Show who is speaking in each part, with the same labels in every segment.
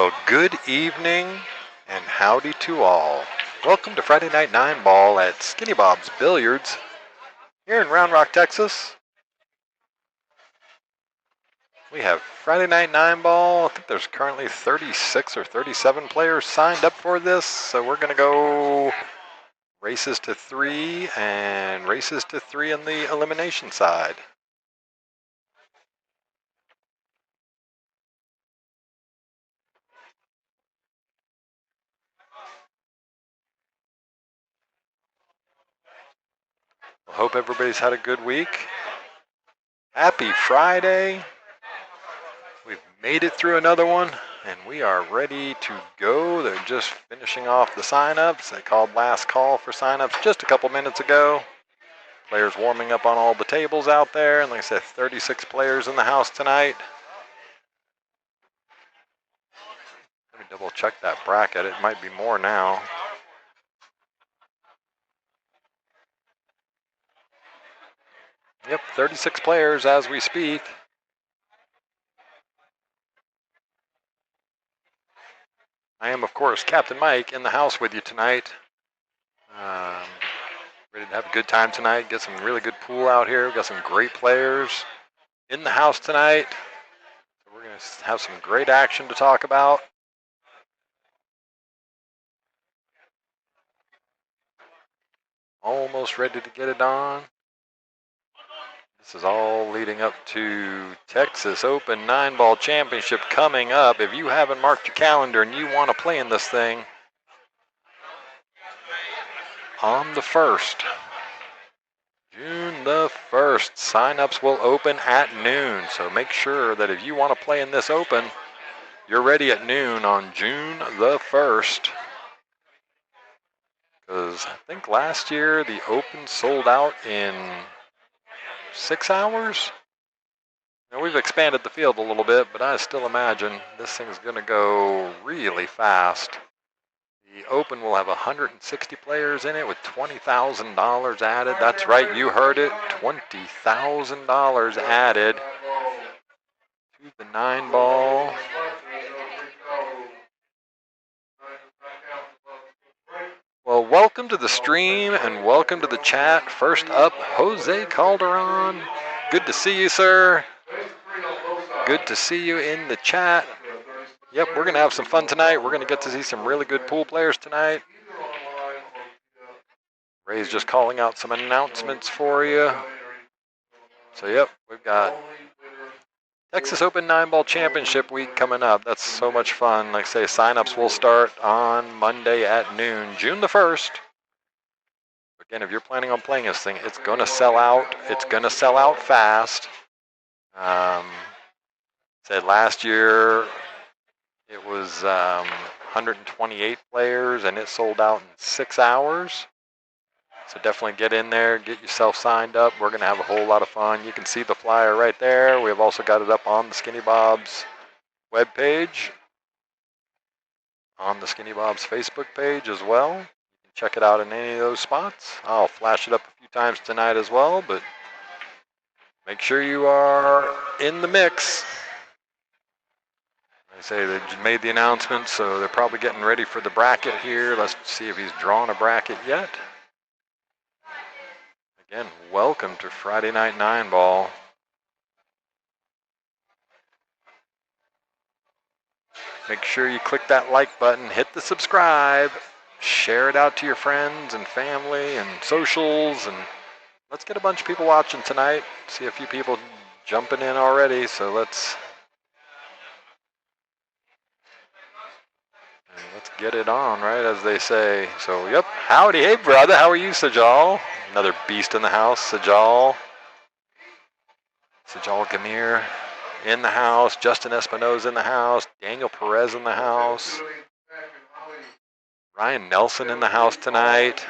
Speaker 1: Well, good evening and howdy to all. Welcome to Friday Night 9 Ball at Skinny Bob's Billiards here in Round Rock, Texas. We have Friday Night 9 Ball. I think there's currently 36 or 37 players signed up for this, so we're going to go races to 3 and races to 3 on the elimination side. Hope everybody's had a good week. Happy Friday. We've made it through another one, and we are ready to go. They're just finishing off the sign-ups. They called last call for sign-ups just a couple minutes ago. Players warming up on all the tables out there, and like I said, 36 players in the house tonight. Let me double check that bracket. It might be more now. Yep, 36 players as we speak. I am, of course, Captain Mike in the house with you tonight. Ready to have a good time tonight, get some really good pool out here. We've got some great players in the house tonight. So we're going to have some great action to talk about. Almost ready to get it on. This is all leading up to Texas Open 9-Ball Championship coming up. If you haven't marked your calendar and you want to play in this thing, on the 1st, June the 1st, sign-ups will open at noon. So make sure that if you want to play in this Open, you're ready at noon on June the 1st. Because I think last year the Open sold out in 6 hours. Now we've expanded the field a little bit, but I still imagine this thing's going to go really fast. The Open will have 160 players in it with $20,000 added. That's right, you heard it, $20,000 added to the 9-ball. Well, welcome to the stream and welcome to the chat. First up, Jose Calderon. Good to see you, sir. Good to see you in the chat. Yep, we're going to have some fun tonight. We're going to get to see some really good pool players tonight. Ray's just calling out some announcements for you. So, yep, we've got Texas Open 9-Ball Championship week coming up. That's so much fun. Like I say, sign-ups will start on Monday at noon, June the 1st. Again, if you're planning on playing this thing, it's going to sell out. It's going to sell out fast. Said last year it was 128 players, and it sold out in 6 hours. So definitely get in there, get yourself signed up. We're going to have a whole lot of fun. You can see the flyer right there. We have also got it up on the Skinny Bob's webpage, on the Skinny Bob's Facebook page as well. You can check it out in any of those spots. I'll flash it up a few times tonight as well, but make sure you are in the mix. They say they made the announcement, so they're probably getting ready for the bracket here. Let's see if he's drawn a bracket yet. Again, welcome to Friday Night 9-Ball. Make sure you click that like button, hit the subscribe, share it out to your friends and family and socials, and let's get a bunch of people watching tonight. See a few people jumping in already, so let's get it on, right, as they say. So, yep, howdy, hey, brother, how are you, Sajal? Another beast in the house, Sajal. Sajal Gamir in the house. Justin Espinoza in the house. Daniel Perez in the house. Ryan Nelson in the house tonight.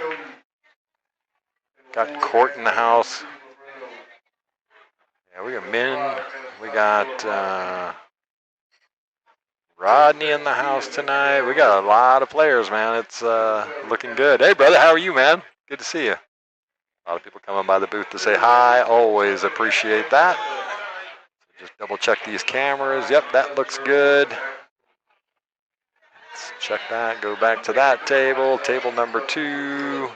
Speaker 1: Got Court in the house. Yeah, we got Min. We got Rodney in the house tonight. We got a lot of players, man. It's looking good. Hey, brother, how are you, man? Good to see you. A lot of people coming by the booth to say hi. Always appreciate that. Just double check these cameras. Yep, that looks good. Let's check that. Go back to that table. Table number 2.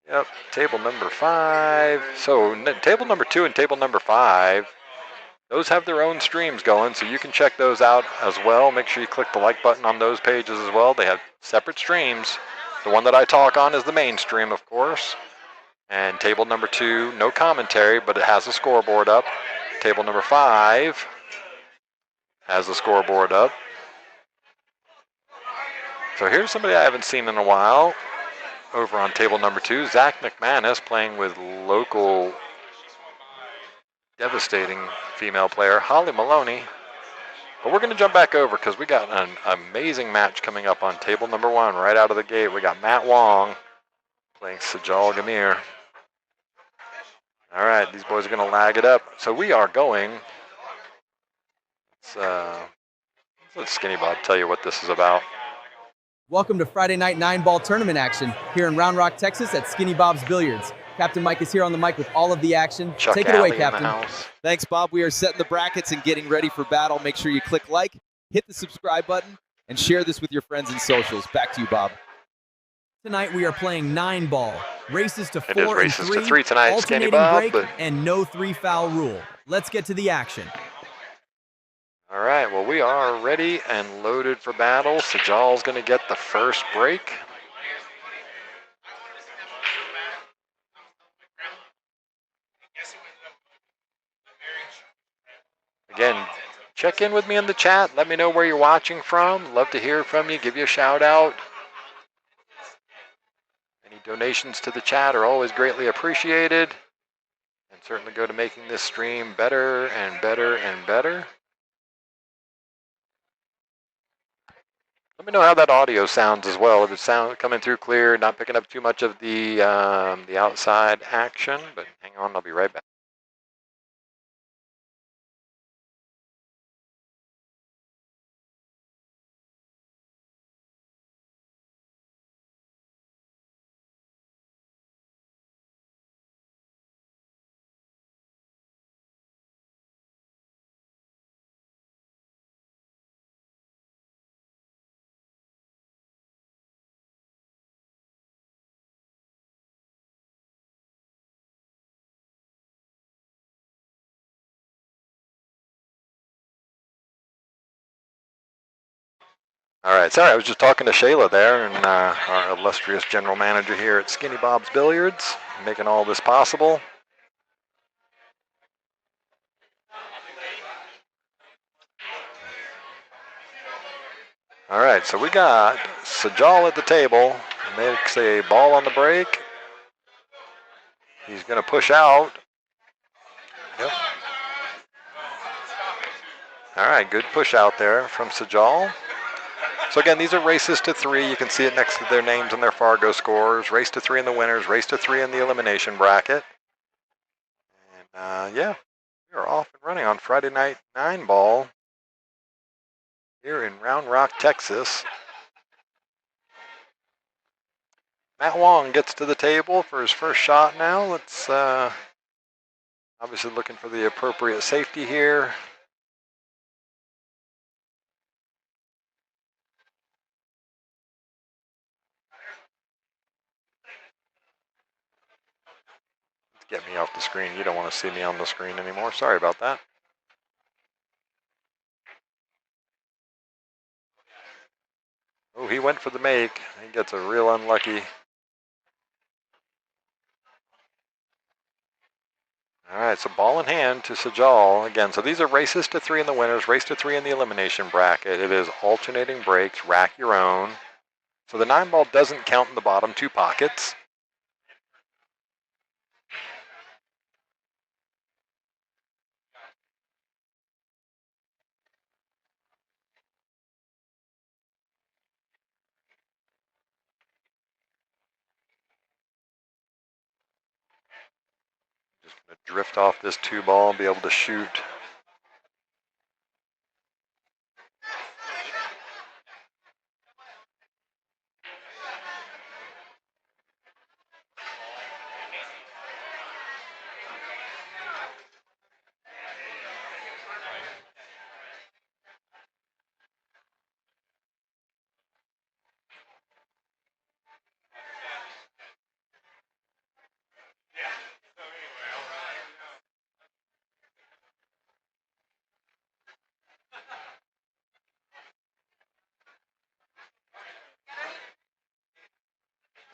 Speaker 1: Yep, table number 5. So table number 2 and table number 5, those have their own streams going, so you can check those out as well. Make sure you click the like button on those pages as well. They have separate streams. The one that I talk on is the main stream, of course. And table number 2, no commentary, but it has a scoreboard up. Table number 5 has the scoreboard up. So here's somebody I haven't seen in a while over on table number 2, Zach McManus, playing with local devastating female player Holly Maloney. But we're going to jump back over because we got an amazing match coming up on table number 1 right out of the gate. We got Matt Wong playing Sajal Gamir. All right, these boys are going to lag it up. So we are going. Let Skinny Bob tell you what this is about.
Speaker 2: Welcome to Friday night 9-ball tournament action here in Round Rock, Texas at Skinny Bob's Billiards. Captain Mike is here on the mic with all of the action.
Speaker 1: Chuck
Speaker 2: Take it away, Captain.
Speaker 3: Thanks, Bob. We are setting the brackets and getting ready for battle. Make sure you click like, hit the subscribe button, and share this with your friends and socials. Back to you, Bob.
Speaker 2: Tonight we are playing 9-ball. Races to 4 and
Speaker 1: races
Speaker 2: 3,
Speaker 1: to 3 tonight,
Speaker 2: alternating
Speaker 1: Skinny Bob,
Speaker 2: break,
Speaker 1: but...
Speaker 2: and no 3-foul rule. Let's get to the action.
Speaker 1: All right, well, we are ready and loaded for battle. Sajal's going to get the first break. Again, check in with me in the chat. Let me know where you're watching from. Love to hear from you. Give you a shout out. Any donations to the chat are always greatly appreciated. And certainly go to making this stream better and better and better. Let me know how that audio sounds as well. If it's coming through clear, not picking up too much of the outside action. But hang on, I'll be right back. All right, sorry, I was just talking to Shayla there, and our illustrious general manager here at Skinny Bob's Billiards, making all this possible. All right, so we got Sajal at the table, makes a ball on the break. He's going to push out. Yep. All right, good push out there from Sajal. So again, these are races to 3. You can see it next to their names and their Fargo scores. Race to 3 in the winners, race to 3 in the elimination bracket. And yeah, we are off and running on Friday night 9-ball here in Round Rock, Texas. Matt Wong gets to the table for his first shot now. Let's obviously looking for the appropriate safety here. Get me off the screen. You don't want to see me on the screen anymore. Sorry about that. Oh, he went for the make. He gets a real unlucky. All right, so ball in hand to Sajal. Again, so these are races to 3 in the winners, race to 3 in the elimination bracket. It is alternating breaks, rack your own. So the 9-ball doesn't count in the bottom 2 pockets. Just going to drift off this 2-ball and be able to shoot.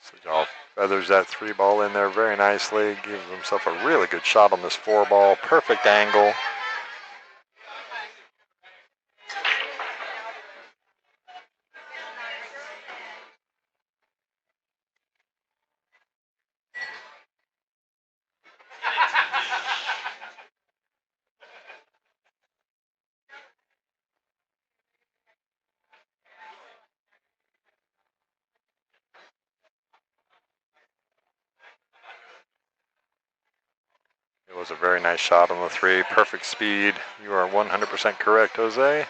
Speaker 1: Sajal feathers that 3 ball in there very nicely. Gives himself a really good shot on this 4 ball. Perfect angle. It was a very nice shot on the 3. Perfect speed. You are 100% correct, Jose.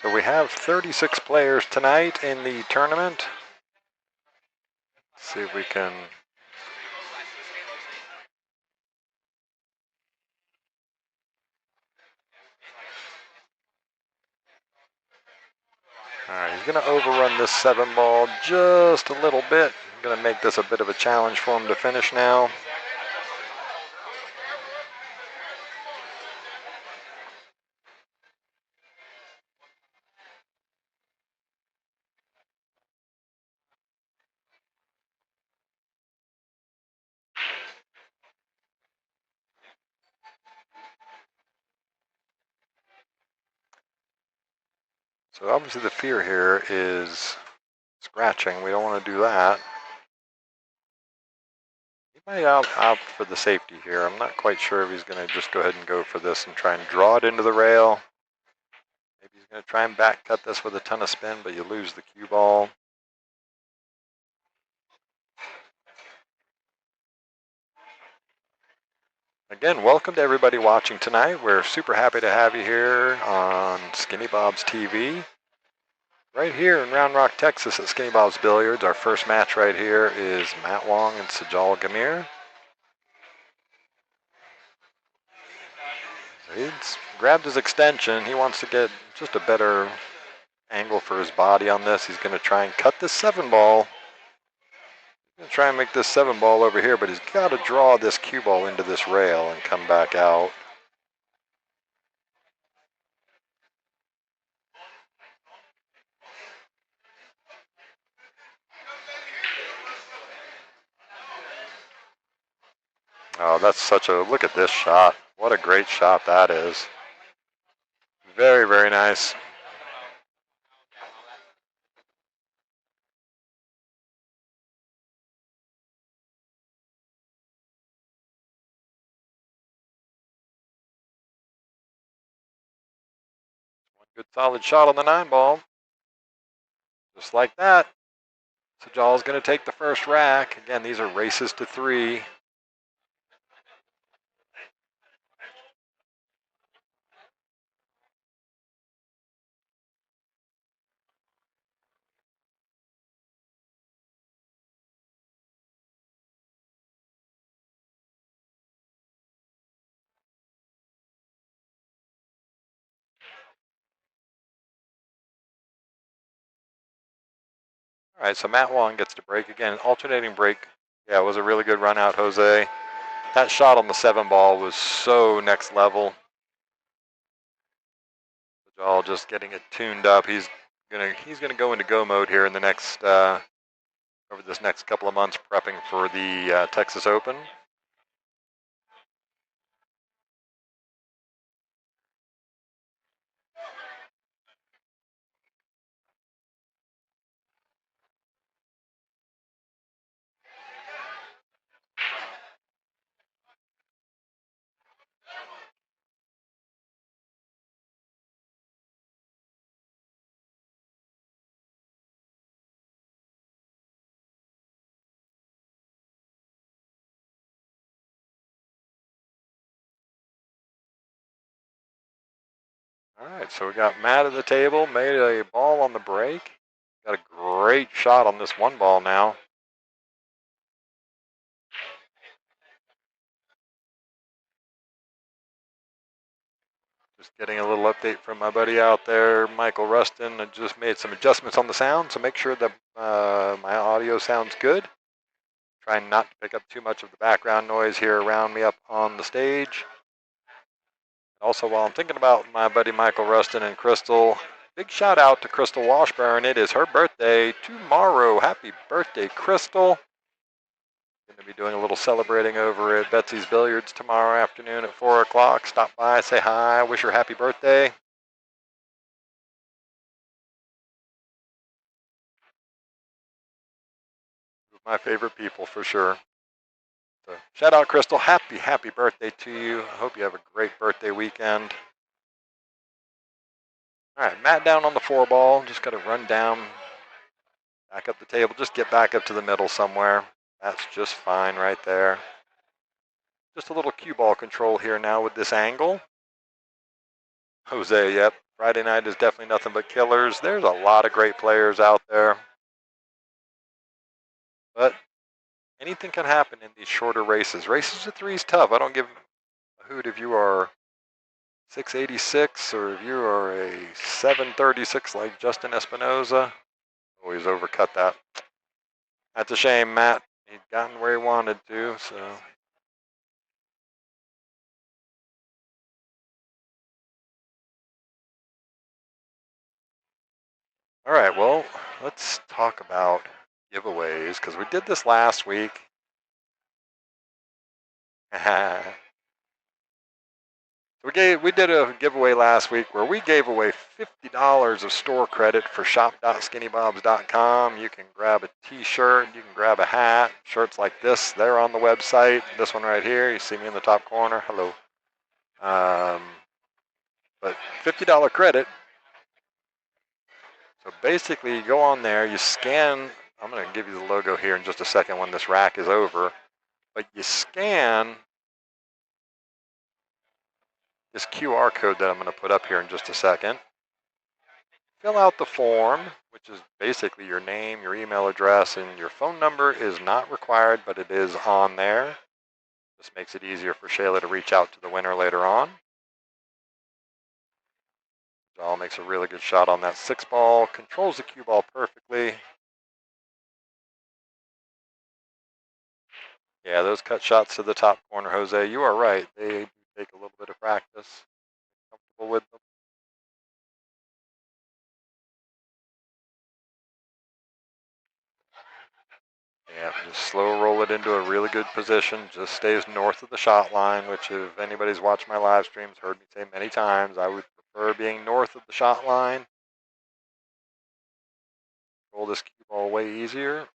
Speaker 1: So we have 36 players tonight in the tournament. Let's see if we can. All right, he's going to overrun this 7 ball just a little bit. Going to make this a bit of a challenge for him to finish now. So obviously the fear here is scratching. We don't want to do that. He might opt for the safety here. I'm not quite sure if he's going to just go ahead and go for this and try and draw it into the rail. Maybe he's going to try and back cut this with a ton of spin, but you lose the cue ball. Again, welcome to everybody watching tonight. We're super happy to have you here on Skinny Bob's TV. Right here in Round Rock, Texas at Skinny Bob's Billiards. Our first match right here is Matt Wong and Sajal Gamir. He's grabbed his extension. He wants to get just a better angle for his body on this. He's going to try and cut this 7 ball. He's going to try and make this 7 ball over here, but he's got to draw this cue ball into this rail and come back out. Oh, that's such a, look at this shot. What a great shot that is. Very, very nice. One good solid shot on the 9 ball. Just like that. Sajal's going to take the first rack. Again, these are races to 3. All right, so Matt Wong gets to break again. Alternating break. Yeah, it was a really good run out, Jose. That shot on the 7 ball was so next level. Sajal just getting it tuned up. He's gonna go into go mode here in the next over this next couple of months, prepping for the Texas Open. All right, so we got Matt at the table, made a ball on the break. Got a great shot on this 1 ball now. Just getting a little update from my buddy out there, Michael Rustin. I just made some adjustments on the sound, so make sure that my audio sounds good. Trying not to pick up too much of the background noise here around me up on the stage. Also, while I'm thinking about my buddy Michael Rustin and Crystal, big shout out to Crystal Washburn. It is her birthday tomorrow. Happy birthday, Crystal. Going to be doing a little celebrating over at Betsy's Billiards tomorrow afternoon at 4 o'clock. Stop by, say hi, wish her happy birthday. My favorite people for sure. So shout out, Crystal. Happy birthday to you. I hope you have a great birthday weekend. All right, Matt down on the 4-ball. Just got to run down, back up the table. Just get back up to the middle somewhere. That's just fine right there. Just a little cue ball control here now with this angle. Jose, yep. Friday night is definitely nothing but killers. There's a lot of great players out there. But anything can happen in these shorter races. Races to 3 is tough. I don't give a hoot if you are 686 or if you are a 736 like Justin Espinoza. Always overcut that. That's a shame, Matt. He'd gotten where he wanted to, so. All right, well, let's talk about giveaways because we did this last week. We did a giveaway last week where we gave away $50 of store credit for shop.skinnybobs.com. You can grab a t-shirt, you can grab a hat, shirts like this. They're on the website. This one right here, you see me in the top corner. Hello. But $50 credit. So basically, you go on there, you scan. I'm going to give you the logo here in just a second when this rack is over. But you scan this QR code that I'm going to put up here in just a second. Fill out the form, which is basically your name, your email address, and your phone number is not required, but it is on there. This makes it easier for Shayla to reach out to the winner later on. Jal makes a really good shot on that 6-ball, controls the cue ball perfectly. Yeah, those cut shots to the top corner, Jose, you are right. They take a little bit of practice. Comfortable with them. Yeah, just slow roll it into a really good position. Just stays north of the shot line, which if anybody's watched my live streams, heard me say many times, I would prefer being north of the shot line. Roll this cue ball way easier.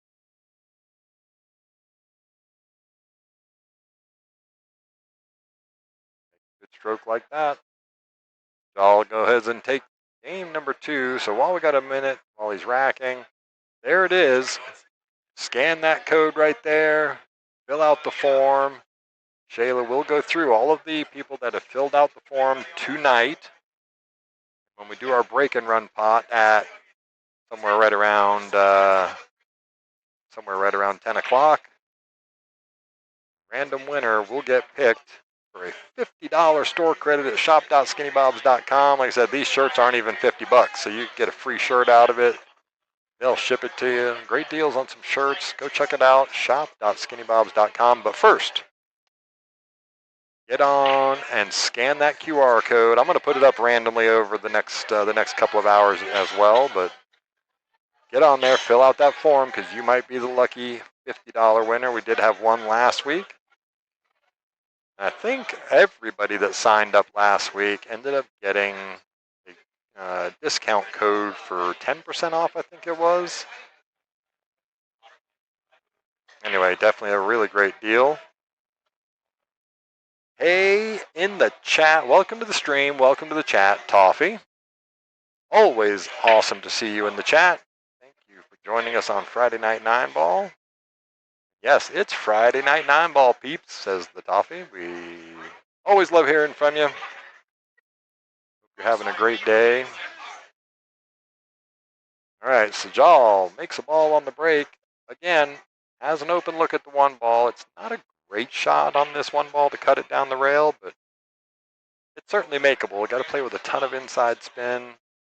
Speaker 1: Good stroke like that. I'll go ahead and take game number 2. So while we got a minute, while he's racking, there it is. Scan that code right there. Fill out the form. Shayla will go through all of the people that have filled out the form tonight when we do our break and run pot at somewhere right around 10 o'clock. Random winner will get picked for a $50 store credit at shop.skinnybobs.com. Like I said, these shirts aren't even $50, so you get a free shirt out of it. They'll ship it to you. Great deals on some shirts. Go check it out, shop.skinnybobs.com. But first, get on and scan that QR code. I'm going to put it up randomly over the next couple of hours as well, but get on there, fill out that form because you might be the lucky $50 winner. We did have one last week. I think everybody that signed up last week ended up getting a discount code for 10% off, I think it was. Anyway, definitely a really great deal. Hey, in the chat, welcome to the stream, welcome to the chat, Toffee. Always awesome to see you in the chat. Thank you for joining us on Friday Night 9-Ball. Yes, it's Friday Night 9-Ball, peeps, says the Toffee. We always love hearing from you. Hope you're having a great day. All right, Sajal makes a ball on the break. Again, has an open look at the 1 ball. It's not a great shot on this 1 ball to cut it down the rail, but It's certainly makeable. You got to play with a ton of inside spin,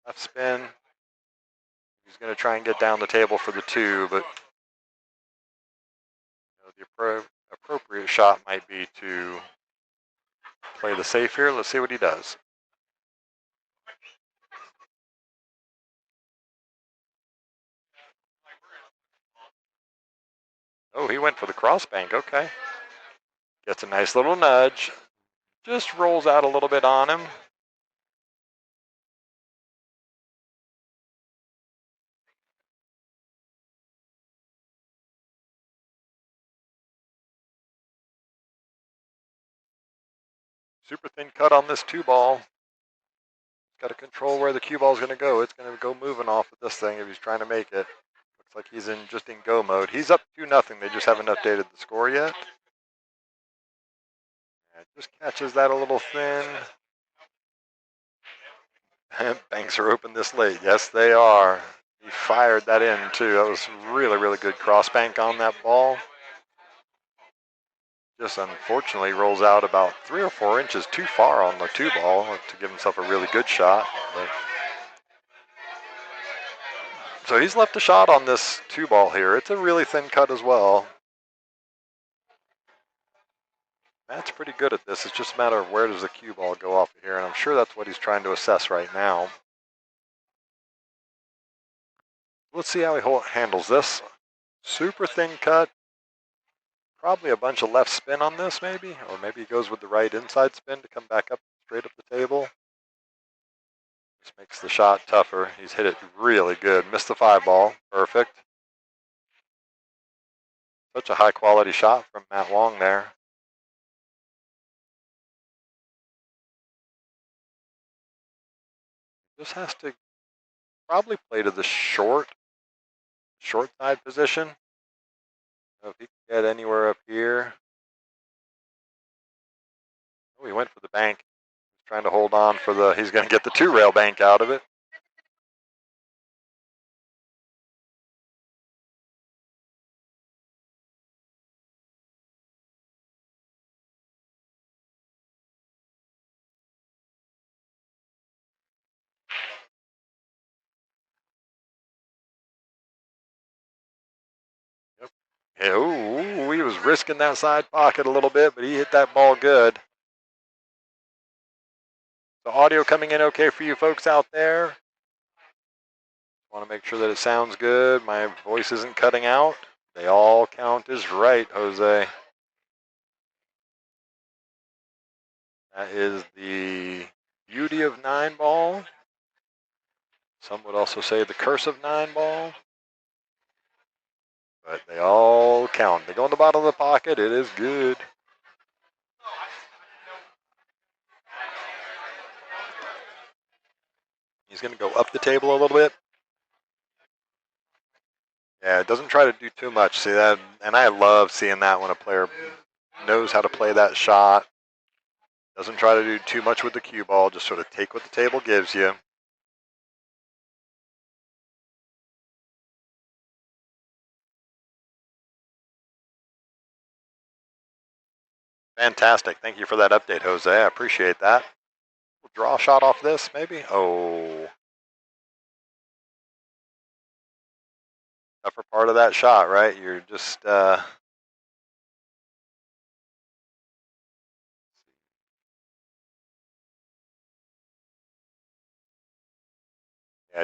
Speaker 1: left spin. He's going to try and get down the table for the 2, but the appropriate shot might be to play the safe here. Let's see what he does. Oh, he went for the crossbank. Okay. Gets a nice little nudge. Just rolls out a little bit on him. Super thin cut on this 2-ball. Got to control where the cue ball is going to go. It's going to go moving off of this thing if he's trying to make it. Looks like he's just in go mode. He's up 2-0. They just haven't updated the score yet. Just catches that a little thin. Banks are open this late. Yes, they are. He fired that in too. That was really, really good cross bank on that ball. Just unfortunately rolls out about 3 or 4 inches too far on the 2-ball to give himself a really good shot. But so he's left a shot on this 2-ball here. It's a really thin cut as well. Matt's pretty good at this. It's just a matter of where does the cue ball go off of here, and I'm sure that's what he's trying to assess right now. Let's see how he handles this. Super thin cut. Probably a bunch of left spin on this maybe, or maybe he goes with the right inside spin to come back up straight up the table. This makes the shot tougher. He's hit it really good. Missed the 5-ball. Perfect. Such a high quality shot from Matt Wong there. Just has to probably play to the short side position. So if he can get anywhere up here. Oh, he went for the bank. He's trying to hold on for the, he's going to get the 2-rail bank out of it. Yep. Yeah, ooh, he was risking that side pocket a little bit, but he hit that ball good. The audio coming in okay for you folks out there? Want to make sure that it sounds good. My voice isn't cutting out. They all count as right, Jose. That is the beauty of 9-ball. Some would also say the curse of 9-ball. But they all count. They go in the bottom of the pocket. It is good. He's going to go up the table a little bit. Yeah, it doesn't try to do too much. See that? And I love seeing that when a player knows how to play that shot. Doesn't try to do too much with the cue ball. Just sort of take what the table gives you. Fantastic. Thank you for that update, Jose. I appreciate that. We'll draw a shot off this, maybe. Oh. Tougher part of that shot, right? You're just yeah,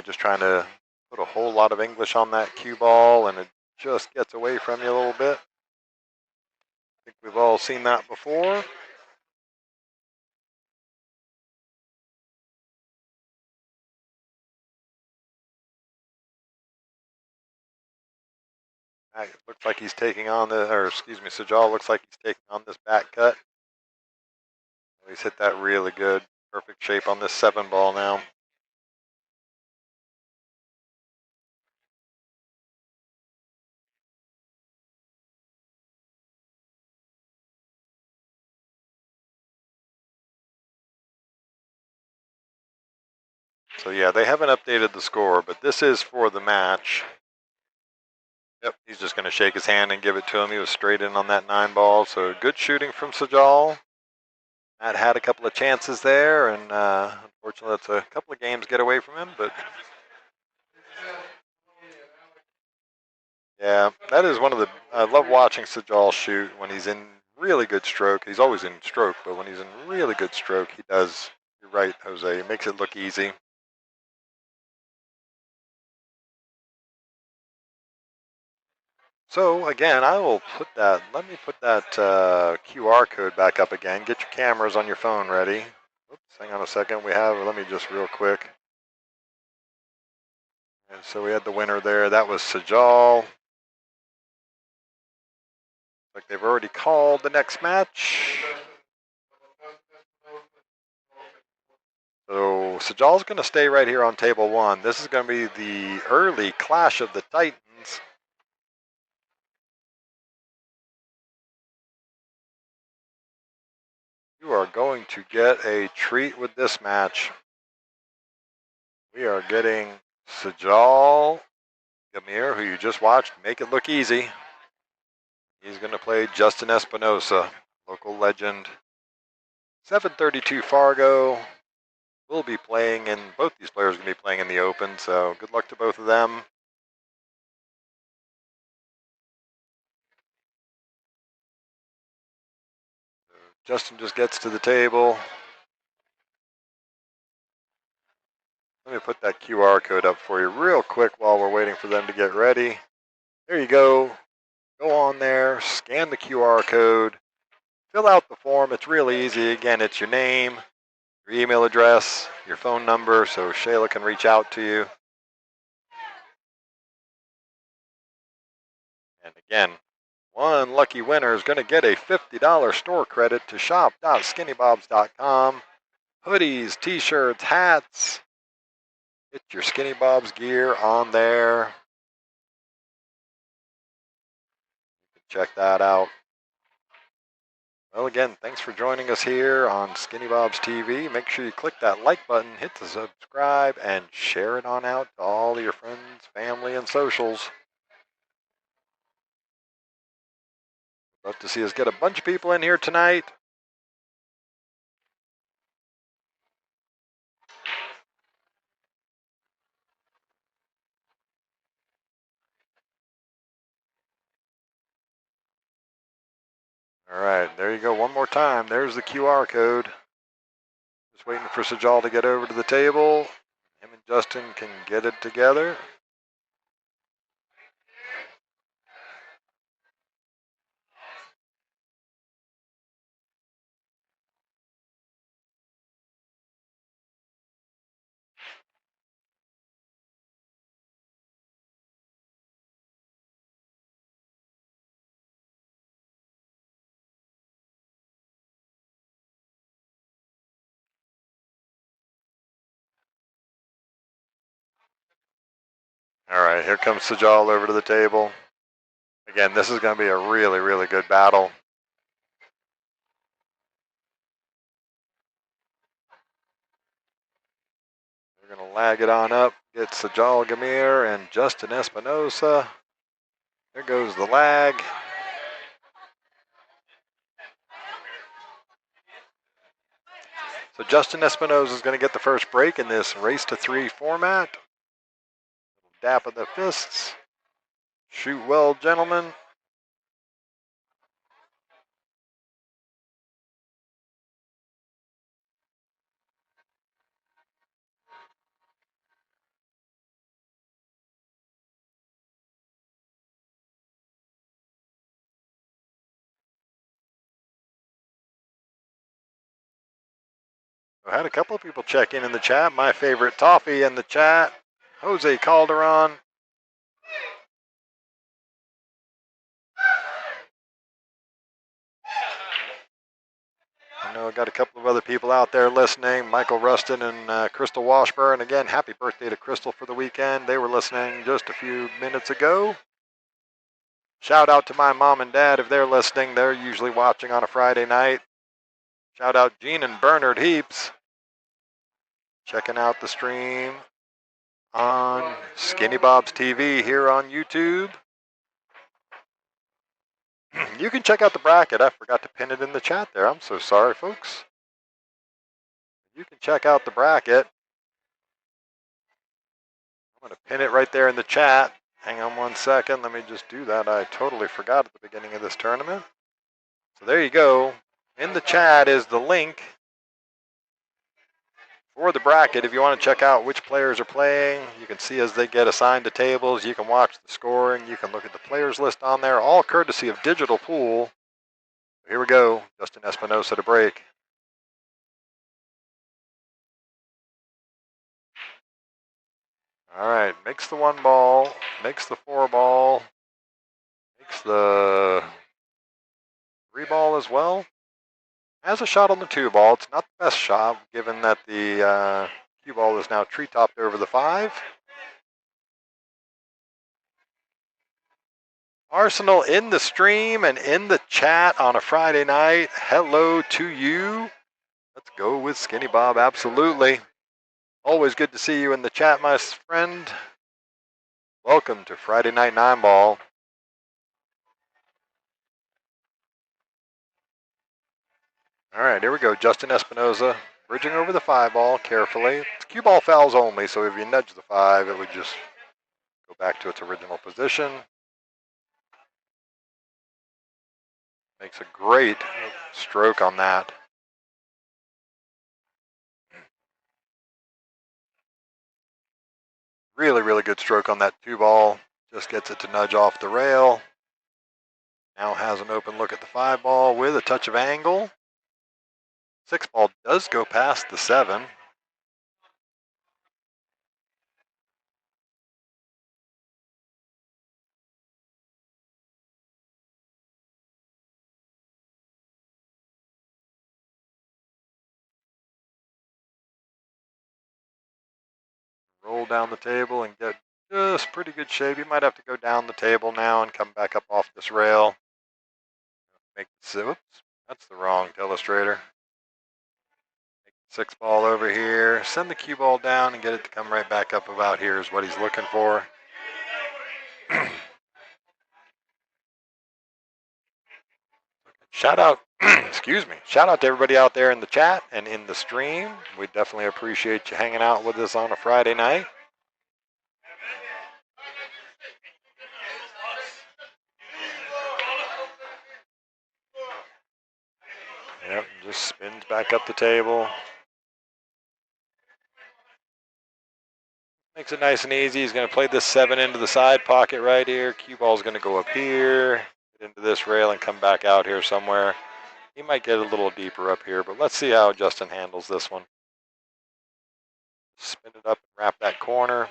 Speaker 1: just trying to put a whole lot of English on that cue ball, and it just gets away from you a little bit. I think we've all seen that before. It looks like he's taking on Sajal looks like he's taking on this back cut. He's hit that really good. Perfect shape on this 7-ball now. So yeah, they haven't updated the score, but this is for the match. Yep, he's just going to shake his hand and give it to him. He was straight in on that 9-ball, so good shooting from Sajal. Matt had a couple of chances there, and unfortunately, that's a couple of games get away from him. But yeah, that is one of the. I love watching Sajal shoot when he's in really good stroke. He's always in stroke, but when he's in really good stroke, he does. You're right, Jose. He makes it look easy. So again, I will put that. Let me put that QR code back up again. Get your cameras on your phone ready. Oops, hang on a second. We have. Let me just real quick. And so we had the winner there. That was Sajal. Like they've already called the next match. So Sajal's going to stay right here on table one. This is going to be the early Clash of the Titans. You are going to get a treat with this match. We are getting Sajal Gamir, who you just watched, make it look easy. He's going to play Justin Espinosa, local legend. 732 Fargo. Will be playing in, both these players are going to be playing in the Open, so good luck to both of them. Justin just gets to the table. Let me put that QR code up for you real quick while we're waiting for them to get ready. There you go. Go on there, scan the QR code, fill out the form. It's really easy. Again, it's your name, your email address, your phone number, so Shayla can reach out to you. And again, one lucky winner is going to get a $50 store credit to shop.skinnybobs.com. Hoodies, t-shirts, hats. Get your Skinny Bobs gear on there. Check that out. Well, again, thanks for joining us here on Skinny Bobs TV. Make sure you click that like button, hit the subscribe, and share it on out to all of your friends, family, and socials. Love to see us get a bunch of people in here tonight. All right, there you go. One more time. There's the QR code. Just waiting for Sajal to get over to the table. Him and Justin can get it together. All right, here comes Sajal over to the table. Again, this is going to be a really, really good battle. We're going to lag it on up, get Sajal Gamir and Justin Espinosa. There goes the lag. So Justin Espinosa is going to get the first break in this race to three format. Dap of the fists. Shoot well, gentlemen. I had a couple of people check in the chat. My favorite toffee in the chat, Jose Calderon. I know I got a couple of other people out there listening. Michael Rustin and Crystal Washburn. Again, happy birthday to Crystal for the weekend. They were listening just a few minutes ago. Shout out to my mom and dad if they're listening. They're usually watching on a Friday night. Shout out Gene and Bernard Heaps. Checking out the stream on Skinny Bob's TV here on YouTube. You can check out the bracket. I forgot to pin it in the chat there. I'm so sorry, folks. You can check out the bracket. I'm going to pin it right there in the chat. Hang on one second. Let me just do that. I totally forgot at the beginning of this tournament. So there you go. In the chat is the link for the bracket. If you want to check out which players are playing, you can see as they get assigned to tables. You can watch the scoring. You can look at the players list on there, all courtesy of Digital Pool. Here we go. Justin Espinosa to break. All right, makes the 1 ball, makes the 4 ball, makes the 3 ball as well. Has a shot on the 2 ball. It's not the best shot, given that the cue ball is now tree-topped over the 5. Arsenal in the stream and in the chat on a Friday night. Hello to you. Let's go with Skinny Bob, absolutely. Always good to see you in the chat, my friend. Welcome to Friday Night 9-Ball. All right, here we go. Justin Espinosa bridging over the 5 ball carefully. It's cue ball fouls only, so if you nudge the 5, it would just go back to its original position. Makes a great stroke on that. Really, really good stroke on that 2 ball. Just gets it to nudge off the rail. Now has an open look at the 5 ball with a touch of angle. 6 ball does go past the 7. Roll down the table and get just pretty good shape. You might have to go down the table now and come back up off this rail. Make the, oops, that's the wrong illustrator. Make the 6 ball over here. Send the cue ball down and get it to come right back up about here is what he's looking for. Shout out, excuse me, shout out to everybody out there in the chat and in the stream. We definitely appreciate you hanging out with us on a Friday night. Yep, just spins back up the table. Makes it nice and easy. He's going to play this 7 into the side pocket right here. Cue ball's going to go up here, get into this rail and come back out here somewhere. He might get a little deeper up here, but let's see how Justin handles this one. Spin it up and wrap that corner.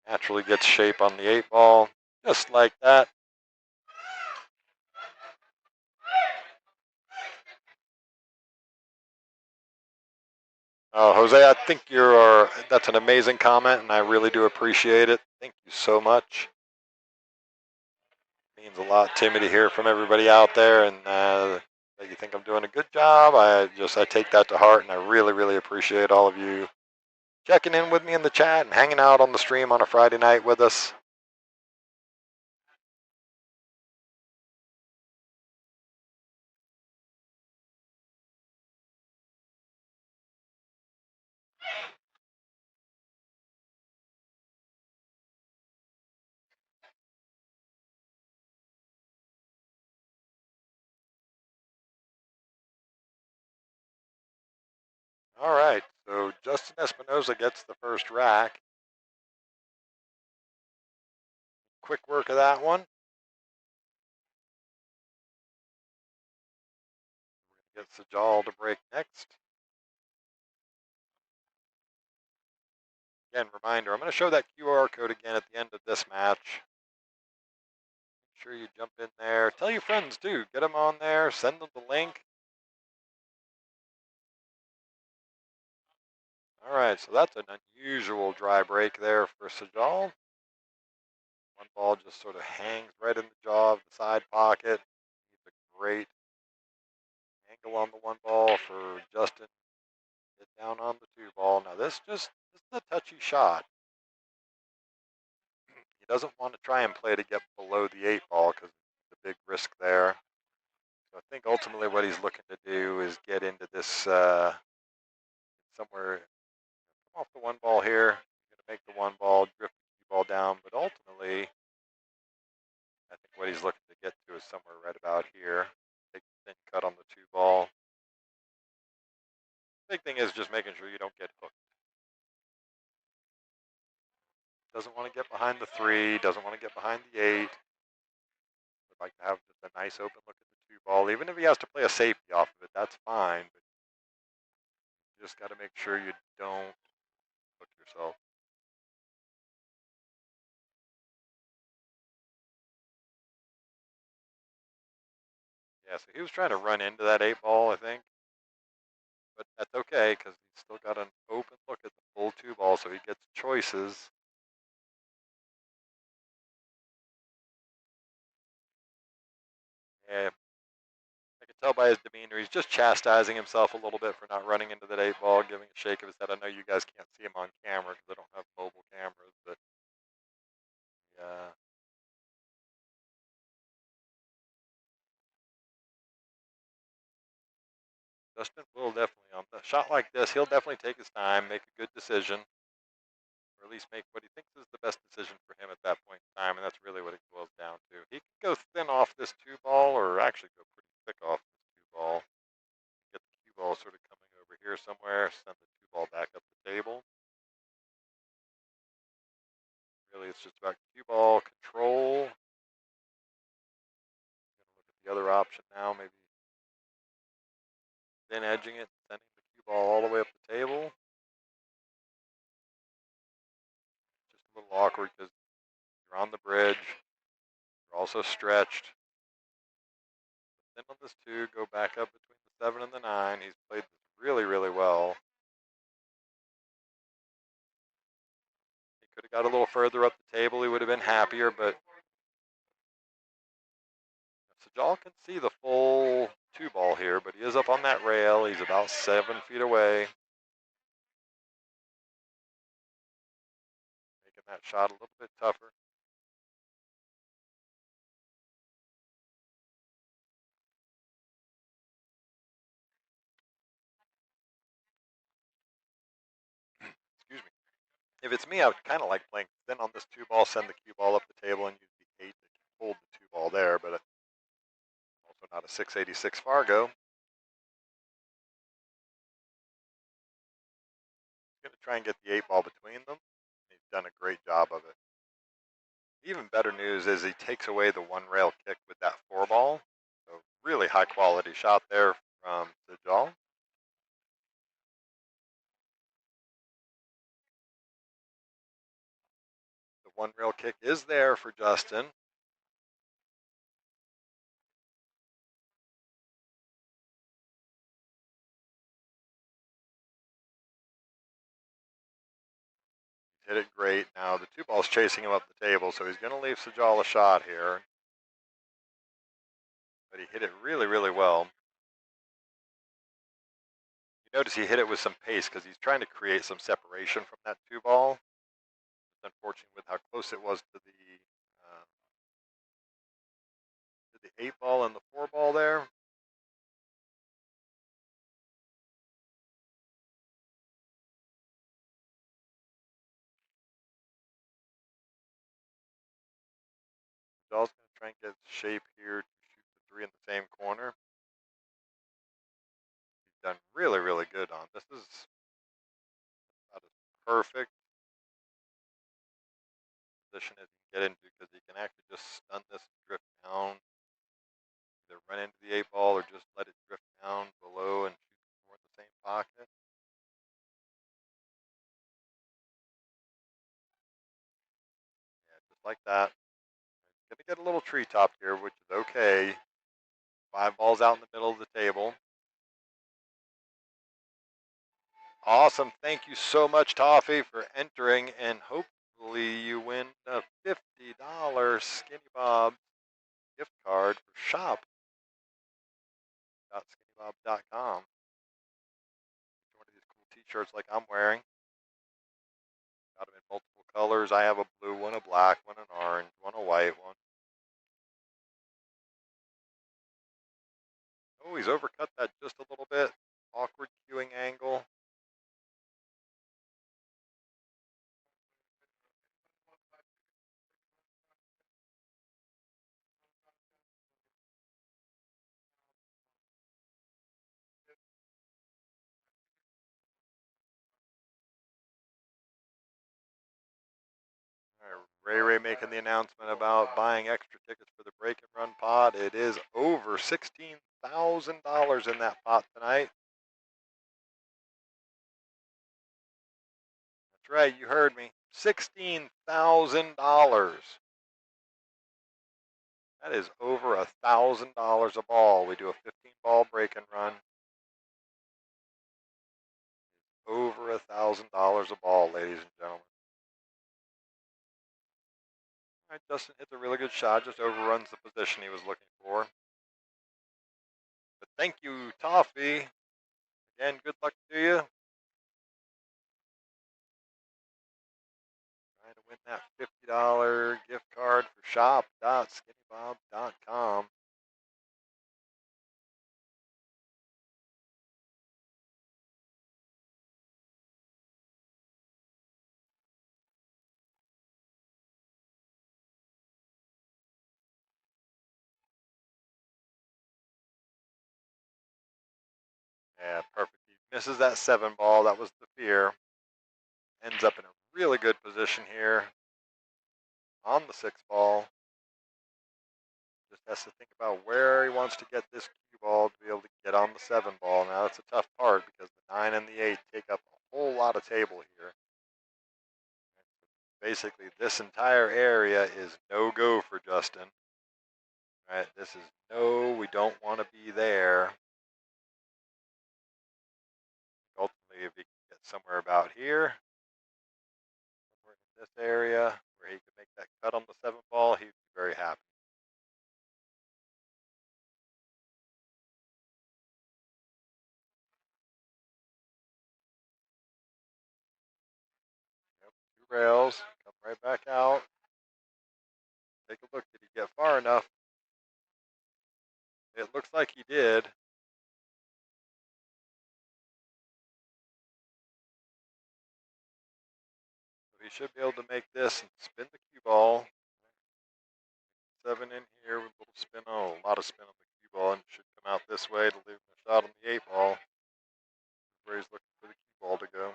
Speaker 1: Naturally gets shape on the 8 ball, just like that. Oh, Jose, I think that's an amazing comment, and I really do appreciate it. Thank you so much. It means a lot to me to hear from everybody out there, and that you think I'm doing a good job. I take that to heart, and I really, really appreciate all of you checking in with me in the chat and hanging out on the stream on a Friday night with us. All right, so Justin Espinosa gets the first rack. Quick work of that one. Gets the jaw to break next. Again, reminder, I'm going to show that QR code again at the end of this match. Make sure you jump in there. Tell your friends, too. Get them on there. Send them the link. All right, so that's an unusual dry break there for Sajal. 1 ball just sort of hangs right in the jaw of the side pocket. He's a great angle on the 1 ball for Justin. Get down on the 2 ball. Now this is a touchy shot. He doesn't want to try and play to get below the 8 ball because the big risk there. So I think ultimately what he's looking to do is get into this somewhere, come off the one ball here. He's going to make the one ball, drift the cue ball down, but ultimately I think what he's looking to get to is somewhere right about here. Take the thin cut on the two ball. Big thing is just making sure you don't get hooked. Doesn't want to get behind the 3, doesn't want to get behind the 8. Would like to have just a nice open look at the two ball. Even if he has to play a safety off of it, that's fine. But you just got to make sure you don't hook yourself. Yeah, so he was trying to run into that 8 ball, I think. But that's okay because he's still got an open look at the full 2 ball, so he gets choices. Yeah, I can tell by his demeanor, he's just chastising himself a little bit for not running into that 8 ball, giving a shake of his head. I know you guys can't see him on camera because I don't have mobile cameras, but yeah. Justin will definitely, on a shot like this, he'll definitely take his time, make a good decision, or at least make what he thinks is the best decision for him at that point in time, and that's really what it boils down to. He can go thin off this 2 ball, or actually go pretty thick off this 2 ball. Get the cue ball sort of coming over here somewhere, send the 2 ball back up the table. Really, it's just about cue ball control. Gonna look at the other option now, maybe thin edging it, sending the cue ball all the way up the table. Just a little awkward because you're on the bridge. You're also stretched. Thin on this 2, go back up between the 7 and the 9. He's played this really, really well. He could have got a little further up the table. He would have been happier, but Sajal can see the full 2 ball here, but he is up on that rail. He's about 7 feet away. Making that shot a little bit tougher. Excuse me. If it's me, I would kind of like playing thin on this 2 ball, send the cue ball up the table, and use the 8 that can hold the 2 ball there, but also not a 686 Fargo. He's going to try and get the 8 ball between them. He's done a great job of it. Even better news is he takes away the 1 rail kick with that 4 ball. So really high quality shot there from Sajal. The 1 rail kick is there for Justin. He's hit it great. Now the 2 ball's chasing him up the table, so he's going to leave Sajal a shot here. But he hit it really, really well. You notice he hit it with some pace because he's trying to create some separation from that 2 ball. It's unfortunate with how close it was to the 8 ball and the 4 ball there. Sajal's going to try and get shape here to shoot the 3 in the same corner. He's done really, really good on this. Is about as perfect position as he can get into because he can actually just stun this and drift down. Either run into the 8 ball or just let it drift down below and shoot the 4 in the same pocket. Yeah, just like that. Gonna get a little treetop here, which is okay. 5 balls out in the middle of the table. Awesome. Thank you so much, Toffee, for entering, and hopefully you win a $50 Skinny Bob gift card for shop.skinnybob.com. One of these cool t-shirts like I'm wearing. Got them in multiple colors. I have a blue one, a black one, an orange one, a white one. Oh, he's overcut that just a little bit. Awkward queuing angle. All right, Ray making the announcement about buying extra tickets for the break and run pot. It is over $16,000 in that pot tonight. That's right, you heard me. $16,000. That is over $1,000 a ball. We do a 15-ball break and run. Over $1,000 a ball, ladies and gentlemen. All right, Justin hits a really good shot, just overruns the position he was looking for. But thank you, Toffee. Again, good luck to you. Trying to win that $50 gift card for shop.skinnybob.com. Yeah, perfect. He misses that 7 ball. That was the fear. Ends up in a really good position here on the 6 ball. Just has to think about where he wants to get this cue ball to be able to get on the 7 ball. Now that's a tough part because the 9 and the 8 take up a whole lot of table here. Basically, this entire area is no go for Justin. Right, this is no, we don't want to be there. Ultimately, if he can get somewhere about here, somewhere in this area where he can make that cut on the 7 ball, he'd be very happy. Yep, 2 rails, come right back out. Take a look. Did he get far enough? It looks like he did. So he should be able to make this and spin the cue ball. 7 in here with a little spin. Oh, a lot of spin on the cue ball, and should come out this way to leave him a shot on the 8 ball. Where he's looking for the cue ball to go.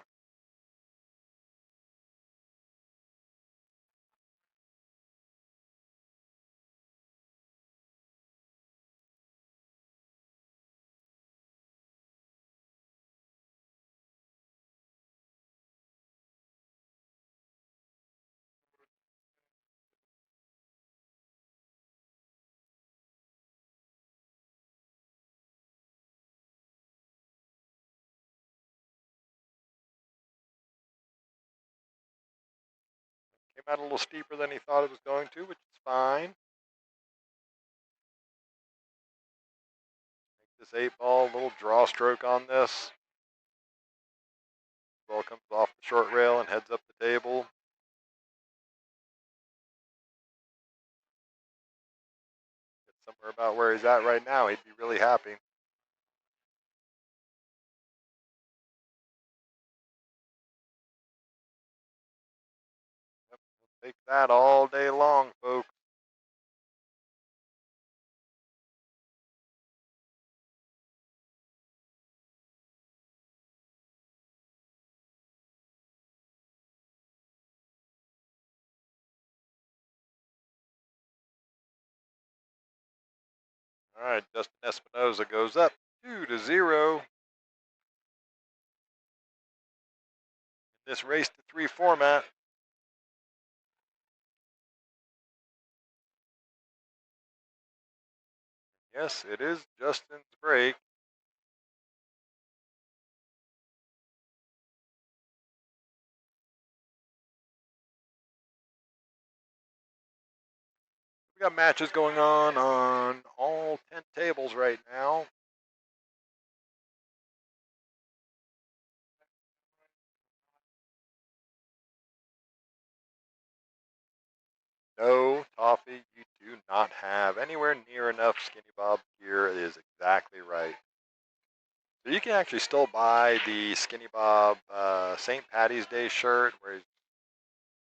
Speaker 1: Came out a little steeper than he thought it was going to, which is fine. Make this 8 ball, a little draw stroke on this. Ball comes off the short rail and heads up the table. Get somewhere about where he's at right now. He'd be really happy. Yep, we'll take that all day long, folks. All right, Justin Espinoza goes up 2-0. In this race to 3 format. Yes, it is Justin's break. We got matches going on all 10 tables right now. No, Toffee philosophy, you do not have anywhere near enough Skinny Bob gear. It is exactly right. So you can actually still buy the Skinny Bob St. Patty's Day shirt where he's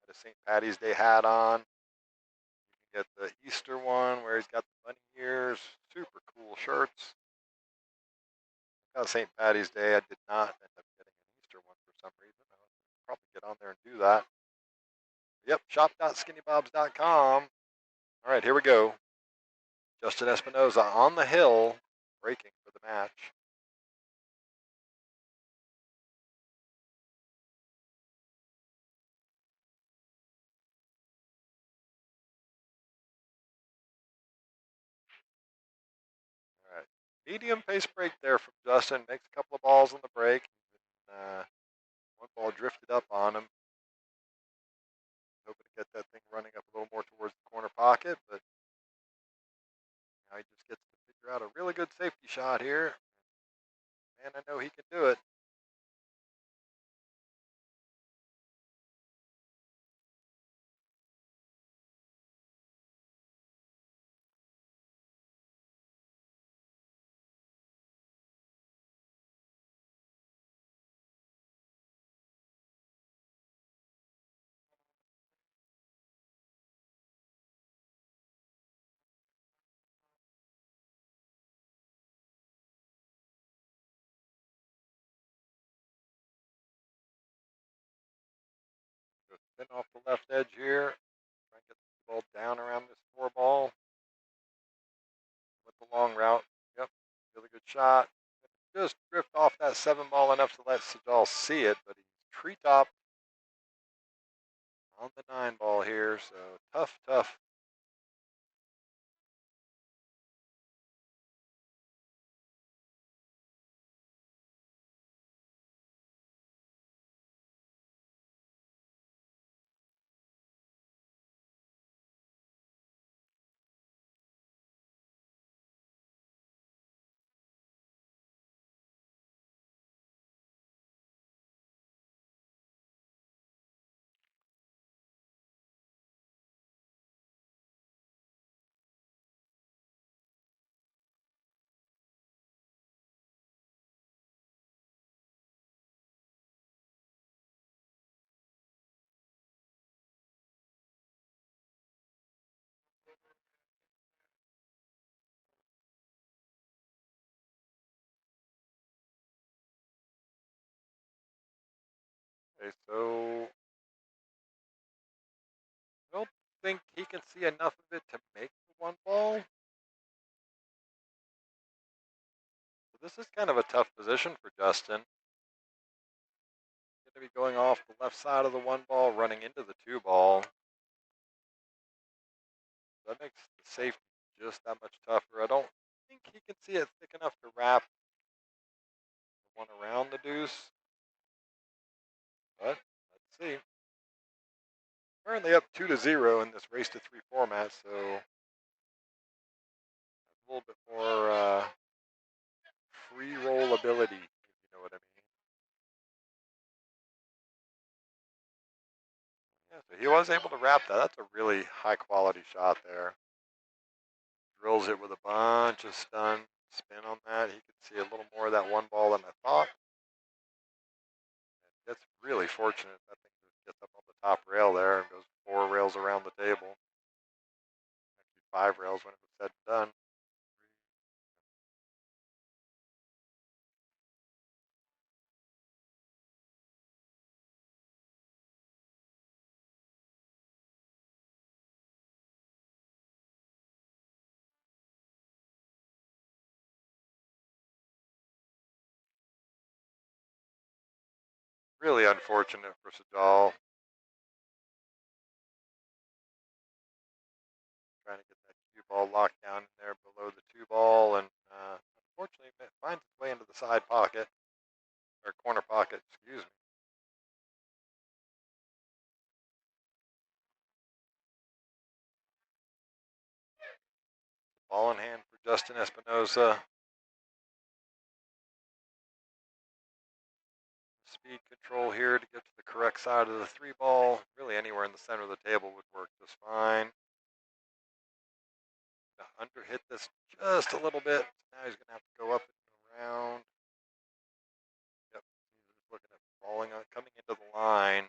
Speaker 1: got a St. Patty's Day hat on. You can get the Easter one where he's got the bunny ears. Super cool shirts. Got St. Patty's Day. I did not end up getting an Easter one for some reason. I'll probably get on there and do that. Yep, shop.skinnybobs.com. All right, here we go. Justin Espinoza on the hill, breaking for the match. All right, medium pace break there from Justin. Makes a couple of balls on the break. One ball drifted up on him. Hoping to get that thing running up a little more towards the corner pocket, but now he just gets to figure out a really good safety shot here. Man, I know he can do it. Just spin off the left edge here. Try and get the ball down around this 4 ball. With the long route. Yep, really good shot. Just drift off that 7 ball enough to let Sajal see it, but he's treetop on the 9 ball here. So tough, tough. Okay, so I don't think he can see enough of it to make the 1 ball. So this is kind of a tough position for Justin. Going to be going off the left side of the 1 ball, running into the 2 ball. That makes the safety just that much tougher. I don't think he can see it thick enough to wrap the one around the deuce. But let's see. Currently up 2-0 in this race to 3 format, so a little bit more free roll ability, if you know what I mean. Yeah, so he was able to wrap that. That's a really high quality shot there. Drills it with a bunch of spin on that. He could see a little more of that 1 ball than I thought. And that's really fortunate. That thing just gets up on the top rail there and goes 4 rails around the table. Actually 5 rails when it was said and done. Really unfortunate for Sajal. Trying to get that cue ball locked down in there below the 2 ball, and unfortunately it finds its way into the side pocket, or corner pocket, excuse me. Ball in hand for Justin Espinoza. Speed control here to get to the correct side of the 3 ball. Really anywhere in the center of the table would work just fine. under hit this just a little bit. Now he's going to have to go up and around. Yep, he's just looking at falling on, coming into the line.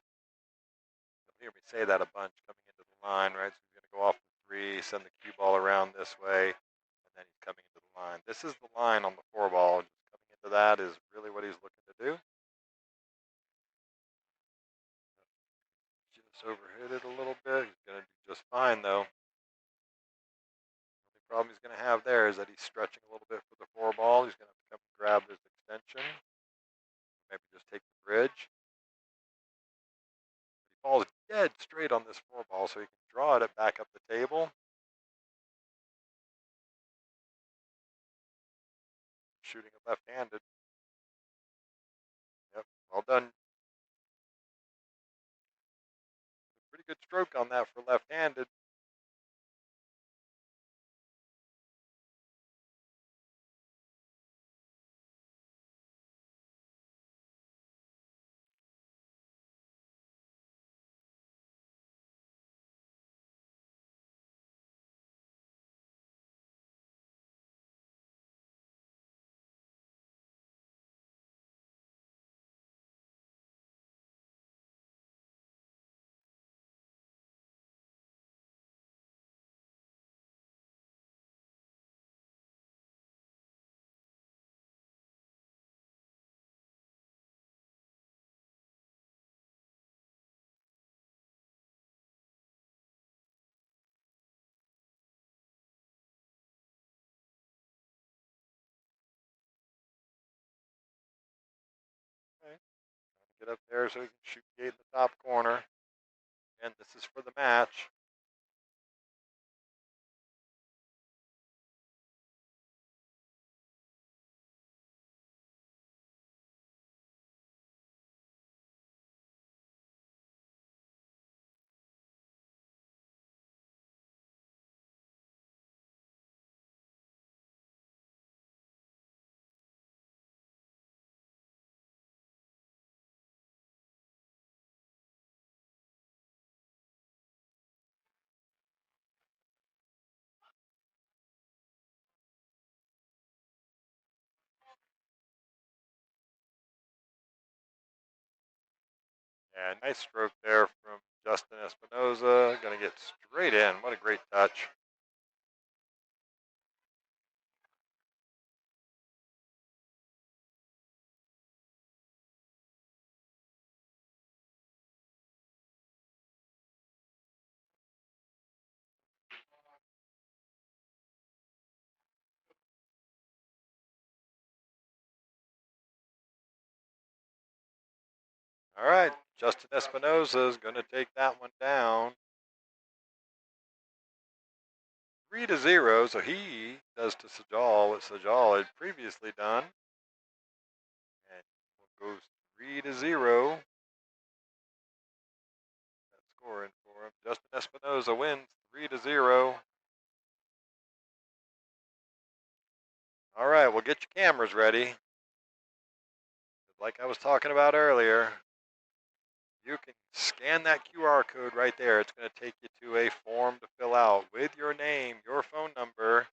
Speaker 1: You'll hear me say that a bunch, coming into the line, right? So he's going to go off the 3, send the cue ball around this way, and then he's coming into the line. This is the line on the 4 ball. Just coming into that is really what he's looking to do. Just overhit it a little bit. He's going to do just fine, though. The only problem he's going to have there is that he's stretching a little bit for the 4 ball. He's going to have to come and grab his extension. Maybe just take the bridge. But he falls dead straight on this 4 ball, so he can draw it back up the table. Shooting it left-handed. Yep, well done. Pretty good stroke on that for left-handed. Okay. Get up there so he can shoot gate in the top corner. And this is for the match. Yeah, nice stroke there from Justin Espinoza. Going to get straight in. What a great touch. All right, Justin Espinoza is going to take that one down. 3-0, so he does to Sajal what Sajal had previously done. And goes 3-0. That scoring for him. Justin Espinoza wins 3-0. All right, well, get your cameras ready. Like I was talking about earlier, you can scan that QR code right there. It's going to take you to a form to fill out with your name, your phone number,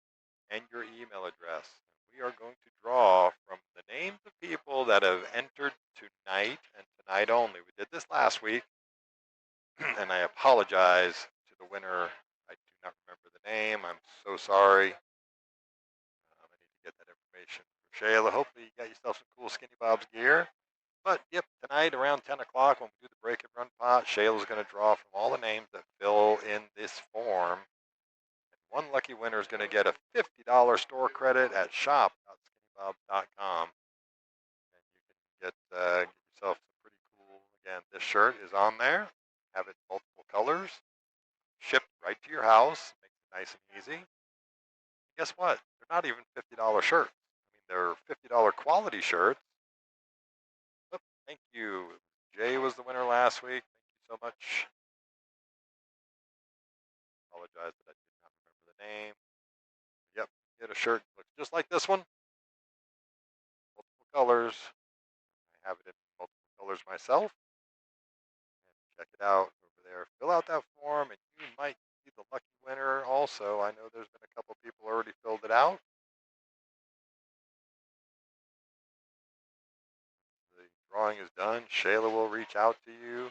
Speaker 1: and your email address. We are going to draw from the names of people that have entered tonight and tonight only. We did this last week, and I apologize to the winner. I do not remember the name. I'm so sorry. I need to get that information for Shayla. Hopefully you got yourself some cool Skinny Bob's gear. But, yep, tonight around 10 o'clock when we do the break and run pot, Shayla's going to draw from all the names that fill in this form. And one lucky winner is going to get a $50 store credit at shop.skinnybob.com. And you can get yourself some pretty cool, again, this shirt is on there. Have it multiple colors. Shipped right to your house. Makes it nice and easy. Guess what? They're not even $50 shirts. I mean, they're $50 quality shirts. Oh, thank you. Jay was the winner last week. Thank you so much. Apologize that I did not remember the name. Yep, get a shirt looks just like this one. Multiple colors. I have it in multiple colors myself. And check it out over there. Fill out that form, and you might be the lucky winner also. I know there's been a couple people already filled it out. The drawing is done. Shayla will reach out to you.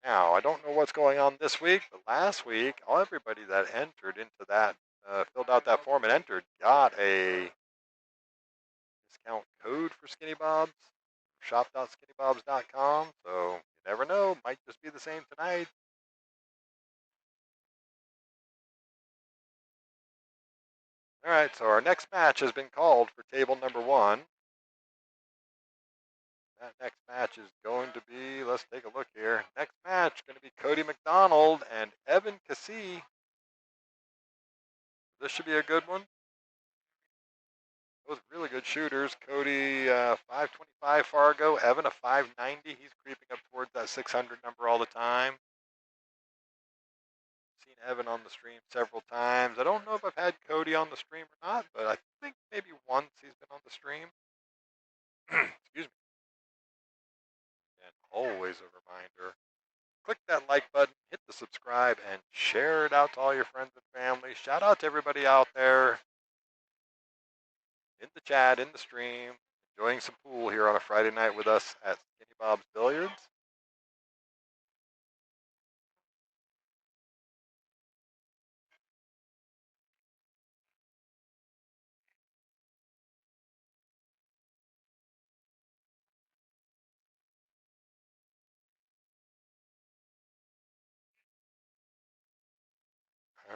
Speaker 1: Now, I don't know what's going on this week, but last week, everybody that entered into that, filled out that form and entered, got a discount code for Skinny Bobs, shop.skinnybobs.com. So you never know, might just be the same tonight. All right, so our next match has been called for table number 1. That next match is going to be, let's take a look here. Next match going to be Cody McDonald and Evan Cassie. This should be a good one. Both really good shooters. Cody, 525 Fargo. Evan, a 590. He's creeping up towards that 600 number all the time. Seen Evan on the stream several times. I don't know if I've had Cody on the stream or not, but I think maybe once he's been on the stream. Excuse me. And always a reminder, click that like button, hit the subscribe, and share it out to all your friends and family. Shout out to everybody out there in the chat, in the stream, enjoying some pool here on a Friday night with us at Skinny Bob's Billiards.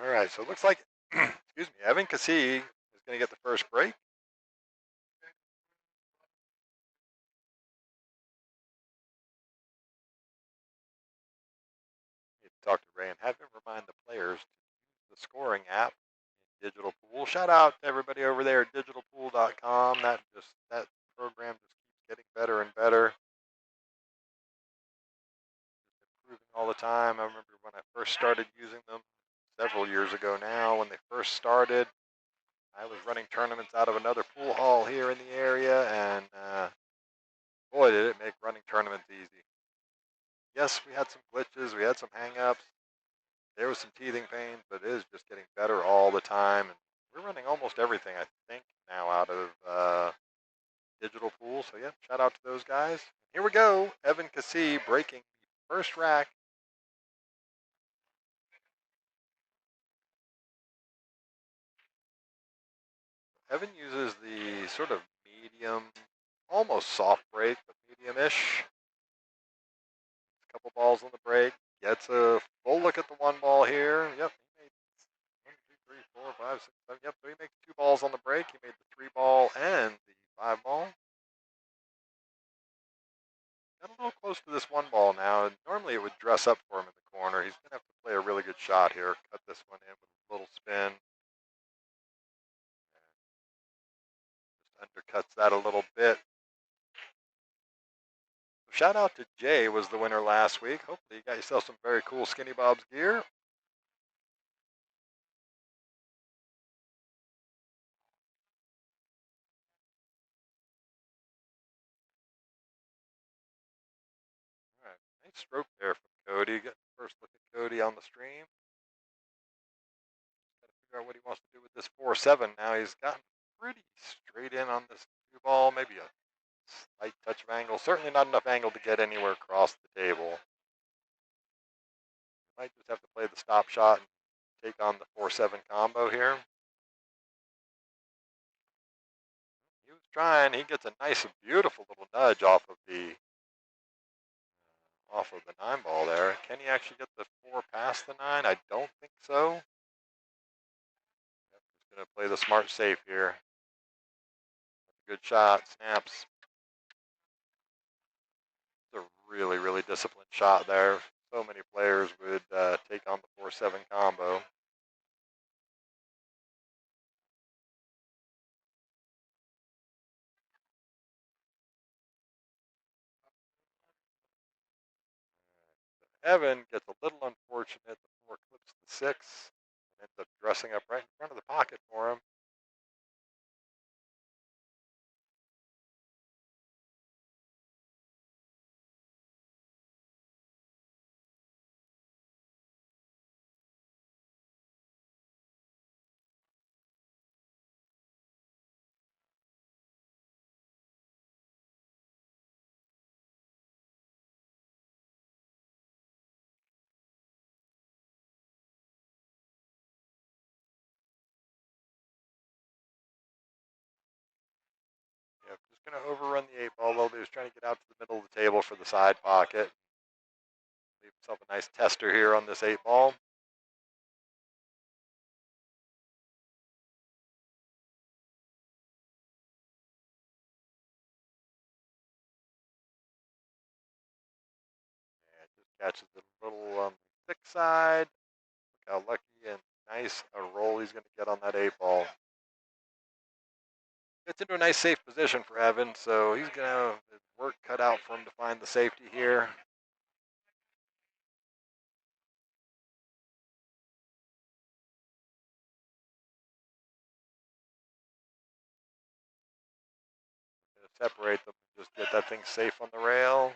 Speaker 1: All right, so it looks like, excuse me, Evan Cassie is going to get the first break. Need to talk to Ray and have him remind the players to use the scoring app in Digital Pool. Shout out to everybody over there at digitalpool.com. That program just keeps getting better and better. Improving all the time. I remember when I first started using them several years ago now. When they first started, I was running tournaments out of another pool hall here in the area, and boy, did it make running tournaments easy. Yes, we had some glitches, we had some hang-ups, there was some teething pains, but it is just getting better all the time. And we're running almost everything, I think, now out of Digital Pool. So, yeah, shout out to those guys. Here we go. Evan Cassie breaking the first rack. Evan uses the sort of medium, almost soft break, but medium-ish. A couple balls on the break. Gets a full look at the one ball here. Yep, he made 1, 2, 3, 4, 5, 6, 7. Yep, so he makes 2 balls on the break. He made the 3 ball and the 5 ball. Got a little close to this 1 ball now, and normally it would dress up for him in the corner. He's going to have to play a really good shot here. Cut this one in with a little spin. Just undercuts that a little bit. Shout out to Jay, was the winner last week. Hopefully you got yourself some very cool Skinny Bob's gear. All right, nice stroke there from Cody. Get the first look at Cody on the stream. Got to figure out what he wants to do with this 4-7 now. He's gotten pretty straight in on this 2 ball, maybe a slight touch of angle. Certainly not enough angle to get anywhere across the table. Might just have to play the stop shot and take on the 4-7 combo here. He was trying. He gets a nice and beautiful little nudge off of the 9 ball there. Can he actually get the 4 past the 9? I don't think so. Yep, just going to play the smart safe here. Good shot. Snaps. It's a really, really disciplined shot there. So many players would take on the 4-7 combo. Evan gets a little unfortunate. The 4 clips the 6 and ends up dressing up right in front of the pocket for him. going to overrun the 8-ball a little bit. He was trying to get out to the middle of the table for the side pocket. Leave himself a nice tester here on this 8-ball. And just catches it a little on the thick side. Look how lucky and nice a roll he's going to get on that 8-ball. Gets into a nice safe position for Evan, so he's going to have work cut out for him to find the safety here. Separate them, just get that thing safe on the rail.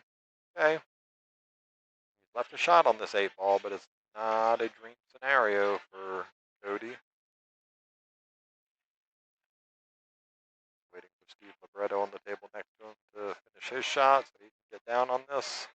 Speaker 1: Okay. He's left a shot on this 8-ball, but it's not a dream scenario for Cody. Waiting for Steve Libretto on the table next to him to finish his shot so he can get down on this.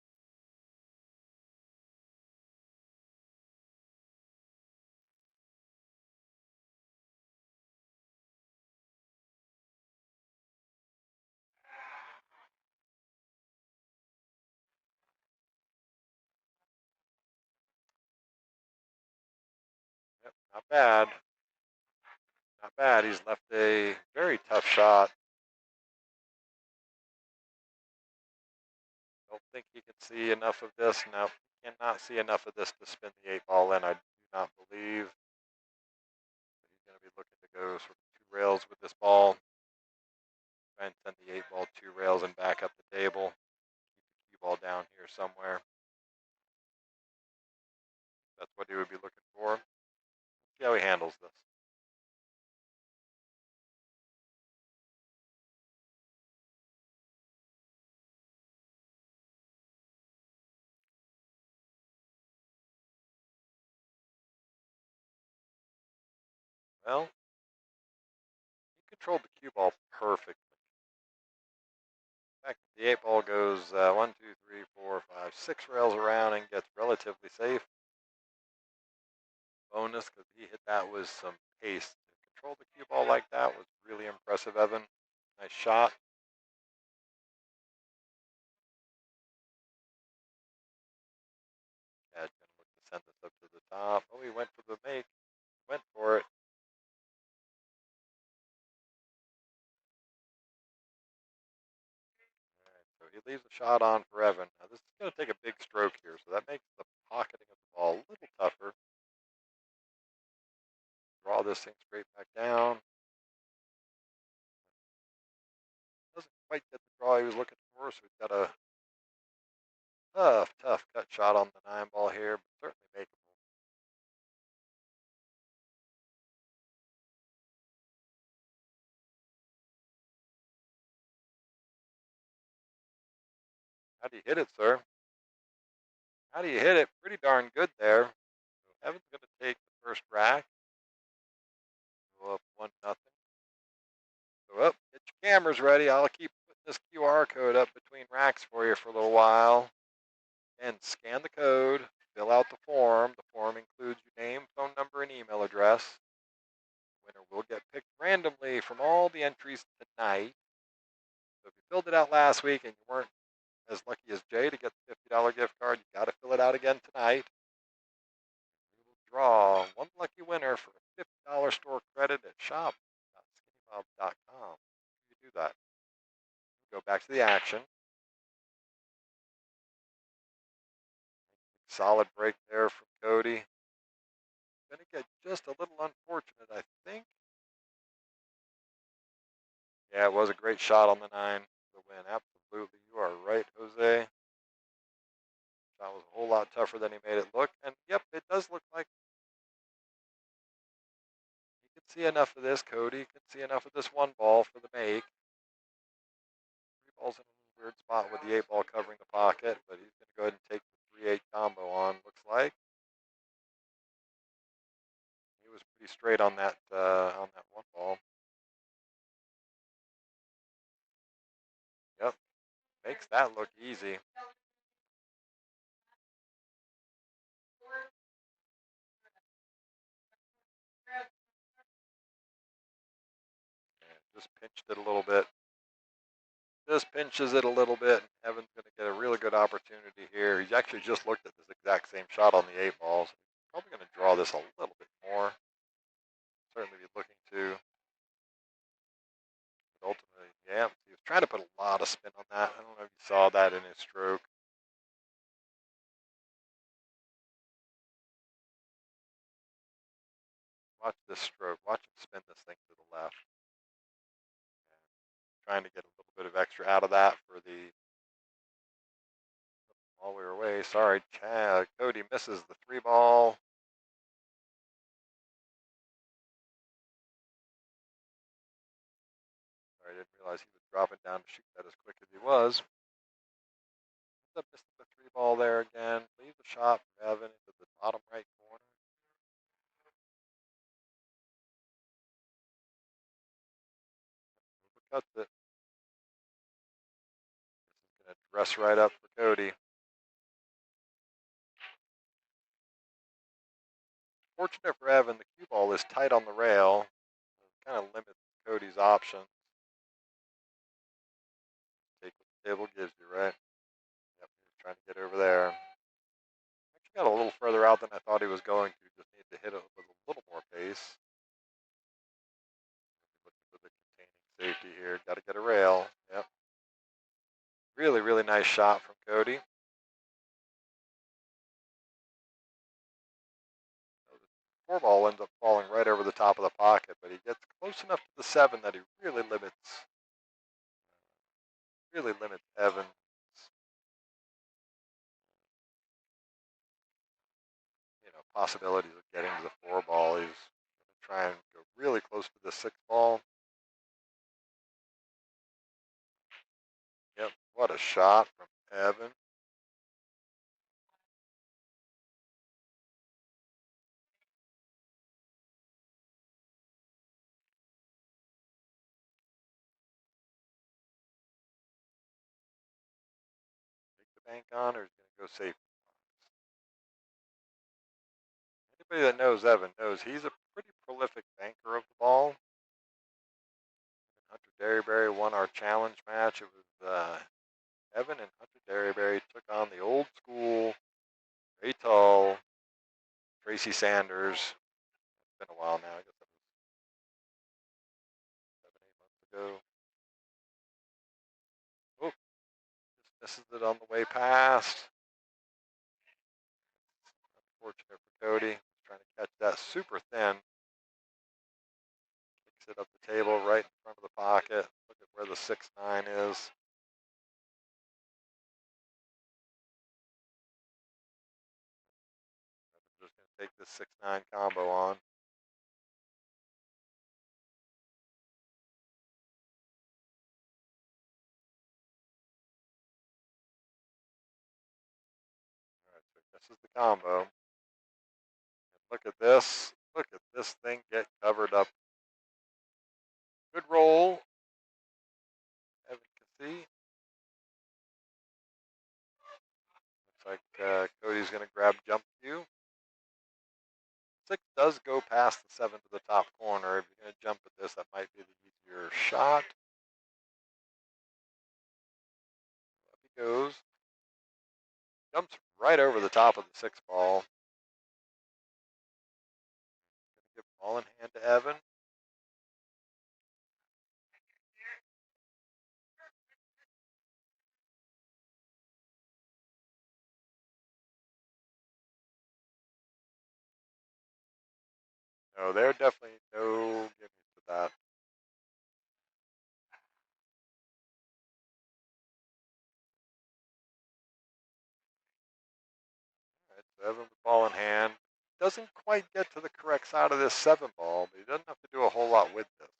Speaker 1: Yep, not bad. Not bad. He's left a very tough shot. Don't think he can see enough of this. No, he cannot see enough of this to spin the 8-ball in. I do not believe. He's going to be looking to go sort of 2 rails with this ball. Try and send the 8-ball 2 rails and back up the table. Keep the cue ball down here somewhere. That's what he would be looking for. See how he handles this. Well, he controlled the cue ball perfectly. In fact, the 8-ball goes 1, 2, 3, 4, 5, 6 rails around and gets relatively safe. Bonus because he hit that with some pace. To control the cue ball like that was really impressive, Evan. Nice shot. Ed's going to look to send this up to the top. Oh, he went for the make. Went for it. All right, so he leaves the shot on for Evan. Now this is going to take a big stroke here, so that makes the pocketing of the ball a little tougher. Draw this thing straight back down. Doesn't quite get the draw he was looking for, so he's got a tough cut shot on the 9-ball here, but certainly makeable. How do you hit it, sir? How do you hit it? Pretty darn good there. So Evan's going to take the first rack. Go up 1-0. So up, get your cameras ready. I'll keep putting this QR code up between racks for you for a little while. And scan the code, fill out the form. The form includes your name, phone number, and email address. Winner will get picked randomly from all the entries tonight. So if you filled it out last week and you weren't as lucky as Jay to get the $50 gift card, you got to fill it out again tonight. We will draw one lucky winner for a $50 store credit at shop.skinnybob.com. You do that. Go back to the action. Solid break there from Cody. Going to get just a little unfortunate, I think. Yeah, it was a great shot on the 9 to win. Absolutely. You are right, Jose. Shot was a whole lot tougher than he made it look. And yep, it does look like you can see enough of this, Cody. You can see enough of this 1-ball for the make. 3 balls in a weird spot with the 8-ball covering the pocket, but he's going to go ahead and take the 3-8 combo on, looks like. He was pretty straight on that 1-ball. Yep, makes that look easy. And just pinched it a little bit. Just pinches it a little bit, and Evan's going to get a really good opportunity here. He's actually just looked at this exact same shot on the 8 ball, so he's probably going to draw this a little bit more. Certainly be looking to. But ultimately, yeah, he was trying to put a lot of spin on that. I don't know if you saw that in his stroke. Watch this stroke. Watch him spin this thing to the left. And trying to get a little bit of extra out of that for the. While we were away, sorry, Cody misses the 3 ball. I didn't realize he was dropping down to shoot that as quick as he was. Ends up missing the 3 ball there again. Leaves the shot for Evan into the bottom right corner. Cuts it. This is going to dress right up for Cody. Fortunate for Evan, the cue ball is tight on the rail. It kind of limits Cody's options. Take what the table gives you, right? Yep, he's trying to get over there. Actually got a little further out than I thought he was going to. Just need to hit it with a little more pace. Looking for the containing safety here. Got to get a rail. Yep. Really, really nice shot from Cody. The 4 ball ends up falling right over the top of the pocket, but he gets close enough to the 7 that he really limits Evan's possibilities of getting to the 4 ball. He's going to try and go really close to the 6 ball. Yep, what a shot from Evan. Take the bank on, or is going to go safe. Anybody that knows Evan knows he's a pretty prolific banker of the ball. Hunter Derryberry won our challenge match. It was Evan and Hunter Derryberry took on the old school Ray Tull, Tracy Sanders. It's been a while now. I guess that was 7, 8 months ago. Oh, just misses it on the way past. Unfortunate for Cody. He's trying to catch that super thin. Kicks it up the table right in front of the pocket. Look at where the 6-9 is. I'm just going to take this 6-9 combo on. All right, so this is the combo. And look at this. Look at this thing get covered up. Good roll. Evan can see. Looks like Cody's going to grab jump cue. 6 does go past the 7 to the top corner. If you're going to jump at this, that might be the easier shot. Up he goes. Jumps right over the top of the 6 ball. Gonna give ball in hand to Evan. No, there definitely no gimmies to that. All right, so Evan with ball in hand. Doesn't quite get to the correct side of this 7 ball, but he doesn't have to do a whole lot with this.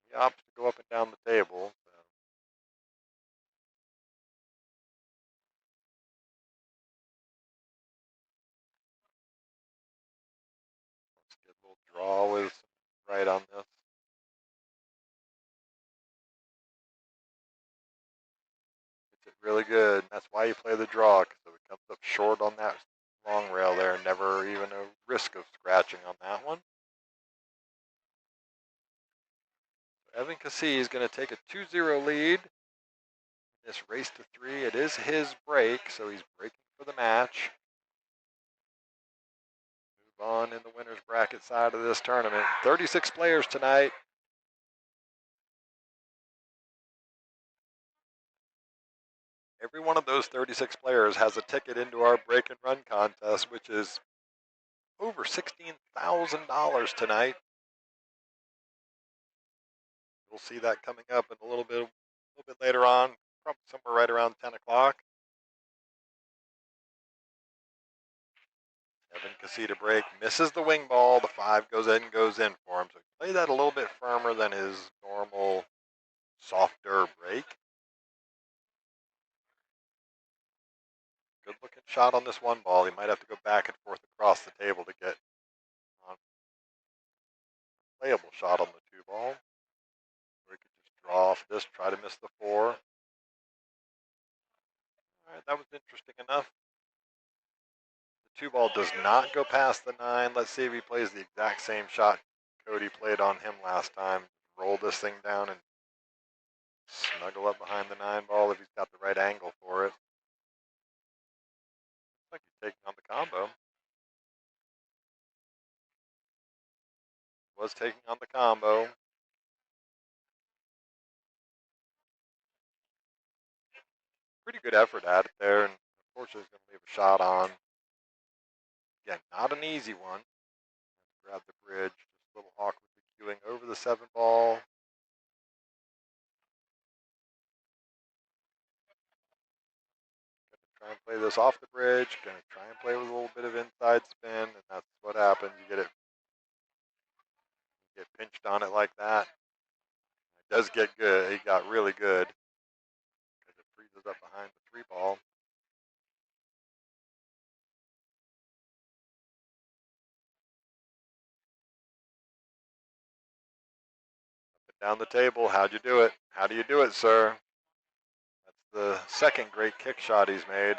Speaker 1: He opts to go up and down the table. So. Let's get a little draw with right on this. Hits it really good. That's why you play the draw, because if it comes up short on that long rail there, never even a risk of scratching on that one. Evan Cassee is going to take a 2-0 lead. This race to 3, it is his break, so he's breaking for the match. Move on in the winner's bracket side of this tournament. 36 players tonight. Every one of those 36 players has a ticket into our break and run contest, which is over $16,000 tonight. We'll see that coming up in a little bit later on, probably somewhere right around 10 o'clock. Evan Cassee to break, misses the wing ball. The 5 goes in for him. So he played that a little bit firmer than his normal softer break. Good looking shot on this 1 ball. He might have to go back and forth across the table to get a playable shot on the 2 ball. Or he could just draw off this, try to miss the 4. All right, that was interesting enough. The 2 ball does not go past the 9. Let's see if he plays the exact same shot Cody played on him last time. Roll this thing down and snuggle up behind the 9 ball if he's got the right angle for it. Looks like he's taking on the combo. Was taking on the combo. Pretty good effort at it there, and unfortunately he's going to leave a shot on. Again, not an easy one. Grab the bridge, just a little awkwardly queuing over the 7 ball. Gonna try and play this off the bridge. Gonna try and play with a little bit of inside spin, and that's what happens. You get pinched on it like that. It does get good. He got really good because it freezes up behind the 3 ball. Down the table, how'd you do it? How do you do it, sir? That's the second great kick shot he's made.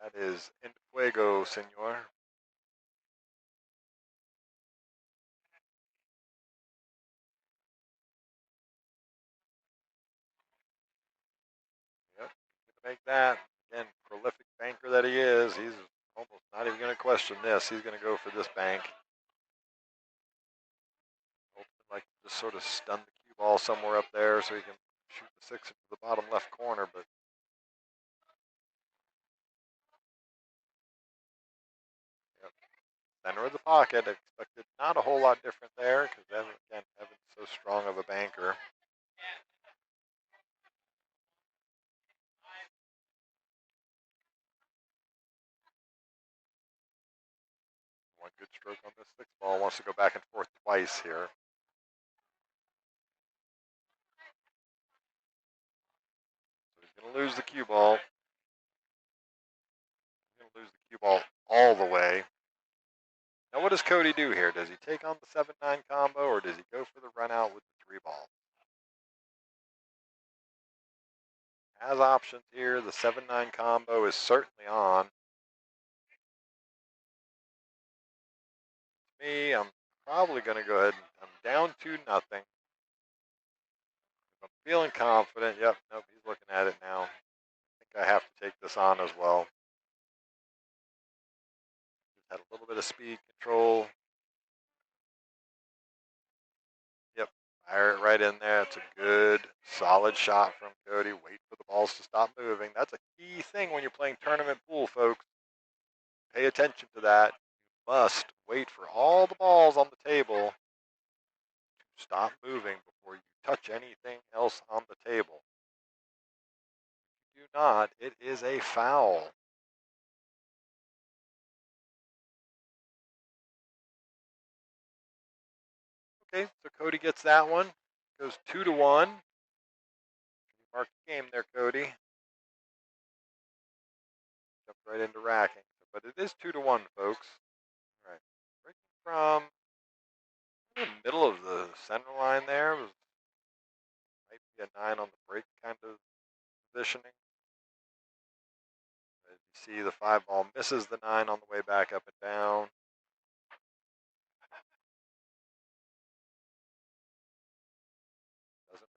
Speaker 1: That is en fuego, senor. Yep, gonna make that. Again, prolific banker that he is, he's almost not even gonna question this. He's gonna go for this bank. Hoping like just sort of stun the cue ball somewhere up there so he can shoot the 6 into the bottom left corner, but yep. Center of the pocket, expected not a whole lot different there because Evan's so strong of a banker. One good stroke on this 6 ball. Wants to go back and forth twice here. So he's going to lose the cue ball. He's going to lose the cue ball all the way. Now what does Cody do here? Does he take on the 7-9 combo or does he go for the run out with the 3 ball? Has options here. The 7-9 combo is certainly on. Me, I'm probably going to go ahead and I'm down 2-0. I'm feeling confident. Yep, nope, he's looking at it now. I think I have to take this on as well. Just had a little bit of speed control. Yep, fire it right in there. It's a good, solid shot from Cody. Wait for the balls to stop moving. That's a key thing when you're playing tournament pool, folks. Pay attention to that. You must wait for all the balls on the table to stop moving before you touch anything else on the table. If you do not, it is a foul. Okay, so Cody gets that one. Goes 2-1. Mark the game there, Cody. Jumped right into racking. But it is 2-1, folks. All right. Breaking from the middle of the center line there was might be a 9 on the break kind of positioning. As you see, the 5 ball misses the 9 on the way back up and down.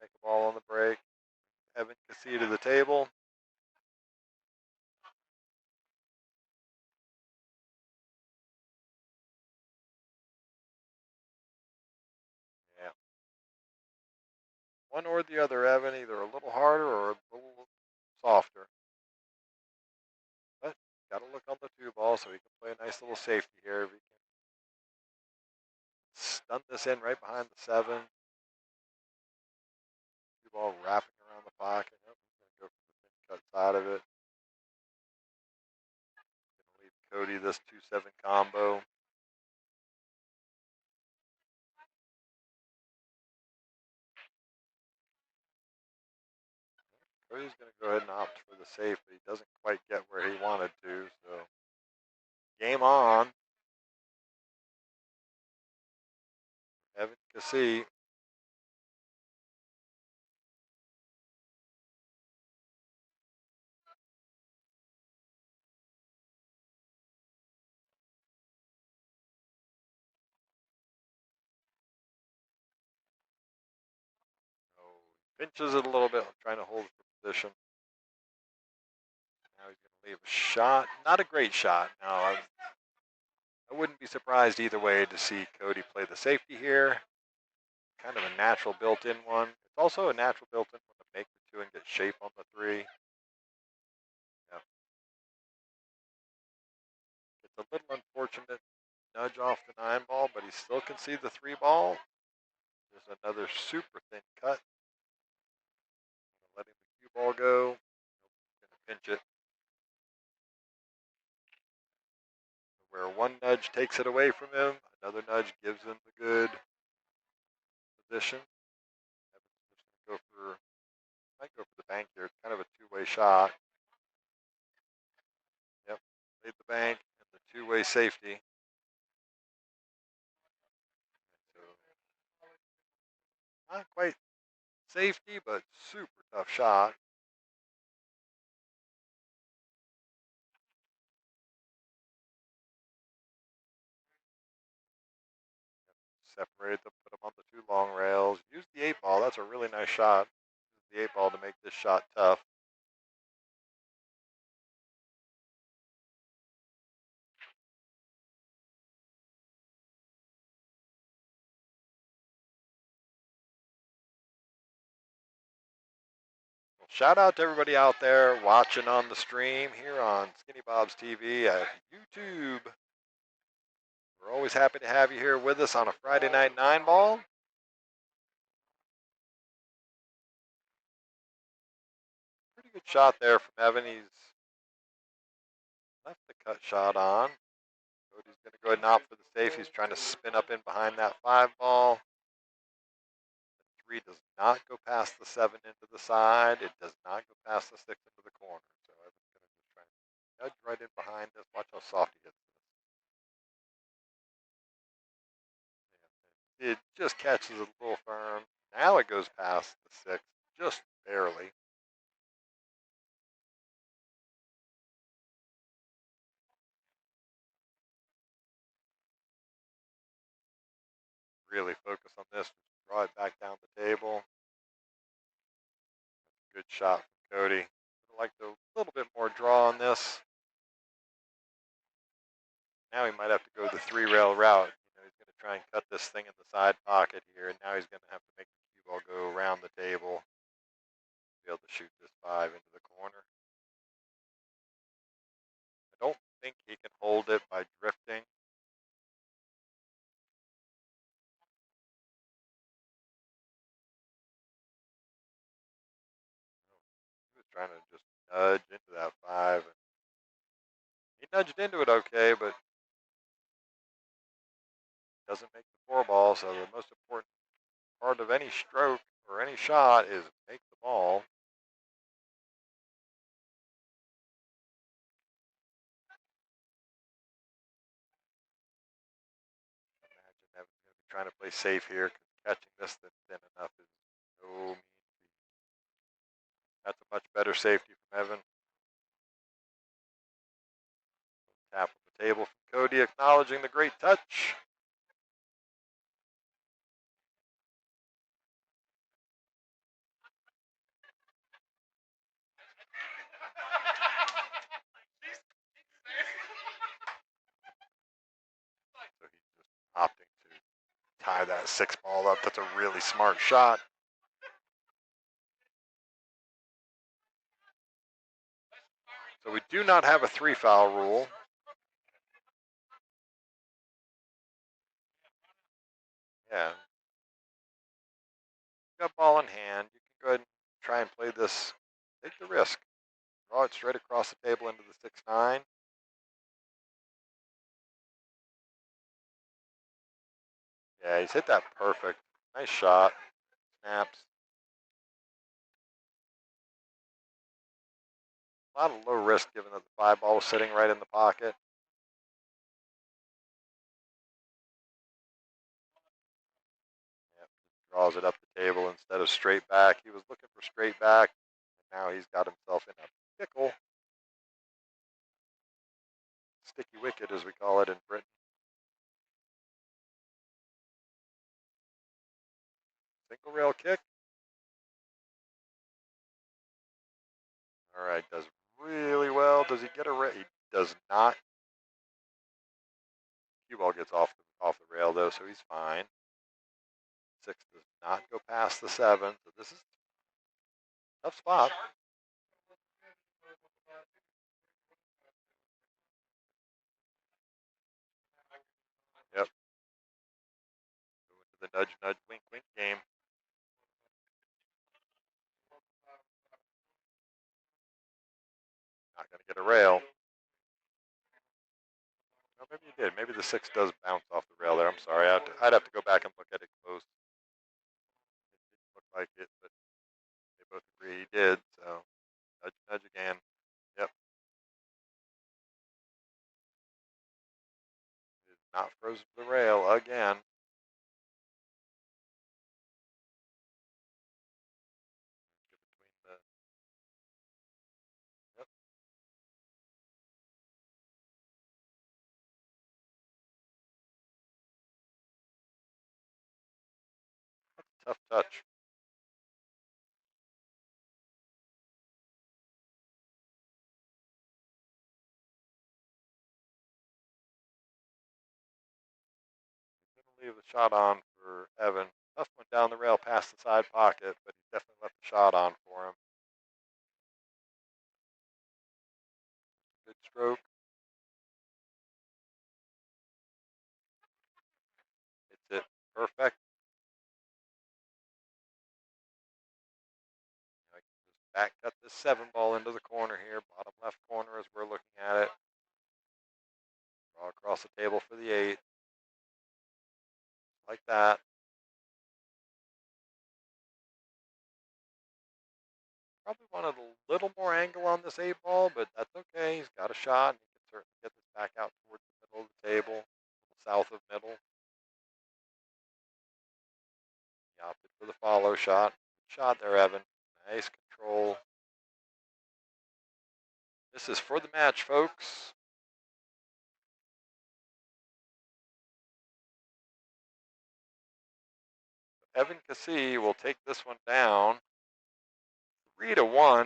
Speaker 1: Make a ball on the break. Evan Cassey to the table. Yeah. One or the other, Evan, either a little harder or a little softer. But got to look on the 2 ball so he can play a nice little safety here. If he can stun this in right behind the 7. 2 ball wrapping around the pocket. Yep, he's going to go for the thin cut side of it. Going to leave Cody this 2-7 combo. Cody's going to go ahead and opt for the safe, but he doesn't quite get where he wanted to. So game on. Evan Cassey. Pinches it a little bit, trying to hold the position. Now he's going to leave a shot. Not a great shot. No, I wouldn't be surprised either way to see Cody play the safety here. Kind of a natural built-in one. It's also a natural built-in one to make the 2 and get shape on the 3. Yep. It's a little unfortunate nudge off the 9 ball, but he still can see the 3 ball. There's another super thin cut. Letting the cue ball go. Gonna pinch it. Where one nudge takes it away from him, another nudge gives him the good position. Evan's just gonna might go for the bank here. It's kind of a 2-way shot. Yep, played the bank and the 2-way safety. So not quite safety, but super tough shot. Separated them, put them on the 2 long rails. Use the 8 ball. That's a really nice shot. Use the 8 ball to make this shot tough. Well, shout out to everybody out there watching on the stream here on Skinny Bob's TV at YouTube. We're always happy to have you here with us on a Friday night 9-ball. Pretty good shot there from Evan. He's left the cut shot on. Cody's going to go ahead and opt for the safe. He's trying to spin up in behind that 5 ball. The 3 does not go past the 7 into the side. It does not go past the 6 into the corner. So Evan's going to just try to nudge right in behind this. Watch how soft he hits this. Yeah, it just catches it a little firm. Now it goes past the 6, just barely. Really focus on this. Draw it back down the table. Good shot from Cody. I'd like a little bit more draw on this. Now he might have to go the 3-rail route. He's going to try and cut this thing in the side pocket here, and now he's going to have to make the cue ball go around the table to be able to shoot this 5 into the corner. I don't think he can hold it by drifting. He was trying to just nudge into that 5. And he nudged into it okay, but doesn't make the 4 ball. So the most important part of any stroke or any shot is make the ball. Imagine Evan's going to be trying to play safe here. Catching this thin enough is no mean feat. That's a much better safety from Evan. Tap on the table from Cody, acknowledging the great touch. tie that 6 ball up. That's a really smart shot. So we do not have a 3-foul rule. Yeah. You got ball in hand. You can go ahead and try and play this. Take the risk. Draw it straight across the table into the 6-9. Yeah, he's hit that perfect. Nice shot. Snaps. A lot of low risk given that the 5 ball was sitting right in the pocket. Yep. Draws it up the table instead of straight back. He was looking for straight back, and now he's got himself in a pickle. Sticky wicket, as we call it in Britain. Single rail kick. All right, does really well. Does he get a rail? He does not. Cue ball gets off the rail though, so he's fine. 6 does not go past the 7, so this is a tough spot. Yep. Go into the nudge, nudge, wink, wink game. Not going to get a rail. Oh, maybe he did. Maybe the 6 does bounce off the rail there. I'm sorry. I'd have to go back and look at it close. It didn't look like it, but they both agree he did. So nudge, nudge again. Yep. It is not frozen to the rail again. Between the. Yep. Tough touch. Couldn't leave the shot on for Evan. Tough one down the rail past the side pocket, but he definitely left the shot on for him. Good stroke. Hits it perfect. I can just back cut this 7 ball into the corner here, bottom left corner as we're looking at it. Draw across the table for the 8. Like that. Probably wanted a little more angle on this 8 ball, but that's okay. He's got a shot, and he can certainly get this back out towards the middle of the table, south of middle. He opted for the follow shot. Good shot there, Evan. Nice control. This is for the match, folks. Evan Cassie will take this one down 3-1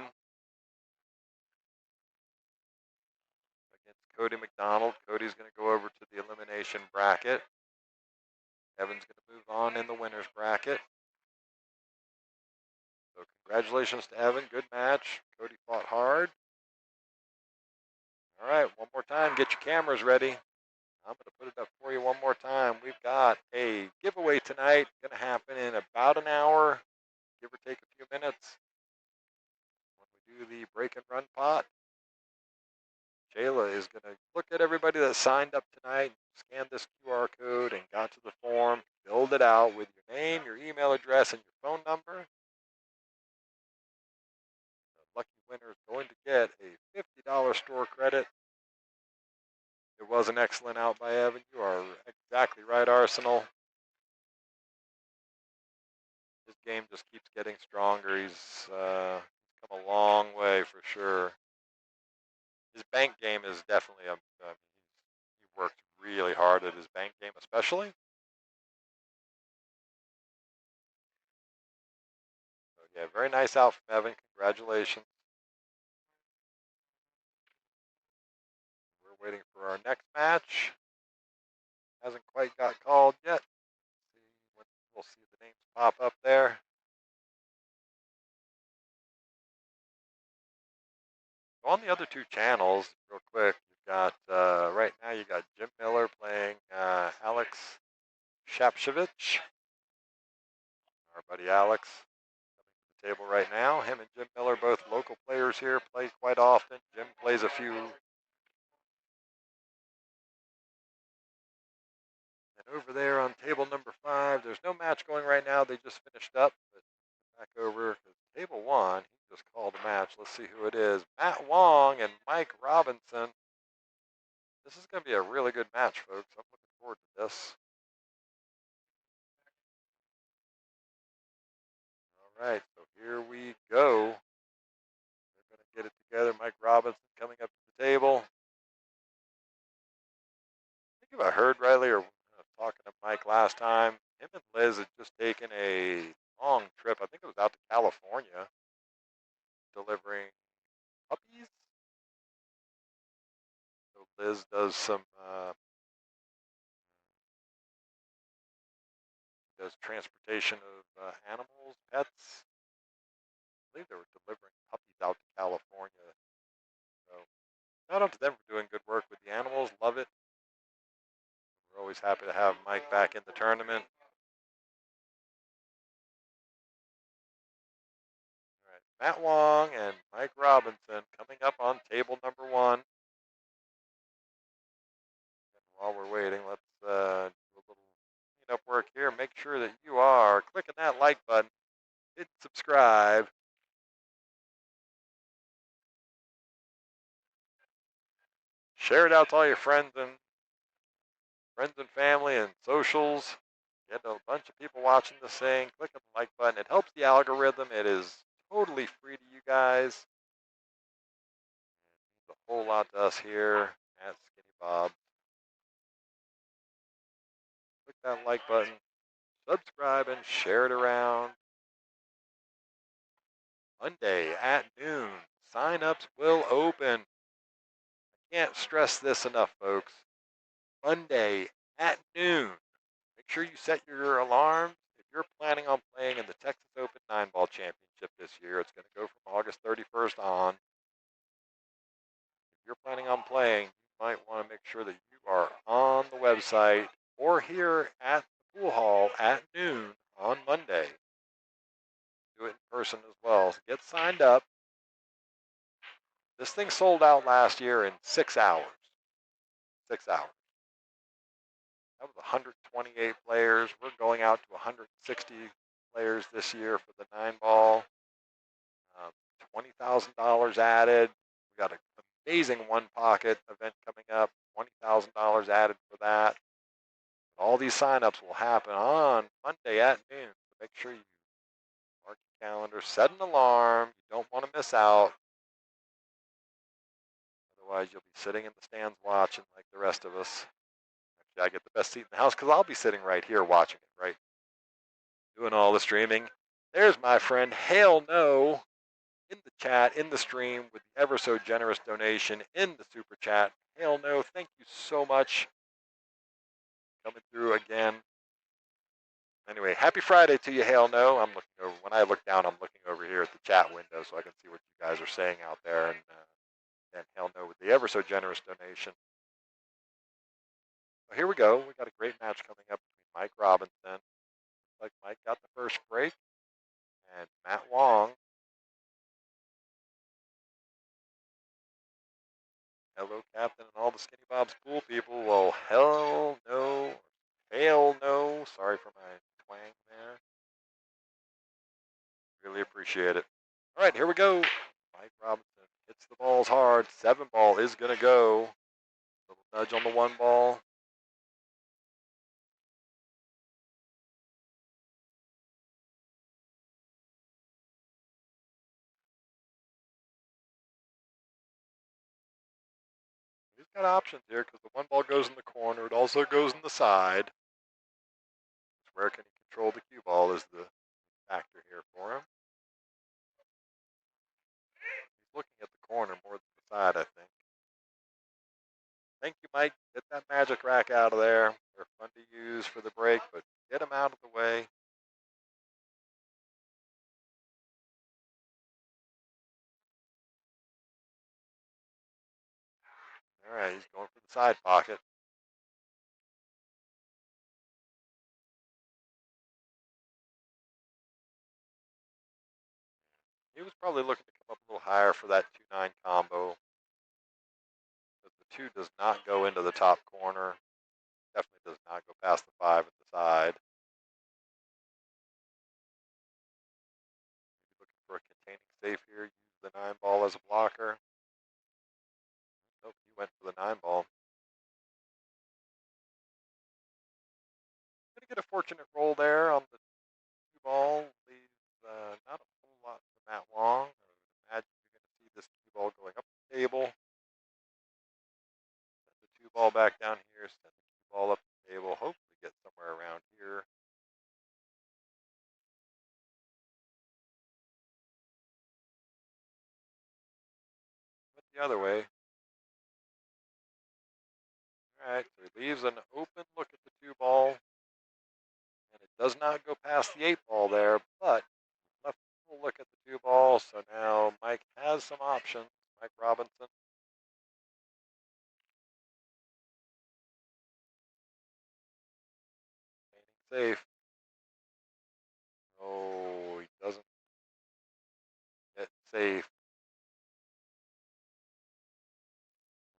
Speaker 1: against Cody McDonald. Cody's going to go over to the elimination bracket. Evan's going to move on in the winner's bracket. So congratulations to Evan. Good match. Cody fought hard. All right, one more time. Get your cameras ready. I'm going to put it up for you one more time. We've got a giveaway tonight. Going to happen in about an hour, give or take a few minutes. When we do the break and run pot, Jayla is going to look at everybody that signed up tonight, scan this QR code, and got to the form, filled it out with your name, your email address, and your phone number. The lucky winner is going to get a $50 store credit. It was an excellent out by Evan. You are exactly right, Arsenal. His game just keeps getting stronger. He's come a long way for sure. His bank game is definitely he worked really hard at his bank game, especially. So yeah, very nice out from Evan. Congratulations. We're waiting for our next match. Hasn't quite got called yet. We'll see the names pop up there. On the other two channels, real quick, you've got, right now you got Jim Miller playing Alex Shapshevich. Our buddy Alex coming to the table right now. Him and Jim Miller, both local players here, play quite often. Jim plays a few. And over there on table number 5, there's no match going right now. They just finished up. But back over to table 1, he just called a match. Let's see who it is. Matt Wong and Mike Robinson. This is going to be a really good match, folks. I'm looking forward to this. All right, so here we go. They're going to get it together. Mike Robinson coming up to the table. I think if I heard rightly or talking to Mike last time, him and Liz had just taken a long trip. I think it was out to California, delivering puppies. So Liz does some does transportation of animals, pets. I believe they were delivering puppies out to California. So shout out to them for doing good work with the animals. Love it. We're always happy to have Mike back in the tournament. All right, Matt Wong and Mike Robinson coming up on table number 1. And while we're waiting, let's do a little cleanup work here. Make sure that you are clicking that like button, hit subscribe. Share it out to all your friends and family and socials. Get a bunch of people watching this thing. Click on the like button. It helps the algorithm. It is totally free to you guys. It means a whole lot to us here at Skinny Bob. Click that like button, subscribe, and share it around. Monday at noon, sign-ups will open. I can't stress this enough, folks. Monday at noon. Make sure you set your alarms. If you're planning on playing in the Texas Open 9-Ball Championship this year, it's going to go from August 31st on. If you're planning on playing, you might want to make sure that you are on the website or here at the pool hall at noon on Monday. Do it in person as well. So get signed up. This thing sold out last year in 6 hours. 6 hours. That was 128 players. We're going out to 160 players this year for the 9-ball. $20,000 added. We got an amazing one pocket event coming up. $20,000 added for that. All these signups will happen on Monday at noon. So make sure you mark your calendar, set an alarm. You don't want to miss out. Otherwise, you'll be sitting in the stands watching like the rest of us. Actually, I get the best seat in the house because I'll be sitting right here watching it, right? Doing all the streaming. There's my friend Hail No in the chat, in the stream, with the ever so generous donation in the super chat. Hail No, thank you so much. Coming through again. Anyway, happy Friday to you, Hail No. I'm looking over. When I look down, I'm looking over here at the chat window so I can see what you guys are saying out there. And Hail No with the ever so generous donation. So here we go. We got a great match coming up between Mike Robinson. Looks like Mike got the first break. And Matt Wong. Hello, Captain, and all the Skinny Bob's pool people. Well, hell no. Hail no. Sorry for my twang there. Really appreciate it. All right, here we go. Mike Robinson hits the balls hard. 7-ball is going to go. Little nudge on the 1-ball. He's got options here because the 1-ball goes in the corner. It also goes in the side. Where can he control the cue ball is the factor here for him. He's looking at the corner more than the side, I think. Thank you, Mike. Get that magic rack out of there. They're fun to use for the break, but get them out of the way. All right, he's going for the side pocket. He was probably looking to come up a little higher for that 2-9 combo. But the 2 does not go into the top corner. Definitely does not go past the 5 at the side. Maybe looking for a containing safe here. Use the 9 ball as a blocker. Nope, he went for the 9 ball. Gonna get a fortunate roll there on the 2 ball. Leaves not a whole lot for Matt Wong. I would imagine you're going to see this 2 ball going up the table. Send the 2 ball back down here. Send the 2 ball up the table. Hopefully get somewhere around here. But the other way. All right, so he leaves an open look at the 2 ball. And it does not go past the 8 ball there, but left a look at the 2 ball. So now Mike has some options. Mike Robinson. Safe. Oh, he doesn't get safe.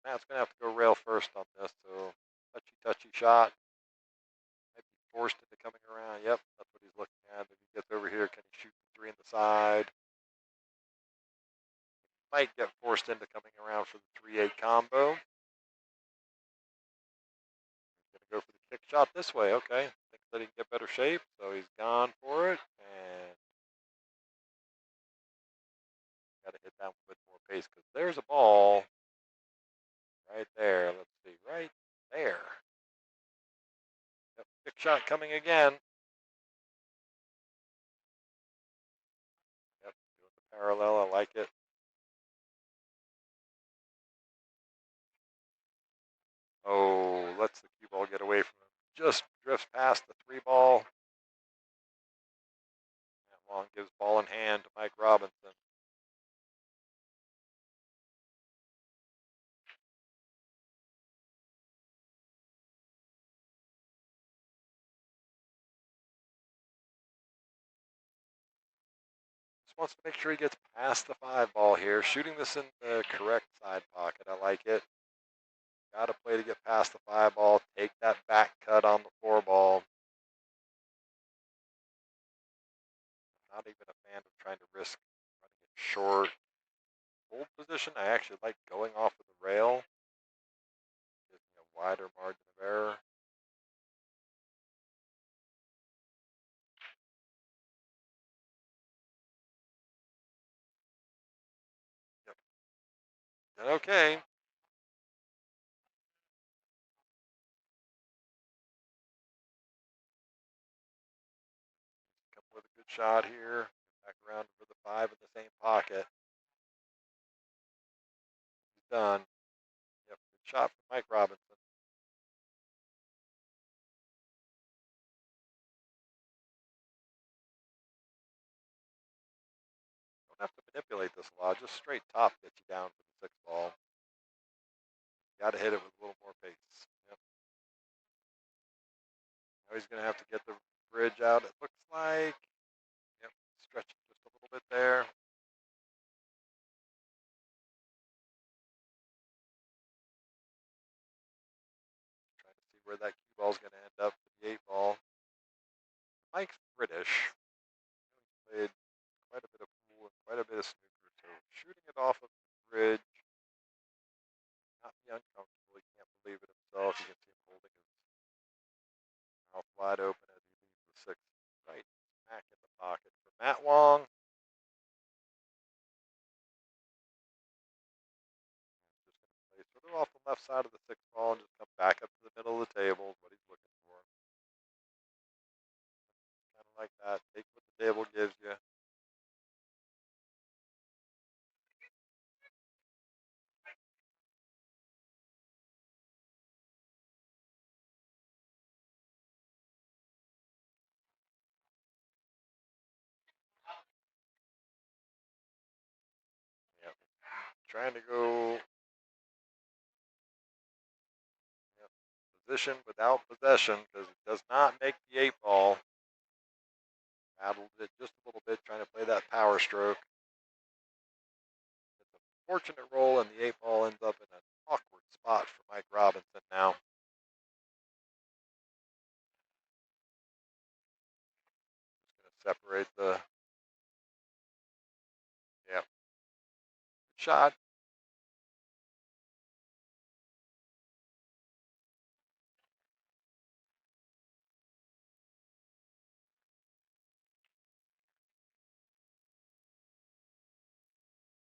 Speaker 1: Matt's going to have to go rail first on this, so touchy shot. Might be forced into coming around. Yep, that's what he's looking at. If he gets over here, can he shoot the 3 in the side? Might get forced into coming around for the 3-8 combo. He's going to go for the kick shot this way. Okay, thinks that he can get better shape, so he's gone for it. And got to hit that one with more pace because there's a ball right there. Let's see, right there. Yep, kick shot coming again. Yep, doing the parallel. I like it. Oh, lets the cue ball get away from him. Just drifts past the 3 ball. Matt Long gives ball in hand to Mike Robinson. Just wants to make sure he gets past the 5 ball here. Shooting this in the correct side pocket. I like it. Got to play to get past the 5 ball. Take that back cut on the 4 ball. Not even a fan of trying to risk running it short. Hold position, I actually like going off of the rail. Gives me a wider margin of error. Yep. Okay. Come with a good shot here. Back around for the 5 in the same pocket. He's done. Yep, good shot from Mike Robinson. Don't have to manipulate this a lot. Just straight top gets you down for the 6 ball. Got to hit it with a little more pace. Yep. Now he's going to have to get the bridge out, it looks like. Yep, stretch it just a little bit there. Trying to see where that cue ball is going to end up for the 8 ball. Mike's British. He played quite a bit of pool and quite a bit of snooker, so shooting it off of the bridge, not be uncomfortable. He can't believe it himself. You can see him holding his mouth wide open as he leaves the 6 right smack in the pocket for Matt Wong. Just going to play sort of off the left side of the 6 ball and just come back up to the middle of the table is what he's looking for. Kind of like that. Take what the table gives you. Yep. Trying to go position without possession because it does not make the 8-ball. Battled it just a little bit, trying to play that power stroke. It's a fortunate roll, and the 8-ball ends up in an awkward spot for Mike Robinson now. Just going to separate the, yeah, good shot.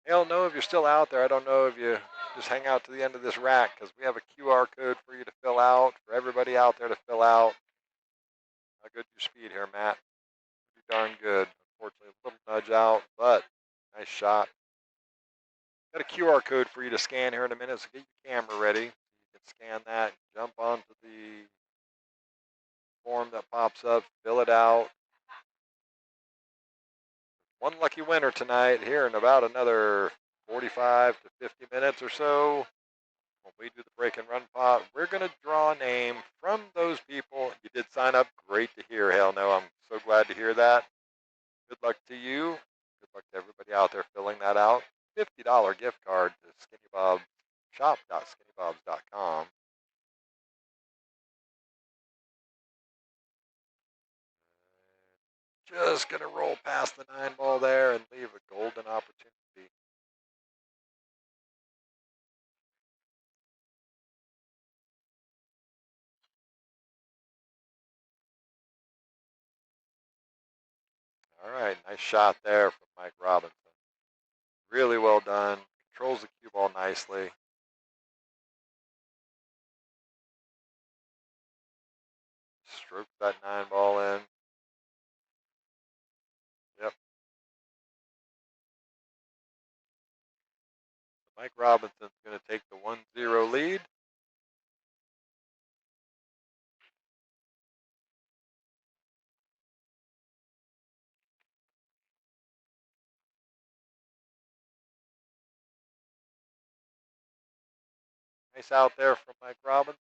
Speaker 1: Hell no, if you're still out there, I don't know if you just hang out to the end of this rack because we have a QR code for you to fill out, for everybody out there to fill out. How good your speed here, Matt? Pretty darn good. Unfortunately, a little nudge out, but nice shot. Got a QR code for you to scan here in a minute, so get your camera ready. You can scan that, jump onto the form that pops up, fill it out. One lucky winner tonight here in about another 45 to 50 minutes or so. When we do the break and run pot, we're going to draw a name from those people. You did sign up. Great to hear. Hell no, I'm so glad to hear that. Good luck to you. Good luck to everybody out there filling that out. $50 gift card to Skinny Bob shop.skinnybobs.com. Just going to roll past the 9-ball there and leave a golden opportunity. All right, nice shot there from Mike Robinson. Really well done. Controls the cue ball nicely. Strokes that 9-ball in. Yep. Mike Robinson's going to take the 1-0 lead. Nice out there from Mike Robinson.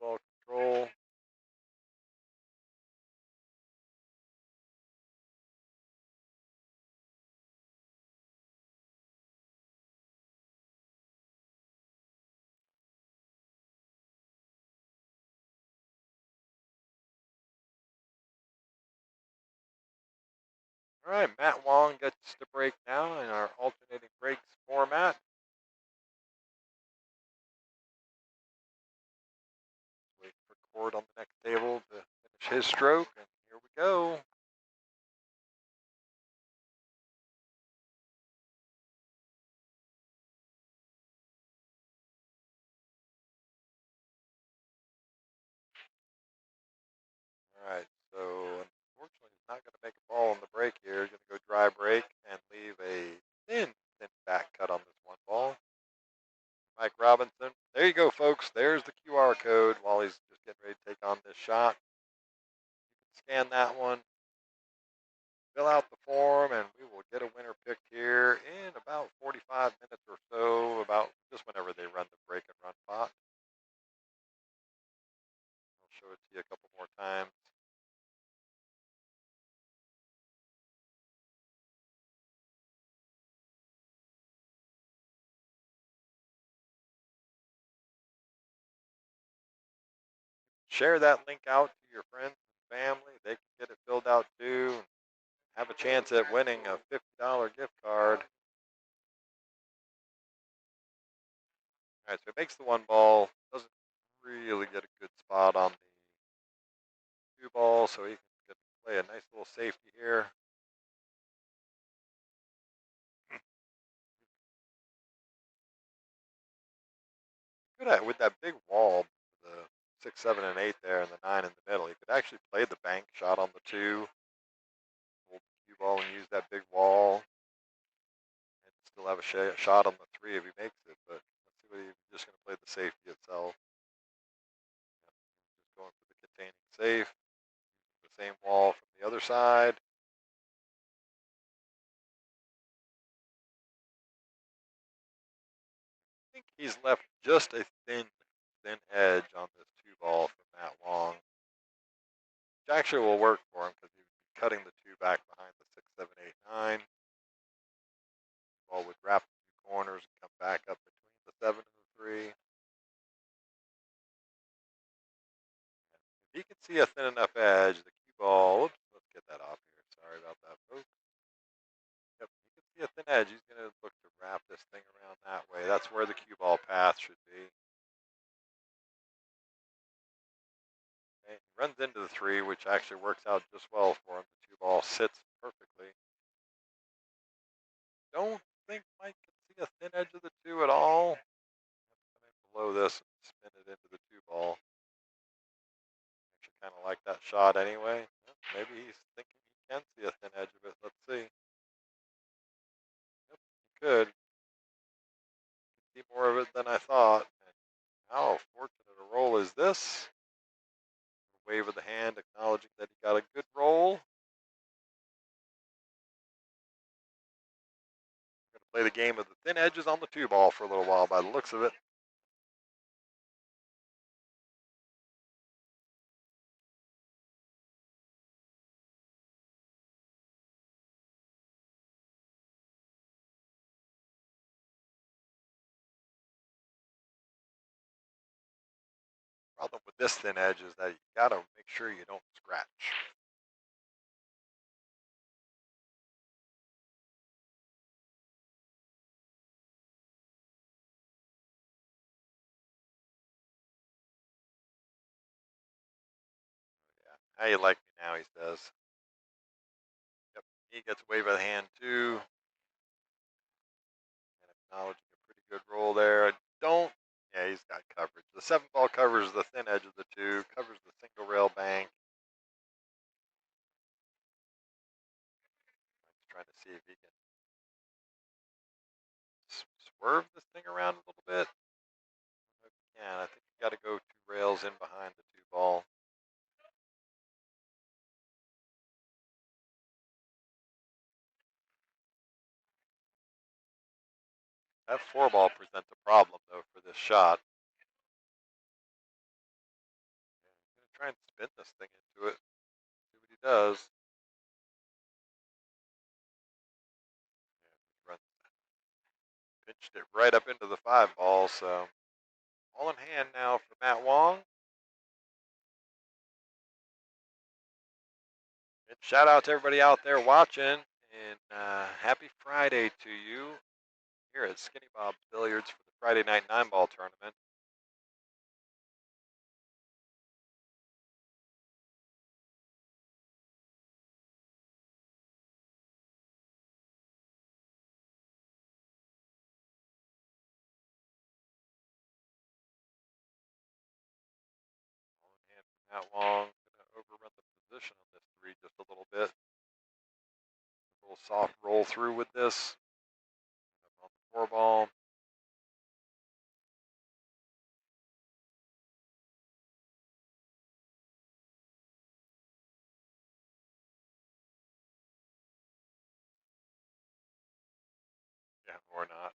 Speaker 1: Ball control. All right, Matt Wong gets to break now in our alternating breaks format. Wait for Cord on the next table to finish his stroke, and here we go. All right, so unfortunately he's not going to make a ball on the break here. He's going to go dry break and leave a thin back cut on this one ball. Mike Robinson. There you go, folks. There's the QR code while he's just getting ready to take on this shot. You can scan that one, fill out the form, and we will get a winner picked here in about 45 minutes or so, about just whenever they run the break and run pot. I'll show it to you a couple more times. Share that link out to your friends and family. They can get it filled out too. Have a chance at winning a $50 gift card. All right, so he makes the 1-ball. Doesn't really get a good spot on the 2-ball, so he can play a nice little safety here. Good at with that big wall, the 6, 7, and 8 there, and the 9 in the middle. He could actually play the bank shot on the 2, hold the cue ball, and use that big wall, and still have a shot on the 3 if he makes it. But let's see what he's just going to play the safety itself. Just going for the containing safe. The same wall from the other side. He's left just a thin edge on this 2 ball from Matt Wong, which actually will work for him because he would be cutting the 2 back behind the 6, 7, 8, 9. Ball would wrap the 2 corners and come back up between the 7 and the 3. If he can see a thin enough edge, the cue ball, oops, let's get that off here. Sorry about that, folks. Yep, you can see a thin edge. He's going to look to wrap this thing around that way. That's where the cue ball path should be. Okay, he runs into the 3, which actually works out just well for him. The 2 ball sits perfectly. Don't think Mike can see a thin edge of the 2 at all. Come in below this and spin it into the 2 ball. Actually kind of like that shot anyway. Maybe he's thinking he can see a thin edge of it. Let's see. Yep, he could. See more of it than I thought. And how fortunate a roll is this? A wave of the hand acknowledging that he got a good roll. Going to play the game of the thin edges on the 2 ball for a little while by the looks of it. Problem with this thin edge is that you got to make sure you don't scratch. Yeah, how you like me now, he says. Yep, he gets a wave of the hand too. And acknowledging a pretty good roll there. Yeah, he's got coverage. The 7 ball covers the thin edge of the 2, covers the single rail bank. He's trying to see if he can swerve this thing around a little bit. If he can, I think you got to go 2 rails in behind the 2 ball. That 4 ball presents a problem though for this shot. I'm gonna try and spin this thing into it. See what he does. Yeah, pinched it right up into the 5 ball. So all in hand now for Matt Wong. And shout out to everybody out there watching, and happy Friday to you here at Skinny Bob's Billiards for the Friday Night 9-ball tournament. All in hand for Matt Wong. Gonna overrun the position on this 3 just a little bit. A little soft roll through with this. On the 4 ball. Yeah, or not.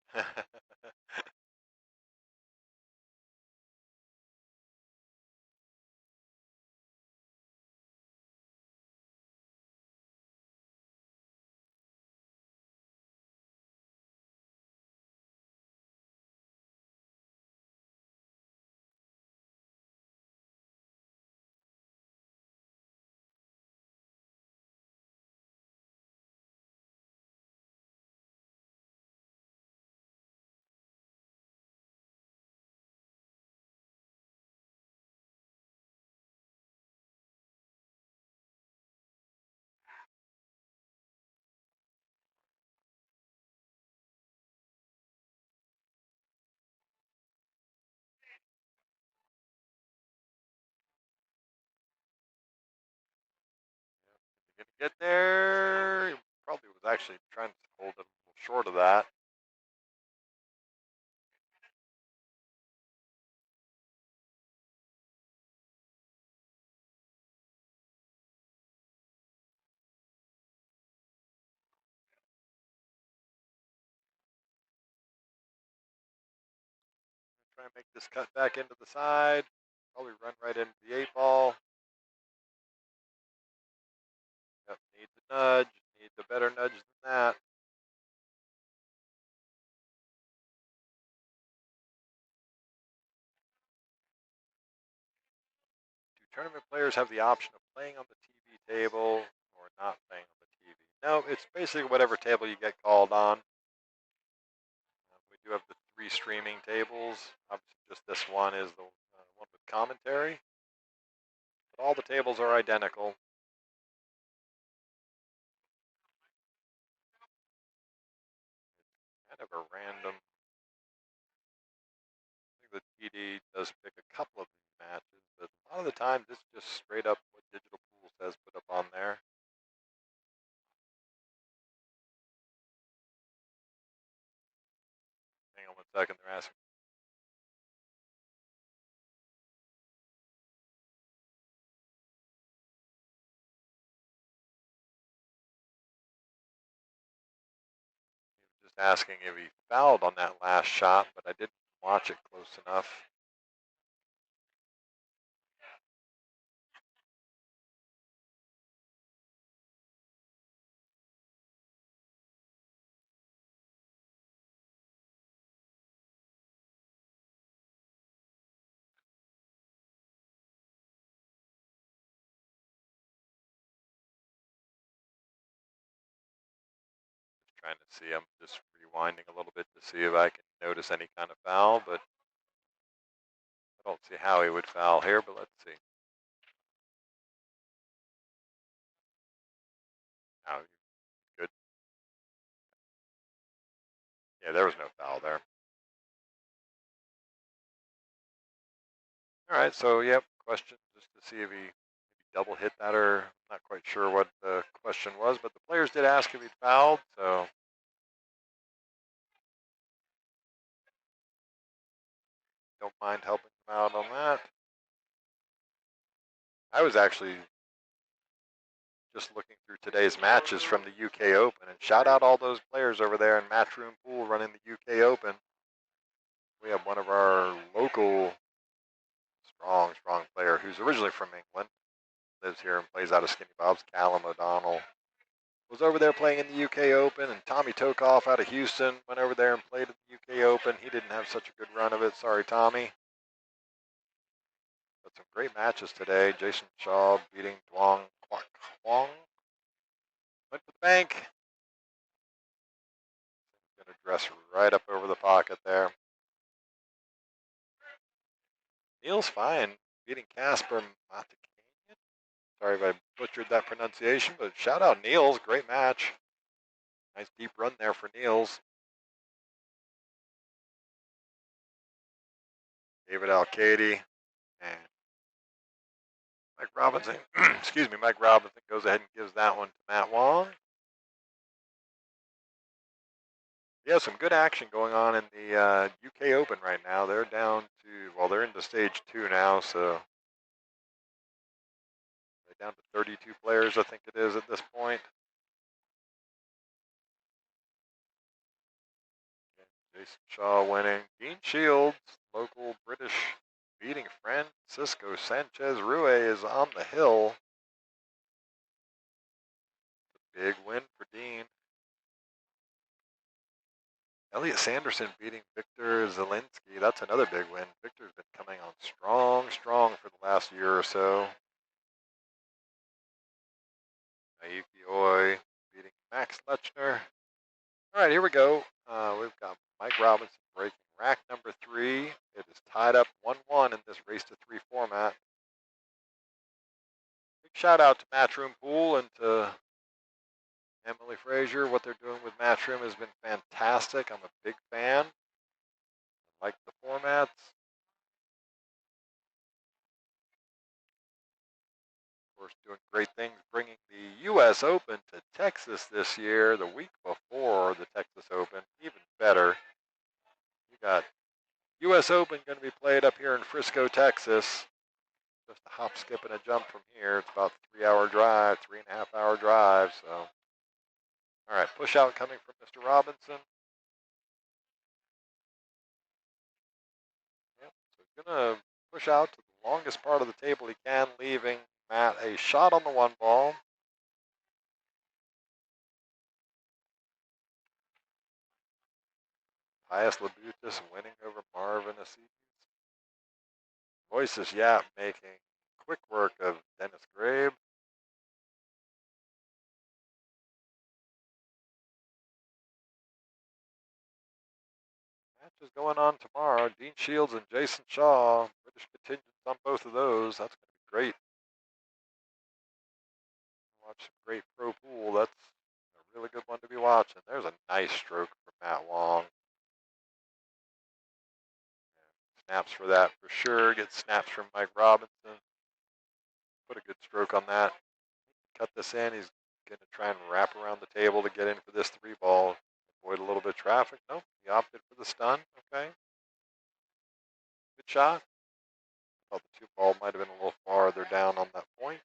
Speaker 1: Gonna get there. He probably was actually trying to hold it a little short of that. Try and make this cut back into the side. Probably run right into the 8-ball. Yep, needs a nudge. Needs a better nudge than that. Do tournament players have the option of playing on the TV table or not playing on the TV? No, it's basically whatever table you get called on. We do have the 3 streaming tables. Obviously, just this one is the one with commentary. But all the tables are identical. Kind of a random. I think the TD does pick a couple of these matches, but a lot of the time, this is just straight up what Digital Pool says put up on there. Hang on 1 second. They're asking. Just asking if he fouled on that last shot, but I didn't watch it close enough. Trying to see. I'm just rewinding a little bit to see if I can notice any kind of foul, but I don't see how he would foul here, but let's see. No, good. Yeah, there was no foul there. All right, so yep, question just to see if he double hit that, or not quite sure what the question was, but the players did ask if he fouled, so don't mind helping them out on that. I was actually just looking through today's matches from the UK Open, and shout out all those players over there in Matchroom Pool running the UK Open. We have one of our local strong player who's originally from England, lives here and plays out of Skinny Bob's, Callum O'Donnell, was over there playing in the UK Open, and Tommy Tokoff out of Houston went over there and played at the UK Open. He didn't have such a good run of it. Sorry, Tommy. But some great matches today. Jason Shaw beating Duong Kwak Huang. Went to the bank. Going to dress right up over the pocket there. Neil's fine beating Casper Matakanian. Sorry if I butchered that pronunciation, but shout out Niels. Great match. Nice deep run there for Niels. David Alcady and Mike Robinson. Excuse me, Mike Robinson goes ahead and gives that one to Matt Wong. Yeah, some good action going on in the UK Open right now. They're down to, well, they're into stage 2 now, so they're down to 32 players, I think it is at this point. Jason Shaw winning. Dean Shields, local British, beating Francisco Sanchez Rue is on the hill. Big win for Dean. Elliot Sanderson beating Victor Zielinski. That's another big win. Victor's been coming on strong for the last year or so. Naiki Oi beating Max Lechner. All right, here we go. We've got Mike Robinson breaking rack number 3. It is tied up 1-1 in this race to 3 format. Big shout out to Matchroom Pool and to Emily Frazier. What they're doing with Matchroom has been fantastic. I'm a big fan. I like the formats. Of course, doing great things, bringing the U.S. Open to Texas this year, the week before the Texas Open, even better. You got U.S. Open going to be played up here in Frisco, Texas. Just a hop, skip, and a jump from here. It's about a 3-hour drive, 3.5-hour drive. So, all right, push out coming from Mr. Robinson. Gonna push out to the longest part of the table he can, leaving Matt a shot on the 1 ball. Pius Labutis winning over Marvin Assis. Voices Yap making quick work of Dennis Grabe. Matches going on tomorrow. Dean Shields and Jason Shaw. British contingents on both of those. That's going to be great. Watch some great pro pool. That's a really good one to be watching. There's a nice stroke from Matt Wong. Snaps for that for sure. Get snaps from Mike Robinson. Put a good stroke on that. Cut this in. He's going to try and wrap around the table to get in for this 3 ball. Avoid a little bit of traffic. Nope. He opted for the stun. Okay. Good shot. Thought the 2 ball might have been a little farther down on that point.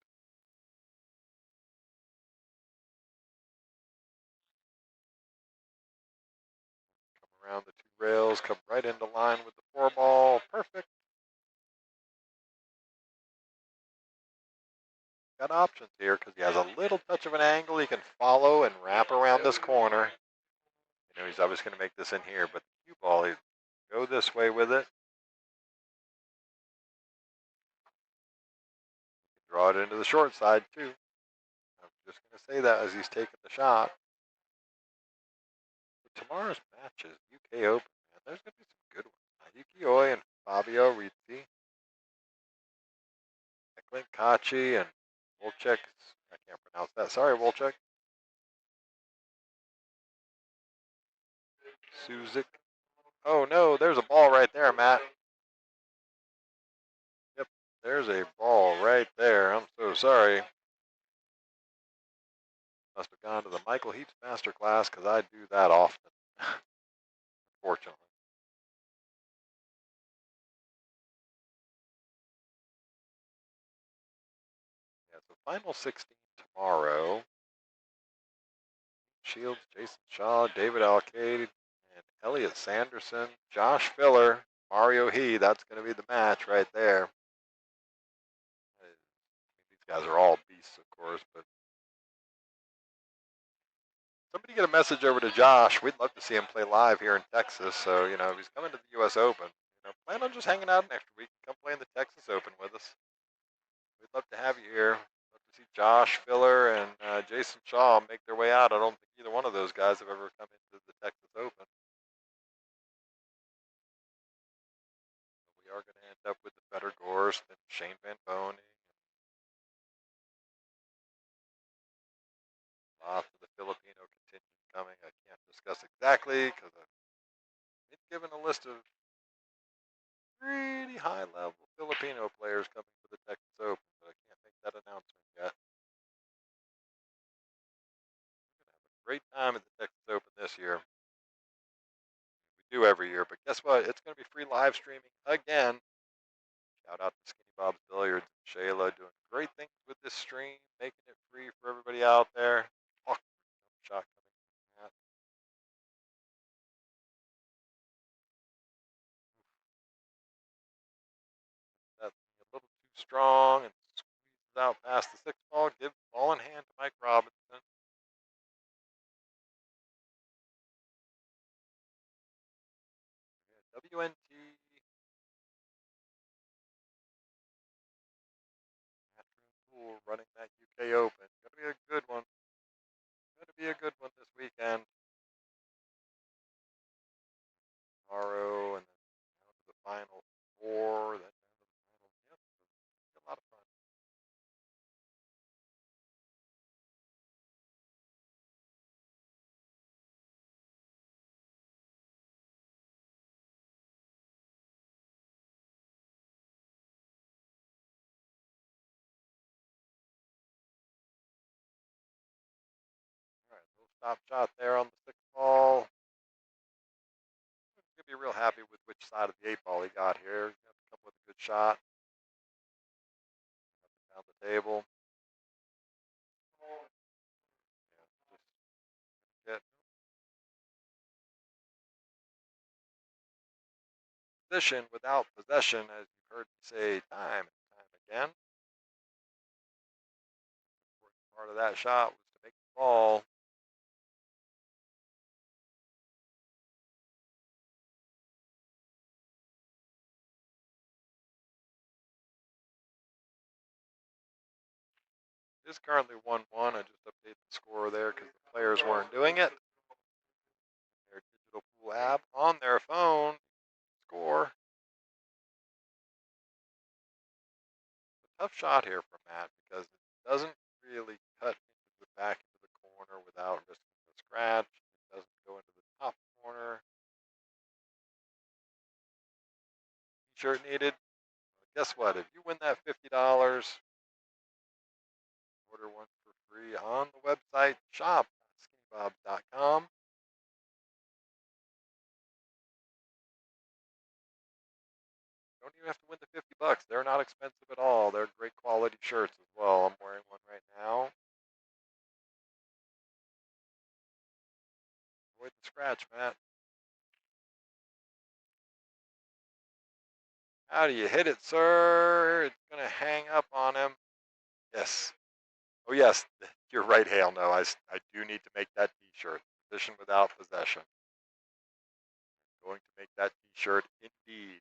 Speaker 1: Come around the 2 rails. Come right into line with the 4 ball. Perfect. Got options here because he has a little touch of an angle. He can follow and wrap around this corner. You know, he's obviously going to make this in here, but the cue ball, he go this way with it. Draw it into the short side too. I'm just going to say that as he's taking the shot. But tomorrow's matches, UK Open, man, there's going to be some good ones. Yuki Oi and Fabio Rizzi. Clint Kachi and Wolchek. I can't pronounce that. Sorry, Wolchek. Suzik. Oh no, there's a ball right there, Matt. Yep, there's a ball right there. I'm so sorry. Must have gone to the Michael Heaps Masterclass because I do that often, unfortunately. Yeah, so final 16 tomorrow. Shields, Jason Shaw, David Alcade, and Elliot Sanderson, Josh Filler, Mario He. That's going to be the match right there. These guys are all beasts, of course, but somebody get a message over to Josh. We'd love to see him play live here in Texas. So, you know, if he's coming to the U.S. Open, you know, plan on just hanging out an extra week and come play in the Texas Open with us. We'd love to have you here. Love to see Josh Filler and Jason Shaw make their way out. I don't think either one of those guys have ever come into the Texas Open. But we are going to end up with the Feder Gorst and Shane Van Boning. Lots of the Filipino contingent coming. I can't discuss exactly because I've been given a list of pretty high level Filipino players coming for the Texas Open, but I can't make that announcement yet. We're going to have a great time at the Texas Open this year. We do every year, but guess what? It's going to be free live streaming again. Shout out to Skinny Bob's Billiards and Shayla doing great things with this stream, making it free for everybody out there. Oh, shot coming from that. That's a little too strong and squeezes out past the 6 ball. Give ball in hand to Mike Robinson. WNT Matchroom Pool running that UK Open. Gonna be a good one. Gonna be a good one this weekend. Tomorrow and then down to the final 4, then down to the final. Yep, it's a lot of fun. All right, little stop shot there on the 6 ball. Gonna be real happy with which side of the 8 ball he got here. Gonna come with a good shot. Down the table. Yeah, just get position without possession, as you've heard me say time and time again. Part of that shot was to make the ball. It is currently 1-1. I just updated the score there because the players weren't doing it. Their digital pool app on their phone. Score. A tough shot here from Matt because it doesn't really cut into the back into the corner without risking the scratch. It doesn't go into the top corner. T-shirt needed. Guess what? If you win that $50, order one for free on the website shop.skinnybobs.com. Don't even have to win the $50. They're not expensive at all. They're great quality shirts as well. I'm wearing one right now. Avoid the scratch, Matt. How do you hit it, sir? It's going to hang up on him. Yes. Oh, yes. You're right, Hale. No, I do need to make that t-shirt. Position without possession. Going to make that t-shirt indeed.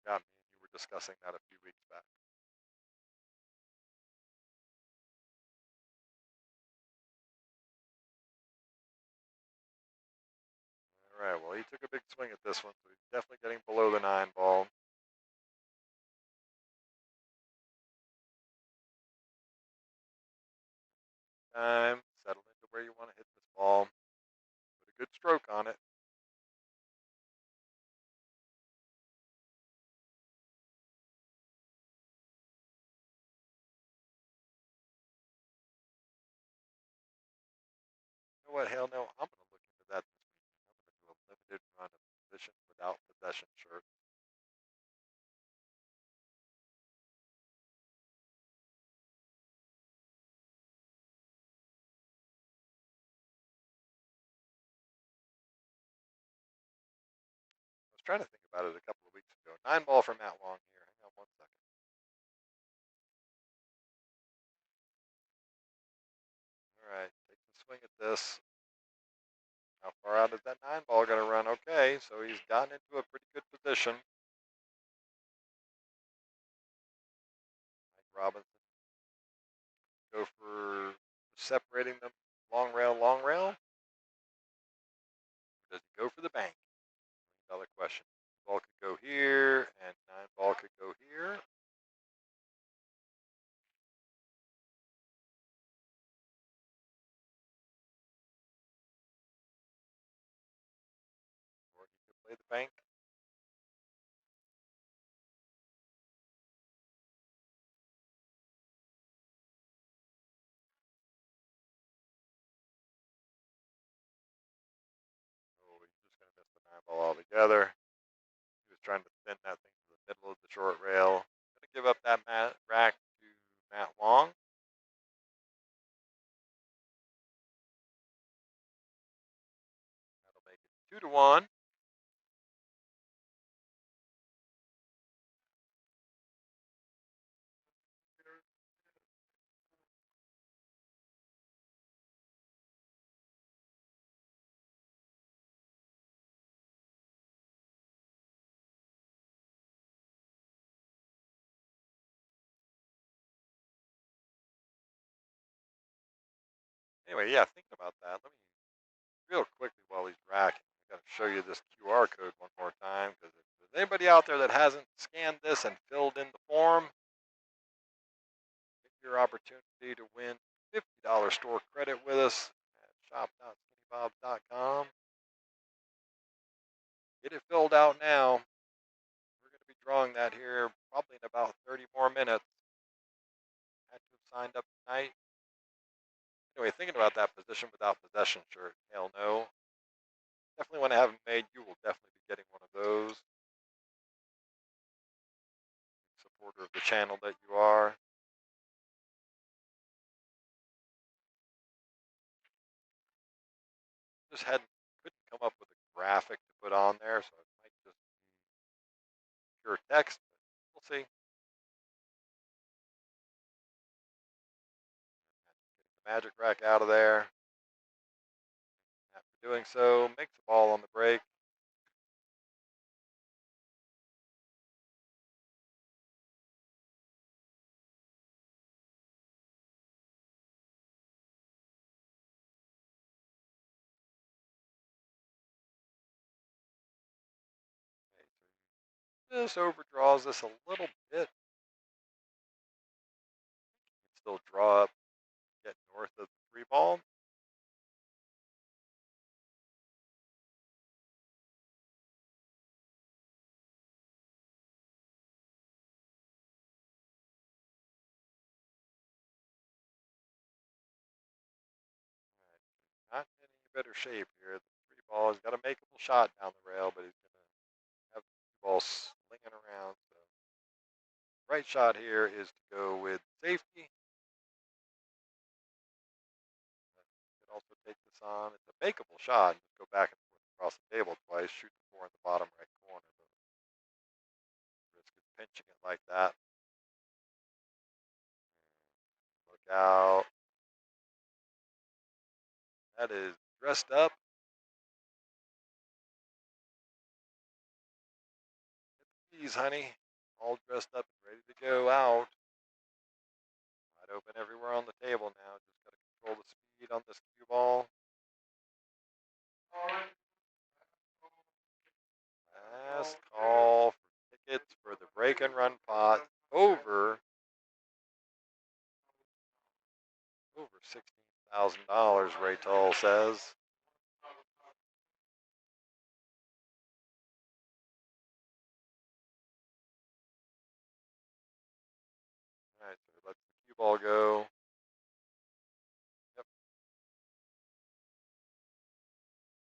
Speaker 1: Forgot me and you were discussing that a few weeks back. All right, well, he took a big swing at this one, so he's definitely getting below the 9 ball. Time, settle into where you want to hit this ball. Put a good stroke on it. You know what, Hale, no, I'm going to look into that this week. I'm going to do a limited run of position without possession shirt. I was trying to think about it a couple of weeks ago. 9 ball for Matt Long here. Hang on one second. All right, take the swing at this. How far out is that 9 ball going to run? Okay, so he's gotten into a pretty good position. Mike Robinson go for separating them long rail, long rail. Or does he go for the bank? Another question. Ball could go here, and 9 ball could go here. Or he could play the bank. Oh, he's just going to miss the 9 ball altogether. He was trying to send that thing to the middle of the short rail. Going to give up that rack to Matt Long. That'll make it 2-1. Anyway, yeah, thinking about that, let me real quickly while he's racking, I got to show you this QR code one more time because if there's anybody out there that hasn't scanned this and filled in the form, get your opportunity to win $50 store credit with us at shop.skinnybobs.com. Get it filled out now. We're going to be drawing that here probably in about 30 more minutes. Had to have signed up tonight. Anyway, thinking about that position without possession shirt, hell no. Definitely want to have them made. You will definitely be getting one of those. Supporter of the channel that you are. Just couldn't come up with a graphic to put on there, so it might just be pure text, but we'll see. Get the magic rack out of there. After doing so, makes the ball on the break. Just overdraws this a little bit. Still draw up, get north of the 3 ball. Not in any better shape here. The 3 ball has got a makeable shot down the rail, but he's going to have the 2 ball slinging around. So, right shot here is to go with safety. You can also take this on. It's a makeable shot. Just go back and forth across the table twice. Shoot the 4 in the bottom right corner. But risk of pinching it like that. Look out. That is dressed up. Geez, honey. All dressed up and ready to go out. Wide open everywhere on the table now. Just got to control the speed on this 2 ball. Last call for tickets for the break and run pot over $16,000. Ray Toll says. All right, so let the cue ball go. Yep.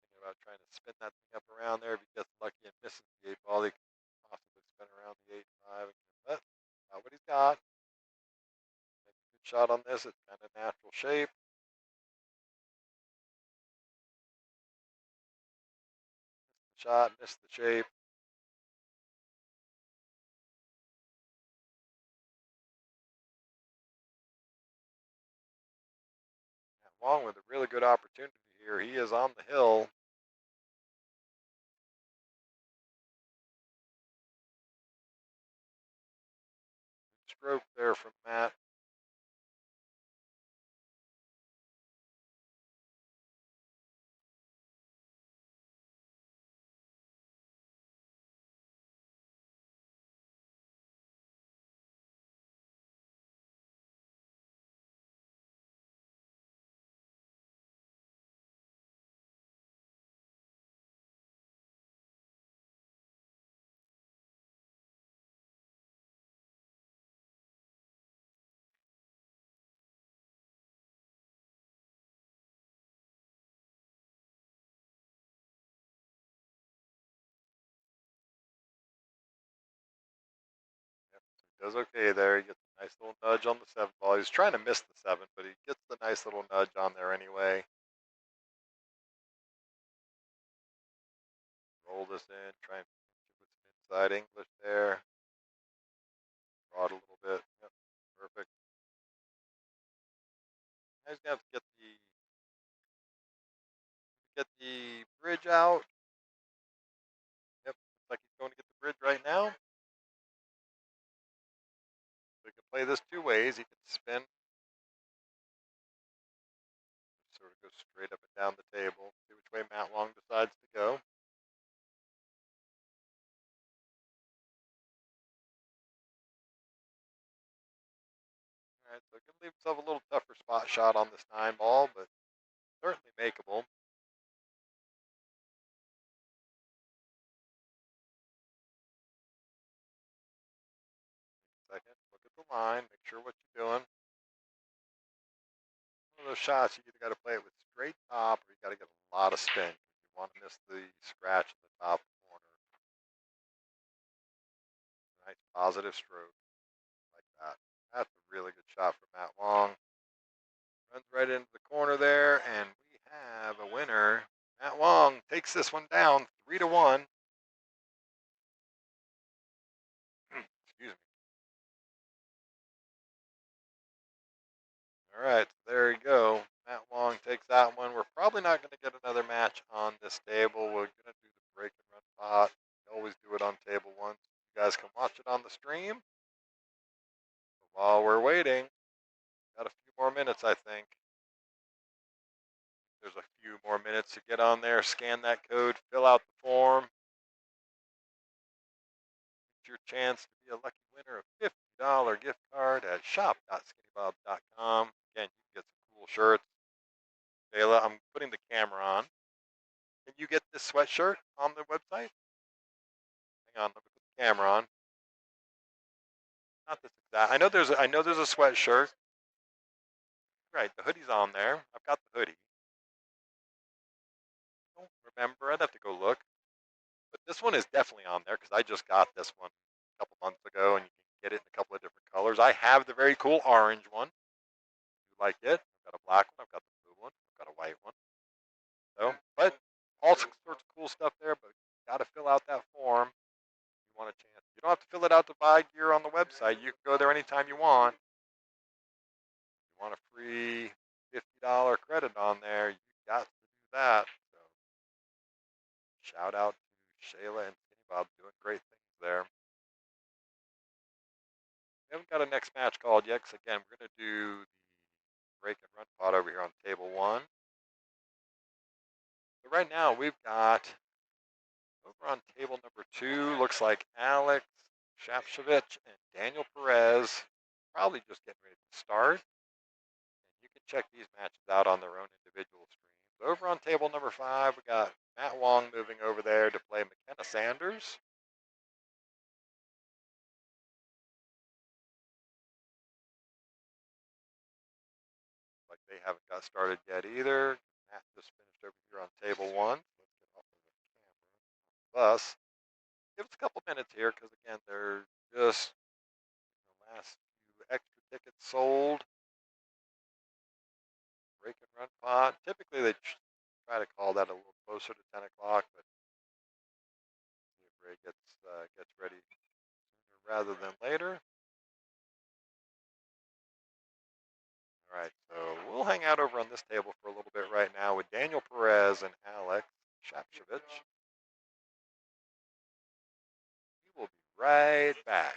Speaker 1: Thinking about trying to spin that thing up around there. If he gets lucky and misses the 8 ball, he can possibly spin around the 8-5. But not what he's got. Make a good shot on this. It's kind of natural shape. Missed the shot, missed the shape. Long with a really good opportunity here. He is on the hill. Stroke there from Matt. Does okay there. He gets a nice little nudge on the 7 ball. He's trying to miss the 7, but he gets the nice little nudge on there anyway. Roll this in. Try and put some inside English there. Draw it a little bit. Yep, perfect. Now he's gonna have to get the bridge out. Yep, looks like he's going to get the bridge right now. So he can play this 2 ways. He can spin, sort of go straight up and down the table. See which way Matt Long decides to go. All right, so gonna leave himself a little tougher spot shot on this 9 ball, but certainly makeable. Second, look at the line, make sure what you're doing. One of those shots, you either got to play it with straight top or you got to get a lot of spin. You want to miss the scratch in the top corner. Nice positive stroke like that. That's a really good shot from Matt Long. Runs right into the corner there, and we have a winner. Matt Long takes this one down 3-1. Excuse me. All right, there you go. Matt Wong takes that one. We're probably not going to get another match on this table. We're going to do the break and run pot. We always do it on table 1. You guys can watch it on the stream. While we're waiting, got a few more minutes, I think. There's a few more minutes to get on there, scan that code, fill out the form. It's your chance to be a lucky winner of $50 gift card at shop.skinnybob.com. Again, you can get some cool shirts. Jayla, I'm putting the camera on. Can you get this sweatshirt on the website? Hang on, let me put the camera on. Not this exact. I know there's a sweatshirt. Right, the hoodie's on there. I've got the hoodie. I don't remember. I'd have to go look. But this one is definitely on there because I just got this one a couple months ago, and you can get it in a couple of different colors. I have the very cool orange one. If you like it, I've got a black one. I've got the blue one. I've got a white one. So, but all sorts of cool stuff there. But you got to fill out that form. You want a chance. You don't have to fill it out to buy gear on the website. You can go there anytime you want. You want a free $50 credit on there, you got to do that. So shout out to Shayla and Skinny Bob doing great things there. We haven't got a next match called yet, because again, we're going to do the break and run pot over here on table 1. So right now we've got over on table number 2, looks like Alex Shapshavich and Daniel Perez probably just getting ready to start. You can check these matches out on their own individual streams. Over on table number 5, we got Matt Wong moving over there to play McKenna Sanders. Like they haven't got started yet either. Matt just finished over here on table 1. Let's get off of the camera. Thus, give us a couple minutes here because again, they're just the last few extra tickets sold. Break and run pot. Typically, they try to call that a little closer to 10 o'clock, but see if Ray gets ready sooner rather than later. All right, so we'll hang out over on this table for a little bit right now with Daniel Perez and Alex Shapshavich. We will be right back.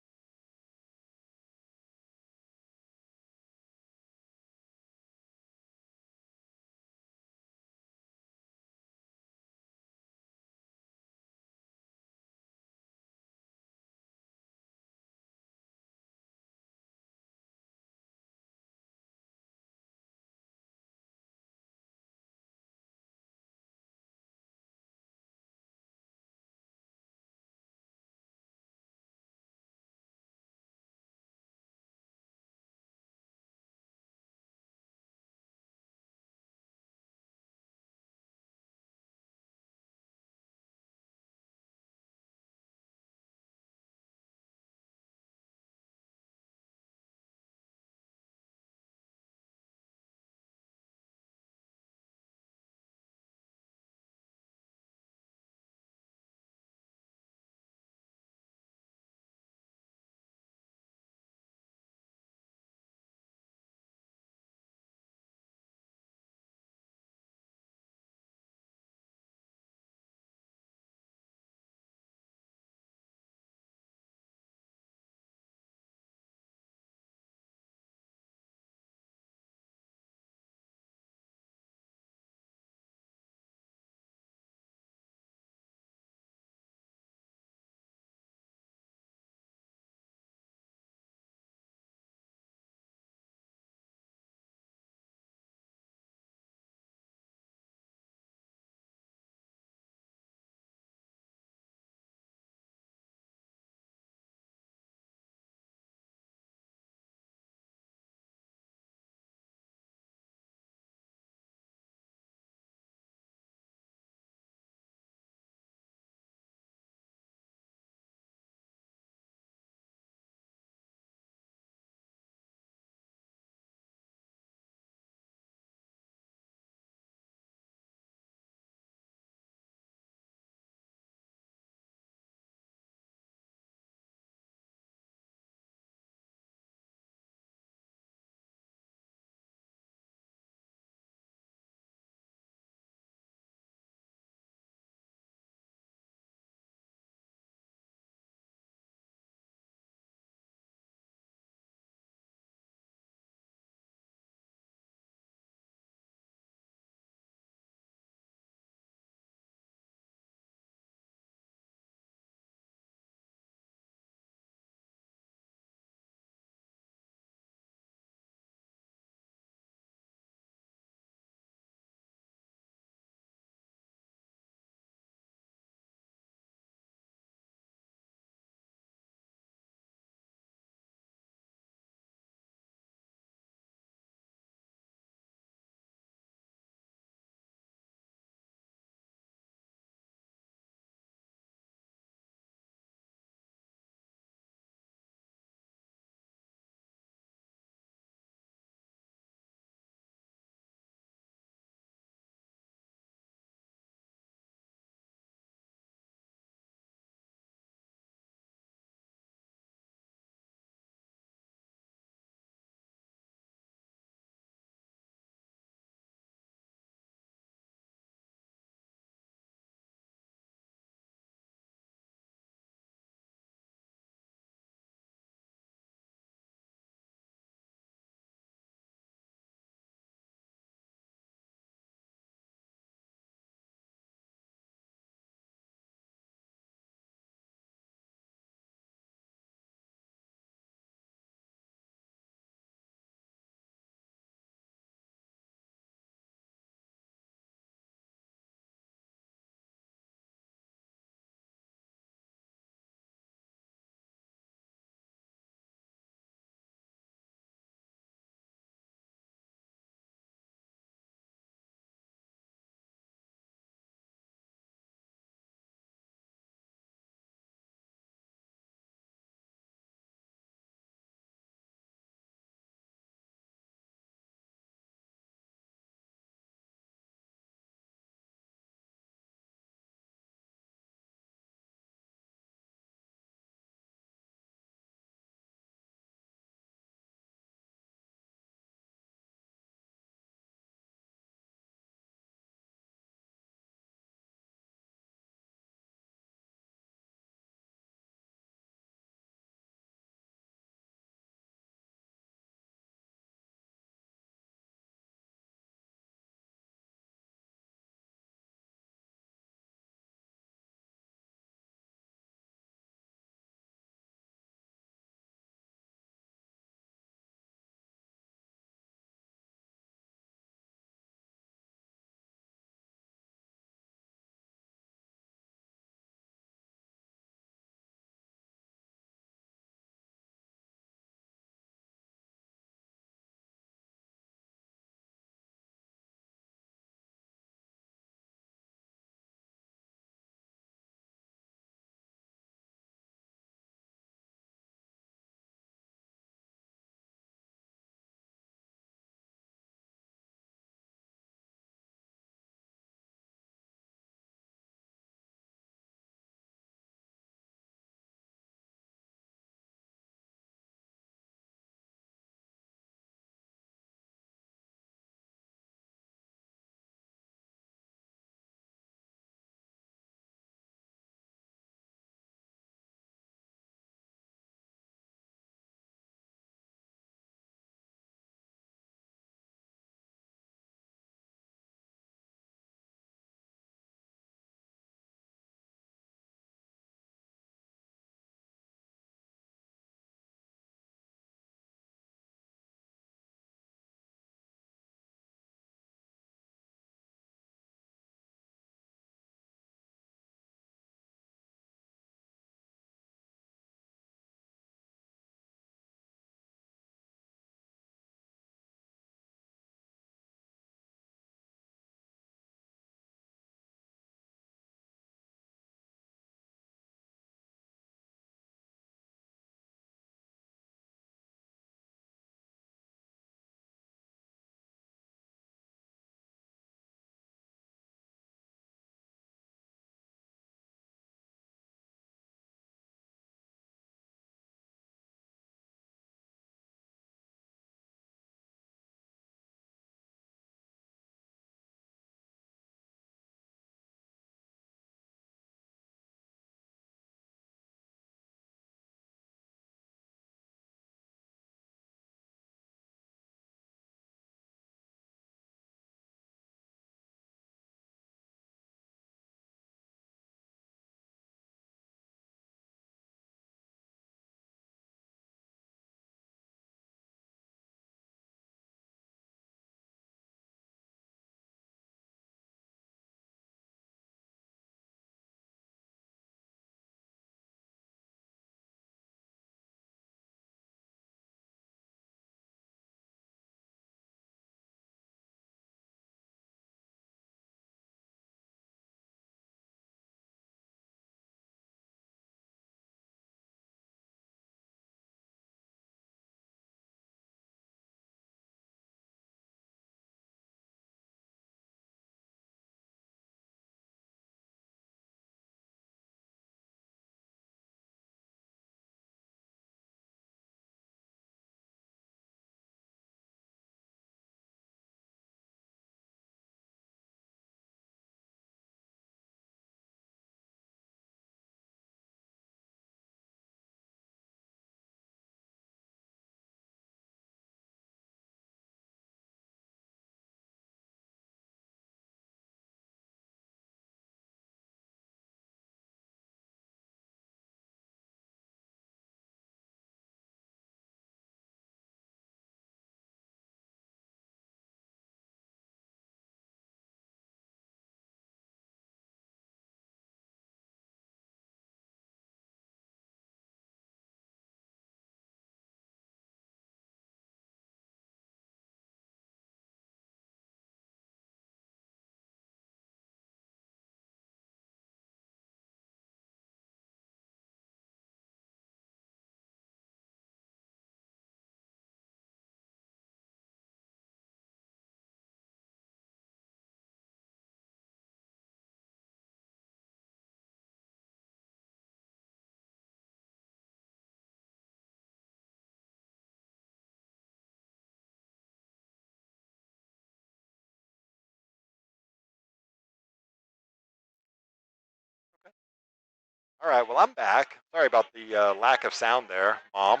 Speaker 1: All right, well, I'm back. Sorry about the lack of sound there, Mom.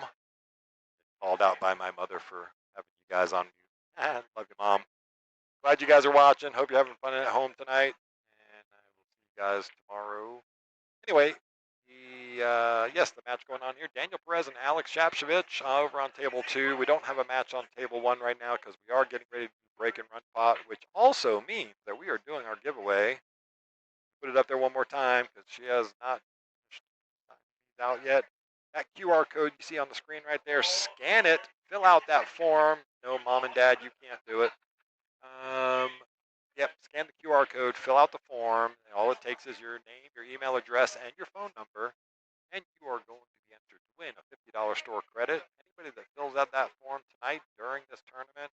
Speaker 1: Called out by my mother for having you guys on mute. Love you, Mom. Glad you guys are watching. Hope you're having fun at home tonight. And I will see you guys tomorrow. Anyway, yes, the match going on here. Daniel Perez and Alex Shapshavich over on table 2. We don't have a match on table 1 right now because we are getting ready to do break and run pot, which also means that we are doing our giveaway. Put it up there one more time because she has not out yet. That QR code you see on the screen right there, scan it, fill out that form. No, Mom and Dad, you can't do it. Yep, scan the QR code, fill out the form. And all it takes is your name, your email address, and your phone number, and you are going to be entered to win a $50 store credit. Anybody that fills out that form tonight during this tournament,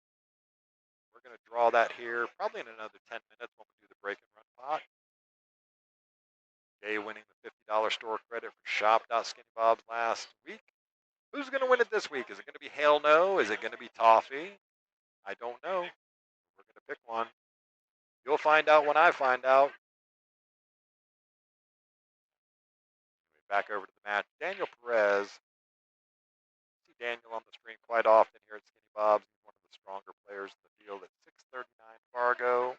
Speaker 1: we're going to draw that here probably in another 10 minutes when we do the break and run pot. Jay winning the $50 store credit for shop.skinnybobs last week. Who's going to win it this week? Is it going to be Hail No? Is it going to be Toffee? I don't know. We're going to pick one. You'll find out when I find out. Back over to the match. Daniel Perez. See Daniel on the screen quite often here at Skinny Bob's. He's one of the stronger players in the field at 639 Fargo.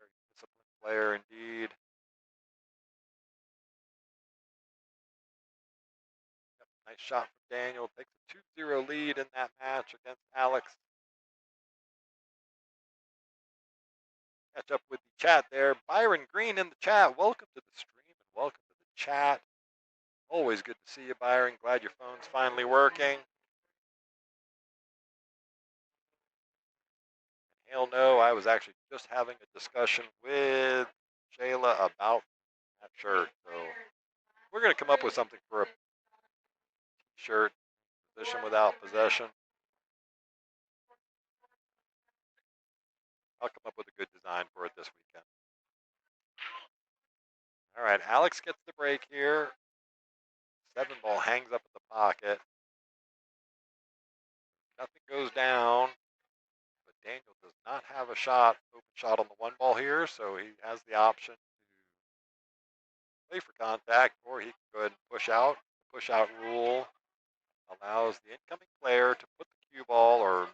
Speaker 1: Very disciplined player indeed. Yep, nice shot from Daniel. Takes a 2-0 lead in that match against Alex. Catch up with the chat there. Byron Green in the chat. Welcome to the stream and welcome to the chat. Always good to see you, Byron. Glad your phone's finally working. Hell no, I was actually just having a discussion with Shayla about that shirt. So we're going to come up with something for a shirt, position without possession. I'll come up with a good design for it this weekend. All right, Alex gets the break here. 7-ball hangs up in the pocket. Nothing goes down, but Daniel does not have a shot, open shot on the 1-ball here, so he has the option to play for contact, or he can go ahead and push out. The push out rule allows the incoming player to put the cue ball or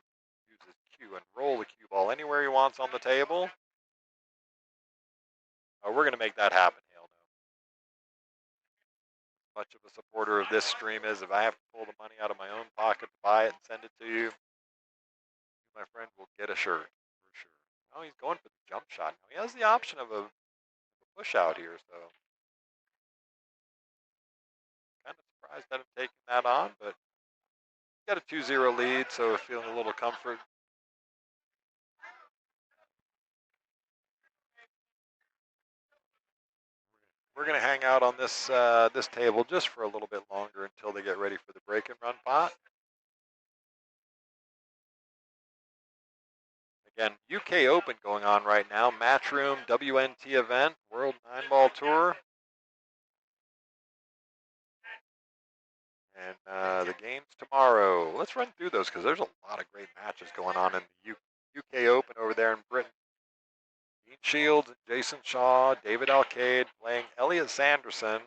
Speaker 1: use his cue and roll the cue ball anywhere he wants on the table. We're going to make that happen, Hale No. Much of a supporter of this stream is, if I have to pull the money out of my own pocket to buy it and send it to you, my friend will get a shirt for sure. Oh, he's going for the jump shot. Now he has the option of a push out here, so kind of surprised at him taking that on, but got a 2-0 lead, so feeling a little comfort. We're going to hang out on this this table just for a little bit longer until they get ready for the break and run pot. Again, UK Open going on right now. Matchroom WNT event, World 9-Ball Tour. And the games tomorrow. Let's run through those because there's a lot of great matches going on in the UK Open over there in Britain. Dean Shields and Jason Shaw, David Alcade playing Elliot Sanderson,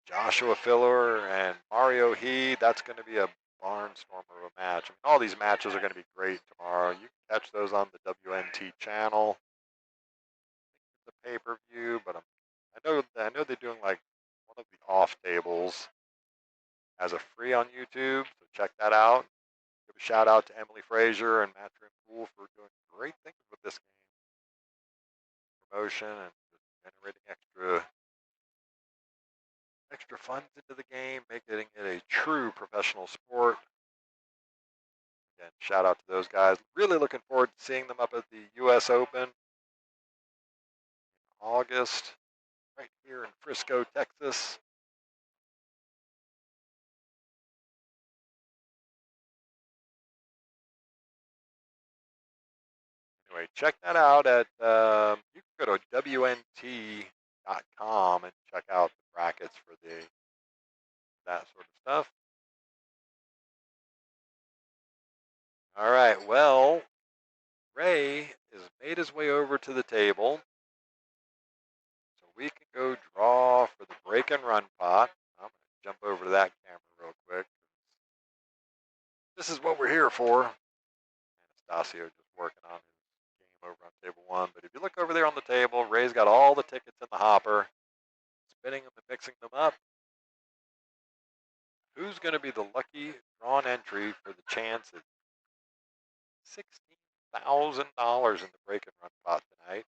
Speaker 1: Joshua Filler, and Mario He. That's going to be a barnstormer of a match. I mean, all these matches are going to be great tomorrow. You can catch those on the WNT channel. The pay-per-view, but I know they're doing like one of the off tables as a free on YouTube, so check that out. Give a shout out to Emily Frazier and Matchroom Pool for doing great things with this game. Promotion and just generating extra funds into the game, making it a true professional sport. Again, shout out to those guys. Really looking forward to seeing them up at the US Open in August, right here in Frisco, Texas. Anyway, check that out at, you can go to WNT.com and check out the brackets for that sort of stuff. All right, well, Ray has made his way over to the table. we can go draw for the break and run pot. I'm going to jump over to that camera real quick. This is what we're here for. Anastasio just working on his game over on table 1. But if you look over there on the table, Ray's got all the tickets in the hopper, spinning them and mixing them up. Who's going to be the lucky drawn entry for the chance at $16,000 in the break and run pot tonight?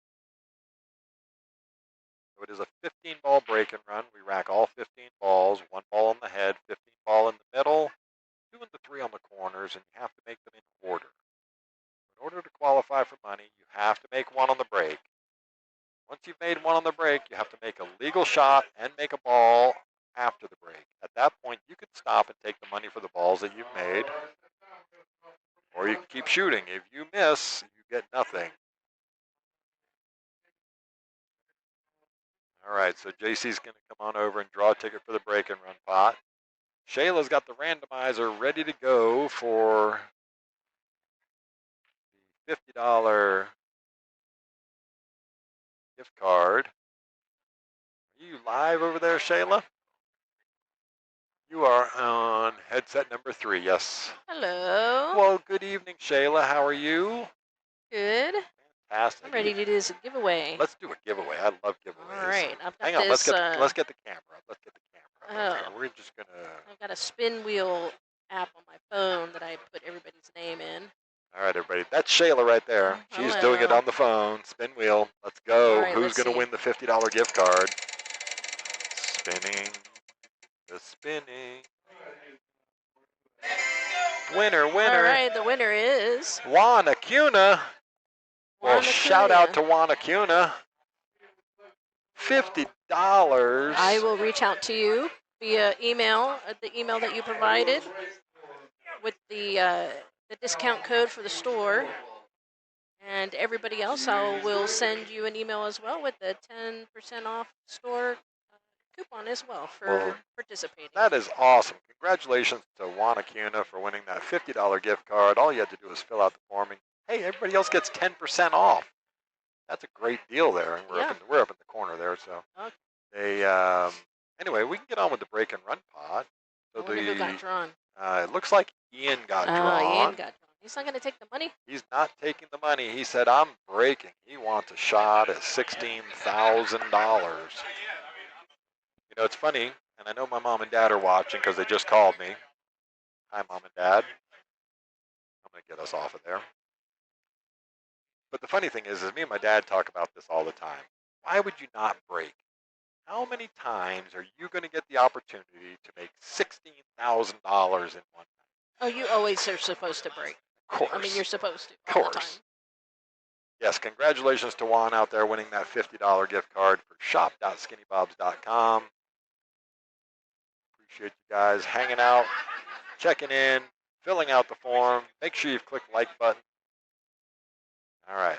Speaker 1: So it is a 15-ball break and run. We rack all 15 balls, 1 ball on the head, 15 ball in the middle, 2 and the 3 on the corners, and you have to make them in order. In order to qualify for money, you have to make 1 on the break. Once you've made 1 on the break, you have to make a legal shot and make a ball after the break. At that point, you can stop and take the money for the balls that you've made, or you can keep shooting. If you miss, you get nothing. All right, so JC's going to come on over and draw a ticket for the break and run pot. Shayla's got the randomizer ready to go for the $50 gift card. Are you live over there, Shayla? You are on headset number 3, yes.
Speaker 4: Hello.
Speaker 1: Well, good evening, Shayla. How are you?
Speaker 4: Good.
Speaker 1: Fantastic.
Speaker 4: I'm ready to do this giveaway.
Speaker 1: Let's do a giveaway. I love giveaways.
Speaker 4: All right. I've got
Speaker 1: Hang on.
Speaker 4: this.
Speaker 1: Let's get the camera up. Let's get the camera up.
Speaker 4: Oh.
Speaker 1: We're just gonna.
Speaker 4: I've got a spin wheel app on my phone that I put everybody's name in.
Speaker 1: All right, everybody. That's Shayla right there. She's
Speaker 4: Hello.
Speaker 1: doing it on the phone. Spin wheel. Let's go.
Speaker 4: All right,
Speaker 1: Who's gonna win the $50 gift card? Spinning. The spinning. Winner.
Speaker 4: All right. The winner is
Speaker 1: Juan Acuna. Well, shout out to Juan Acuna. $50.
Speaker 4: I will reach out to you via email, the email that you provided, with the discount code for the store. And everybody else, I will send you an email as well with the 10% off store coupon as well for participating.
Speaker 1: That is awesome. Congratulations to Juan Acuna for winning that $50 gift card. All you had to do is fill out the form, and hey, everybody else gets 10% off. That's a great deal there, and we're up in the corner there. So, anyway, we can get on with the break and run pot. So
Speaker 4: I wonder who got drawn.
Speaker 1: It looks like Ian got drawn.
Speaker 4: Ian got drawn. He's not going to take the money.
Speaker 1: He's not taking the money. He said, "I'm breaking." He wants a shot at $16,000. You know, it's funny, and I know my mom and dad are watching because they just called me. Hi, Mom and Dad. I'm going to get us off of there. But the funny thing is me and my dad talk about this all the time. Why would you not break? How many times are you going to get the opportunity to make $16,000 in one night?
Speaker 4: Oh, you always are supposed to break.
Speaker 1: Of course.
Speaker 4: I mean, you're supposed to.
Speaker 1: Of course. Yes, congratulations to Juan out there winning that $50 gift card for shop.skinnybobs.com. Appreciate you guys hanging out, checking in, filling out the form. Make sure you've clicked the like button. All right.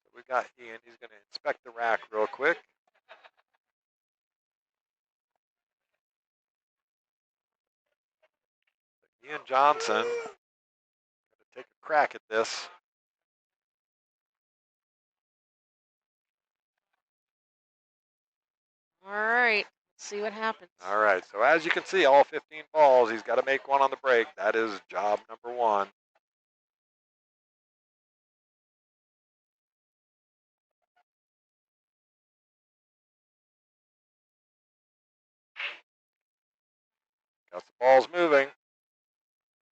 Speaker 1: So we got Ian. He's going to inspect the rack real quick. Ian Johnson going to take a crack at this.
Speaker 4: All right. Let's see what happens.
Speaker 1: All right. So as you can see, all 15 balls, he's got to make 1 on the break. That is job number 1. Got the balls moving.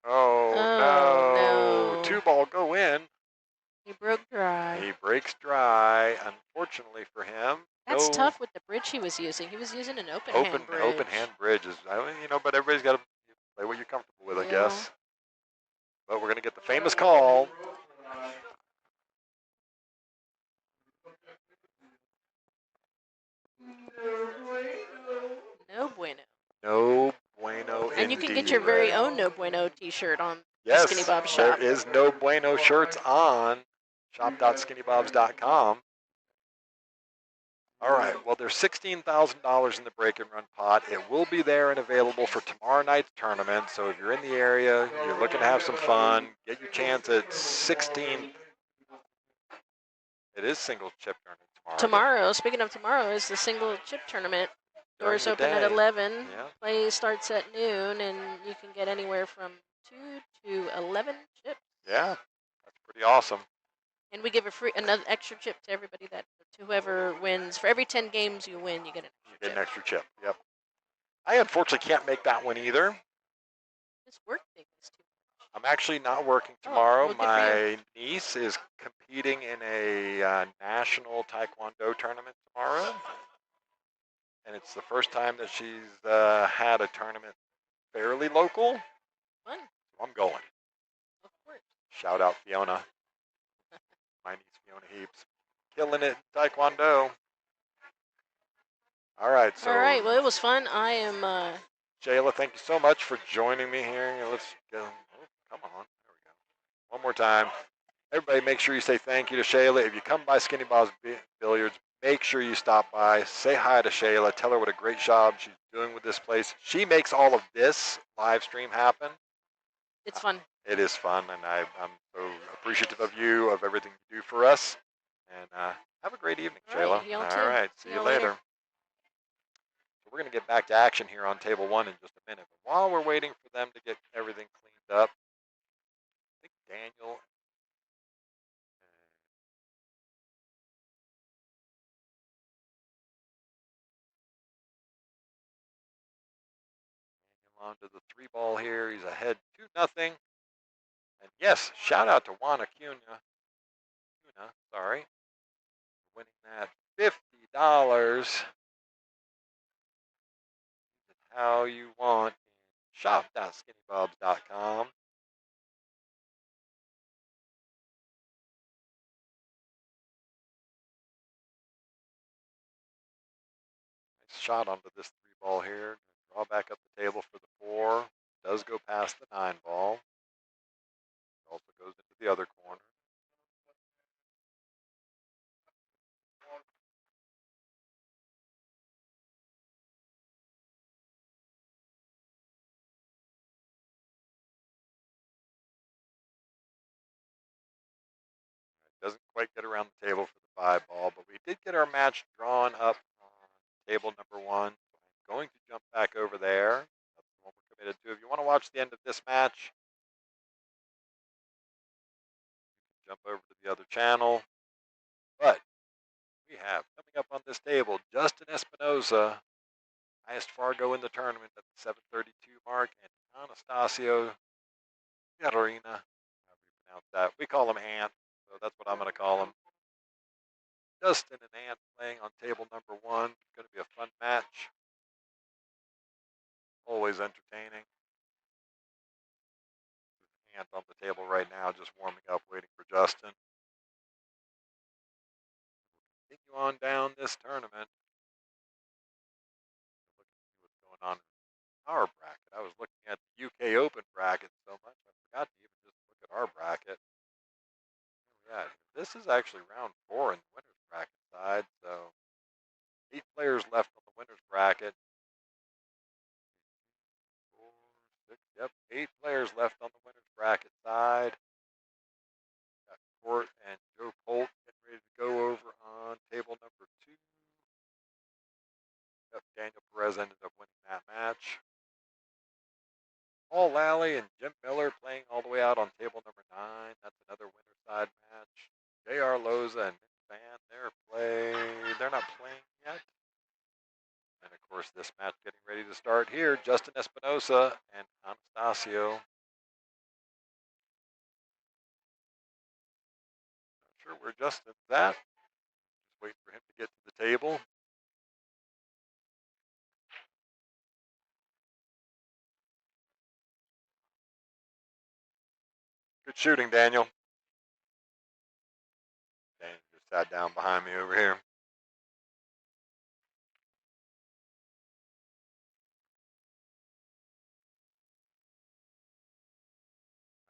Speaker 1: Oh, no. 2 ball go in.
Speaker 4: He broke dry.
Speaker 1: He breaks dry, unfortunately for him.
Speaker 4: That's tough with the bridge he was using. He was using an open hand bridge.
Speaker 1: Open hand bridge is, but everybody's got to play what you're comfortable with, I guess. But we're going to get the famous call.
Speaker 4: No bueno.
Speaker 1: No bueno.
Speaker 4: And you can get your very own No Bueno t-shirt on
Speaker 1: Yes,
Speaker 4: Skinny Bob shop.
Speaker 1: There is No Bueno shirts on shop.skinnybobs.com. All right, well, there's $16,000 in the break and run pot. It will be there and available for tomorrow night's tournament. So if you're in the area, you're looking to have some fun, get your chance at 16. It is single chip tournament
Speaker 4: tomorrow, speaking of tomorrow, is the single chip tournament.
Speaker 1: During
Speaker 4: Doors
Speaker 1: the
Speaker 4: open at
Speaker 1: day.
Speaker 4: 11.
Speaker 1: Yeah.
Speaker 4: Play starts at noon, and you can get anywhere from 2 to 11 chips.
Speaker 1: Yeah, that's pretty awesome.
Speaker 4: And we give another extra chip to everybody to whoever wins. For every 10 games you win, you get an extra
Speaker 1: Get
Speaker 4: chip.
Speaker 1: an extra chip. Yep. I unfortunately can't make that one either.
Speaker 4: This work thing is too.
Speaker 1: I'm actually not working tomorrow.
Speaker 4: well, good for
Speaker 1: My niece is competing in a national taekwondo tournament tomorrow. And it's the first time that she's had a tournament fairly local.
Speaker 4: Fun.
Speaker 1: So I'm going.
Speaker 4: Of course.
Speaker 1: Shout out Fiona. My niece Fiona Heaps. Killing it in taekwondo. All right. So,
Speaker 4: All right. Well, it was fun. I am.
Speaker 1: Shayla, thank you so much for joining me here. Let's go. Oh, come on. There we go. One more time. Everybody, make sure you say thank you to Shayla. If you come by Skinny Bob's Billiards, make sure you stop by. Say hi to Shayla. Tell her what a great job she's doing with this place. She makes all of this live stream happen.
Speaker 4: It's fun.
Speaker 1: It is fun, and I'm so appreciative of you, of everything you do for us. And have a great evening,
Speaker 4: All
Speaker 1: Shayla.
Speaker 4: right, y'all
Speaker 1: All
Speaker 4: too.
Speaker 1: right, see you later. So we're going to get back to action here on table one in just a minute. But while we're waiting for them to get everything cleaned up, I think Daniel onto the 3-ball here. He's ahead 2-0. And yes, shout out to Juana Cunha. Sorry. Winning that $50. How you want. Shop.skinnybobs.com. Nice shot onto this 3-ball here. Draw back up the table for the 4. Does go past the 9-ball. Also goes into the other corner. Doesn't quite get around the table for the 5-ball, but we did get our match drawn up on table number 1. So I'm going to jump back over there. That's the one we're committed to. If you want to watch the end of this match, jump over to the other channel. But we have coming up on this table Justin Espinoza, highest Fargo in the tournament at the 732 mark, and Anastasio Katarina. How do you pronounce that? We call him Ant, so that's what I'm going to call him. Justin and Ant playing on table number 1. It's going to be a fun match. Always entertaining. Ant on the table right now, just warming up, waiting for Justin. Continue on down this tournament. Look at what's going on in our bracket. I was looking at the UK Open bracket so much, I forgot to even just look at our bracket. Yeah, this is actually round 4 in the winner's bracket side, so 8 players left on the winner's bracket. 4, 6, yep, 8 players left on the winner's bracket side. Got Court and Joe Colt getting ready to go over on table number 2. Yep, Daniel Perez ended up winning that match. Paul Lally and Jim Miller playing all the way out on table number 9. That's another winner side match. J.R. Loza and Mitch Van, they're not playing yet. And of course, this match getting ready to start here. Justin Espinosa and Anastasio. Not sure where Justin's at. Just waiting for him to get to the table. Good shooting, Daniel. Daniel just sat down behind me over here.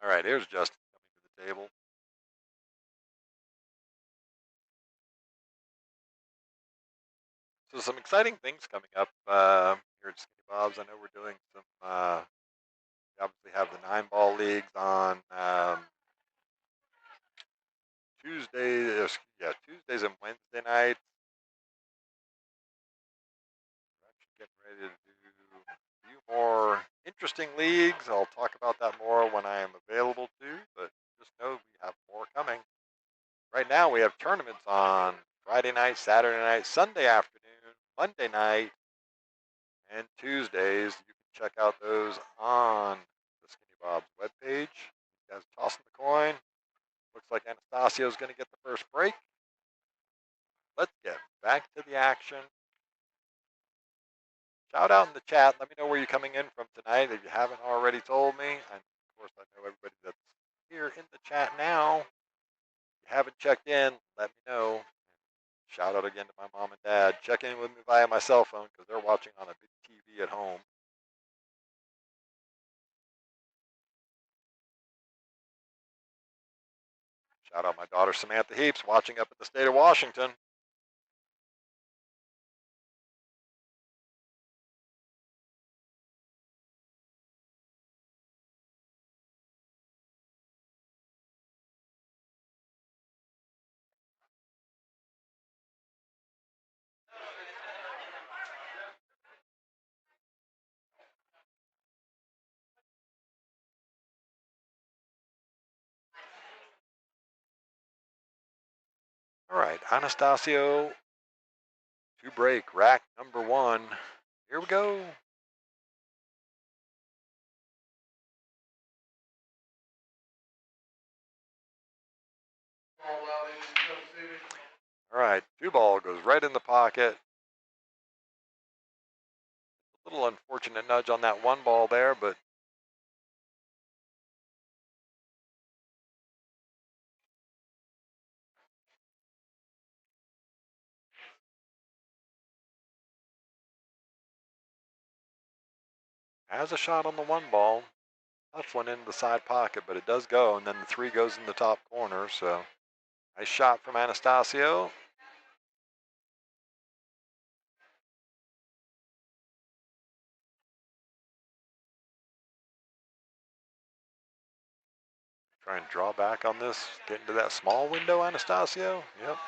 Speaker 1: All right, here's Justin coming to the table. So some exciting things coming up here at Skinny Bob's. I know we're doing some, we obviously have the 9-ball leagues on Tuesdays and Wednesday nights. Getting ready to do a few more interesting leagues. I'll talk about that more when I am available to, but just know we have more coming. Right now we have tournaments on Friday night, Saturday night, Sunday afternoon, Monday night, and Tuesdays. You can check out those on the Skinny Bob's webpage. You guys tossing the coin. Looks like Anastasio's going to get the first break. Let's get back to the action. Shout out in the chat. Let me know where you're coming in from tonight if you haven't already told me. And of course, I know everybody that's here in the chat now. If you haven't checked in, let me know. Shout out again to my mom and dad. Check in with me via my cell phone because they're watching on a big TV at home. Shout out my daughter Samantha Heaps watching up in the state of Washington. All right, Anastasio to break, rack number 1. Here we go. All right, 2 ball goes right in the pocket. A little unfortunate nudge on that 1 ball there, but has a shot on the 1 ball. Tough one into the side pocket, but it does go, and then the 3 goes in the top corner, so nice shot from Anastasio. Try and draw back on this, get into that small window, Anastasio. Yep.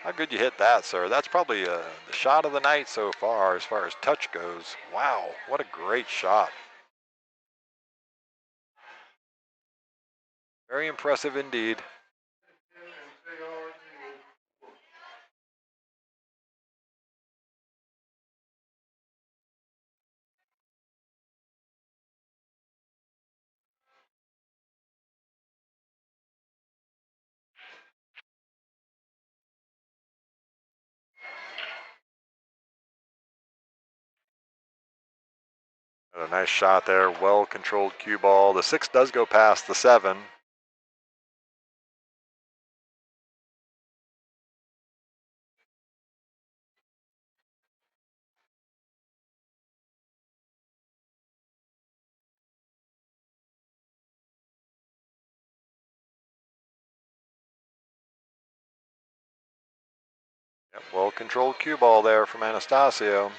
Speaker 1: How good you hit that, sir. That's probably the shot of the night so far as touch goes. Wow, what a great shot. Very impressive indeed. A nice shot there, well-controlled cue ball. The 6 does go past the 7. Yep, well-controlled cue ball there from Anastasio.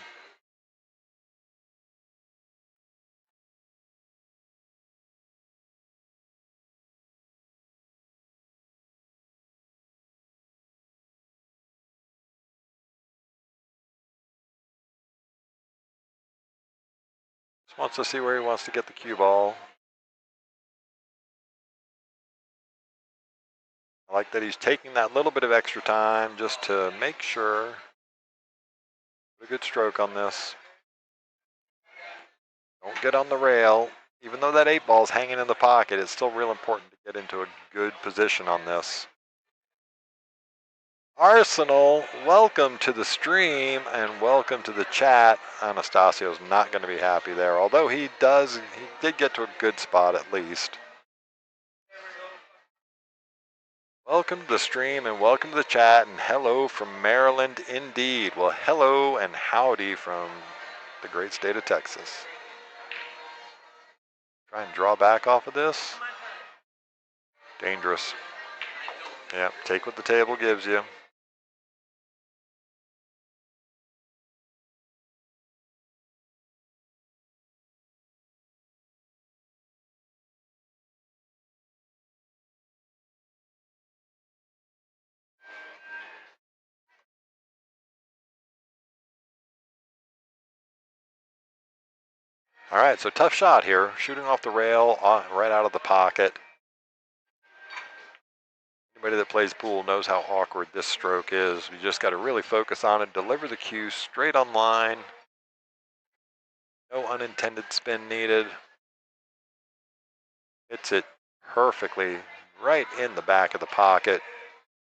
Speaker 1: Just wants to see where he wants to get the cue ball. I like that he's taking that little bit of extra time just to make sure. Put a good stroke on this. Don't get on the rail. Even though that 8 ball's hanging in the pocket, it's still real important to get into a good position on this. Arsenal, welcome to the stream and welcome to the chat. Anastasio's not going to be happy there, although he did get to a good spot at least. Welcome to the stream and welcome to the chat, and hello from Maryland indeed. Well, hello and howdy from the great state of Texas. Try and draw back off of this. Dangerous. Yeah, take what the table gives you. All right, so tough shot here, shooting off the rail right out of the pocket. Anybody that plays pool knows how awkward this stroke is. You just got to really focus on it, deliver the cue straight on line. No unintended spin needed. Hits it perfectly right in the back of the pocket.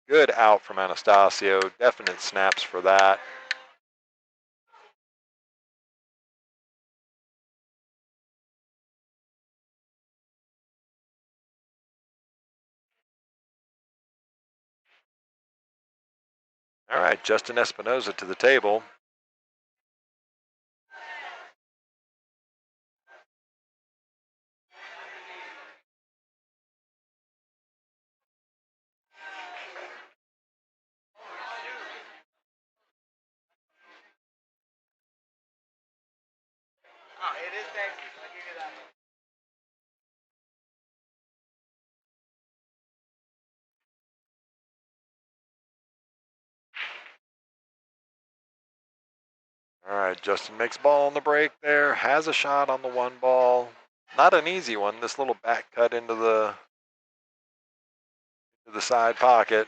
Speaker 1: Good out from Anastasio. Definite snaps for that. All right, Justin Espinoza to the table. All right, Justin makes ball on the break there, has a shot on the one ball. Not an easy one, this little back cut into the side pocket.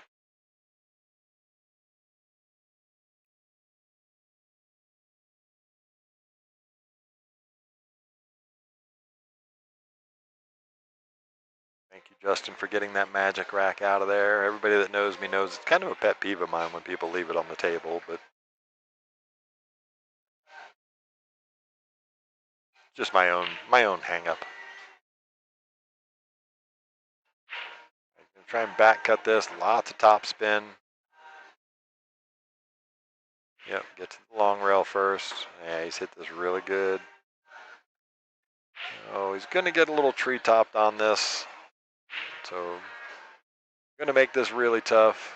Speaker 1: Thank you, Justin, for getting that magic rack out of there. Everybody that knows me knows it's kind of a pet peeve of mine when people leave it on the table, but just my own hang up. I'm gonna try and back cut this, lots of top spin. Yep, get to the long rail first. Yeah, he's hit this really good. Oh, he's gonna get a little tree topped on this. So gonna make this really tough.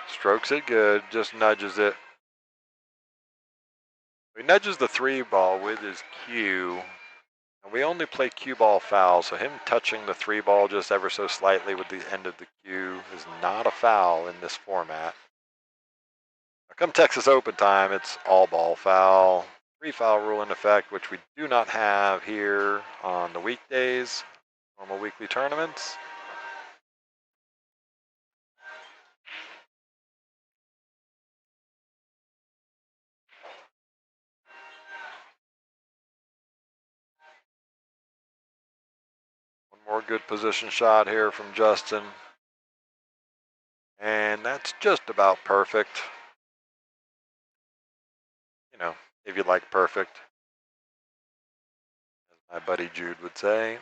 Speaker 1: Strokes it good, just nudges it. He nudges the 3 ball with his cue. And we only play cue ball foul, so him touching the 3 ball just ever so slightly with the end of the cue is not a foul in this format. Now come Texas Open time, it's all ball foul. 3 foul rule in effect, which we do not have here on the weekdays, normal weekly tournaments. One more good position shot here from Justin. And that's just about perfect. You know, if you like perfect, as my buddy Jude would say.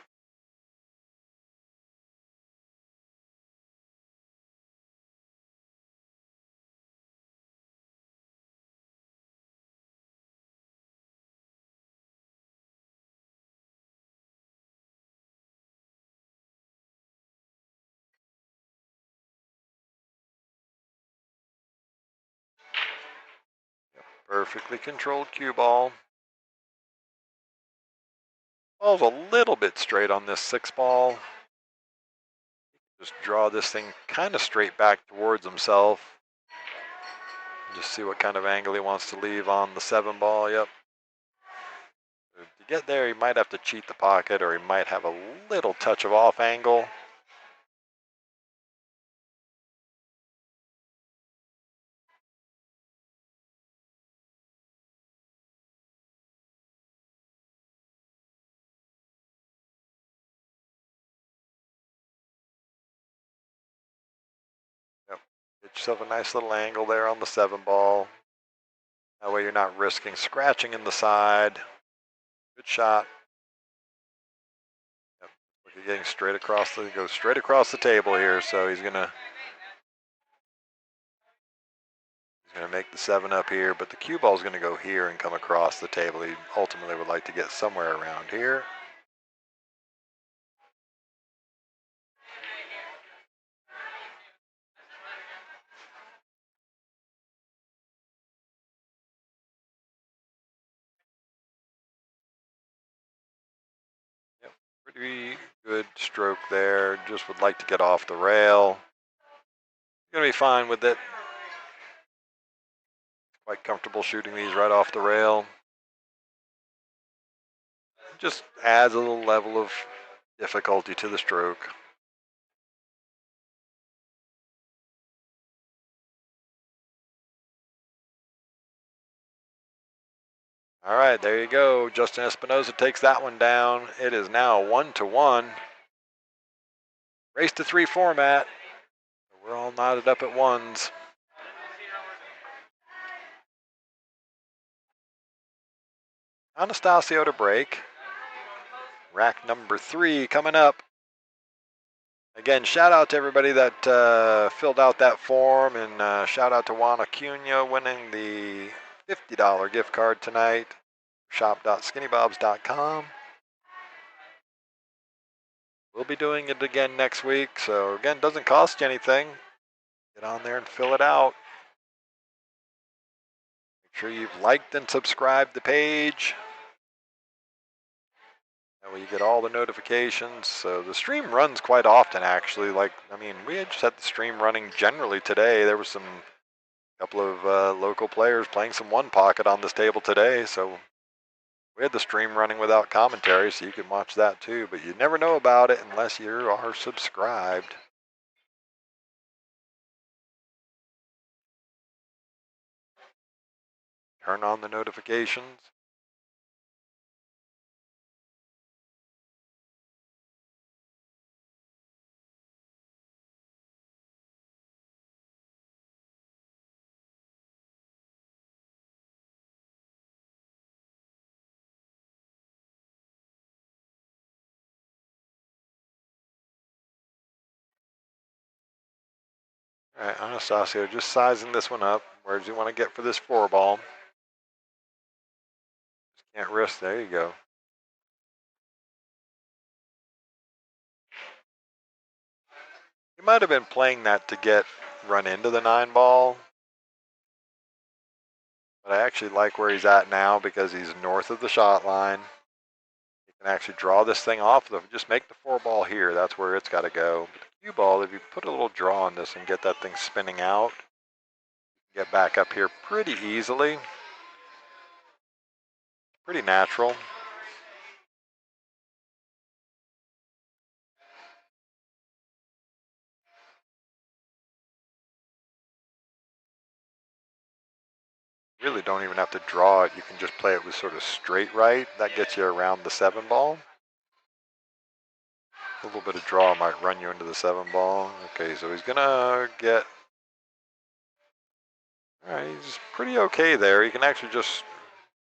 Speaker 1: Perfectly controlled cue ball. Ball's a little bit straight on this 6 ball. Just draw this thing kind of straight back towards himself. Just see what kind of angle he wants to leave on the 7 ball. Yep. To get there, he might have to cheat the pocket, or he might have a little touch of off angle. Yep. Get yourself a nice little angle there on the 7 ball. That way you're not risking scratching in the side. Good shot. Yep. Look at getting straight across goes straight across the table here, so he's gonna make the 7 up here, but the cue ball is gonna go here and come across the table. He ultimately would like to get somewhere around here. Pretty good stroke there. Just would like to get off the rail. Gonna be fine with it. Quite comfortable shooting these right off the rail. Just adds a little level of difficulty to the stroke. All right, there you go. Justin Espinoza takes that one down. It is now 1-1. Race to 3 format. We're all knotted up at ones. Anastasio to break. Rack number 3 coming up. Again, shout out to everybody that filled out that form, and shout out to Juan Acuna winning the $50 gift card tonight. Shop.skinnybobs.com. We'll be doing it again next week, so again, doesn't cost you anything. Get on there and fill it out. Make sure you've liked and subscribed the page. That way you get all the notifications. So the stream runs quite often, actually. We had just had the stream running generally today. There was some couple of local players playing some one pocket on this table today, so we had the stream running without commentary, so you can watch that too, but you never know about it unless you are subscribed. Turn on the notifications. All right, Anastasio just sizing this one up. Where does he want to get for this 4-ball? Just can't risk. There you go. He might have been playing that to run into the 9-ball. But I actually like where he's at now because he's north of the shot line. He can actually draw this thing off. Just make the 4-ball here. that's where it's got to go. But the cue ball, if you put a little draw on this and get that thing spinning out, get back up here pretty easily. Pretty natural. Really don't even have to draw it. You can just play it with sort of straight right. That gets you around the 7-ball. A little bit of draw might run you into the 7-ball. Okay, so he's gonna get. All right, he's pretty okay there. He can actually just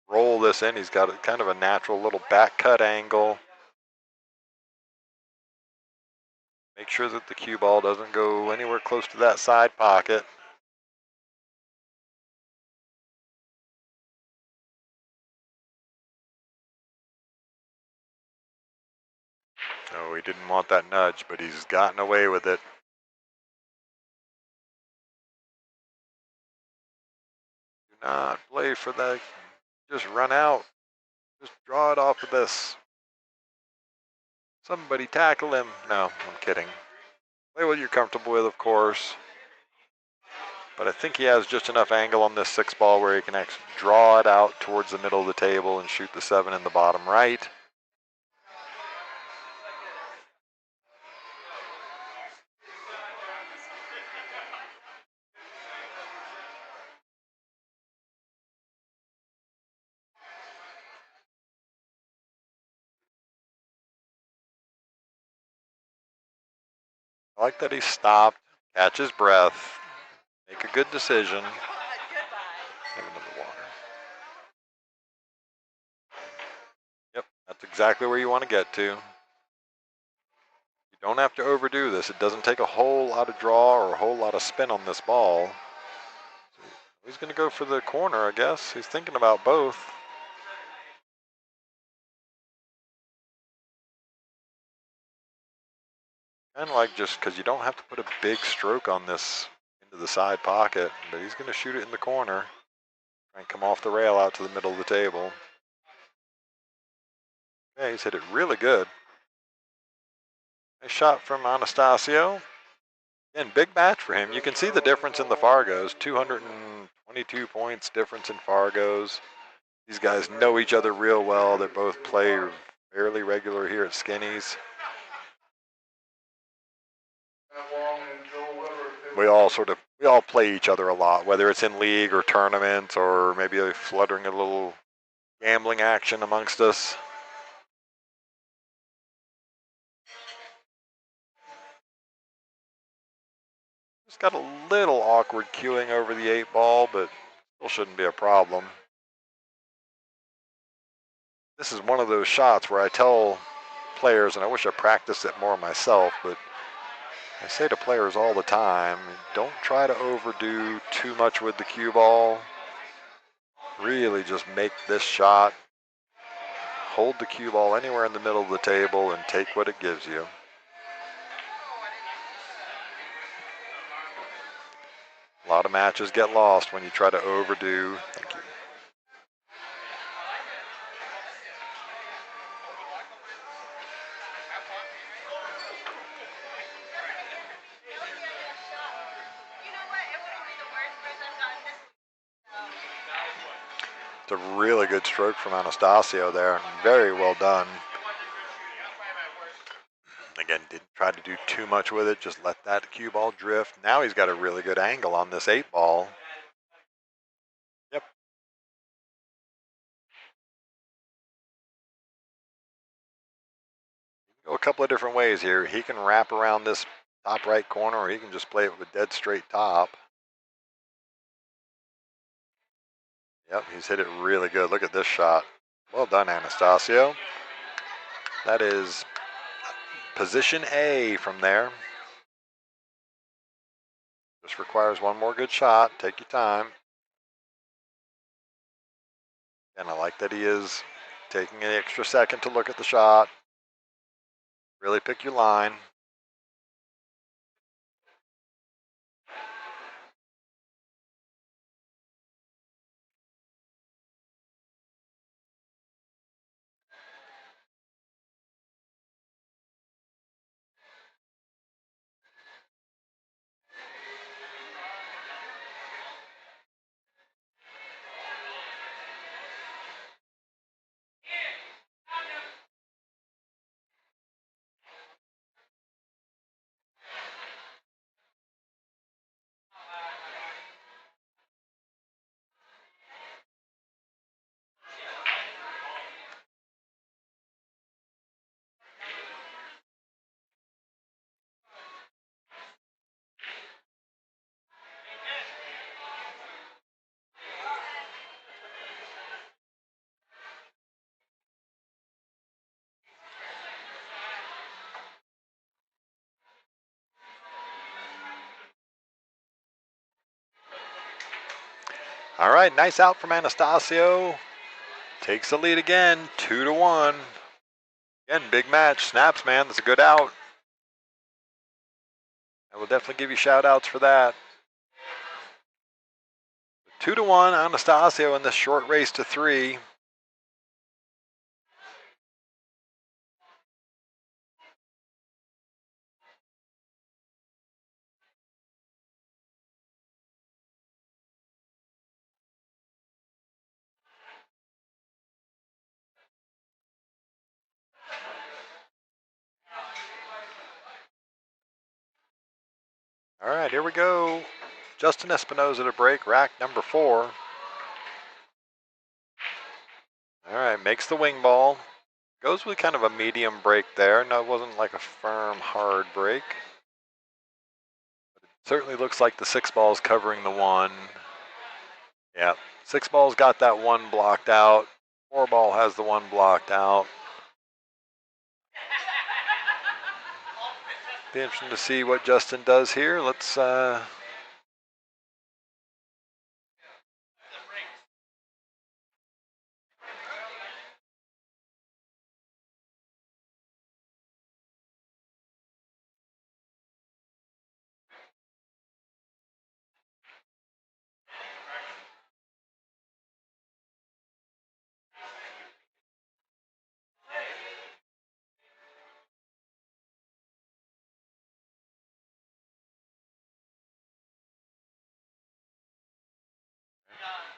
Speaker 1: roll this in. He's got kind of a natural little back cut angle. Make sure that the cue ball doesn't go anywhere close to that side pocket. Oh, he didn't want that nudge, but he's gotten away with it. Do not play for that. Just run out. Just draw it off of this. Somebody tackle him. No, I'm kidding. Play what you're comfortable with, of course. But I think he has just enough angle on this 6-ball where he can actually draw it out towards the middle of the table and shoot the 7 in the bottom right. I like that he stopped, catch his breath, make a good decision. Have another water. Yep, that's exactly where you want to get to. You don't have to overdo this. It doesn't take a whole lot of draw or a whole lot of spin on this ball. He's going to go for the corner, I guess. He's thinking about both. Kind of like just because you don't have to put a big stroke on this into the side pocket, but he's going to shoot it in the corner. Try and come off the rail out to the middle of the table. Yeah, he's hit it really good. Nice shot from Anastasio. Again, big match for him. You can see the difference in the Fargos. 222 points difference in Fargos. These guys know each other real well. They both play fairly regular here at Skinny's. We all play each other a lot, whether it's in league or tournaments or maybe fluttering a little gambling action amongst us. Just got a little awkward queuing over the 8-ball, but still shouldn't be a problem. This is one of those shots where I tell players, and I wish I practiced it more myself, but I say to players all the time, don't try to overdo too much with the cue ball. Really just make this shot. Hold the cue ball anywhere in the middle of the table and take what it gives you. A lot of matches get lost when you try to overdo. Thank you. It's a really good stroke from Anastasio there. Very well done. Again, didn't try to do too much with it. Just let that cue ball drift. Now he's got a really good angle on this 8-ball. Yep. Go a couple of different ways here. He can wrap around this top right corner, or he can just play it with dead straight top. Yep, he's hit it really good. Look at this shot. Well done, Anastasio. That is position A from there. Just requires one more good shot. Take your time. And I like that he is taking an extra second to look at the shot. Really pick your line. All right, nice out from Anastasio. Takes the lead again, 2-1. Again, big match. Snaps, man. That's a good out. I will definitely give you shout outs for that. 2-1, Anastasio in this short race to 3. All right, here we go. Justin Espinoza to break, rack number 4. All right, makes the wing ball. Goes with kind of a medium break there. No, it wasn't like a firm, hard break. But it certainly looks like the 6-ball is covering the 1. Yeah, 6-ball's got that 1 blocked out. 4-ball has the 1 blocked out. Be interesting to see what Justin does here. Let's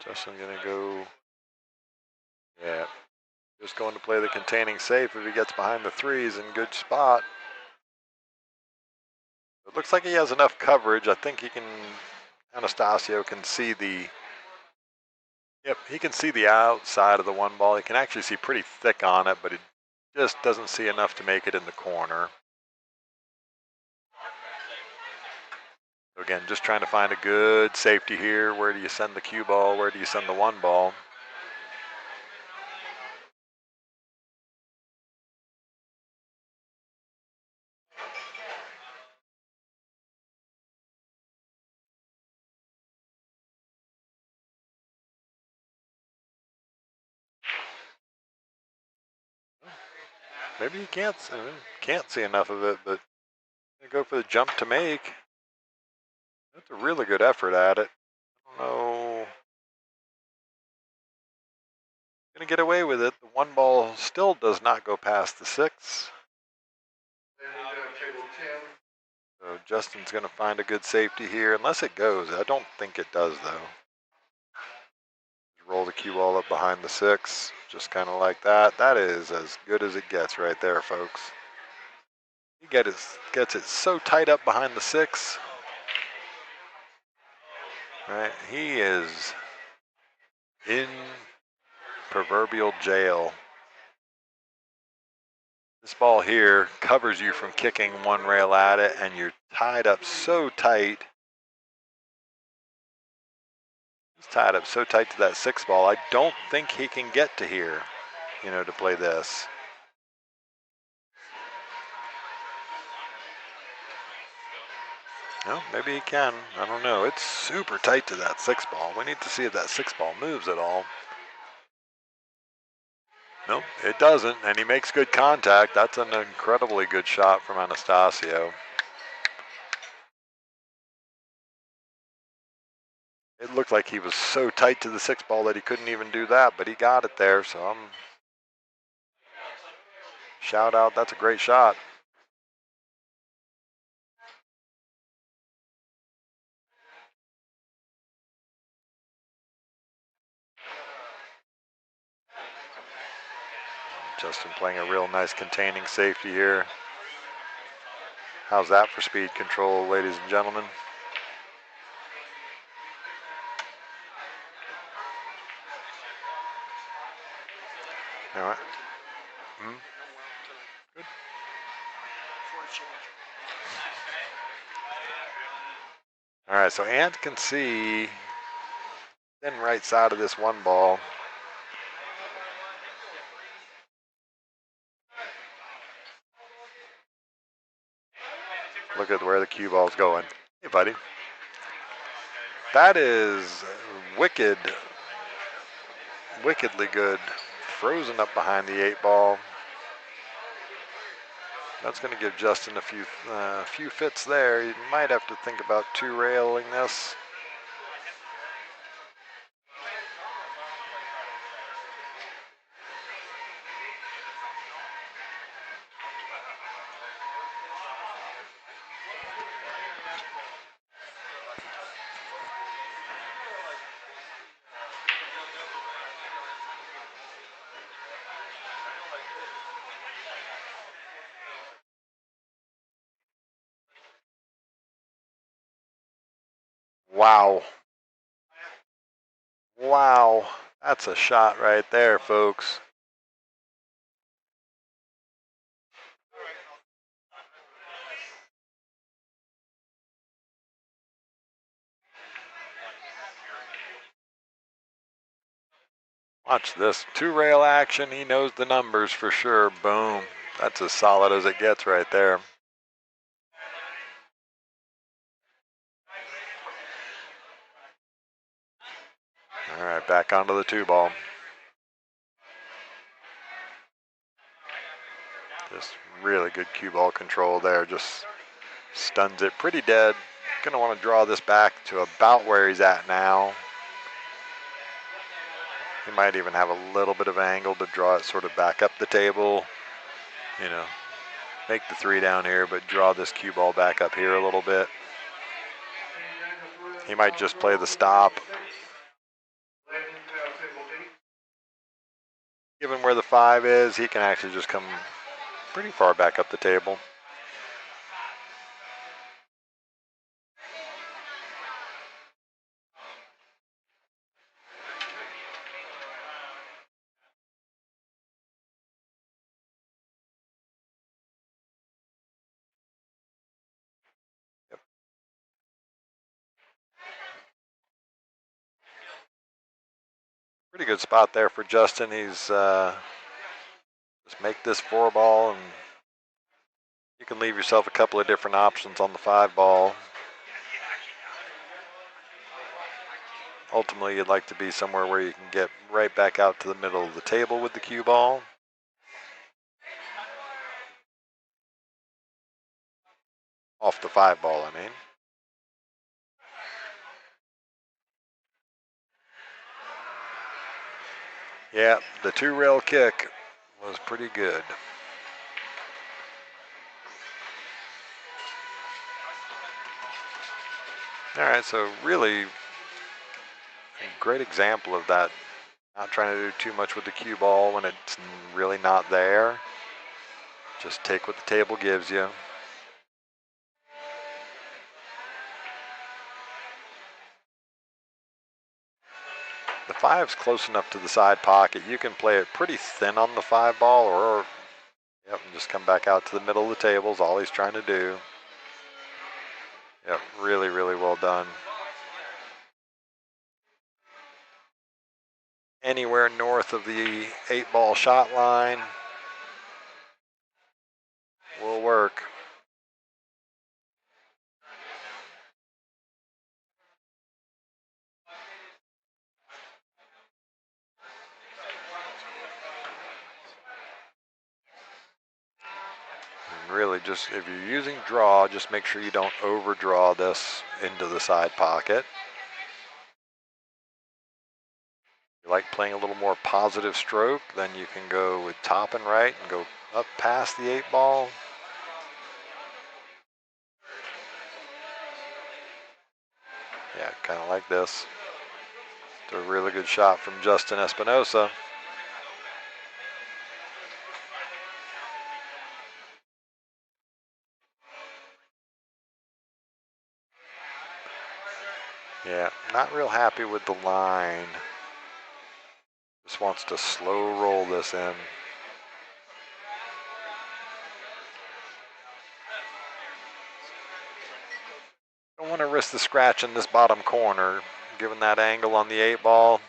Speaker 1: Justin's going to go, yeah, just going to play the containing safe. If he gets behind the three, he's in good spot. It looks like he has enough coverage. I think he can, Anastasio can see the, yep, he can see the outside of the one ball. He can actually see pretty thick on it, but he just doesn't see enough to make it in the corner. So again, just trying to find a good safety here. Where do you send the cue ball? Where do you send the one ball? Maybe he can't see enough of it, but go for the jump to make. That's a really good effort at it. I don't know. Gonna get away with it. The one ball still does not go past the 6. So Justin's gonna find a good safety here, unless it goes. I don't think it does though. Roll the cue ball up behind the 6, just kind of like that. That is as good as it gets right there, folks. He gets it so tight up behind the 6. Right, he is in proverbial jail. This ball here covers you from kicking one rail at it, and you're tied up so tight. He's tied up so tight to that 6 ball. I don't think he can get to here, to play this. No, maybe he can. I don't know. It's super tight to that 6 ball. We need to see if that 6 ball moves at all. Nope, it doesn't, and he makes good contact. That's an incredibly good shot from Anastasio. It looked like he was so tight to the 6 ball that he couldn't even do that, but he got it there, so shout out, that's a great shot. Justin playing a real nice containing safety here. How's that for speed control, ladies and gentlemen? All right. Good. All right, so Ant can see thin right side of this one ball. Look at where the cue ball's going. Hey, buddy. That is wickedly good. Frozen up behind the 8 ball. That's going to give Justin a few fits there. He might have to think about 2 railing this. Wow. Wow. That's a shot right there, folks. Watch this. 2 rail action. He knows the numbers for sure. Boom. That's as solid as it gets right there. All right, back onto the 2 ball. Just really good cue ball control there. Just stuns it pretty dead. Gonna want to draw this back to about where he's at now. He might even have a little bit of angle to draw it sort of back up the table. Make the 3 down here, but draw this cue ball back up here a little bit. He might just play the stop. Even where the 5 is, he can actually just come pretty far back up the table. Yep. Pretty good spot there for Justin. He's just make this 4 ball, and you can leave yourself a couple of different options on the 5 ball. Ultimately, you'd like to be somewhere where you can get right back out to the middle of the table with the cue ball. Off the 5 ball, I mean. Yeah, the 2-rail kick was pretty good. All right, so really a great example of that. Not trying to do too much with the cue ball when it's really not there. Just take what the table gives you. The 5's close enough to the side pocket. You can play it pretty thin on the 5 ball, or yep, and just come back out to the middle of the table is all he's trying to do. Yep, really, really well done. Anywhere north of the 8-ball shot line will work. And really, just if you're using draw, just make sure you don't overdraw this into the side pocket. If you like playing a little more positive stroke, then you can go with top and right and go up past the 8-ball. Yeah, kind of like this. It's a really good shot from Justin Espinosa. Yeah, not real happy with the line. Just wants to slow roll this in. Don't want to risk the scratch in this bottom corner. Given that angle on the 8-ball,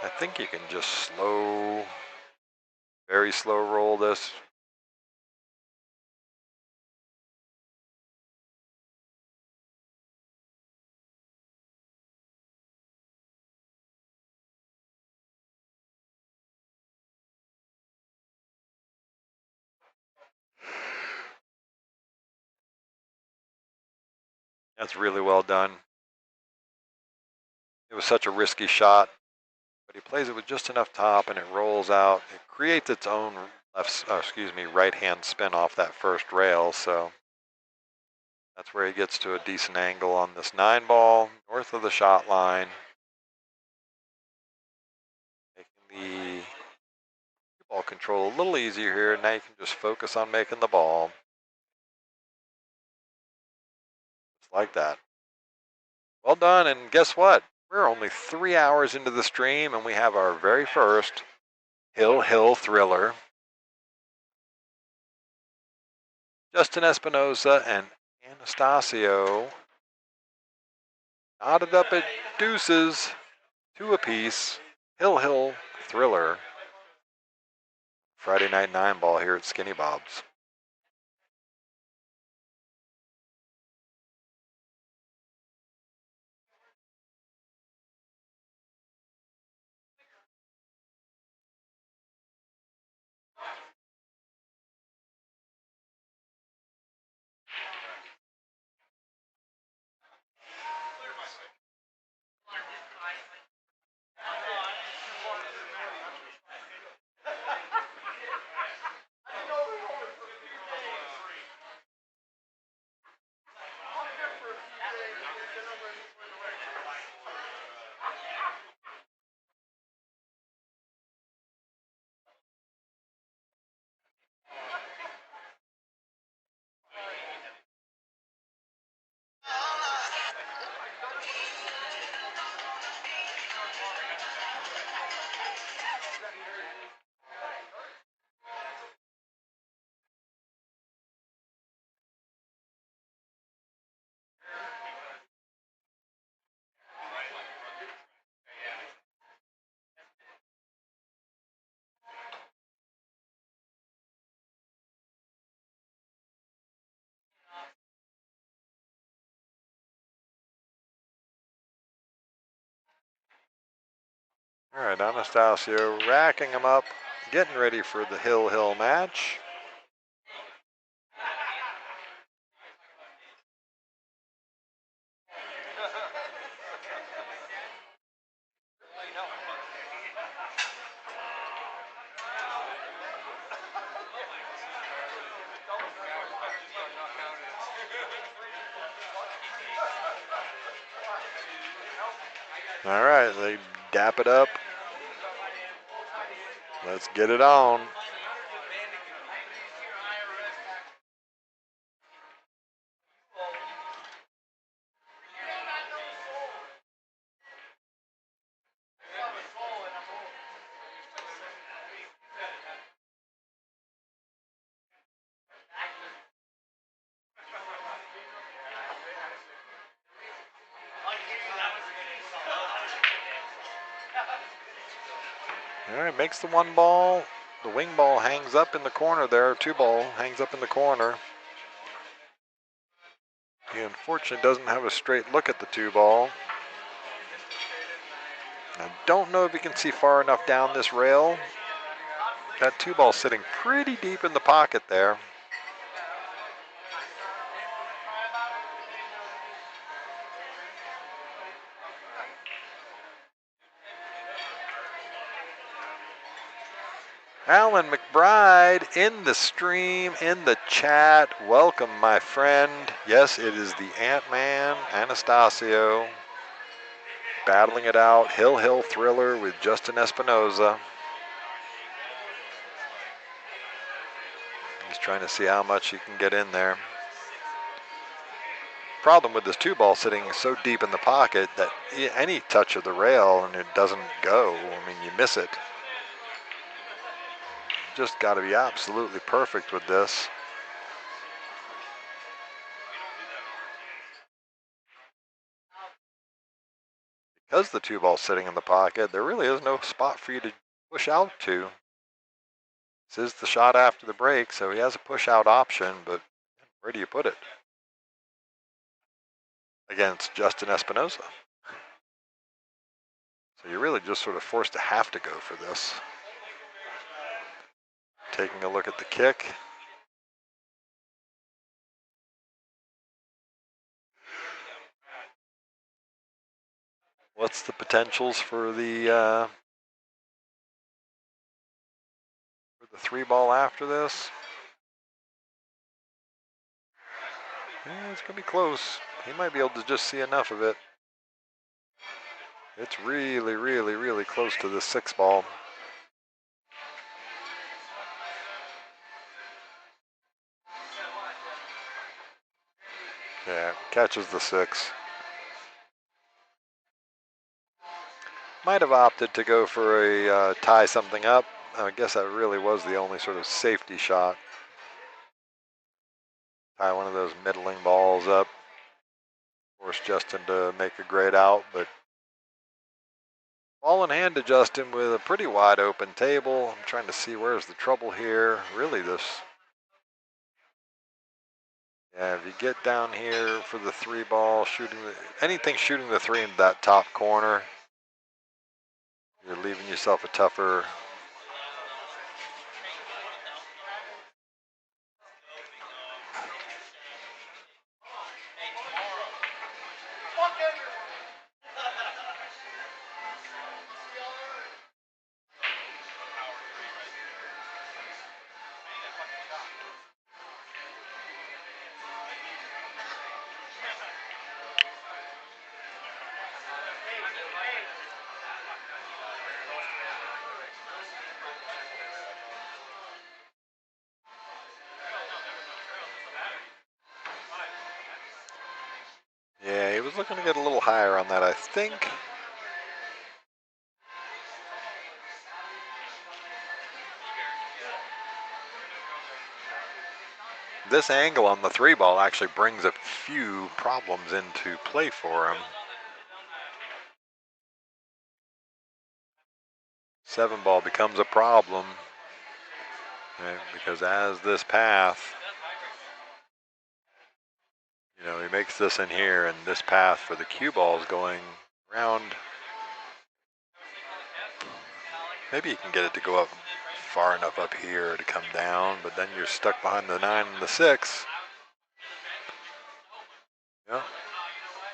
Speaker 1: I think you can just very slow roll this. That's really well done. It was such a risky shot, but he plays it with just enough top and it rolls out. It creates its own right-hand spin off that first rail, so that's where he gets to a decent angle on this 9-ball, north of the shot line. Making the ball control a little easier here. Now you can just focus on making the ball. Just like that. Well done, and guess what? We're only 3 hours into the stream, and we have our very first Hill thriller. Justin Espinosa and Anastasio knotted up at deuces, 2 apiece. Hill thriller. Friday night 9-ball here at Skinny Bob's. All right, Anastasio racking them up, getting ready for the hill match. All right, they dap it up. Let's get it on. All right, makes the one ball. The wing ball hangs up in the corner there. Two ball hangs up in the corner. He unfortunately doesn't have a straight look at the two ball. I don't know if you can see far enough down this rail. That two ball sitting pretty deep in the pocket there. Alan McBride in the stream, in the chat. Welcome, my friend. Yes, it is the Ant-Man, Anastasio, battling it out. Hill Thriller with Justin Espinoza. He's trying to see how much he can get in there. Problem with this two ball sitting so deep in the pocket that any touch of the rail and it doesn't go. I mean, you miss it. Just got to be absolutely perfect with this. Because the two ball's sitting in the pocket, there really is no spot for you to push out to. This is the shot after the break, so he has a push out option, but where do you put it? Against Justin Espinoza. So you're really just sort of forced to have to go for this. Taking a look at the kick. What's the potentials for the three ball after this? Yeah, it's gonna be close. He might be able to just see enough of it. It's really close to the six ball. Yeah, catches the six. Might have opted to go for a tie something up. I guess that really was the only sort of safety shot. Tie one of those middling balls up. Force Justin to make a great out, but ball in hand to Justin with a pretty wide open table. I'm trying to see where's the trouble here. Really this. Yeah, if you get down here for the three ball, anything shooting the three into that top corner, you're leaving yourself a tougher. Yeah, he was looking to get a little higher on that, I think. This angle on the three ball actually brings a few problems into play for him. Seven ball becomes a problem, right? Because as this path, he makes this in here, and this path for the cue ball is going around Maybe you can get it to go up far enough up here to come down, but then you're stuck behind the 9 and the 6. Yeah.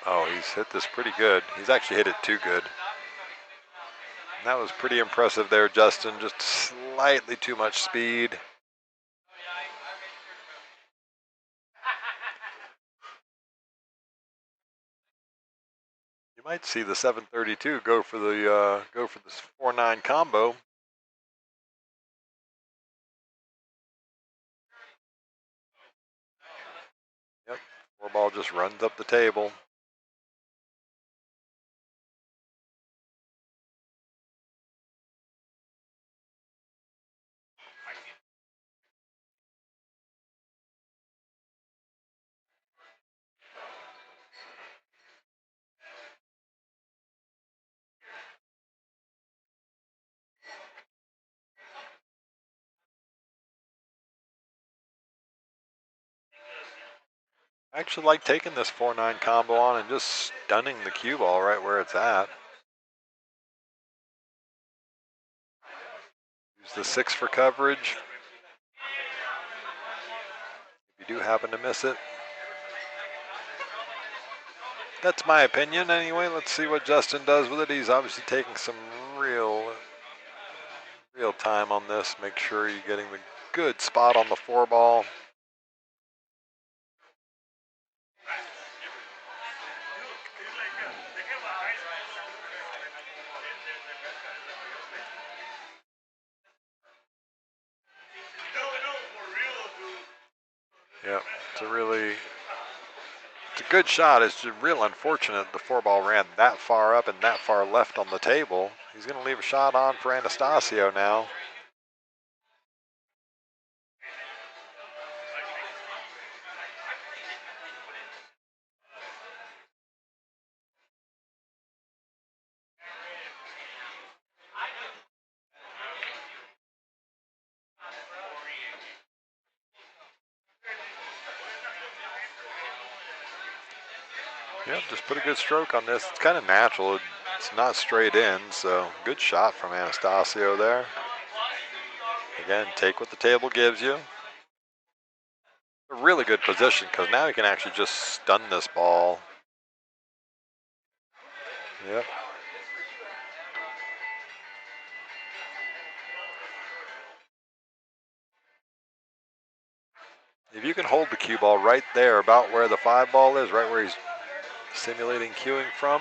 Speaker 1: Oh, he's hit this pretty good. He's actually hit it too good. And that was pretty impressive there, Justin. Just slightly too much speed. You might see the 732 go for this 4-9 combo. Yep, 4-ball just runs up the table. I actually like taking this 4-9 combo on and just stunning the cue ball right where it's at. Use the 6 for coverage. If you do happen to miss it. That's my opinion anyway. Let's see what Justin does with it. He's obviously taking some real time on this. Make sure you're getting the good spot on the 4-ball. Yeah, it's a good shot. It's just real unfortunate the 4-ball ran that far up and that far left on the table. He's going to leave a shot on for Anastasio now. Yep, just put a good stroke on this. It's kind of natural. It's not straight in, so good shot from Anastasio there. Again, take what the table gives you. A really good position because now you can actually just stun this ball. Yep. If you can hold the cue ball right there, about where the 5-ball is, right where he's simulating cueing from,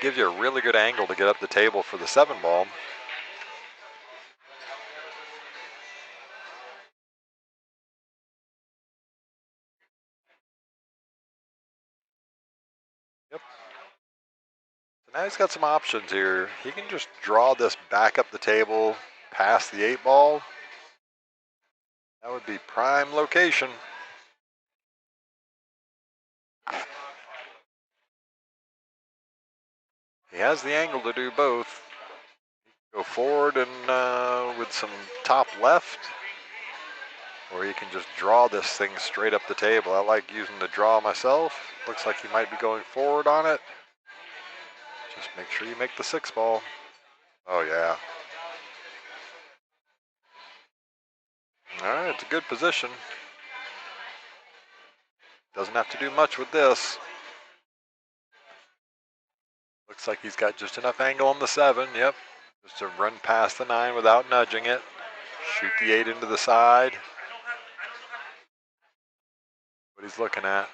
Speaker 1: gives you a really good angle to get up the table for the 7-ball. Yep. So now he's got some options here. He can just draw this back up the table past the 8-ball. That would be prime location. He has the angle to do both. Go forward and with some top left, or you can just draw this thing straight up the table. I like using the draw myself. Looks like he might be going forward on it. Just make sure you make the 6-ball. Oh yeah. All right, it's a good position. Doesn't have to do much with this. Looks like he's got just enough angle on the 7, yep. Just to run past the 9 without nudging it. Shoot the 8 into the side. What he's looking at.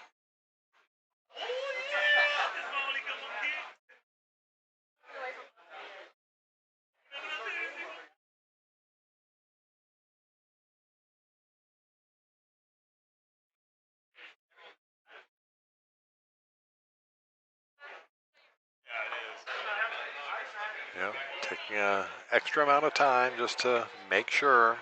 Speaker 1: Yep, taking an extra amount of time just to make sure.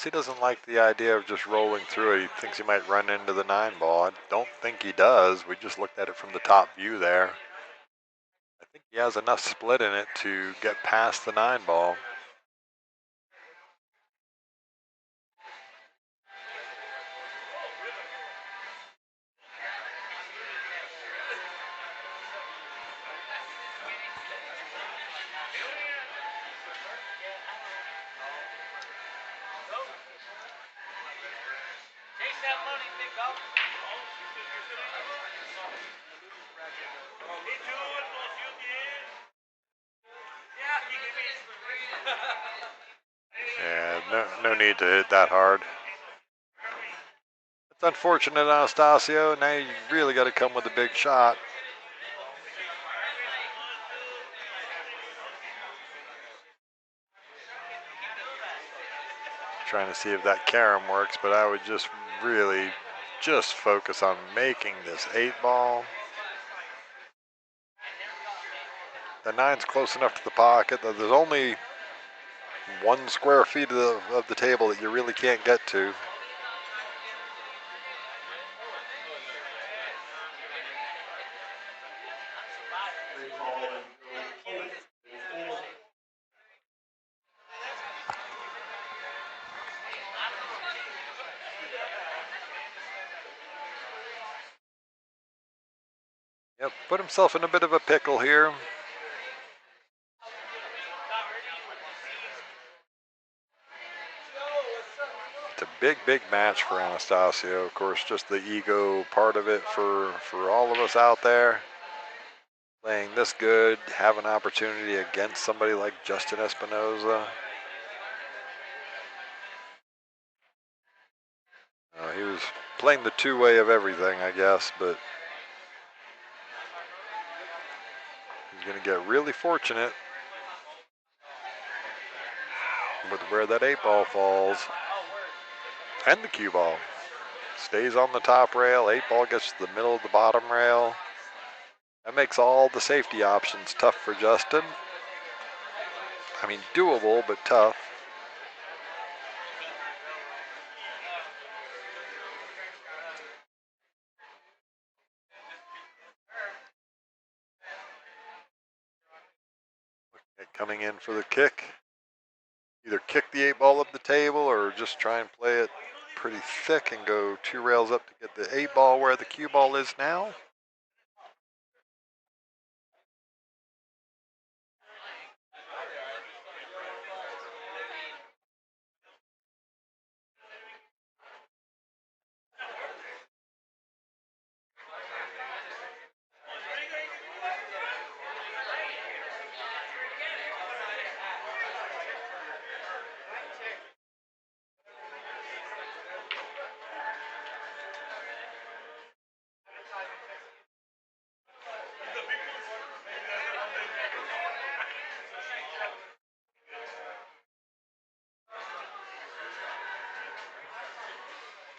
Speaker 1: Guess he doesn't like the idea of just rolling through it. He thinks he might run into the 9-ball. I don't think he does. We just looked at it from the top view there. I think he has enough split in it to get past the 9-ball. Yeah, no need to hit that hard. It's unfortunate, Anastasio. Now you really got to come with a big shot. Trying to see if that carom works, but I would just really just focus on making this 8-ball. The 9's close enough to the pocket that there's only 1 square feet of the table that you really can't get to. Yep, put himself in a bit of a pickle here. It's a big match for Anastasio. Of course, just the ego part of it for all of us out there. Playing this good, have an opportunity against somebody like Justin Espinoza. He was playing the two-way of everything, I guess, but he's going to get really fortunate with where that 8-ball falls. And the cue ball. Stays on the top rail. 8-ball gets to the middle of the bottom rail. That makes all the safety options tough for Justin. I mean, doable, but tough. Coming in for the kick. Either kick the 8-ball up the table or just try and play it pretty thick and go 2 rails up to get the 8-ball where the cue ball is now.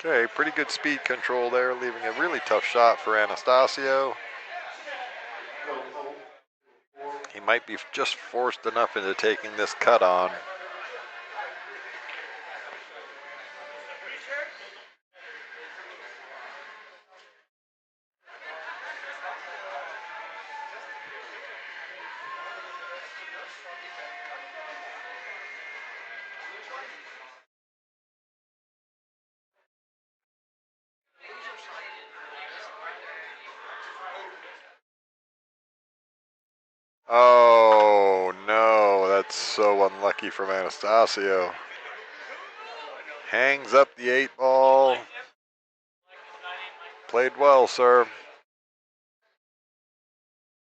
Speaker 1: Okay, pretty good speed control there, leaving a really tough shot for Anastasio. He might be just forced enough into taking this cut on. Oh no, that's so unlucky from Anastasio. Hangs up the 8-ball. Played well, sir.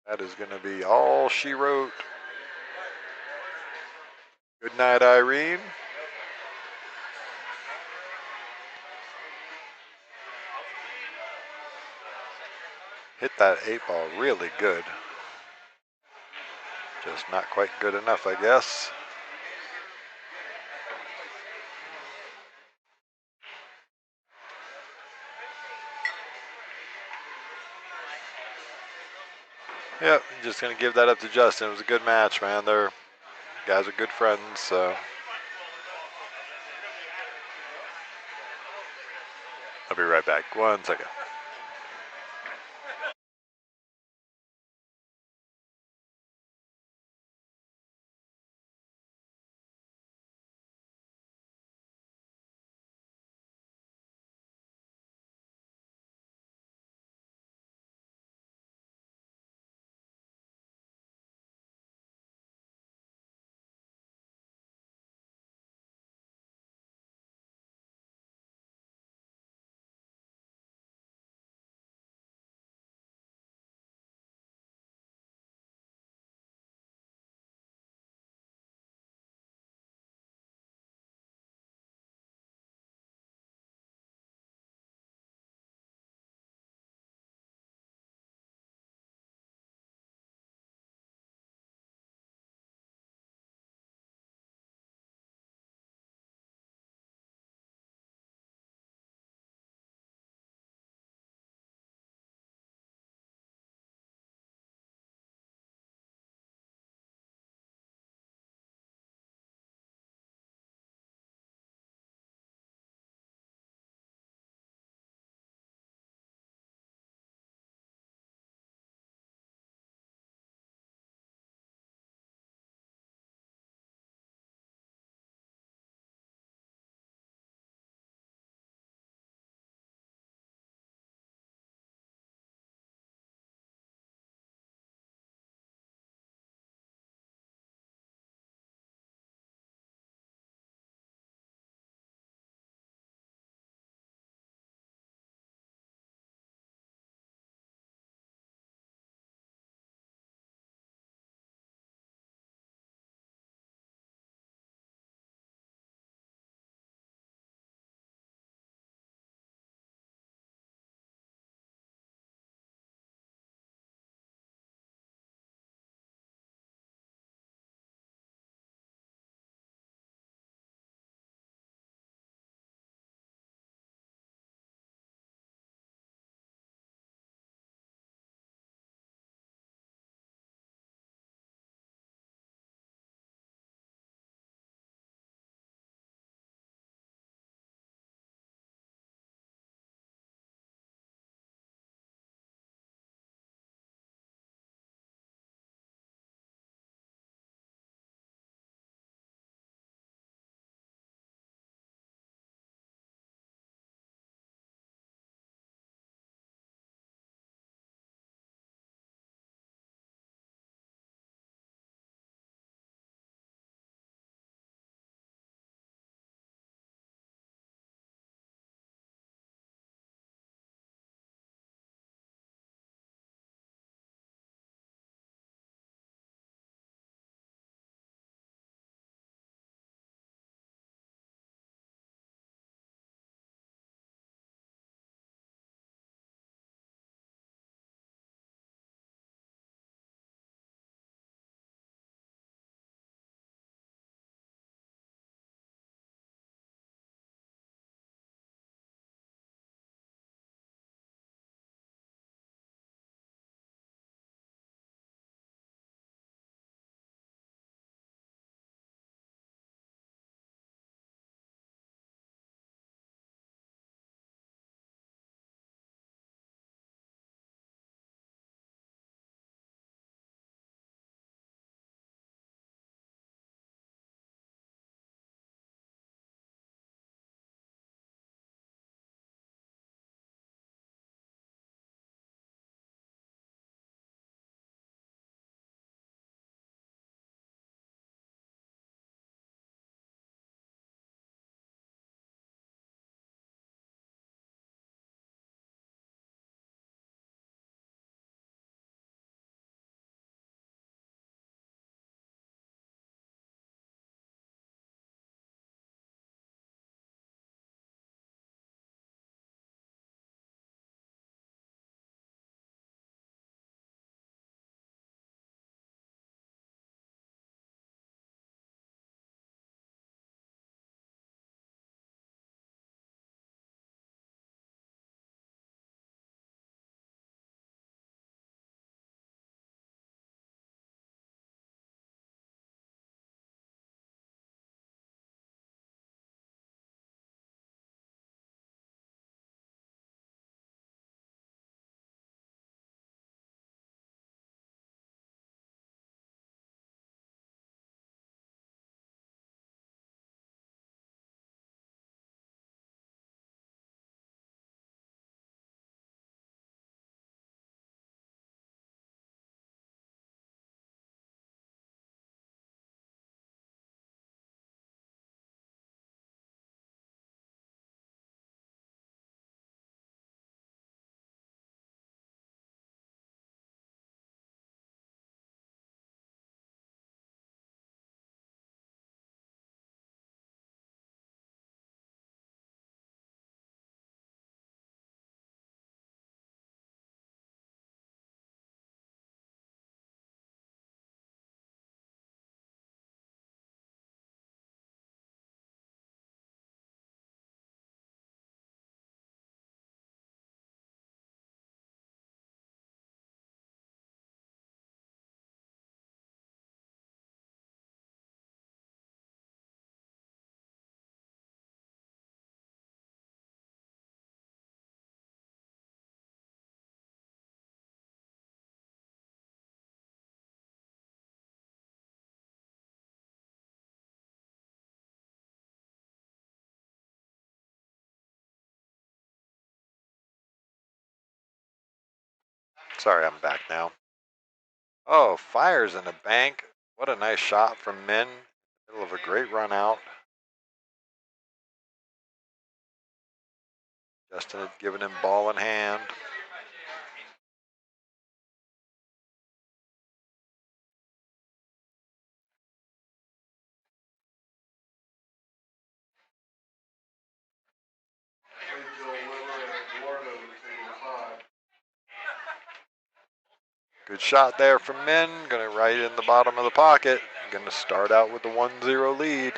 Speaker 1: That is going to be all she wrote. Good night, Irene. Hit that 8-ball really good. Just not quite good enough, I guess. Yep, just going to give that up to Justin. It was a good match, man. Guys are good friends, so. I'll be right back. 1 second. Sorry, I'm back now. Oh, fires in the bank. What a nice shot from Min. Middle of a great run out. Justin had given him ball in hand. Good shot there from Min. Going to right in the bottom of the pocket. Going to start out with the 1-0 lead.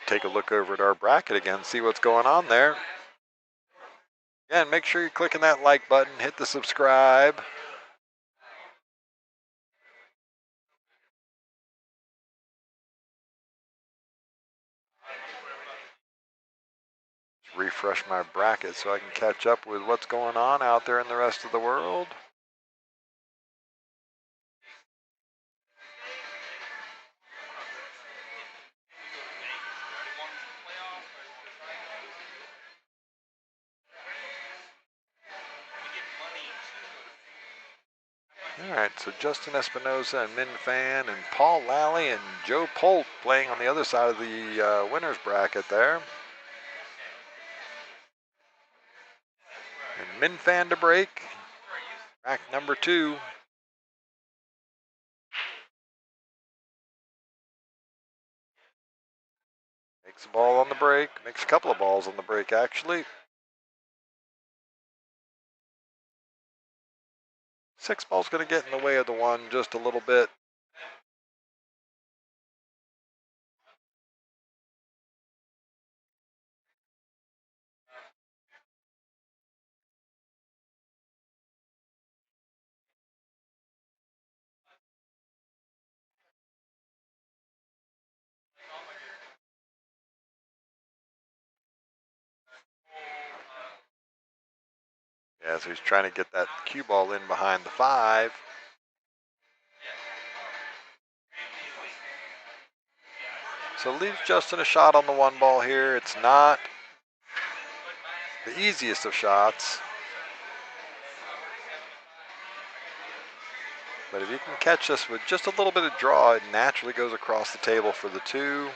Speaker 1: Take a look over at our bracket again, see what's going on there. Again, make sure you're clicking that like button, hit the subscribe. Just refresh my bracket so I can catch up with what's going on out there in the rest of the world. All right, so Justin Espinosa and Min Fan and Paul Lally and Joe Polt playing on the other side of the winner's bracket there. And Min Fan to break, rack number 2. Makes a ball on the break, makes a couple of balls on the break actually. 6 ball's going to get in the way of the 1 just a little bit. Yeah, so he's trying to get that cue ball in behind the 5. So leaves Justin a shot on the 1 ball here. It's not the easiest of shots. But if you can catch this with just a little bit of draw, it naturally goes across the table for the 2.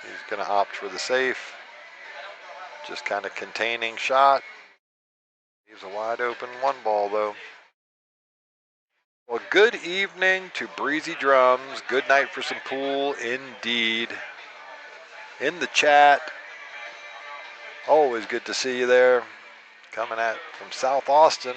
Speaker 1: He's going to opt for the safe. Just kind of containing shot. Leaves a wide open 1 ball though. Well, good evening to Breezy Drums. Good night for some pool indeed. In the chat, always good to see you there. Coming at from South Austin.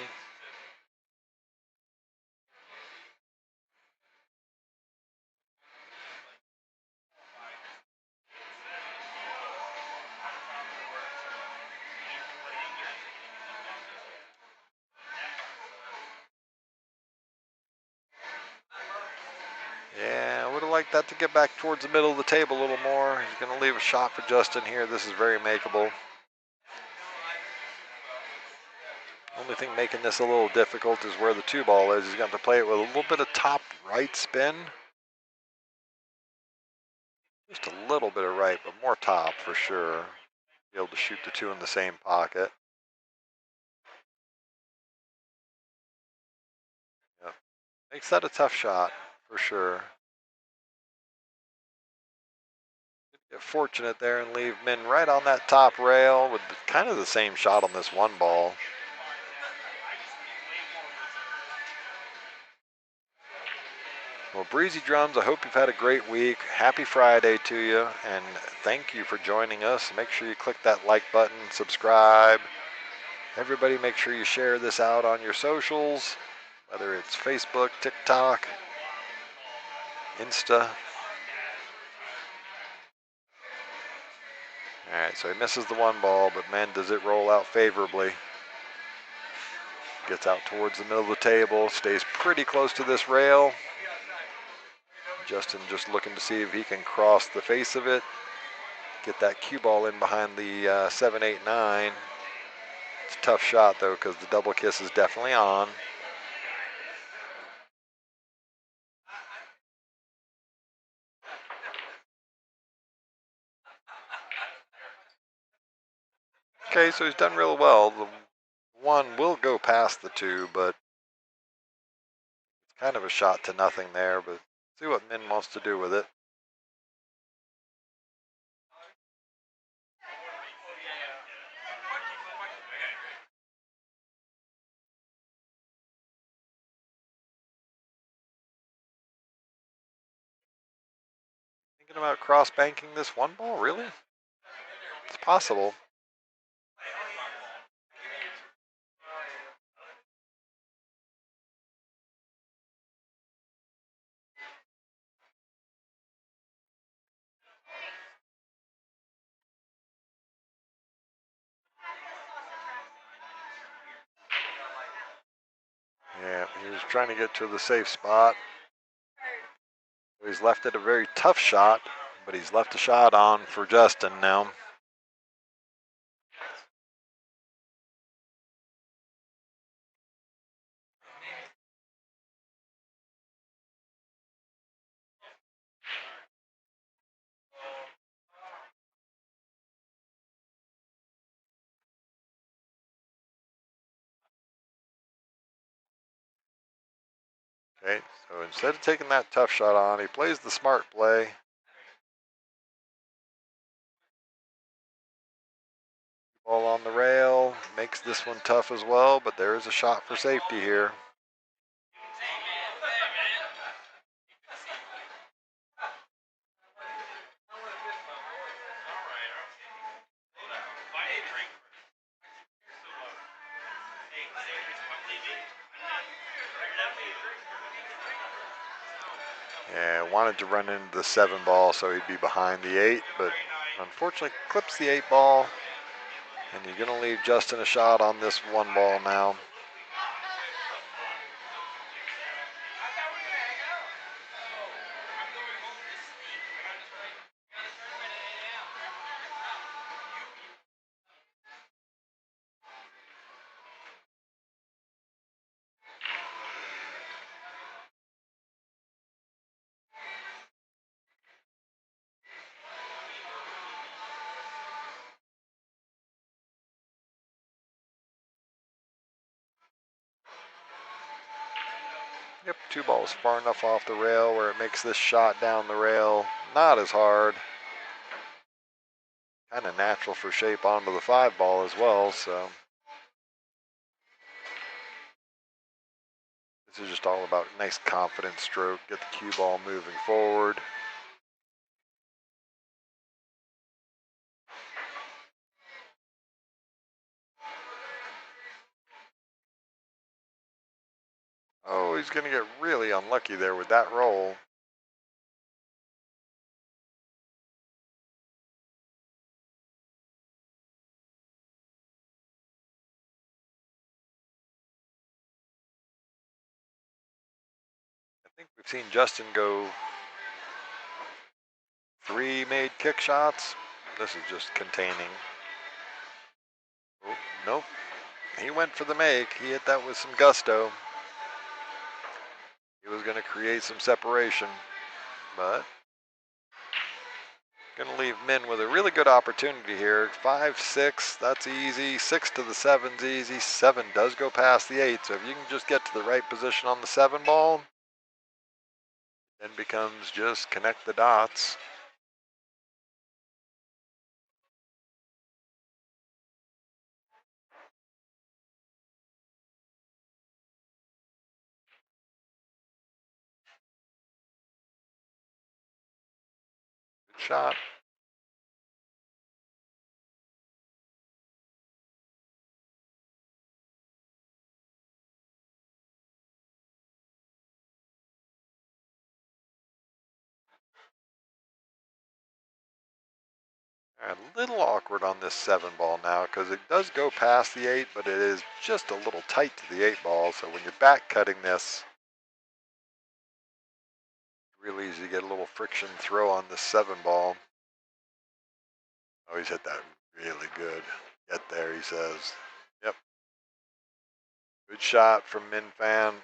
Speaker 1: Yeah, I would have liked that to get back towards the middle of the table a little more. He's going to leave a shot for Justin here. This is very makeable. Only thing making this a little difficult is where the 2 ball is. He's going to have to play it with a little bit of top right spin. Just a little bit of right, but more top for sure. Be able to shoot the 2 in the same pocket. Yep. Makes that a tough shot for sure. Get fortunate there and leave Min right on that top rail with kind of the same shot on this 1 ball. Well, Breezy Drums, I hope you've had a great week. Happy Friday to you, and thank you for joining us. Make sure you click that like button, subscribe. Everybody make sure you share this out on your socials, whether it's Facebook, TikTok, Insta. All right, so he misses the 1 ball, but man, does it roll out favorably. Gets out towards the middle of the table, stays pretty close to this rail. Justin just looking to see if he can cross the face of it. Get that cue ball in behind the 7, 8, 9. It's a tough shot though because the double kiss is definitely on. Okay, so he's done real well. The one will go past the two, but it's kind of a shot to nothing there. But see what Min wants to do with it. Thinking about cross banking this one ball, really? It's possible. Yeah, he was trying to get to the safe spot. He's left it a very tough shot, but he's left a shot on for Justin now. Okay, so instead of taking that tough shot on, he plays the smart play. Ball on the rail, makes this one tough as well, but there is a shot for safety here. Yeah, wanted to run into the 7 ball so he'd be behind the 8, but unfortunately clips the 8 ball, and you're going to leave Justin a shot on this 1 ball now. Yep, 2 balls far enough off the rail where it makes this shot down the rail not as hard. Kind of natural for shape onto the 5 ball as well, so this is just all about nice confident stroke, get the cue ball moving forward. Oh, he's going to get really unlucky there with that roll. I think we've seen Justin go 3 made kick shots. This is just containing. Oh, nope. He went for the make. He hit that with some gusto. He was going to create some separation, but going to leave Min with a really good opportunity here. 5, 6, that's easy. 6 to the 7's easy. 7 does go past the 8, so if you can just get to the right position on the 7 ball, then becomes just connect the dots. Good shot. A little awkward on this 7 ball now because it does go past the 8, but it is just a little tight to the 8 ball. So when you're back cutting this, really easy to get a little friction throw on this 7 ball. Oh, he's hit that really good. Get there, he says. Yep. Good shot from Min Fan.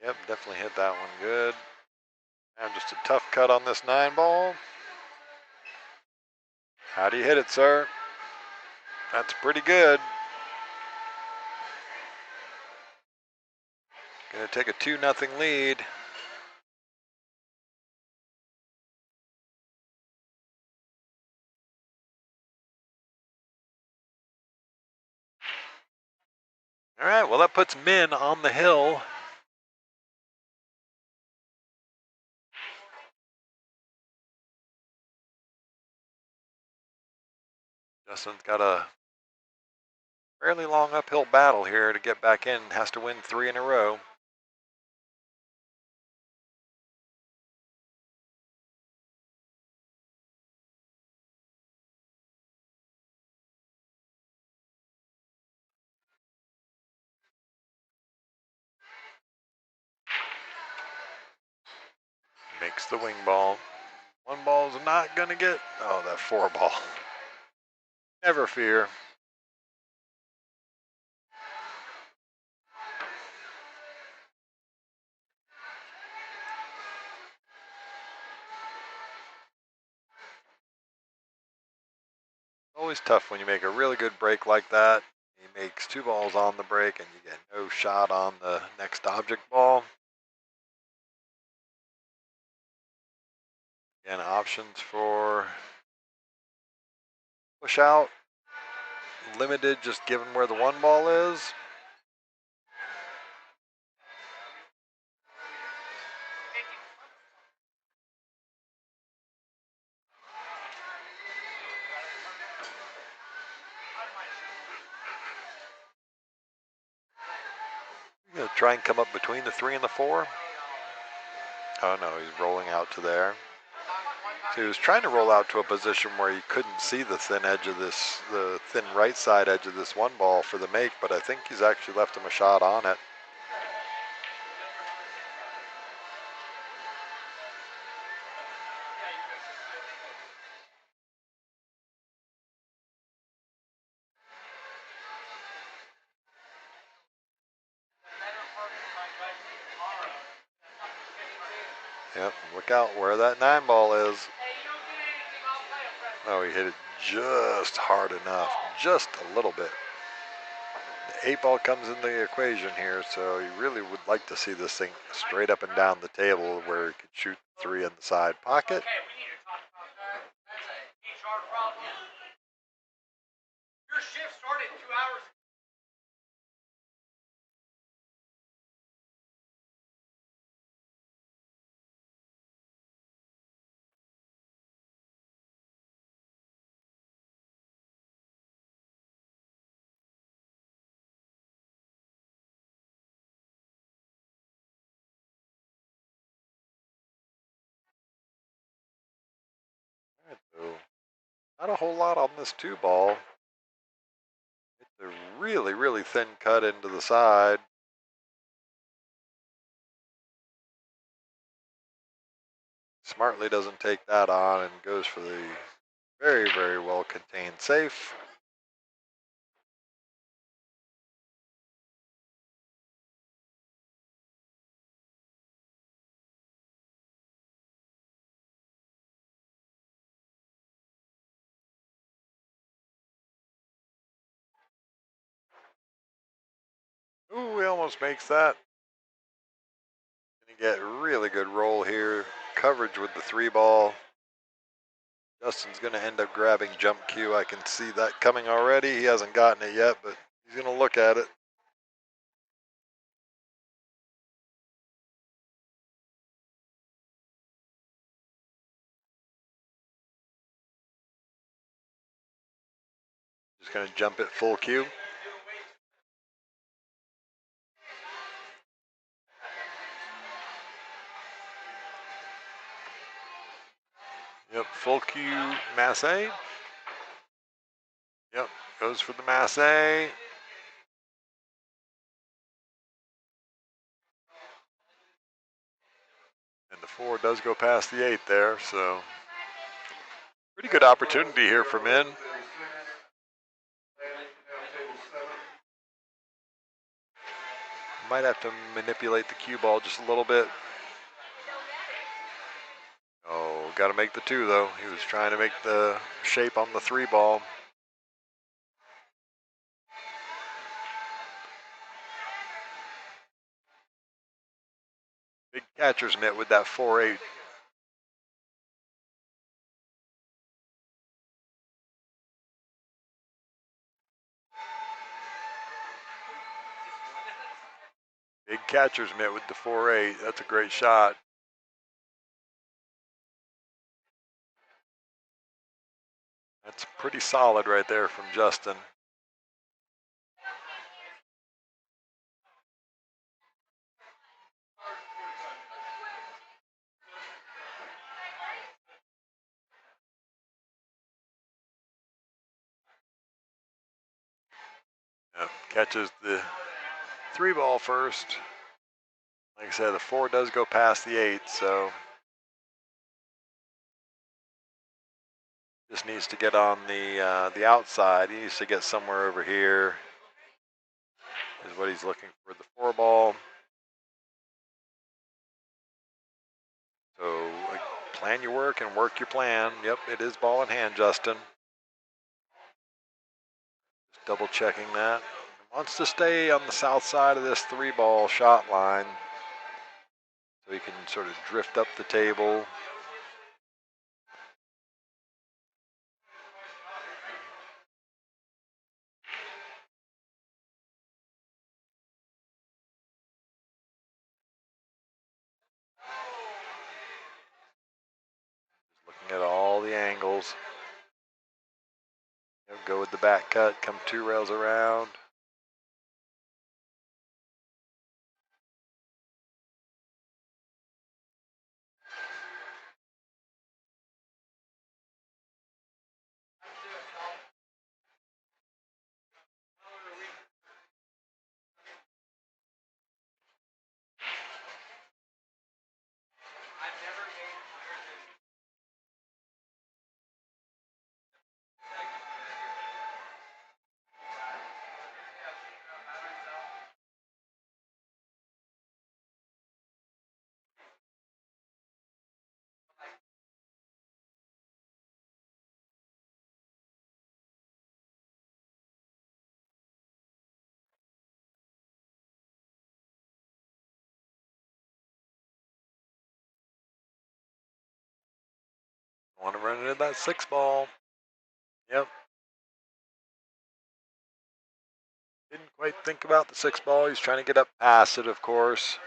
Speaker 1: Yep, definitely hit that one good. And just a tough cut on this 9-ball. How do you hit it, sir? That's pretty good. Gonna take a 2-0 lead. All right, well, that puts Min on the hill. Justin's got a fairly long uphill battle here to get back in. Has to win 3 in a row. Makes the wing ball. 1 ball's not gonna get, oh, that 4 ball. Never fear. Always tough when you make a really good break like that. He makes 2 balls on the break and you get no shot on the next object ball. Again, options for push out. Limited just given where the 1 ball is. I'm gonna try and come up between the 3 and the 4. Oh no, he's rolling out to there. So he was trying to roll out to a position where he couldn't see the thin edge of this, the thin right side edge of this 1 ball for the make, but I think he's actually left him a shot on it. Yep, look out where that 9 ball is. Oh, he hit it just hard enough, just a little bit. The 8 ball comes in the equation here, so he really would like to see this thing straight up and down the table where he could shoot 3 in the side pocket.
Speaker 5: Your shift started 2 hours.
Speaker 1: So not a whole lot on this 2 ball. It's a really, really thin cut into the side. Smartly doesn't take that on and goes for the very, very well contained safe. Ooh, he almost makes that. Gonna get really good roll here. Coverage with the 3 ball. Justin's gonna end up grabbing jump cue. I can see that coming already. He hasn't gotten it yet, but he's gonna look at it. Just gonna jump it full cue. Yep, full cue Masse. Yep, goes for the Masse. And the 4 does go past the 8 there, so pretty good opportunity here for Min. Might have to manipulate the cue ball just a little bit. Oh, got to make the 2 though. He was trying to make the shape on the 3 ball. Big catcher's mitt with that 4-8. Big catcher's mitt with the 4-8. That's a great shot. That's pretty solid right there from Justin. Yep, catches the 3 ball first. Like I said, the 4 does go past the 8, so just needs to get on the outside. He needs to get somewhere over here. Is what he's looking for, the 4 ball. So plan your work and work your plan. Yep, it is ball in hand, Justin. Just double checking that. Wants to stay on the south side of this 3 ball shot line so he can sort of drift up the table. Looking at all the angles. Go with the back cut, come 2 rails around. Want to run into that 6 ball. Yep. Didn't quite think about the 6 ball. He's trying to get up past it, of course.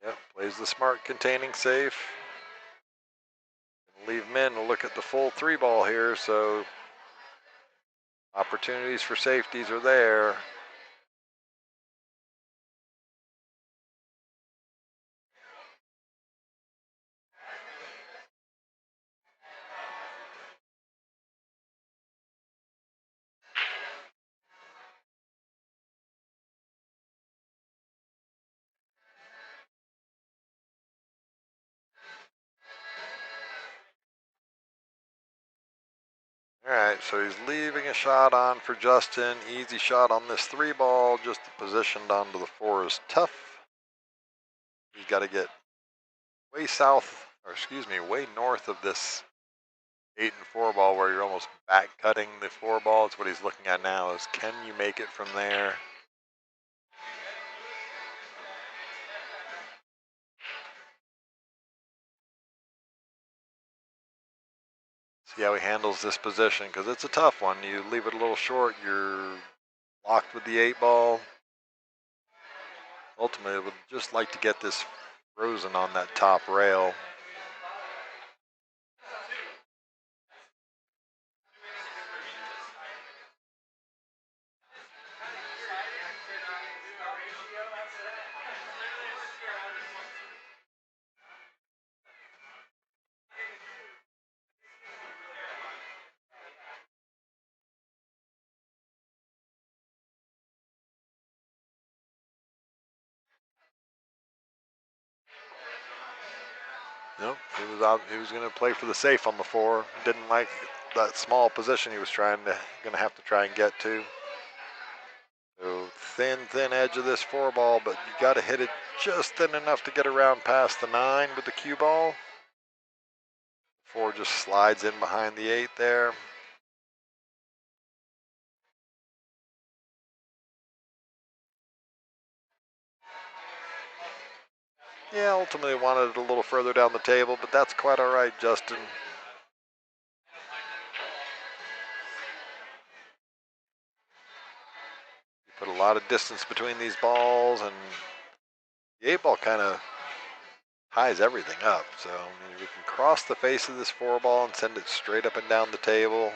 Speaker 1: Yep, plays the smart containing safe. Leave him in to look at the full 3 ball here, so opportunities for safeties are there. All right, so he's leaving a shot on for Justin. Easy shot on this 3 ball, just positioned onto the 4 is tough. He's got to get way south, or excuse me, way north of this 8 and 4 ball where you're almost back cutting the 4 ball. It's what he's looking at now is, can you make it from there? See how he handles this position, because it's a tough one. You leave it a little short, you're locked with the 8 ball. Ultimately, I would just like to get this frozen on that top rail. Nope, he was out. He was going to play for the safe on the 4. Didn't like that small position he was going to have to try and get to. So thin edge of this 4 ball, but you got to hit it just thin enough to get around past the 9 with the cue ball. 4 just slides in behind the 8 there. Yeah, ultimately wanted it a little further down the table, but that's quite all right, Justin. You put a lot of distance between these balls, and the 8 ball kind of ties everything up. So I mean, we can cross the face of this 4 ball and send it straight up and down the table.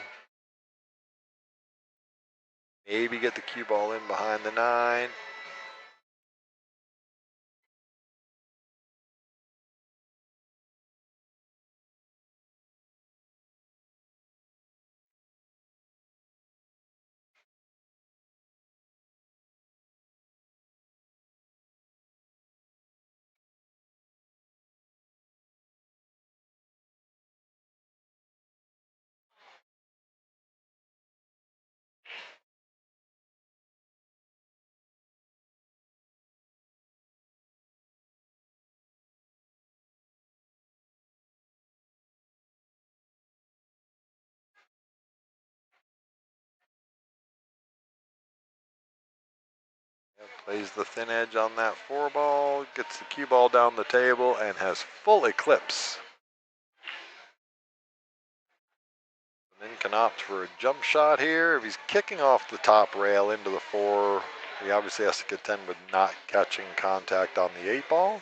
Speaker 1: Maybe get the cue ball in behind the 9. Plays the thin edge on that 4 ball, gets the cue ball down the table, and has full eclipse. And then can opt for a jump shot here. If he's kicking off the top rail into the 4, he obviously has to contend with not catching contact on the 8 ball.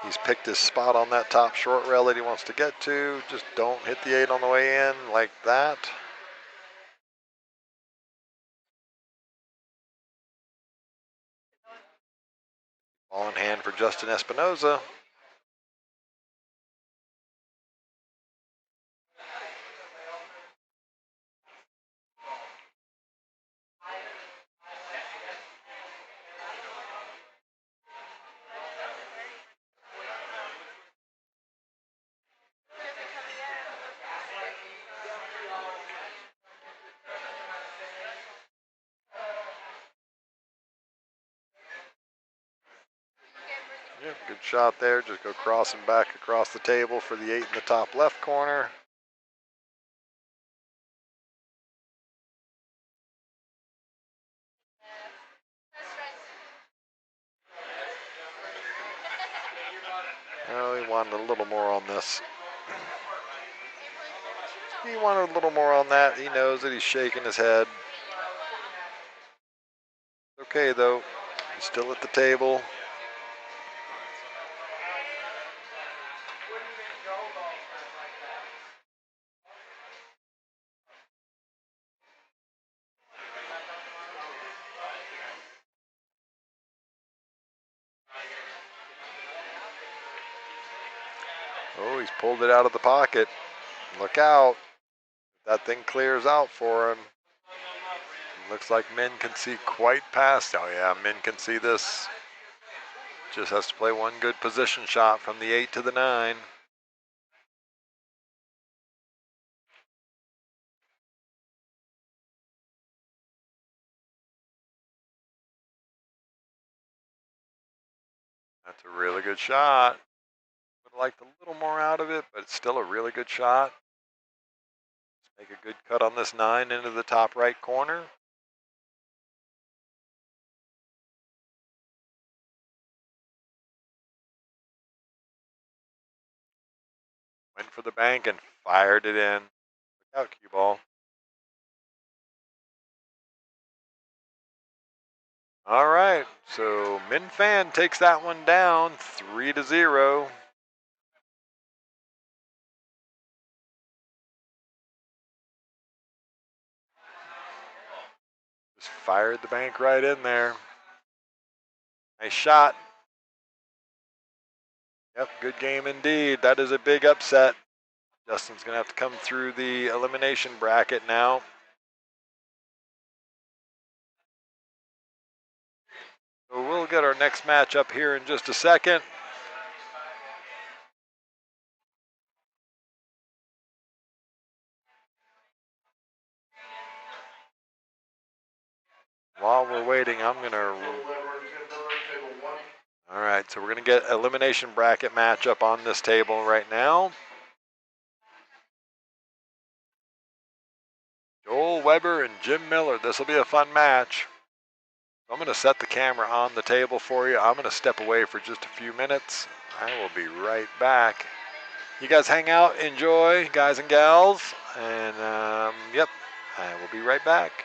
Speaker 1: He's picked his spot on that top short rail that he wants to get to. Just don't hit the 8 on the way in like that. Ball in hand for Justin Espinoza. Yeah, good shot there. Just go crossing back across the table for the 8 in the top left corner. Oh, he wanted a little more on this. He wanted a little more on that. He knows that he's shaking his head. Okay, though. He's still at the table. Oh, he's pulled it out of the pocket. Look out. That thing clears out for him. Looks like Min can see quite past. Oh, yeah, Min can see this. Just has to play one good position shot from the 8 to the 9. That's a really good shot. Would have liked a little more out of it, but it's still a really good shot. Let's make a good cut on this 9 into the top right corner. Went for the bank and fired it in. Look out, cue ball. All right, so Min Fan takes that one down 3-0. Just fired the bank right in there. Nice shot. Yep, good game indeed. That is a big upset. Justin's going to have to come through the elimination bracket now. So we'll get our next match up here in just a second. While we're waiting, I'm going to... All right, so we're going to get elimination bracket matchup on this table right now. Joel Weber and Jim Miller. This will be a fun match. I'm going to set the camera on the table for you. I'm going to step away for just a few minutes. I will be right back. You guys hang out, enjoy, guys and gals, and yep, I will be right back.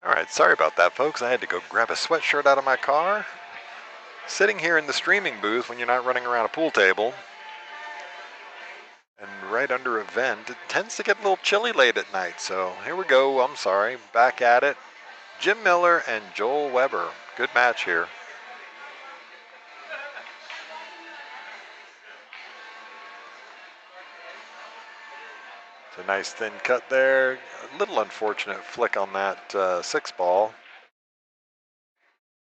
Speaker 1: All right, sorry about that, folks. I had to go grab a sweatshirt out of my car. Sitting here in the streaming booth when you're not running around a pool table. And right under a vent, it tends to get a little chilly late at night. So here we go. I'm sorry. Back at it. Jim Miller and Joel Weber. Good match here. It's a nice thin cut there. A little unfortunate flick on that 6 ball.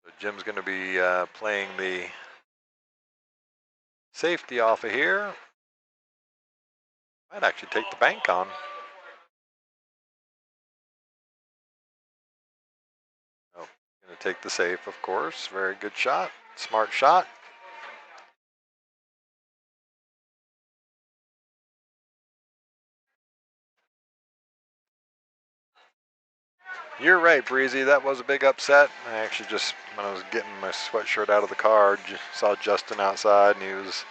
Speaker 1: So Jim's going to be playing the safety off of here. Might actually take the bank on. Oh, going to take the safe, of course. Very good shot. Smart shot. You're right, Breezy. That was a big upset. I actually just, when I was getting my sweatshirt out of the car, saw Justin outside, and he was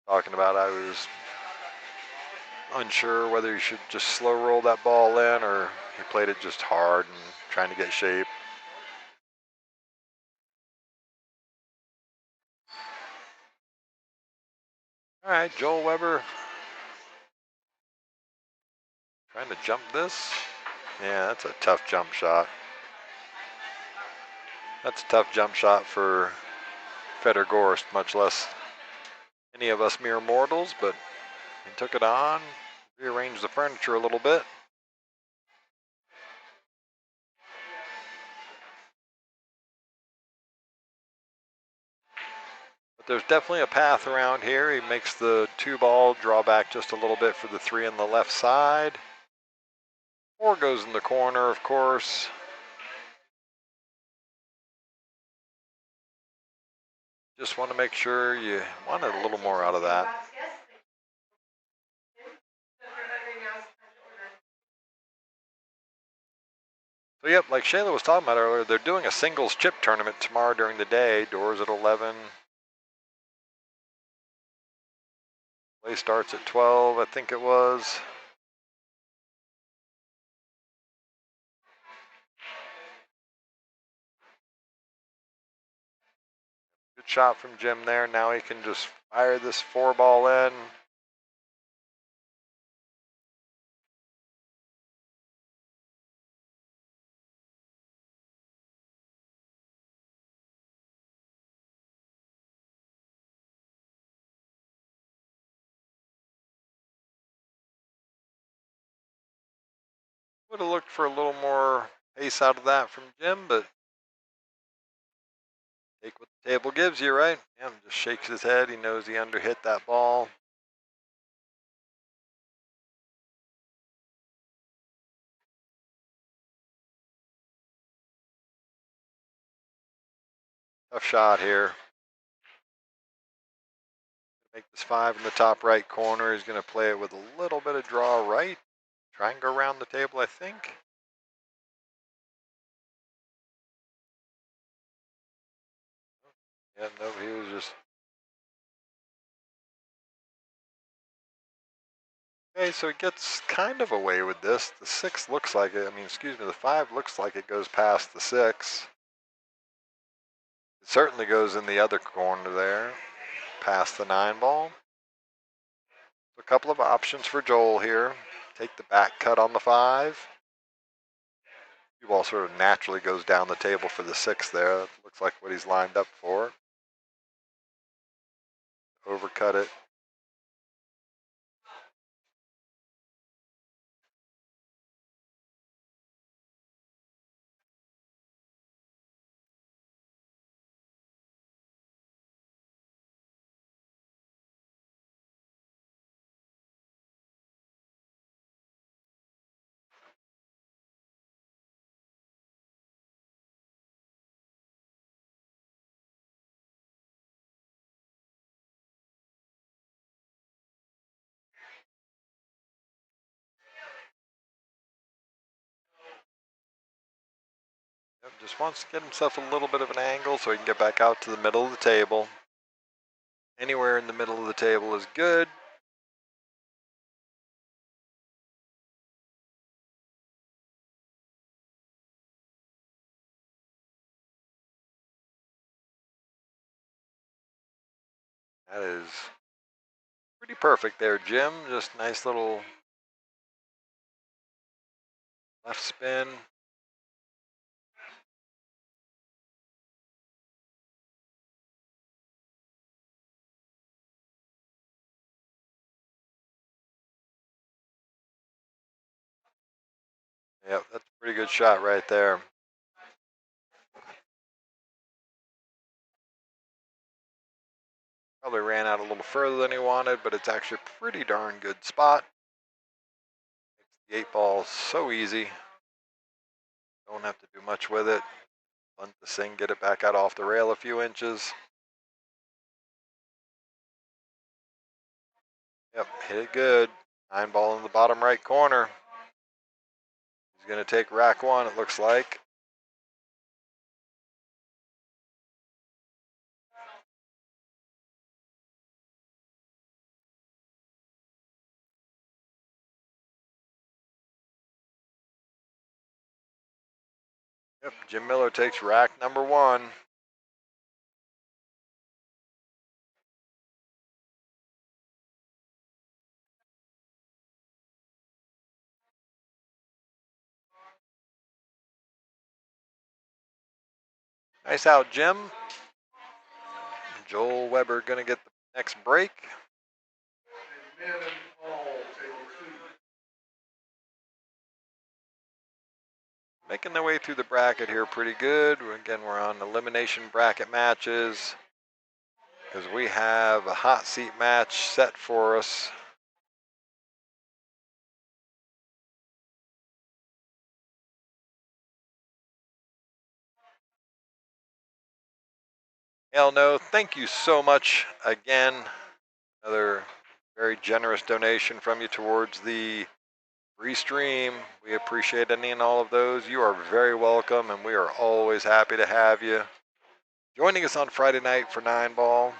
Speaker 1: talking about I was unsure whether he should just slow roll that ball in or he played it just hard and trying to get shape. All right, Joel Weber trying to jump this. Yeah, that's a tough jump shot. That's a tough jump shot for Feder Gorst, much less any of us mere mortals, but he took it on, rearranged the furniture a little bit. But there's definitely a path around here. He makes the 2 ball draw back just a little bit for the 3 on the left side. 4 goes in the corner, of course. Just want to make sure you wanted a little more out of that. So yep, like Shayla was talking about earlier, they're doing a singles chip tournament tomorrow during the day. Doors at 11. Play starts at 12, I think it was. Good shot from Jim there. Now he can just fire this 4 ball in. Would have looked for a little more pace out of that from Jim, but take what the table gives you, right? Yeah, just shakes his head. He knows he underhit that ball. Tough shot here. Make this 5 in the top right corner. He's going to play it with a little bit of draw right. Try and go around the table, I think. Yeah, no, he was just... Okay, so he gets kind of away with this. The 6 looks like it. The 5 looks like it goes past the 6. It certainly goes in the other corner there, past the 9 ball. A couple of options for Joel here. Take the back cut on the 5. The ball sort of naturally goes down the table for the 6 there. That looks like what he's lined up for. Overcut it. Yep, just wants to get himself a little bit of an angle so he can get back out to the middle of the table. Anywhere in the middle of the table is good. That is pretty perfect there, Jim. Just nice little left spin. Yep, that's a pretty good shot right there. Probably ran out a little further than he wanted, but it's actually a pretty darn good spot. Makes the 8-ball so easy. Don't have to do much with it. Bunt the sing, get it back out off the rail a few inches. Yep, hit it good. 9-ball in the bottom right corner. He's going to take rack 1, it looks like. Yep, Jim Miller takes rack number 1. Nice out, Jim. Joel Weber going to get the next break. Making their way through the bracket here pretty good. Again, we're on elimination bracket matches because we have a hot seat match set for us. Hell no, thank you so much again. Another very generous donation from you towards the free stream. We appreciate any and all of those. You are very welcome, and we are always happy to have you joining us on Friday night for 9-ball.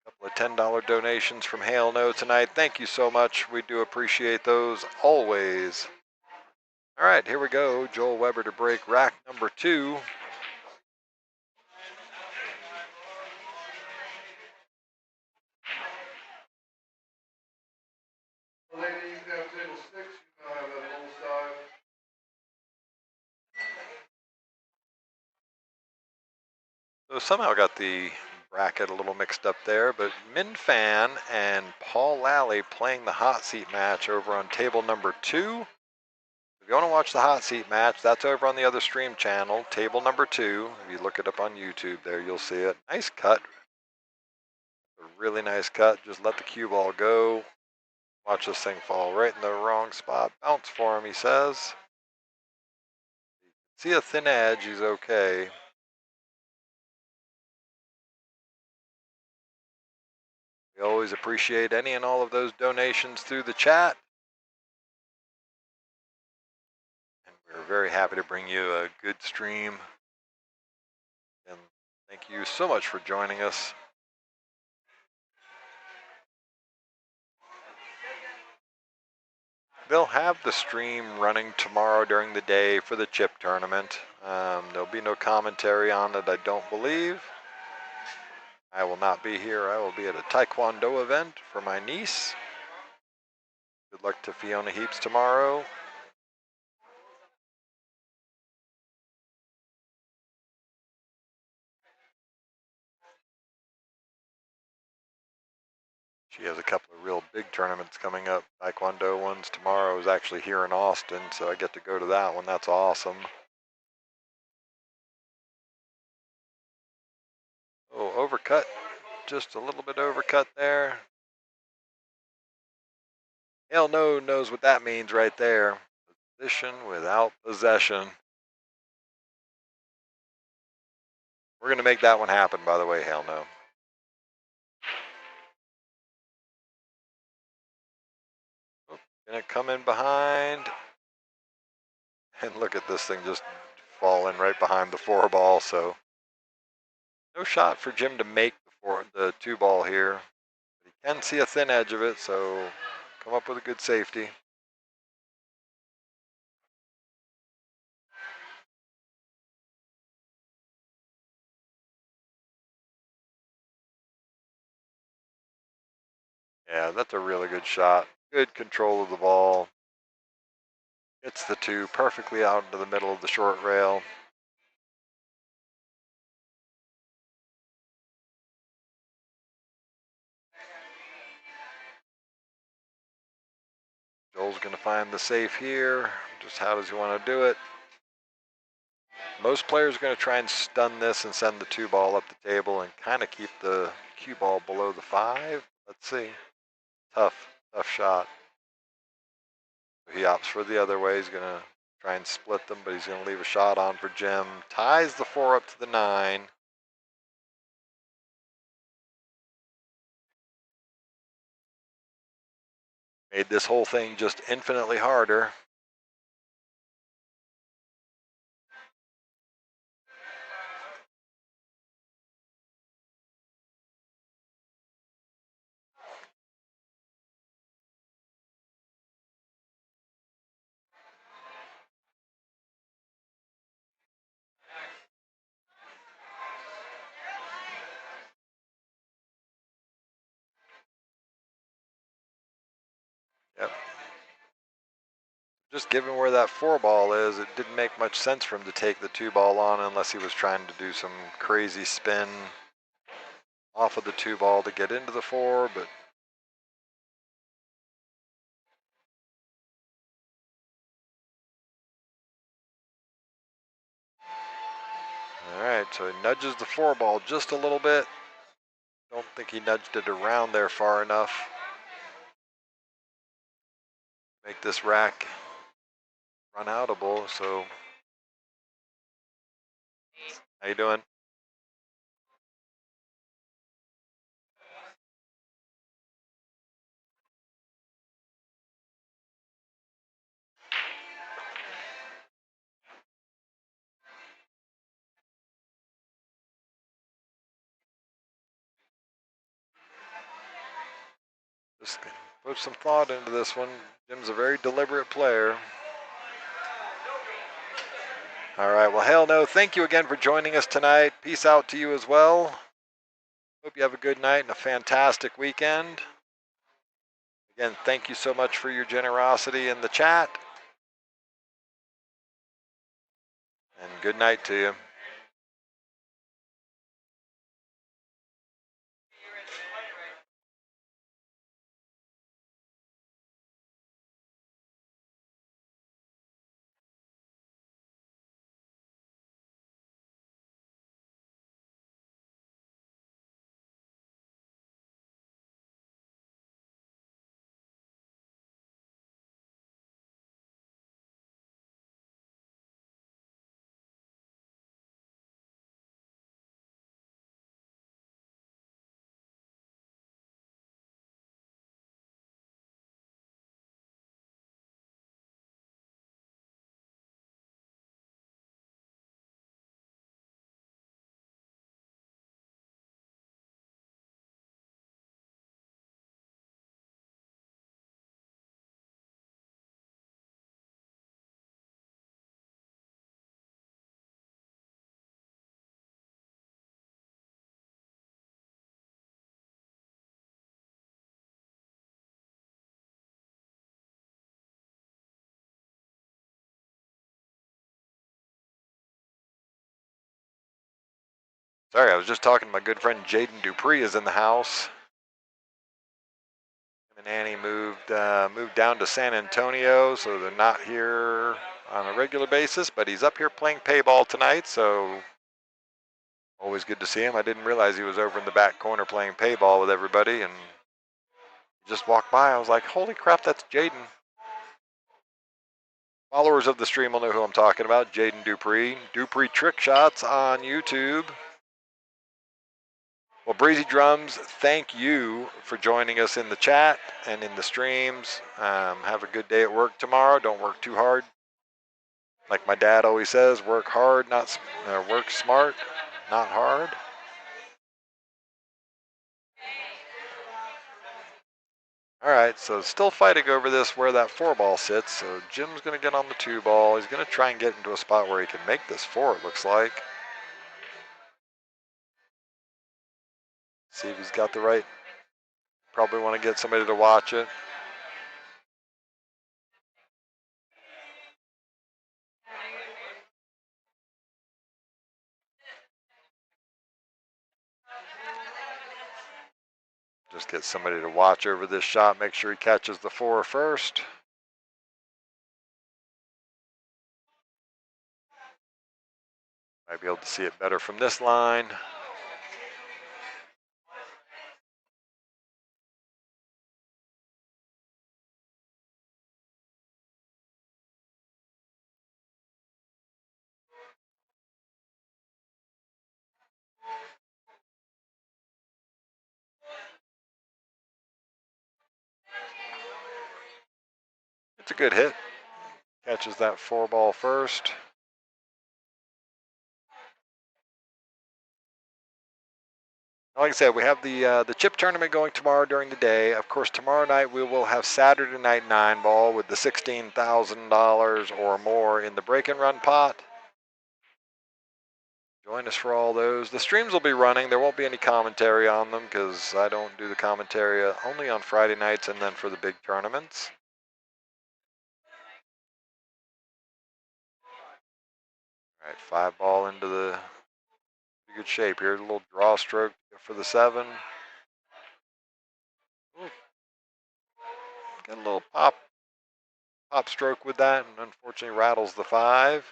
Speaker 1: A couple of $10 donations from Hail No tonight. Thank you so much. We do appreciate those always. All right, here we go. Joel Weber to break rack number 2.
Speaker 6: Lady, you can have table 6, you can have that little side.
Speaker 1: So somehow got the bracket a little mixed up there, but Min Fan and Paul Lally playing the hot seat match over on table number 2. If you want to watch the hot seat match, that's over on the other stream channel, table number 2. If you look it up on YouTube there, you'll see it. Nice cut. A really nice cut. Just let the cue ball go. Watch this thing fall right in the wrong spot. Bounce for him, he says. See a thin edge, he's okay. We always appreciate any and all of those donations through the chat. And we're very happy to bring you a good stream. And thank you so much for joining us. They'll have the stream running tomorrow during the day for the chip tournament. There'll be no commentary on it, I don't believe. I will not be here. I will be at a Taekwondo event for my niece. Good luck to Fiona Heaps tomorrow. She has a couple of real big tournaments coming up. Taekwondo ones tomorrow is actually here in Austin, so I get to go to that one. That's awesome. Oh, overcut. Just a little bit overcut there. Hell no knows what that means right there. Position without possession. We're going to make that one happen, by the way, Hell no. Oh, gonna come in behind. And look at this thing just falling right behind the 4-ball, so no shot for Jim to make the 2-ball here. But he can see a thin edge of it, so come up with a good safety. Yeah, that's a really good shot. Good control of the ball. Hits the 2 perfectly out into the middle of the short rail. Joel's going to find the safe here. Just how does he want to do it? Most players are going to try and stun this and send the 2 ball up the table and kind of keep the cue ball below the 5. Let's see. Tough shot. He opts for the other way. He's going to try and split them, but he's going to leave a shot on for Jim. Ties the 4 up to the 9. Made this whole thing just infinitely harder. Yep. Just given where that 4 ball is, it didn't make much sense for him to take the 2 ball on unless he was trying to do some crazy spin off of the 2 ball to get into the 4, but all right, so he nudges the 4 ball just a little bit. Don't think he nudged it around there far enough. Make this rack run outable, so how you doing? Just put some thought into this one. Jim's a very deliberate player. All right, well, hell no. Thank you again for joining us tonight. Peace out to you as well. Hope you have a good night and a fantastic weekend. Again, thank you so much for your generosity in the chat. And good night to you. Sorry, I was just talking to my good friend Jaden Dupree is in the house. Him and Annie moved down to San Antonio, so they're not here on a regular basis, but he's up here playing payball tonight, so always good to see him. I didn't realize he was over in the back corner playing payball with everybody, and just walked by. I was like, holy crap, that's Jaden. Followers of the stream will know who I'm talking about. Jaden Dupree. Dupree Trick Shots on YouTube. Well, Breezy Drums, thank you for joining us in the chat and in the streams. Have a good day at work tomorrow. Don't work too hard. Like my dad always says, work hard, work smart, not hard. All right, so still fighting over this where that 4 ball sits. So Jim's going to get on the 2 ball. He's going to try and get into a spot where he can make this 4, it looks like. See if he's got the right probably want to get somebody to watch it. Just get somebody to watch over this shot. Make sure he catches the 4 first. Might be able to see it better from this line. It's a good hit. Catches that 4 ball first. Like I said, we have the chip tournament going tomorrow during the day. Of course, tomorrow night we will have Saturday night 9 ball with the $16,000 or more in the break and run pot. Join us for all those. The streams will be running. There won't be any commentary on them because I don't do the commentary only on Friday nights and then for the big tournaments. All right, 5 ball into the good shape here. A little draw stroke for the 7. Ooh. Got a little pop stroke with that, and unfortunately rattles the 5.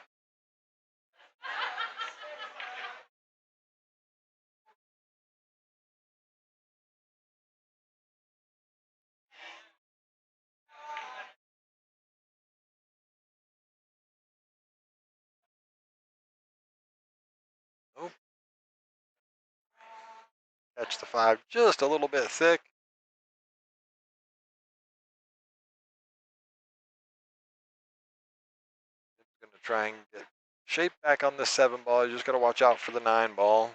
Speaker 1: Oh. Catch the 5 just a little bit thick. Going to try and get shape back on this 7 ball. You just got to watch out for the 9 ball.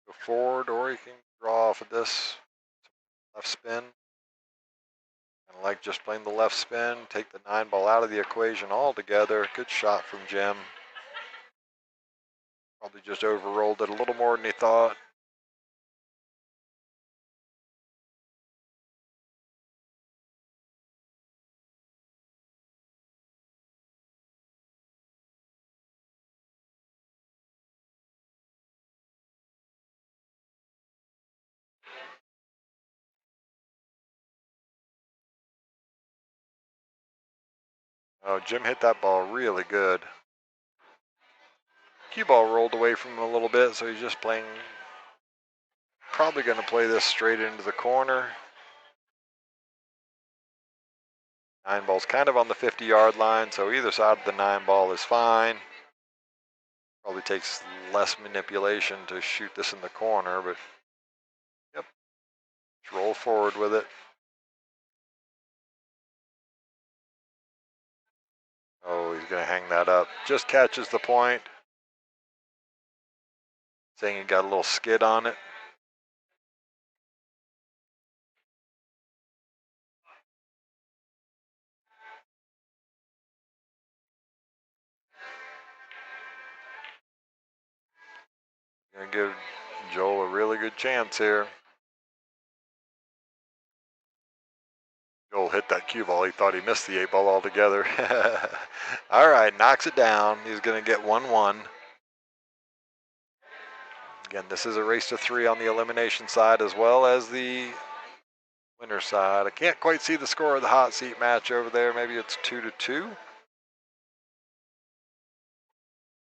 Speaker 1: Go forward, or you can draw off of this left spin. Kind of like just playing the left spin. Take the 9 ball out of the equation altogether. Good shot from Jim. Probably just overrolled it a little more than he thought. Oh, Jim hit that ball really good. Cue ball rolled away from him a little bit, so he's just playing. Probably going to play this straight into the corner. 9 ball's kind of on the 50-yard line, so either side of the 9 ball is fine. Probably takes less manipulation to shoot this in the corner, but yep, just roll forward with it. Oh, he's going to hang that up. Just catches the point. Saying he got a little skid on it. Going to give Joel a really good chance here. Joel hit that cue ball. He thought he missed the 8 ball altogether. All right, knocks it down. He's going to get 1-1. Again, this is a race to 3 on the elimination side as well as the winner side. I can't quite see the score of the hot seat match over there. Maybe it's 2-2.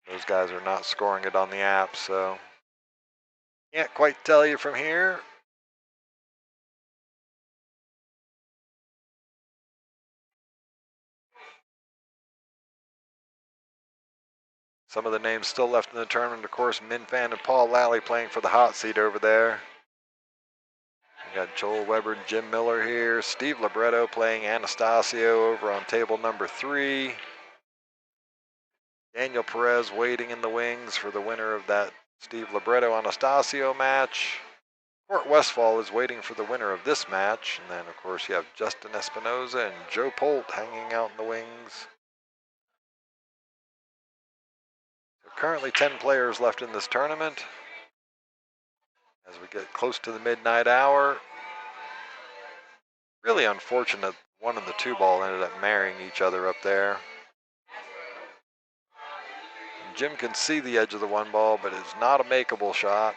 Speaker 1: Those guys are not scoring it on the app, so can't quite tell you from here. Some of the names still left in the tournament, of course, Minfan and Paul Lally playing for the hot seat over there. We got Joel Weber and Jim Miller here. Steve Libretto playing Anastasio over on table number 3. Daniel Perez waiting in the wings for the winner of that Steve Libretto-Anastasio match. Court Westfall is waiting for the winner of this match. And then, of course, you have Justin Espinoza and Joe Polt hanging out in the wings. So currently 10 players left in this tournament. as we get close to the midnight hour. Really unfortunate, one and the two ball ended up marrying each other up there. And Jim can see the edge of the one ball, but it's not a makeable shot.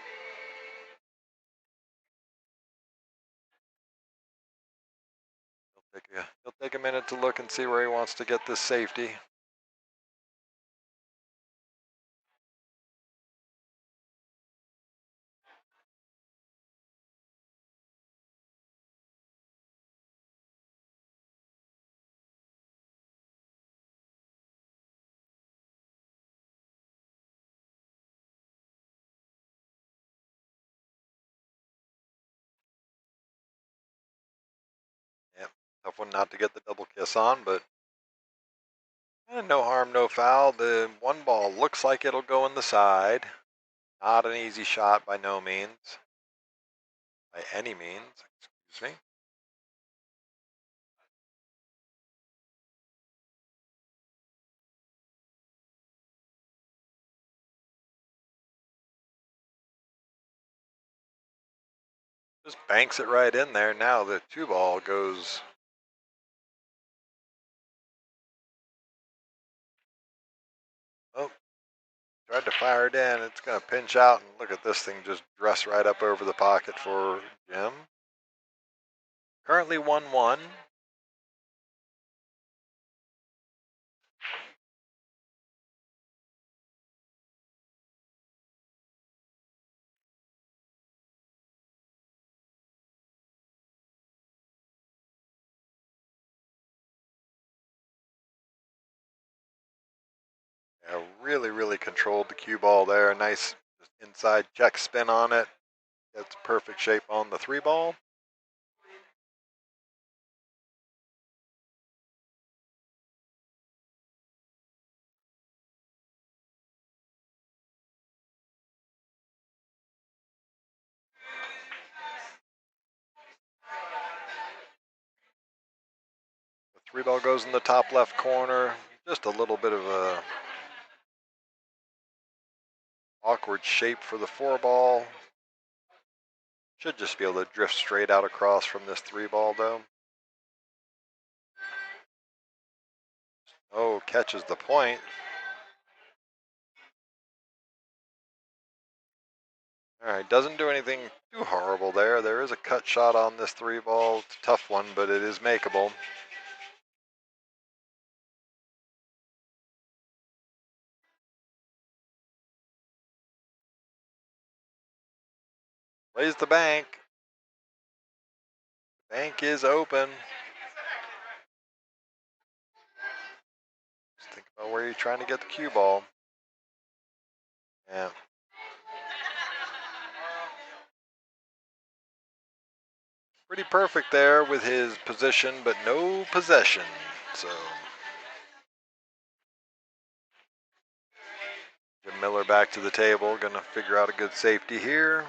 Speaker 1: He'll take a minute to look and see where he wants to get this safety. Yep, tough one not to get the double kiss on, but no harm, no foul. The one ball looks like it'll go in the side. Not an easy shot by no means. By any means, excuse me. Just banks it right in there. Now the two ball goes. Oh, tried to fire it in. It's going to pinch out, and look at this thing just dress right up over the pocket for Jim. Currently 1-1. Yeah, really controlled the cue ball there. Nice inside check spin on it. Gets perfect shape on the three ball. The three ball goes in the top left corner. Just a little bit of a awkward shape for the four ball. Should just be able to drift straight out across from this three ball though. Oh, catches the point. All right, doesn't do anything too horrible there. There is a cut shot on this three ball. It's a tough one, but it is makeable. Plays the bank. Bank is open. Just think about where you're trying to get the cue ball. Yeah. Pretty perfect there with his position, but no possession. So Jim Miller back to the table, gonna figure out a good safety here.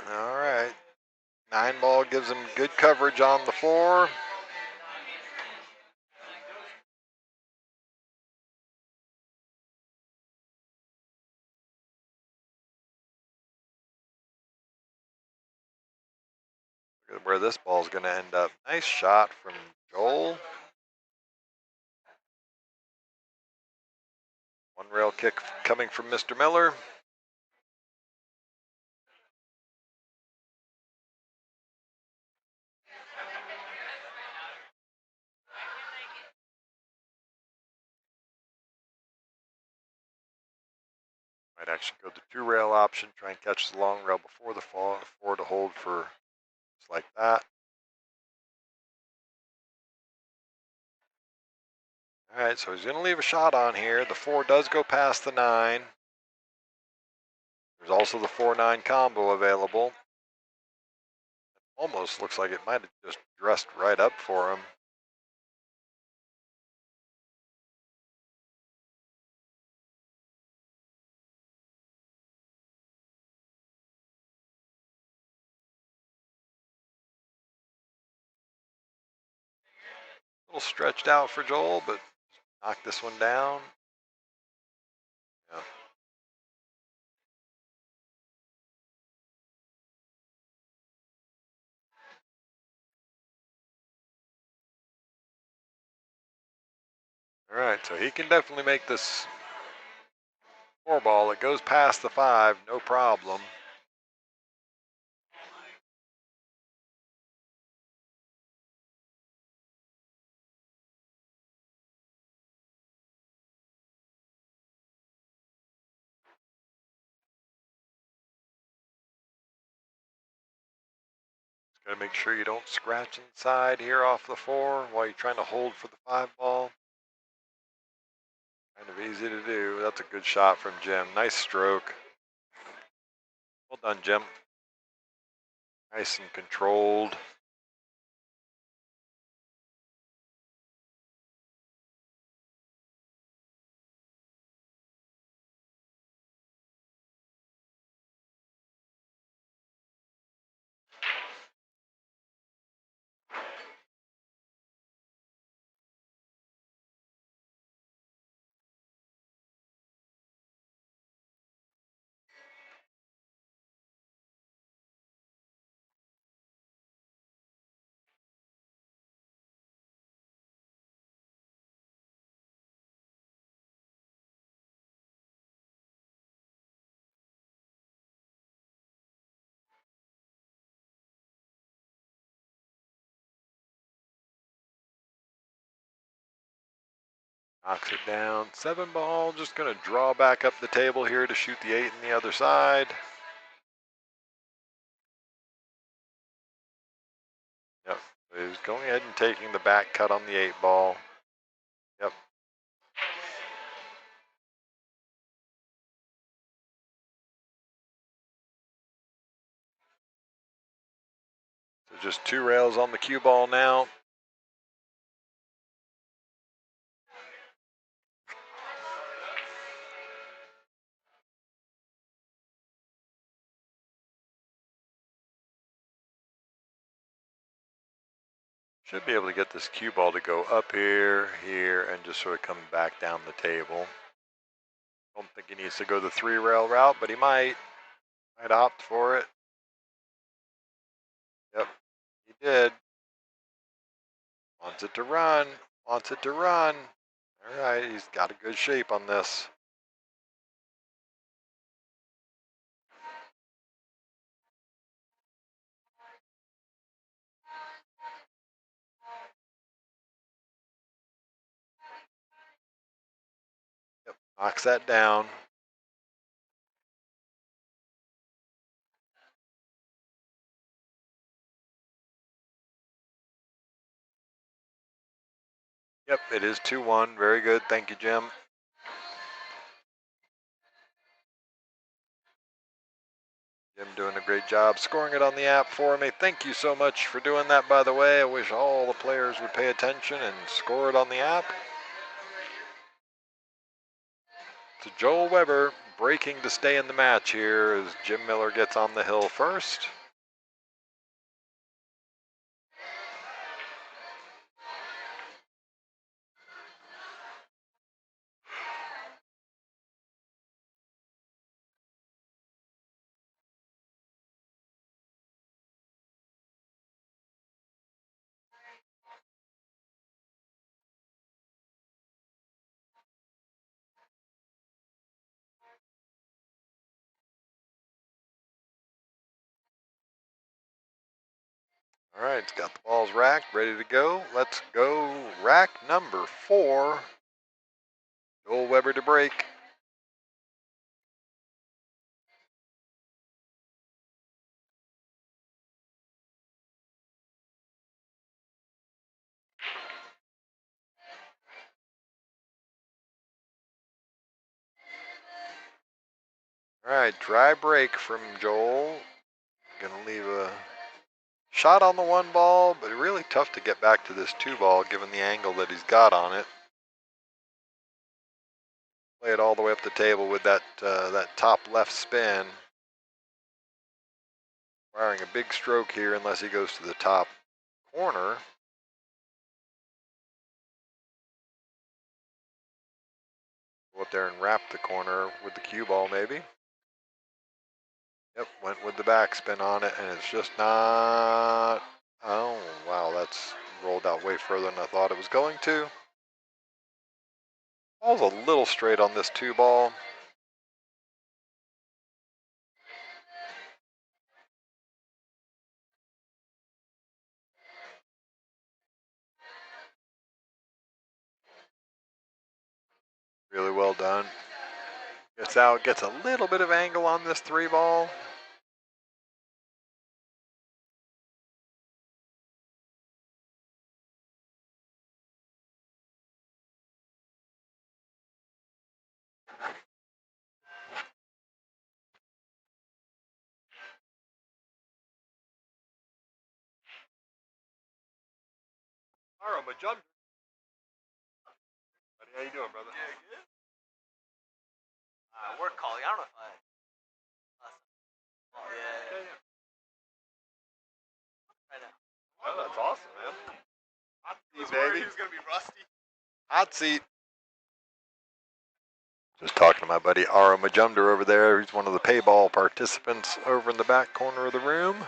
Speaker 1: All right. 9 ball gives him good coverage on the 4. Look at where this ball's going to end up. Nice shot from Joel. One rail kick coming from Mr. Miller. Might actually go the 2 rail option, try and catch the long rail before the fall, 4 to hold for just like that. All right, so he's going to leave a shot on here. The 4 does go past the 9. There's also the 4-9 combo available. Almost looks like it might have just dressed right up for him. A little stretched out for Joel, but knocked this one down. Yeah. All right, so he can definitely make this 4-ball. It goes past the 5, no problem. Got to make sure you don't scratch inside here off the 4 while you're trying to hold for the 5-ball. Kind of easy to do. That's a good shot from Jim. Nice stroke. Well done, Jim. Nice and controlled. Knocks it down. 7-ball. Just going to draw back up the table here to shoot the 8 on the other side. Yep. He's going ahead and taking the back cut on the 8-ball. Yep. So just 2 rails on the cue ball now. Should be able to get this cue ball to go up here, here, and just sort of come back down the table. Don't think he needs to go the 3-rail route, but he might opt for it. Yep, he did. Wants it to run, wants it to run. All right, he's got a good shape on this. Yep, knocks that down. Yep, it is 2-1. Very good. Thank you, Jim. Jim doing a great job scoring it on the app for me. Thank you so much for doing that, by the way. I wish all the players would pay attention and score it on the app. So Joel Weber breaking to stay in the match here as Jim Miller gets on the hill first. All right, it's got the balls racked, ready to go. Let's go rack number 4. Joel Weber to break. All right, dry break from Joel. Gonna leave a shot on the 1-ball, but really tough to get back to this 2-ball given the angle that he's got on it. Play it all the way up the table with that top left spin. Requiring a big stroke here unless he goes to the top corner. Go up there and wrap the corner with the cue ball, maybe. Yep, went with the backspin on it, and it's just not. Oh, wow, that's rolled out way further than I thought it was going to. Ball's a little straight on this 2-ball. Really well done. Gets out, gets a little bit of angle on this 3-ball. All right, my jump. How you doing, brother? Yeah, good.
Speaker 7: Work calling. I don't know if I. Yeah. Right now.
Speaker 1: Oh, that's awesome, man. Hot seat,
Speaker 7: Worried
Speaker 1: baby.
Speaker 7: he was gonna be rusty.
Speaker 1: Hot seat. Just talking to my buddy Ara Majumder over there. He's one of the payball participants over in the back corner of the room.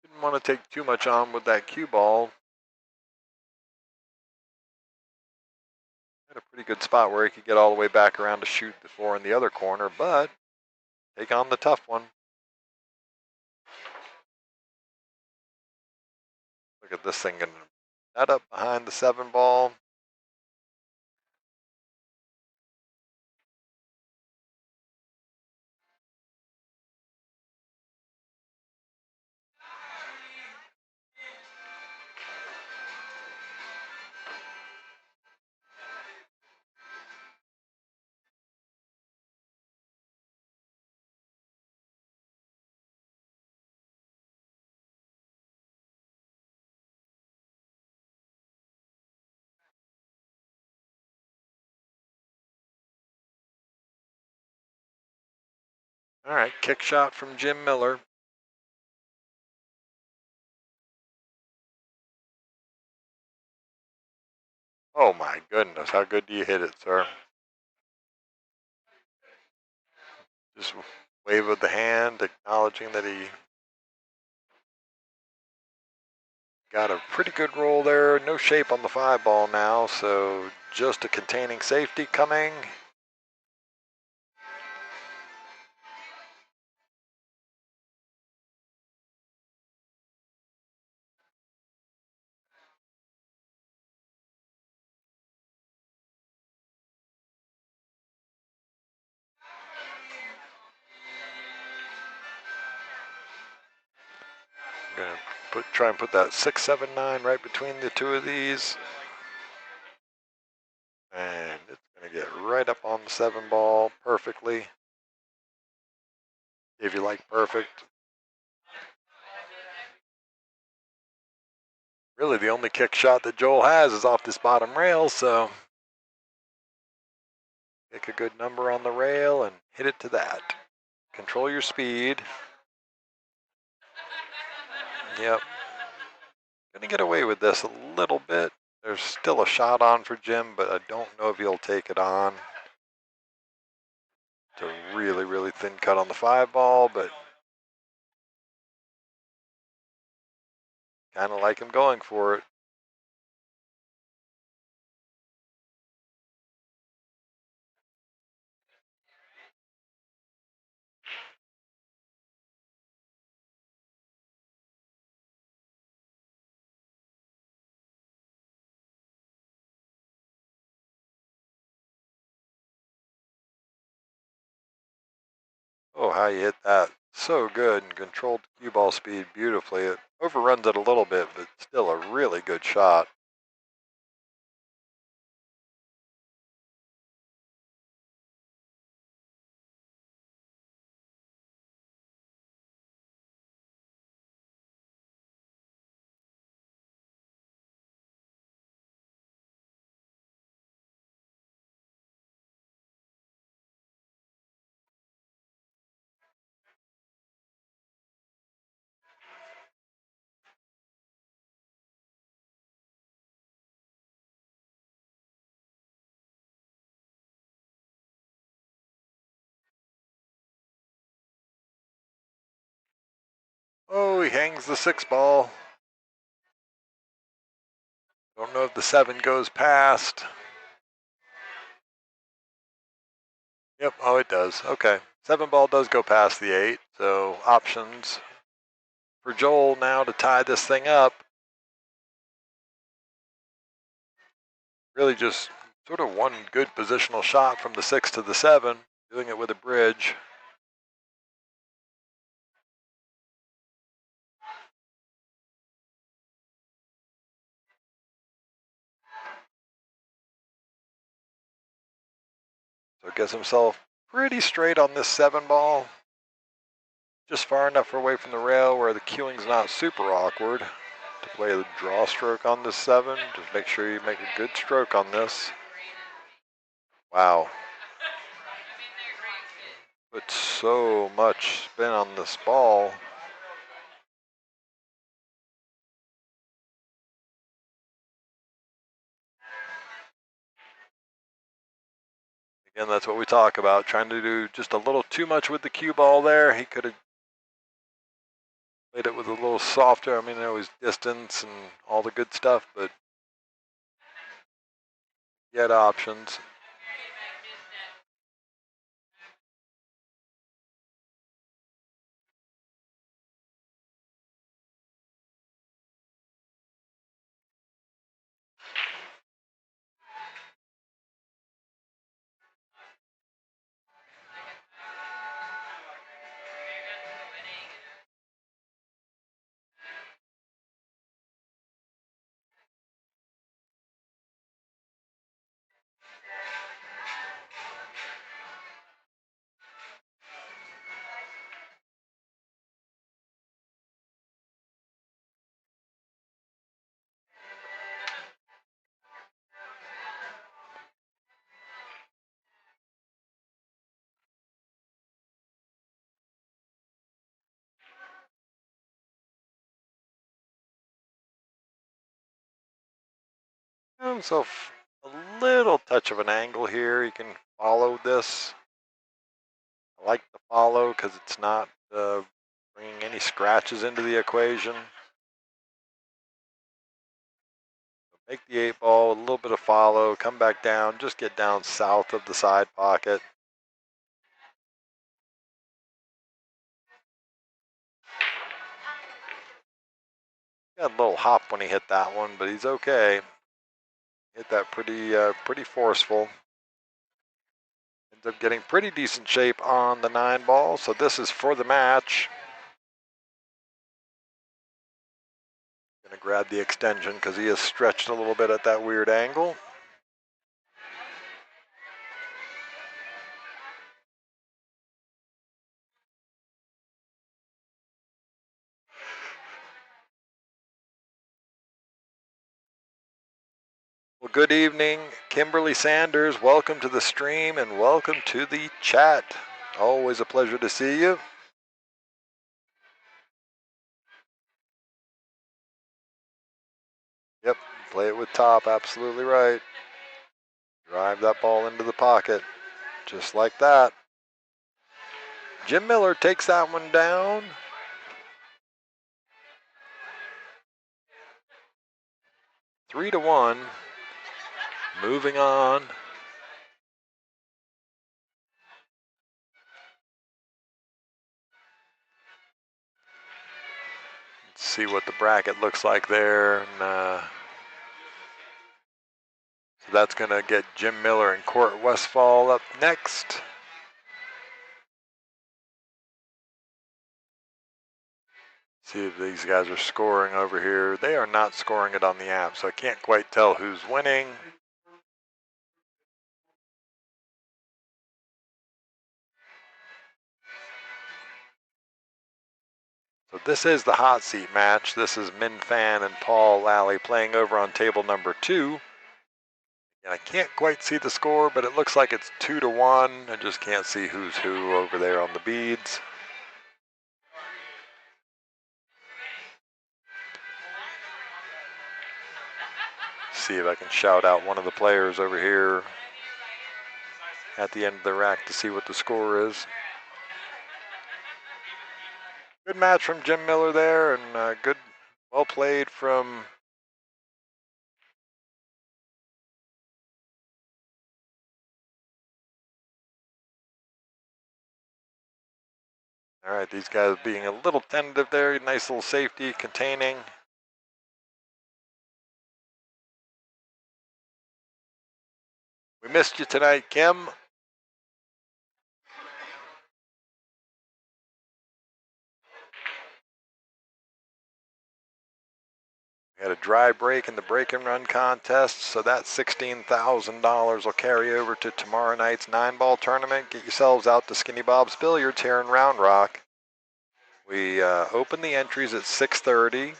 Speaker 1: Didn't want to take too much on with that cue ball. Had a pretty good spot where he could get all the way back around to shoot the 4 in the other corner, but take on the tough one. Look at this thing getting that up behind the 7-ball. All right, kick shot from Jim Miller. Oh my goodness, how good do you hit it, sir? Just wave of the hand, acknowledging that he got a pretty good roll there. No shape on the 5-ball now, so just a containing safety coming. I'm gonna try and put that 6, 7, 9 right between the two of these. And it's gonna get right up on the 7-ball perfectly. If you like perfect. Really the only kick shot that Joel has is off this bottom rail, so pick a good number on the rail and hit it to that. Control your speed. Yep. Gonna get away with this a little bit. There's still a shot on for Jim, but I don't know if he'll take it on. It's a really, really thin cut on the 5-ball, but kind of like him going for it. Oh, how you hit that. So good and controlled the cue ball speed beautifully. It overruns it a little bit, but still a really good shot. Oh, he hangs the 6 ball. Don't know if the 7 goes past. Yep, oh it does. Okay. 7 ball does go past the 8, so options for Joel now to tie this thing up. Really just sort of one good positional shot from the 6 to the 7, doing it with a bridge. So gets himself pretty straight on this 7 ball. Just far enough away from the rail where the cueing's not super awkward to play the draw stroke on this 7. Just make sure you make a good stroke on this. Wow. Put so much spin on this ball. Again, that's what we talk about, trying to do just a little too much with the cue ball there. He could have played it with a little softer. I mean, there was distance and all the good stuff, but he had options. So a little touch of an angle here. You can follow this. I like the follow because it's not bringing any scratches into the equation. Make the 8 ball, a little bit of follow, come back down, just get down south of the side pocket. Got a little hop when he hit that one, but he's okay. Hit that pretty forceful. Ends up getting pretty decent shape on the 9 ball, so this is for the match. Gonna grab the extension because he is stretched a little bit at that weird angle. Well, good evening, Kimberly Sanders. Welcome to the stream and welcome to the chat. Always a pleasure to see you. Yep, play it with top, absolutely right. Drive that ball into the pocket, just like that. Jim Miller takes that one down. Three to 1. Moving on. Let's see what the bracket looks like there. And, so that's going to get Jim Miller and Court Westfall up next. See if these guys are scoring over here. They are not scoring it on the app, so I can't quite tell who's winning. So this is the hot seat match. This is Min Fan and Paul Lally playing over on table number 2. And I can't quite see the score, but it looks like it's 2 to 1. I just can't see who's who over there on the beads. See if I can shout out one of the players over here at the end of the rack to see what the score is. Good match from Jim Miller there, and good, well played from all right, these guys being a little tentative there. Nice little safety containing. We missed you tonight, Kim. We had a dry break in the break and run contest, so that $16,000 will carry over to tomorrow night's 9-ball tournament. Get yourselves out to Skinny Bob's Billiards here in Round Rock. We open the entries at 6:30,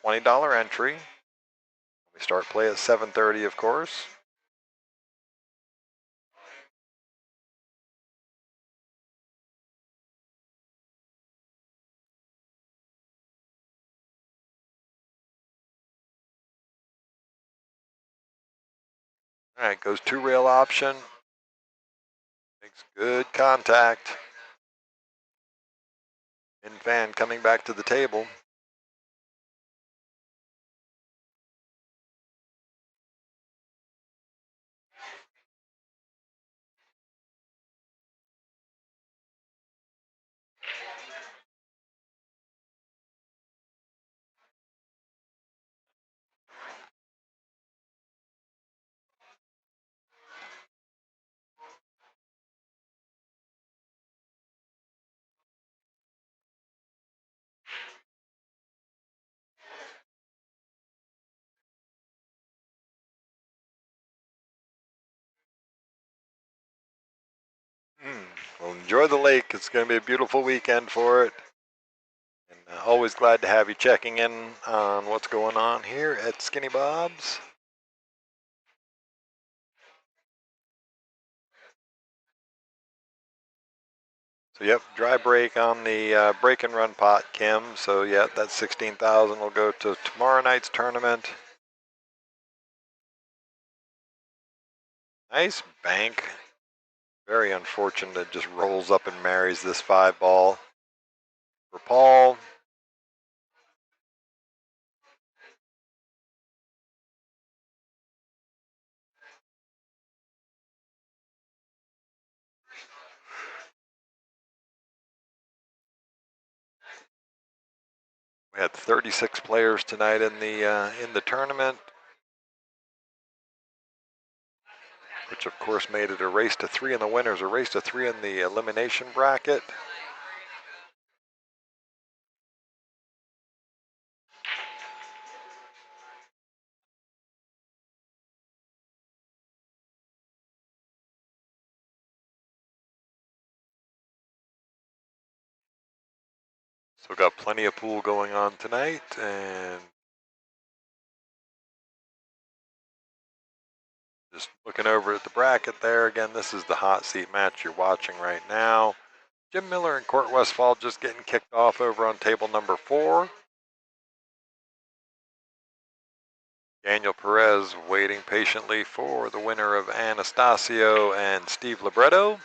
Speaker 1: $20 entry. We start play at 7:30, of course. All right, goes 2-rail option. Makes good contact. In fan coming back to the table. Well, enjoy the lake. It's going to be a beautiful weekend for it. And always glad to have you checking in on what's going on here at Skinny Bob's. So yep, dry break on the break and run pot, Kim. So yeah, that 16,000 will go to tomorrow night's tournament. Nice bank. Very unfortunate it just rolls up and marries this 5-ball. For Paul, we had 36 players tonight in the tournament, which of course made it a race to 3 in the winners, a race to 3 in the elimination bracket. So we've got plenty of pool going on tonight, and just looking over at the bracket there, again, this is the hot seat match you're watching right now. Jim Miller and Court Westfall just getting kicked off over on table number 4. Daniel Perez waiting patiently for the winner of Anastasio and Steve Libretto.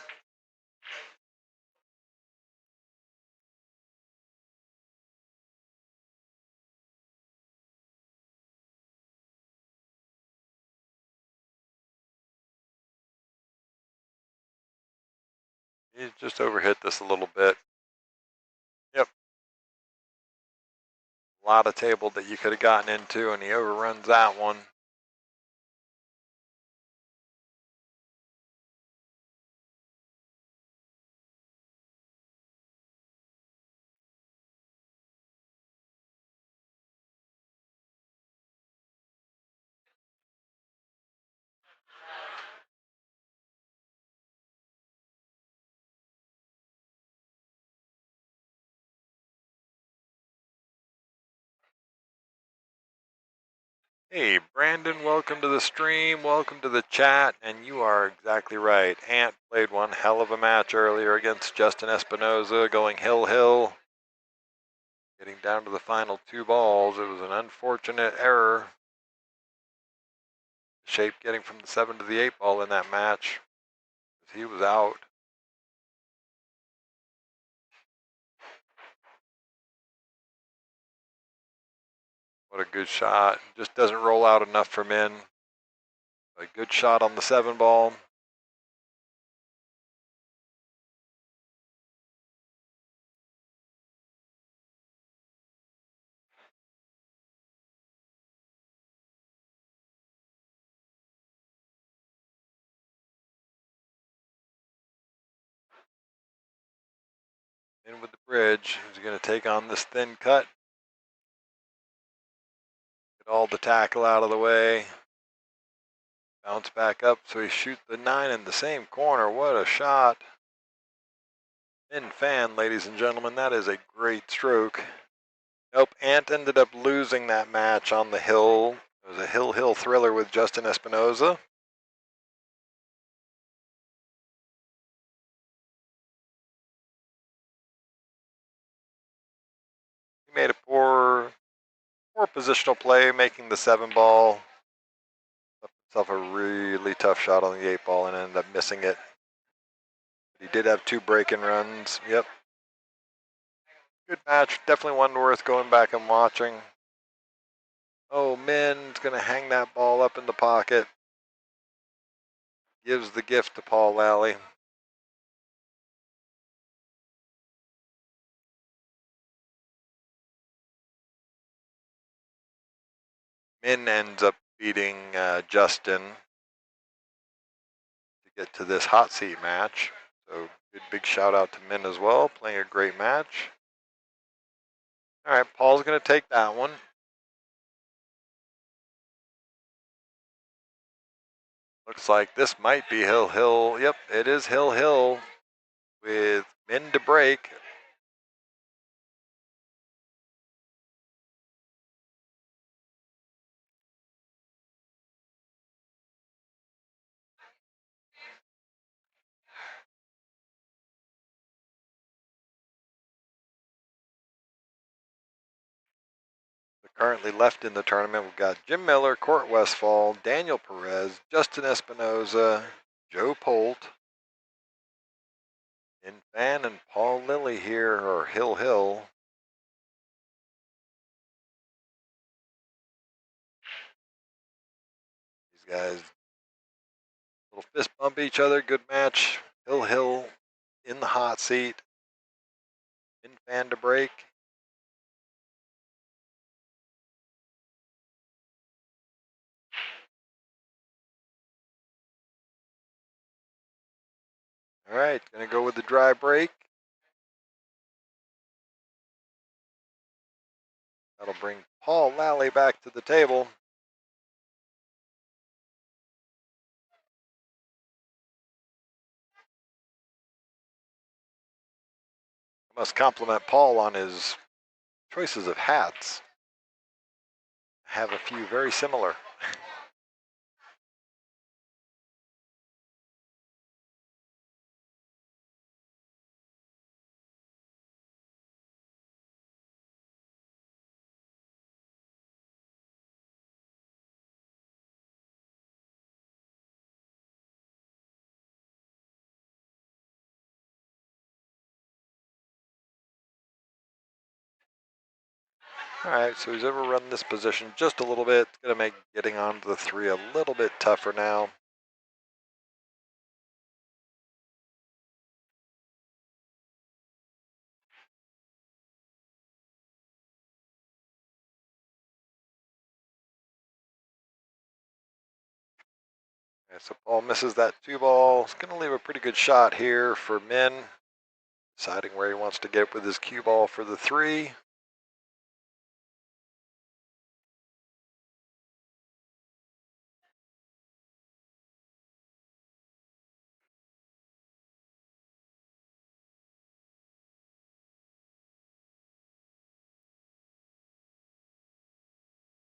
Speaker 1: He just overhit this a little bit. Yep. A lot of table that you could have gotten into, and he overruns that one. Hey, Brandon, welcome to the stream. Welcome to the chat. And you are exactly right. Ant played one hell of a match earlier against Justin Espinoza, going hill. Getting down to the final 2 balls. It was an unfortunate error. Shape getting from the 7 to the 8 ball in that match. He was out. What a good shot. Just doesn't roll out enough for Min. A good shot on the 7 ball. In with the bridge. He's going to take on this thin cut. Get all the tackle out of the way. Bounce back up so he shoots the 9 in the same corner. What a shot. Min Fan, ladies and gentlemen, that is a great stroke. Nope, Ant ended up losing that match on the hill. It was a hill thriller with Justin Espinoza. He made a poor positional play, making the 7 ball. Left himself a really tough shot on the 8 ball and ended up missing it. He did have 2 break-in runs. Yep. Good match. Definitely one worth going back and watching. Oh, Min's going to hang that ball up in the pocket. Gives the gift to Paul Lally. Min ends up beating Justin to get to this hot seat match. So good big shout out to Min as well, playing a great match. All right, Paul's going to take that one. Looks like this might be Hill. Yep, it is Hill with Min to break. Currently left in the tournament, we've got Jim Miller, Court Westfall, Daniel Perez, Justin Espinoza, Joe Polt, In Fan, and Paul Lilly here, or Hill. These guys, little fist bump each other, good match. Hill in the hot seat. In Fan to break. All right, gonna go with the dry break. That'll bring Paul Lally back to the table. I must compliment Paul on his choices of hats. I have a few very similar. All right, so he's overrun this position just a little bit. It's going to make getting onto the 3 a little bit tougher now. Okay, so Paul misses that 2 ball. It's going to leave a pretty good shot here for Min. Deciding where he wants to get with his cue ball for the 3.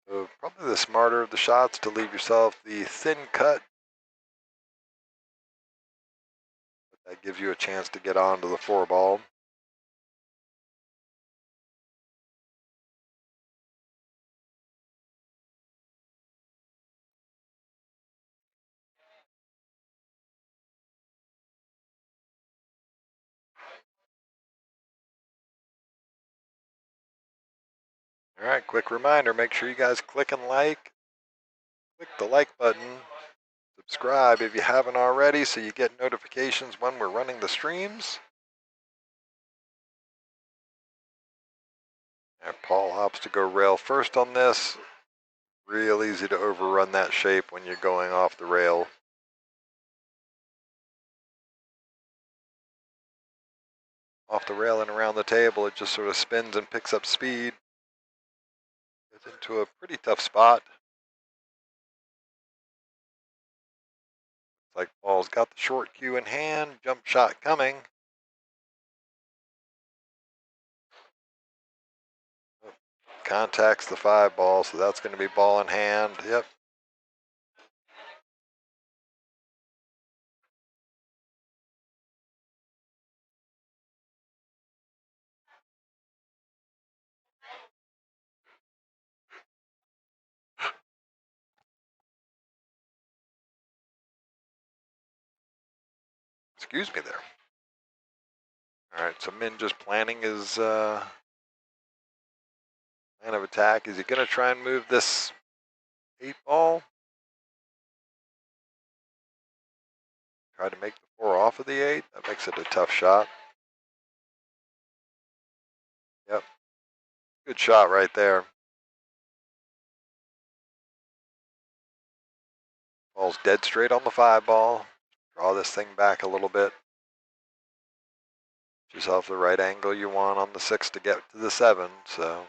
Speaker 1: So probably the smarter of the shots to leave yourself the thin cut. That gives you a chance to get onto the 4 ball. All right, quick reminder, make sure you guys click and like. Click the like button. Subscribe if you haven't already so you get notifications when we're running the streams. And Paul opts to go rail first on this. Real easy to overrun that shape when you're going off the rail. Off the rail and around the table, it just sort of spins and picks up speed. Gets into a pretty tough spot. Looks like Paul's got the short cue in hand, jump shot coming. Contacts the 5 ball, so that's going to be ball in hand. Yep. Excuse me there. All right, so Min just planning his plan of attack. Is he going to try and move this 8 ball? Try to make the 4 off of the 8. That makes it a tough shot. Yep. Good shot right there. Ball's dead straight on the 5 ball. Draw this thing back a little bit. Get yourself the right angle you want on the 6 to get to the 7. So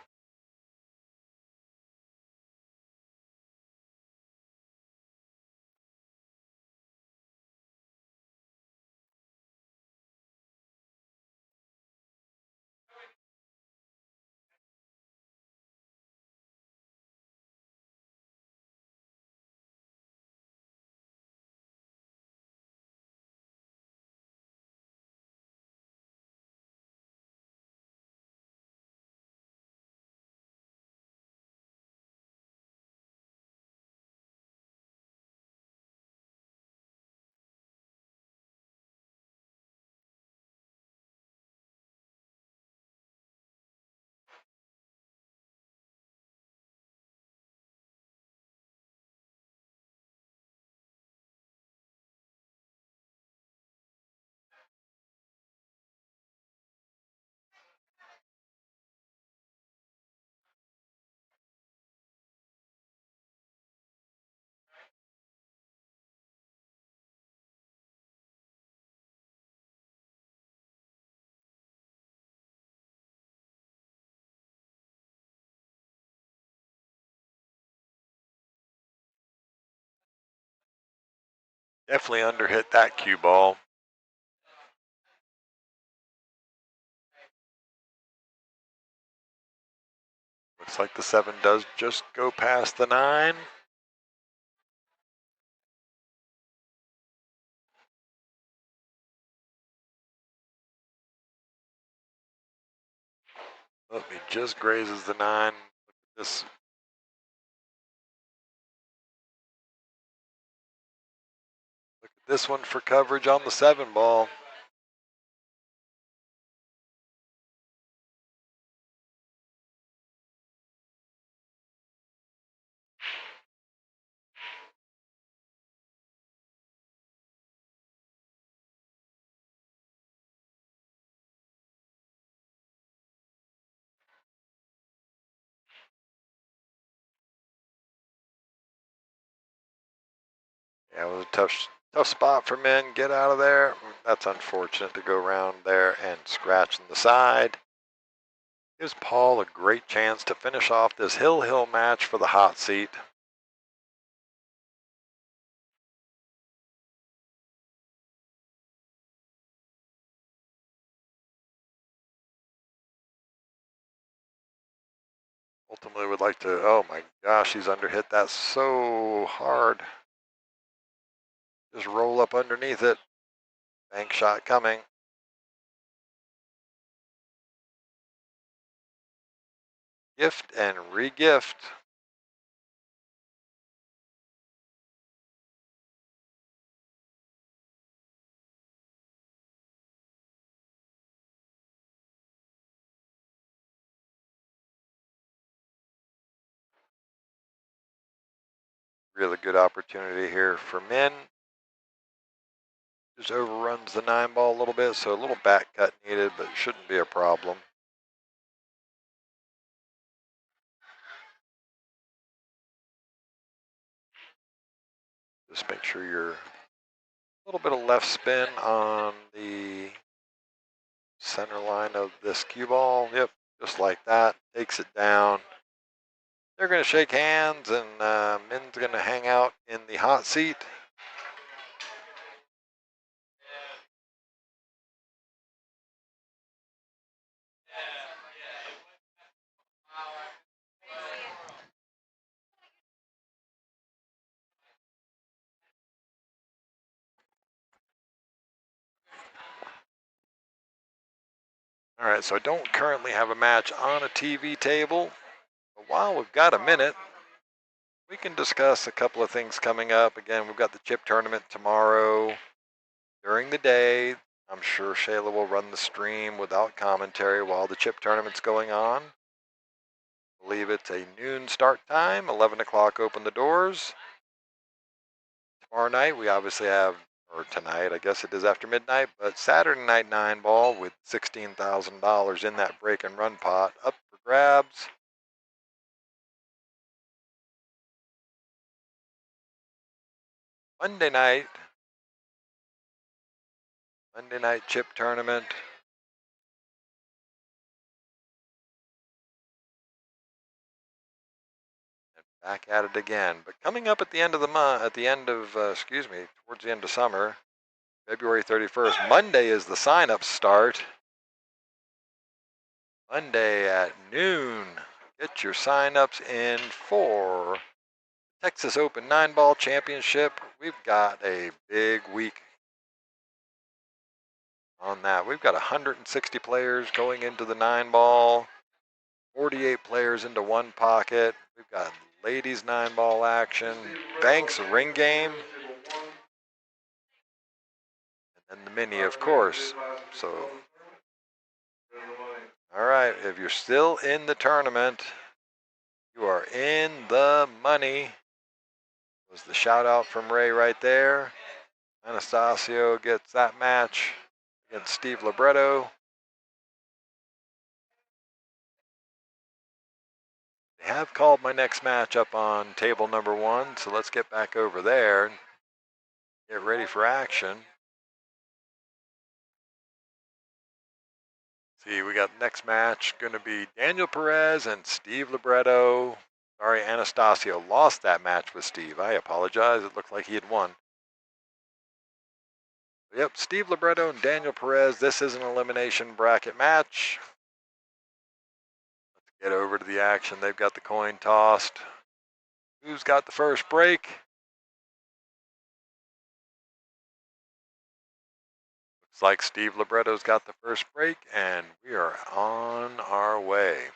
Speaker 1: definitely underhit that cue ball. Looks like the 7 does just go past the 9. Oh, he just grazes the 9. Look at this. Look at this one for coverage on the 7 ball. Yeah, it was a tough spot for Min. Get out of there. That's unfortunate to go around there and scratch in the side. Gives Paul a great chance to finish off this hill match for the hot seat. Ultimately would like to, oh my gosh, he's underhit that so hard. Just roll up underneath it. Bank shot coming. Gift and re-gift. Really good opportunity here for men. Just overruns the 9-ball a little bit, so a little back cut needed, but shouldn't be a problem. Just make sure you're a little bit of left spin on the center line of this cue ball. Yep, just like that. Takes it down. They're going to shake hands, and men's going to hang out in the hot seat. All right, so I don't currently have a match on a TV table. But while we've got a minute, we can discuss a couple of things coming up. Again, we've got the chip tournament tomorrow during the day. I'm sure Shayla will run the stream without commentary while the chip tournament's going on. I believe it's a noon start time, 11 o'clock open the doors. Tomorrow night, we obviously have, or tonight, I guess it is after midnight, but Saturday night 9-ball with $16,000 in that break and run pot up for grabs. Monday night chip tournament. And back at it again. But coming up at the end of the month, towards the end of summer, February 31st, Monday is the sign-up start. Monday at noon. Get your sign-ups in for Texas Open 9-ball championship. We've got a big week on that. We've got 160 players going into the 9-ball, 48 players into one pocket. We've got ladies 9-ball action, Banks ring game, and then the mini, of course. So, all right, if you're still in the tournament, you are in the money. Was the shout out from Ray right there. Anastasio gets that match against Steve Libretto. They have called my next match up on table number 1, so let's get back over there and get ready for action. See, we got next match going to be Daniel Perez and Steve Libretto. Sorry, Anastasio lost that match with Steve. I apologize. It looked like he had won. Yep, Steve Libretto and Daniel Perez. This is an elimination bracket match. Let's get over to the action. They've got the coin tossed. Who's got the first break? Looks like Steve Libretto's got the first break, and we are on our way.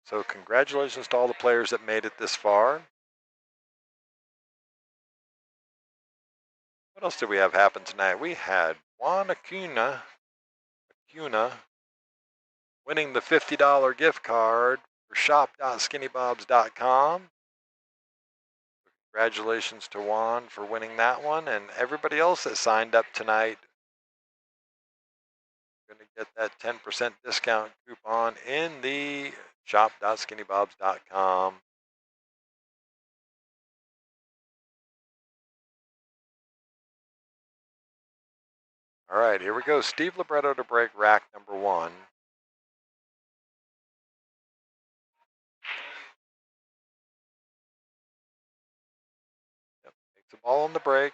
Speaker 1: So congratulations to all the players that made it this far. What else did we have happen tonight? We had Juan Acuna winning the $50 gift card for shop.skinnybobs.com. Congratulations to Juan for winning that one, and everybody else that signed up tonight. Going to get that 10% discount coupon in the shop.skinnybobs.com. All right, here we go. Steve Libretto to break rack number 1. Yep, takes the ball on the break.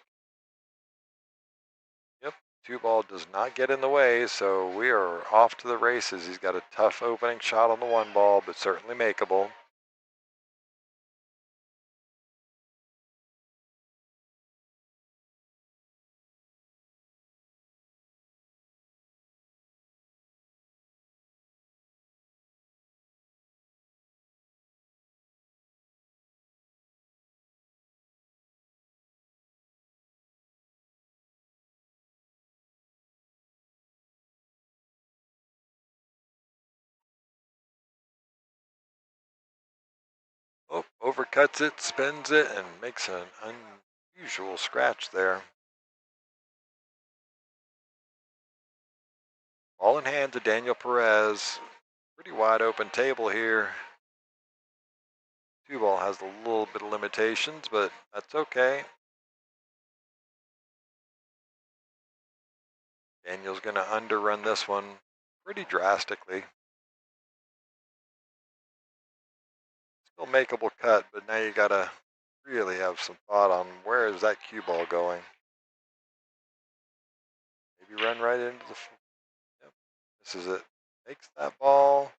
Speaker 1: Yep, 2-ball does not get in the way, so we are off to the races. He's got a tough opening shot on the 1-ball, but certainly makeable. overcuts it, spins it, and makes an unusual scratch there. Ball in hand to Daniel Perez. Pretty wide open table here. 2-ball has a little bit of limitations, but that's okay. Daniel's going to underrun this one pretty drastically. Still makeable cut, but now you got to really have some thought on where is that cue ball going. Maybe run right into the. Yep, this is it. Makes that ball.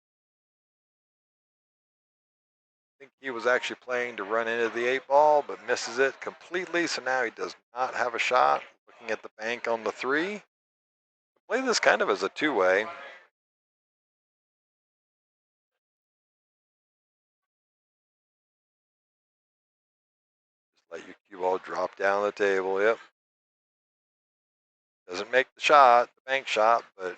Speaker 1: I think he was actually playing to run into the 8-ball, but misses it completely. So now he does not have a shot. Looking at the bank on the 3. Play this kind of as a 2-way. Just let your cue ball drop down the table. Yep. Doesn't make the shot, the bank shot, but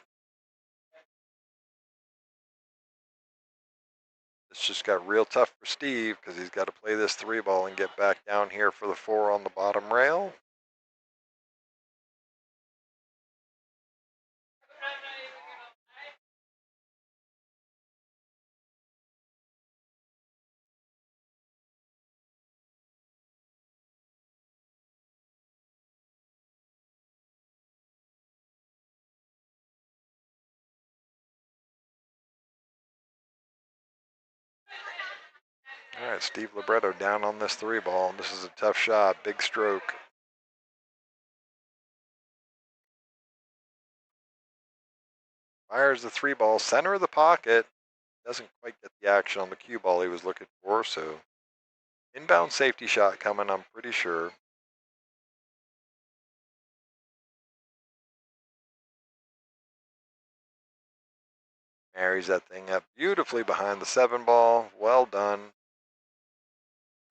Speaker 1: it's just got real tough for Steve because he's got to play this 3-ball and get back down here for the 4 on the bottom rail. All right, Steve Libretto down on this 3-ball. This is a tough shot, big stroke. Fires the 3-ball, center of the pocket. Doesn't quite get the action on the cue ball he was looking for, so inbound safety shot coming, I'm pretty sure. Marries that thing up beautifully behind the 7-ball. Well done.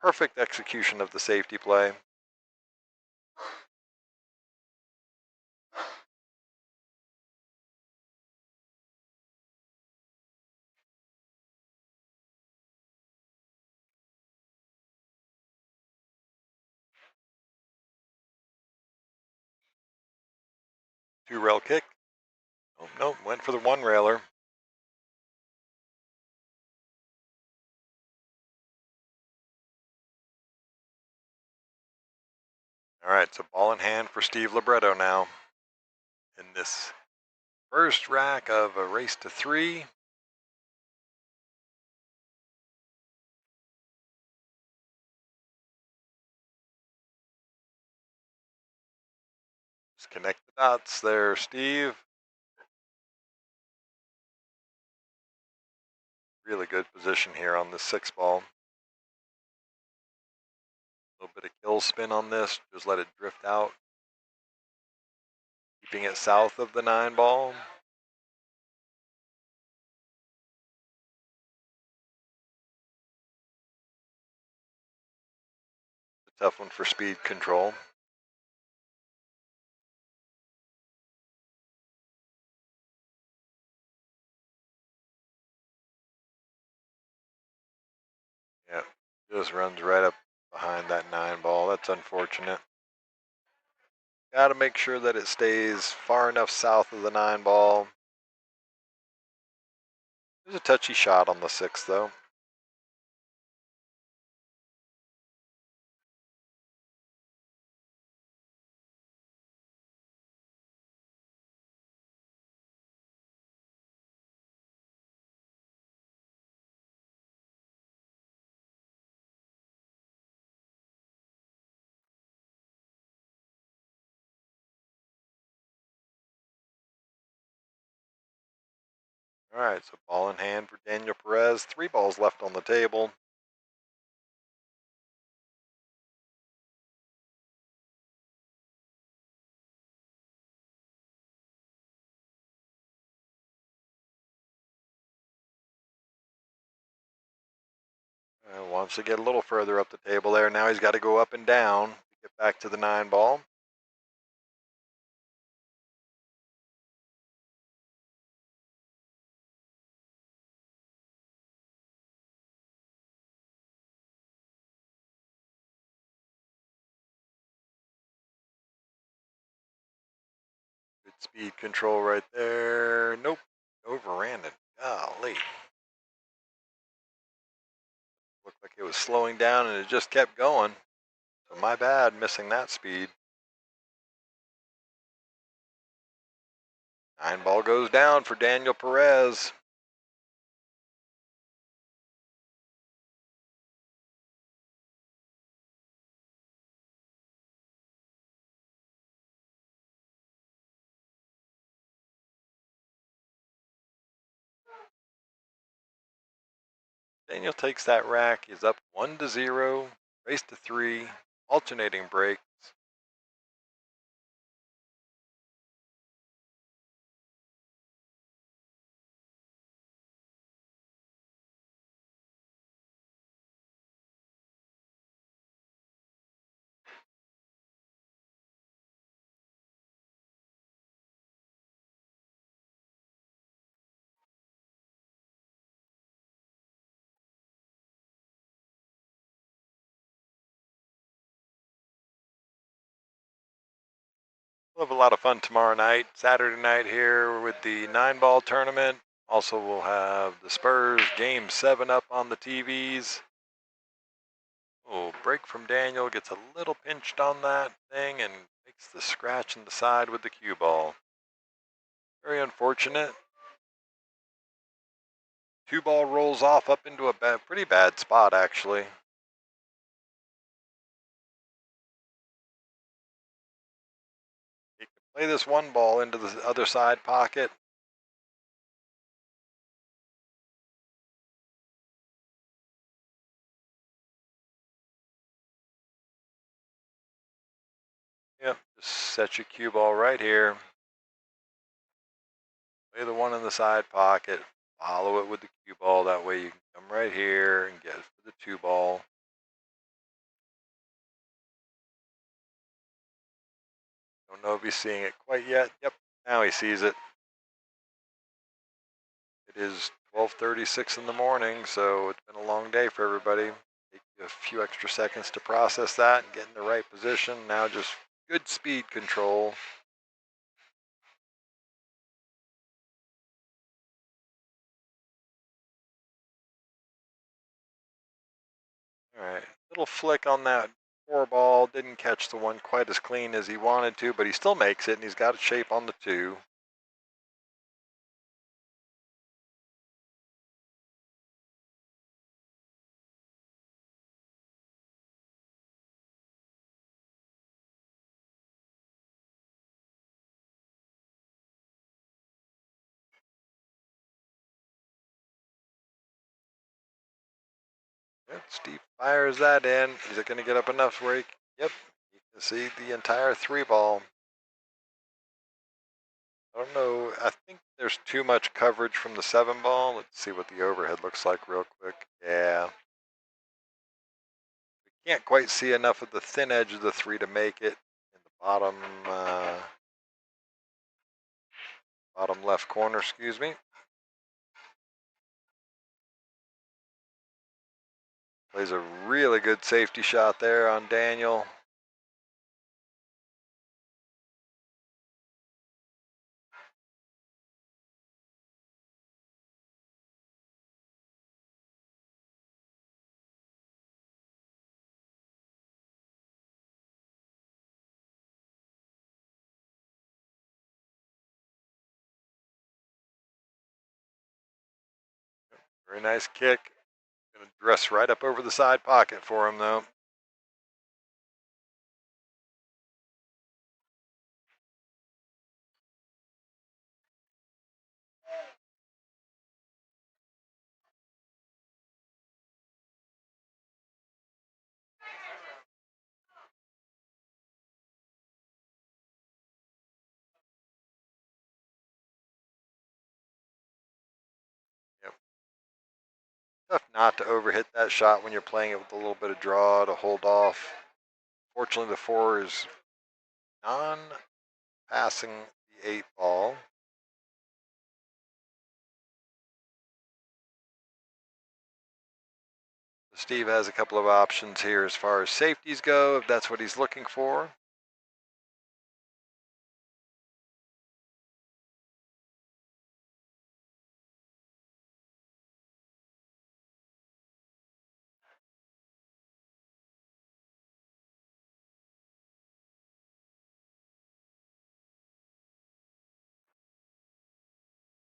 Speaker 1: Perfect execution of the safety play. Two-rail kick. Oh, no, went for the 1-railer. All right, so ball in hand for Steve Libretto now. In this first rack of a race to 3. Just connect the dots there, Steve. Really good position here on this 6-ball. A little bit of kill spin on this. Just let it drift out. Keeping it south of the 9-ball. A tough one for speed control. Yeah, just runs right up behind that 9-ball. That's unfortunate. Got to make sure that it stays far enough south of the 9-ball. There's a touchy shot on the 6, though. All right, so ball in hand for Daniel Perez. 3 balls left on the table. Wants to get a little further up the table there. Now he's got to go up and down to get back to the 9-ball. Speed control right there. Nope. Overran it. Golly. Looked like it was slowing down and it just kept going. So my bad missing that speed. 9 ball goes down for Daniel Perez. Daniel takes that rack. He's up 1-0. Race to 3. Alternating brakes. We'll have a lot of fun tomorrow night, Saturday night here with the 9-ball tournament. Also, we'll have the Spurs Game 7 up on the TVs. Oh, break from Daniel, gets a little pinched on that thing and makes the scratch in the side with the cue ball. Very unfortunate. 2-ball rolls off up into a pretty bad spot, actually. He can play this 1-ball into the other side pocket. Yep, just set your cue ball right here. Play the one in the side pocket. Follow it with the cue ball. That way you can come right here and get it for the 2-ball. Don't know if he's seeing it quite yet. Yep, now he sees it. It is 12:36 in the morning, so it's been a long day for everybody. Take a few extra seconds to process that and get in the right position. Now just good speed control. All right, little flick on that 4-ball. Didn't catch the one quite as clean as he wanted to, but he still makes it, and he's got a shape on the 2. Yep, Steve fires that in. Is it going to get up enough where he, yep, you can see the entire 3-ball. I don't know. I think there's too much coverage from the 7-ball. Let's see what the overhead looks like real quick. Yeah. We can't quite see enough of the thin edge of the 3 to make it in the bottom left corner, excuse me. Plays a really good safety shot there on Daniel. Very nice kick. Gonna dress right up over the side pocket for him though. Yep. Tough not to overhit that shot when you're playing it with a little bit of draw to hold off. Fortunately, the 4 is non-passing the 8-ball. Steve has a couple of options here as far as safeties go, if that's what he's looking for.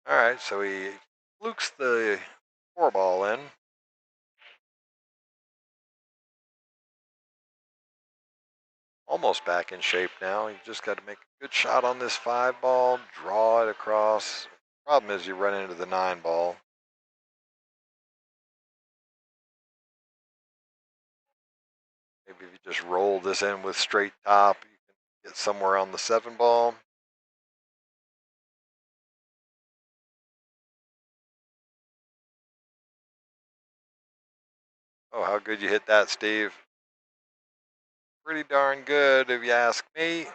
Speaker 1: All right, so he flukes the 4-ball in. Almost back in shape now. You just got to make a good shot on this 5-ball, draw it across. Problem is you run into the 9-ball. Maybe if you just roll this in with straight top, you can get somewhere on the 7-ball. Oh, how good you hit that, Steve. Pretty darn good, if you ask me.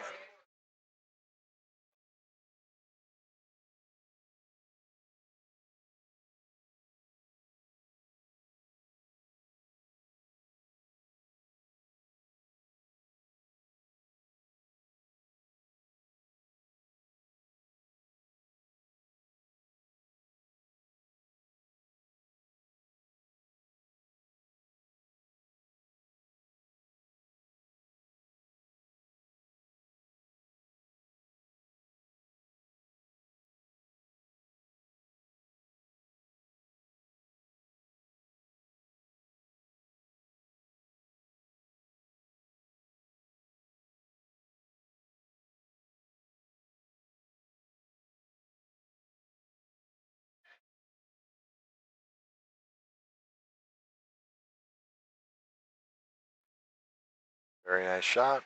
Speaker 1: Very nice shot.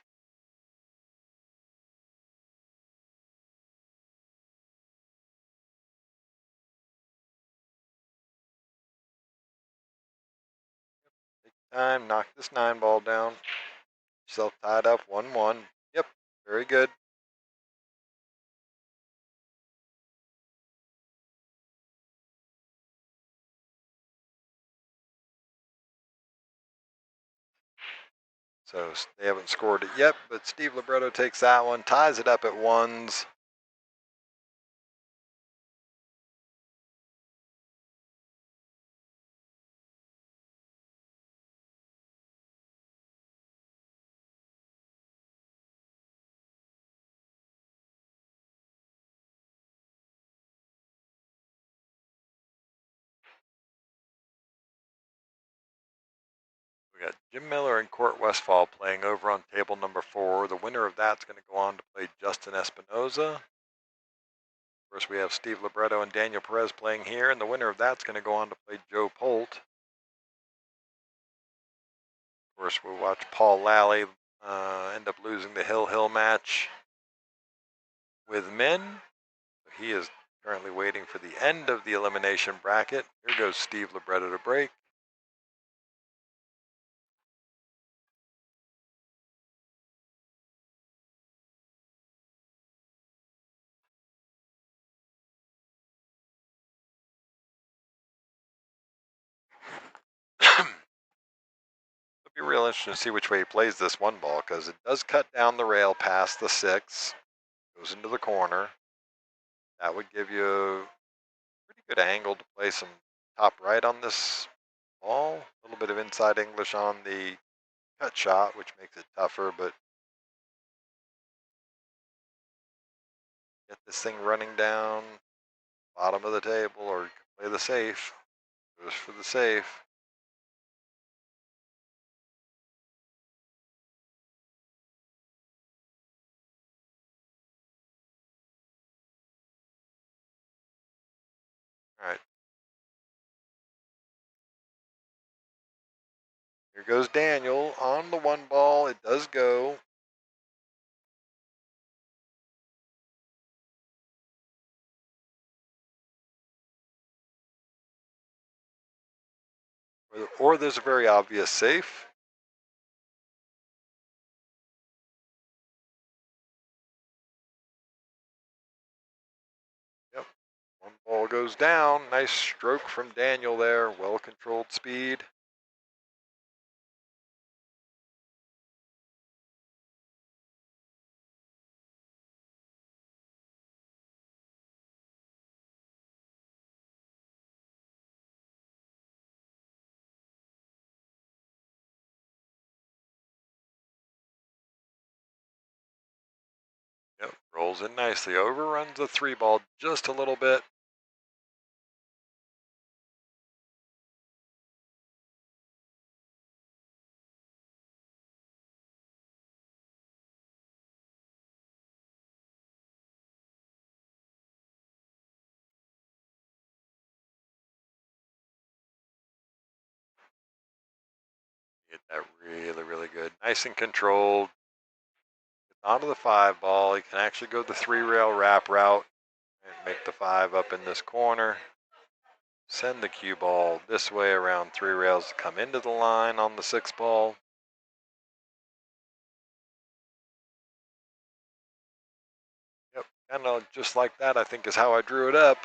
Speaker 1: Take time, knock this 9-ball down. Yourself tied up 1-1. Yep, very good. So they haven't scored it yet, but Steve Libretto takes that one, ties it up at 1s. We got Jim Miller and Court Westfall playing over on table number 4. The winner of that's going to go on to play Justin Espinoza. Of course, we have Steve Libretto and Daniel Perez playing here, and the winner of that's going to go on to play Joe Polt. Of course, we'll watch Paul Lally end up losing the Hill match with men. He is currently waiting for the end of the elimination bracket. Here goes Steve Libretto to break. It'll be real interesting to see which way he plays this 1-ball, because it does cut down the rail past the 6, goes into the corner. That would give you a pretty good angle to play some top right on this ball. A little bit of inside English on the cut shot, which makes it tougher, but get this thing running down bottom of the table, or play the safe. Goes for the safe. All right. Here goes Daniel on the 1-ball. It does go. Or there's a very obvious safe. Yep. 1-ball goes down. Nice stroke from Daniel there. Well-controlled speed. Yep. Rolls in nicely. Overruns the 3-ball just a little bit. Hit that really, really good. Nice and controlled. Onto the 5 ball. He can actually go the 3-rail wrap route and make the 5 up in this corner. Send the cue ball this way around 3 rails to come into the line on the 6 ball. Yep, kind of just like that, I think, is how I drew it up.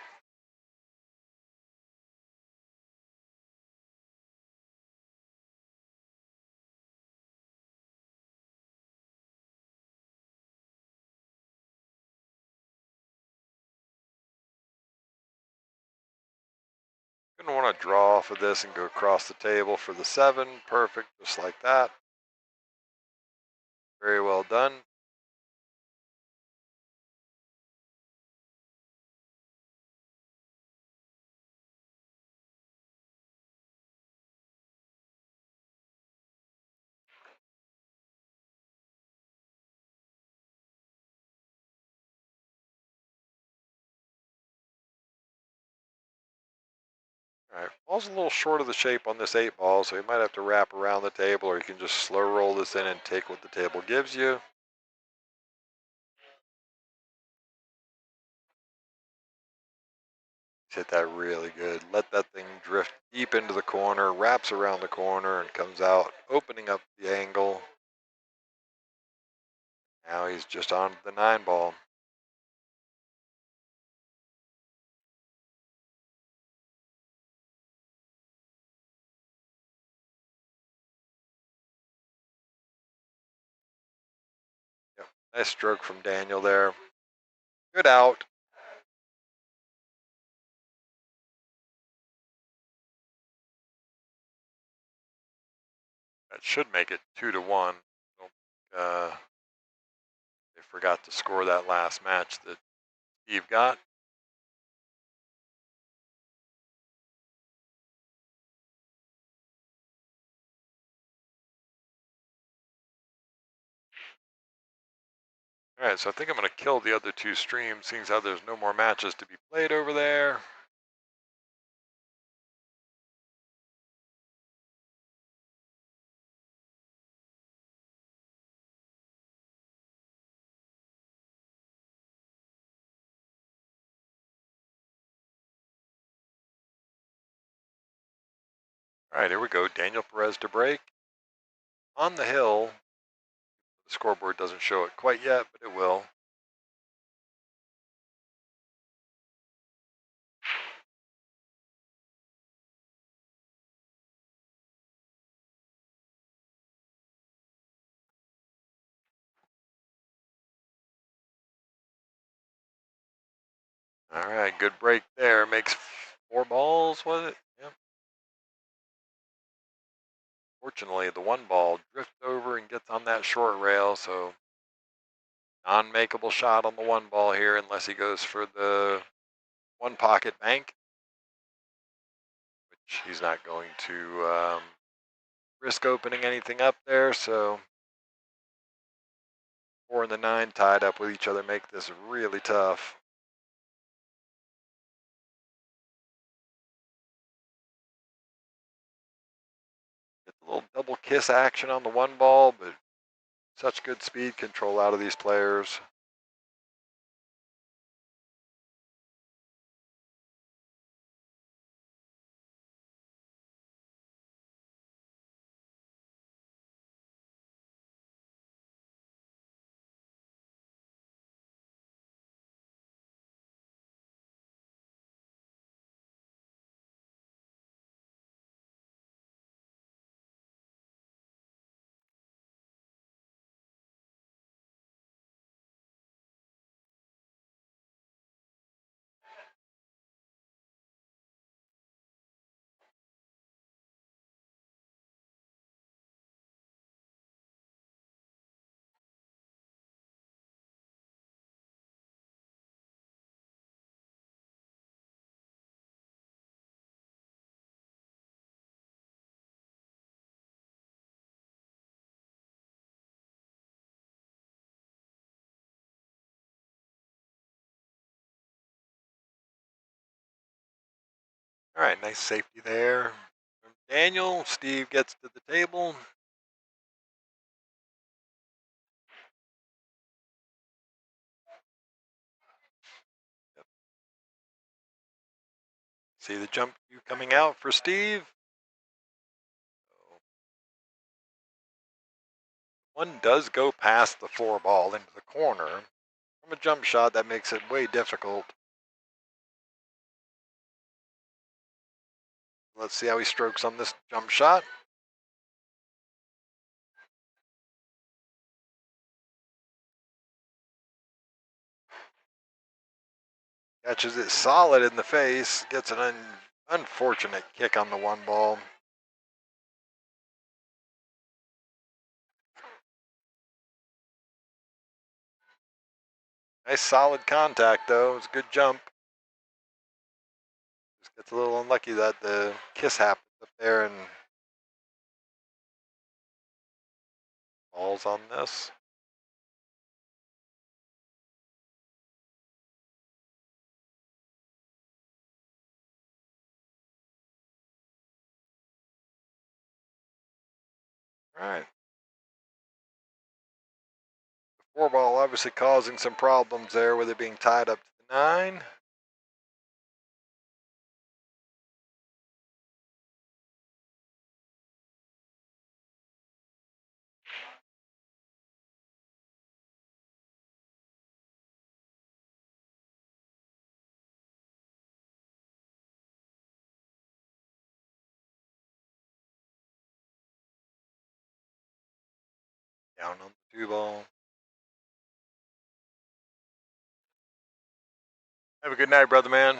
Speaker 1: Gonna want to draw off of this and go across the table for the 7. Perfect, just like that. Very well done. All right, ball's a little short of the shape on this 8 ball, so you might have to wrap around the table, or you can just slow roll this in and take what the table gives you. Hit that really good. Let that thing drift deep into the corner, wraps around the corner, and comes out, opening up the angle. Now he's just on the 9 ball. Yep. Nice stroke from Daniel there. Good out. That should make it 2-1. They forgot to score that last match that Steve got. All right, so I think I'm going to kill the other 2 streams, seeing as how there's no more matches to be played over there. All right, here we go. Daniel Perez to break. On the hill. The scoreboard doesn't show it quite yet, but it will. All right, good break there. Makes 4 balls, was it? Yep. Fortunately, the 1 ball drifts over and gets on that short rail, so non-makeable shot on the 1 ball here unless he goes for the 1 pocket bank, which he's not going to risk opening anything up there, so 4 and the 9 tied up with each other make this really tough. Get a little double kiss action on the 1 ball, but such good speed control out of these players. All right, nice safety there from Daniel. Steve gets to the table. See the jump cue coming out for Steve. One does go past the 4-ball into the corner. From a jump shot, that makes it way difficult. Let's see how he strokes on this jump shot. Catches it solid in the face, gets an unfortunate kick on the 1-ball. Nice solid contact though, it's a good jump. Just gets a little unlucky that the kiss happens up there and falls on this. All right. The 4-ball obviously causing some problems there with it being tied up to the 9. Down on the 2-ball. Have a good night, brother man.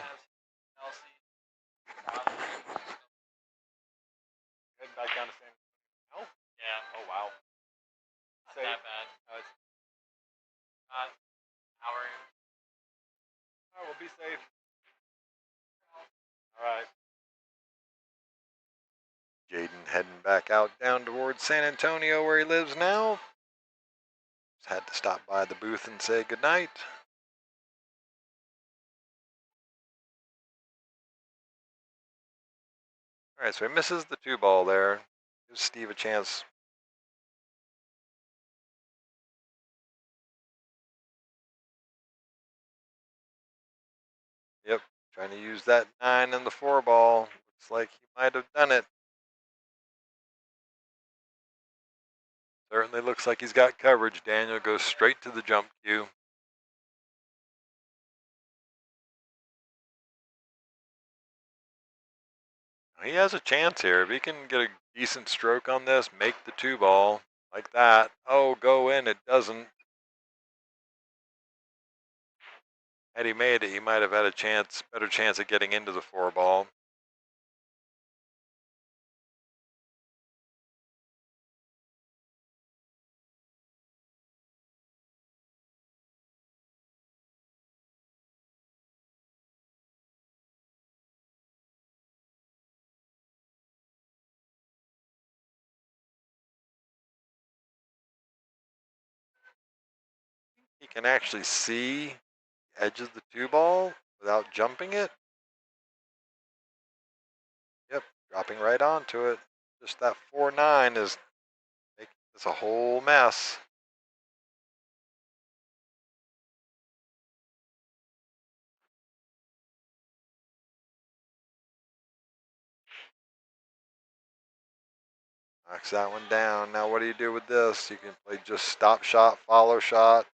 Speaker 1: Heading back down to San Antonio.
Speaker 7: Yeah.
Speaker 1: Oh wow.
Speaker 7: Not
Speaker 1: Safe.
Speaker 7: that bad.
Speaker 1: It's,
Speaker 7: Not hour.
Speaker 1: oh, well, be safe. All right. Jaden heading back out down towards San Antonio where he lives now. Just had to stop by the booth and say goodnight. All right, so he misses the 2-ball there. Gives Steve a chance. Yep, trying to use that 9 and the 4-ball. Looks like he might have done it. Certainly looks like he's got coverage. Daniel goes straight to the jump cue. He has a chance here. If he can get a decent stroke on this, make the 2-ball like that. Oh, go in, it doesn't. Had he made it, he might have had a better chance at getting into the 4-ball. He can actually see the edge of the 2-ball without jumping it. Yep, dropping right onto it. Just that 4-9 is making this a whole mess. Knocks that one down. Now what do you do with this? You can play just stop shot, follow shot.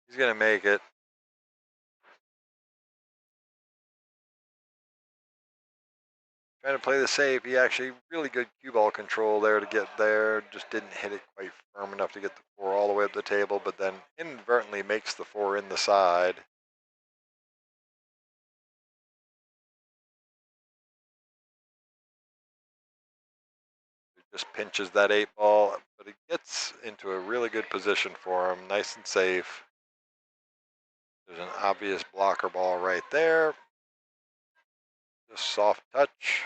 Speaker 1: He's gonna make it. Trying to play the safe. He actually really good cue ball control there to get there. Just didn't hit it quite firm enough to get the 4 all the way up the table, but then inadvertently makes the 4 in the side. Just pinches that 8-ball, but it gets into a really good position for him, nice and safe. There's an obvious blocker ball right there. Just soft touch.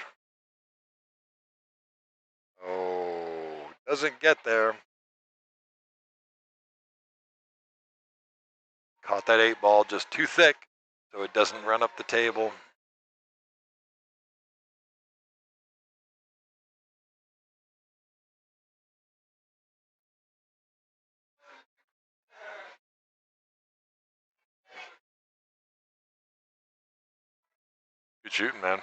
Speaker 1: Oh, doesn't get there. Caught that 8-ball just too thick. so it doesn't run up the table. Good shooting, man.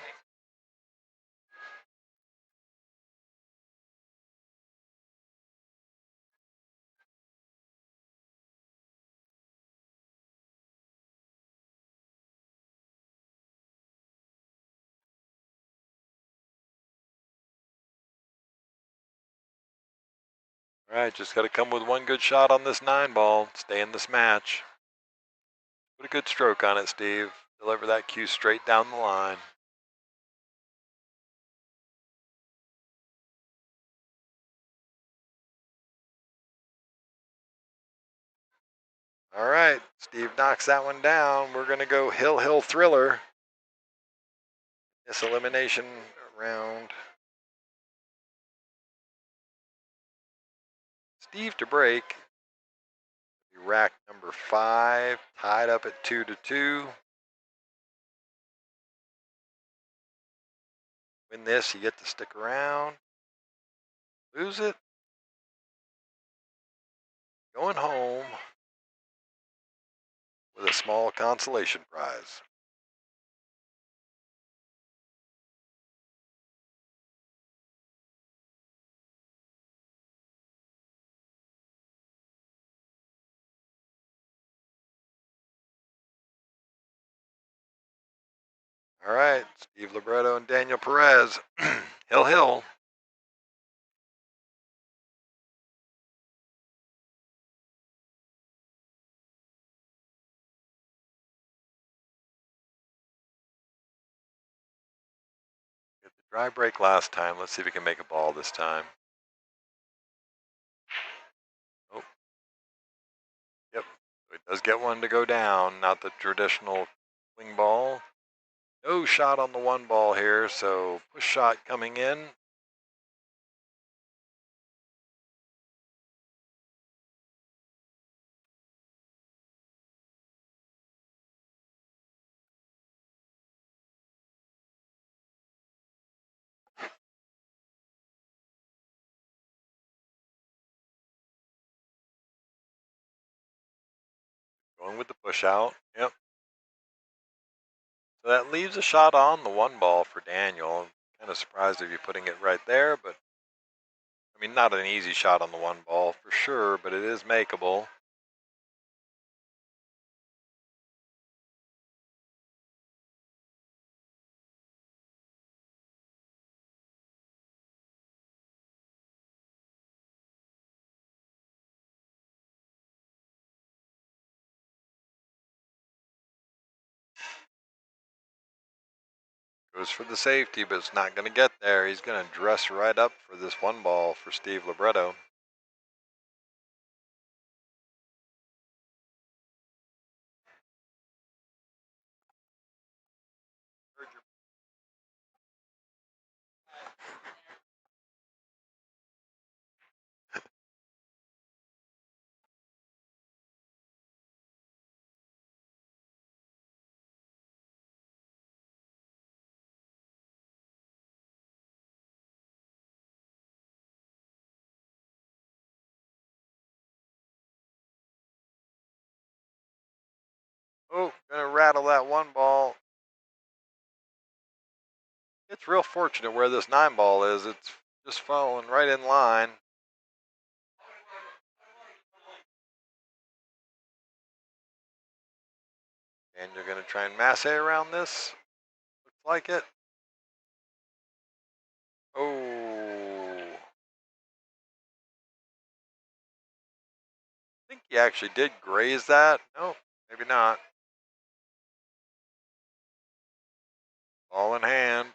Speaker 1: All right, just got to come with one good shot on this 9-ball. Stay in this match. Put a good stroke on it, Steve. Deliver that cue straight down the line. All right, Steve knocks that one down. We're going to go Hill Hill Thriller. This elimination round. Steve to break. Rack number 5, tied up at 2-2. Win this, you get to stick around. Lose it. Going home with a small consolation prize. All right, Steve Libretto and Daniel Perez. Hill Hill. Get the dry break last time. Let's see if we can make a ball this time. Oh, yep. It does get one to go down, not the traditional swing ball. No shot on the 1 ball here, so push shot coming in. Going with the push out. Yep. So that leaves a shot on the 1 ball for Daniel. I'm kind of surprised if you're putting it right there, but I mean, not an easy shot on the 1 ball for sure, but it is makeable. Goes for the safety, but it's not going to get there. He's going to dress right up for this 1 ball for Steve Libretto. Oh, going to rattle that 1 ball. It's real fortunate where this 9 ball is. It's just following right in line. And you're going to try and masse around this. Looks like it. Oh. I think he actually did graze that. No, maybe not. Ball in hand.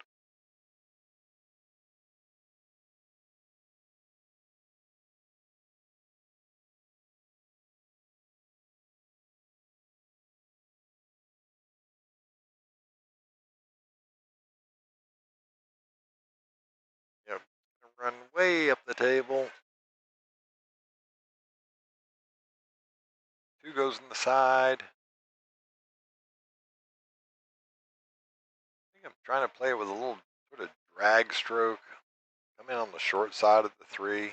Speaker 1: Yep. Run way up the table. 2 goes in the side. trying to play with a little sort of drag stroke. Come in on the short side of the 3.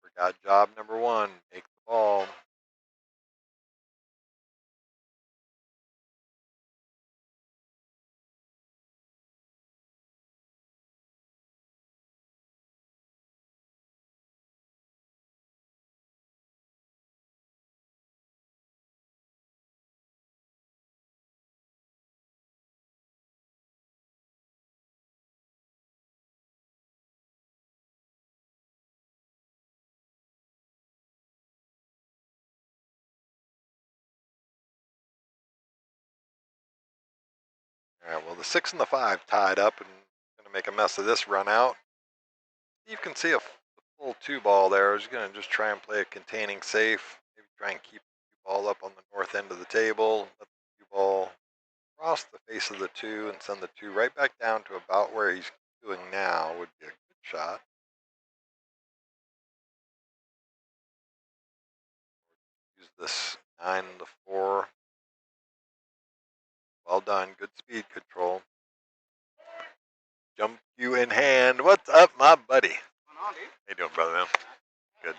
Speaker 1: Forgot job number 1, make the ball. All right, well, the 6 and the 5 tied up and going to make a mess of this run out. You can see the full 2 ball there. I was going to just try and play a containing safe. Maybe try and keep the 2 ball up on the north end of the table. Let the 2 ball cross the face of the 2 and send the 2 right back down to about where he's doing now would be a good shot. Use this 9 and the 4. Well done. Good speed control. Jump you in hand. What's up, my buddy?
Speaker 5: How
Speaker 1: you doing, brother, man? Good.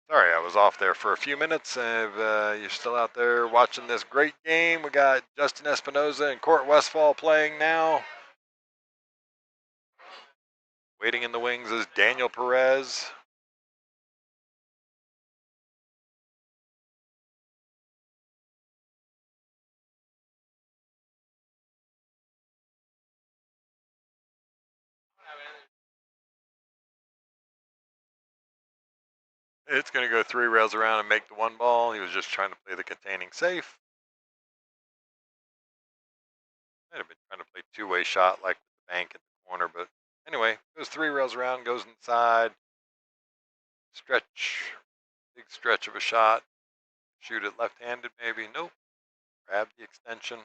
Speaker 1: Sorry, I was off there for a few minutes. You're still out there watching this great game. We got Justin Espinoza and Court Westfall playing now. Waiting in the wings is Daniel Perez. It's going to go 3 rails around and make the 1 ball. He was just trying to play the containing safe. Might have been trying to play 2-way shot like the bank in the corner, but anyway, goes 3 rails around, goes inside. Stretch, big stretch of a shot. Shoot it left-handed maybe. Nope. Grab the extension.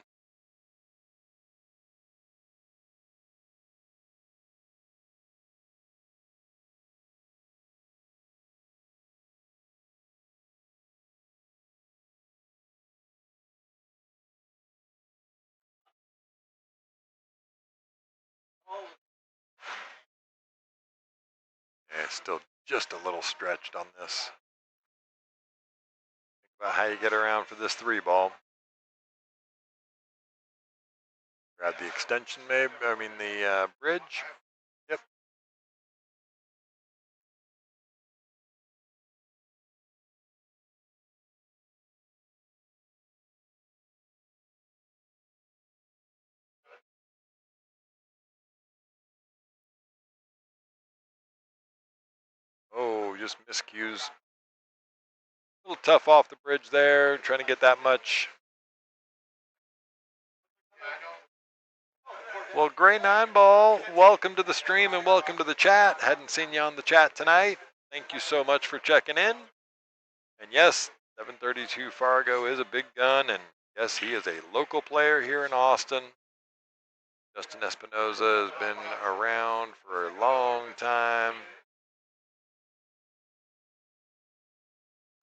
Speaker 1: Yeah, still just a little stretched on this. Think about how you get around for this 3 ball. Grab the extension maybe, the bridge. Yep. Oh, just miscues. A little tough off the bridge there, trying to get that much. Well, Gray 9 Ball, welcome to the stream and welcome to the chat. Hadn't seen you on the chat tonight. Thank you so much for checking in. And yes, 732 Fargo is a big gun, and yes, he is a local player here in Austin. Justin Espinoza has been around for a long time.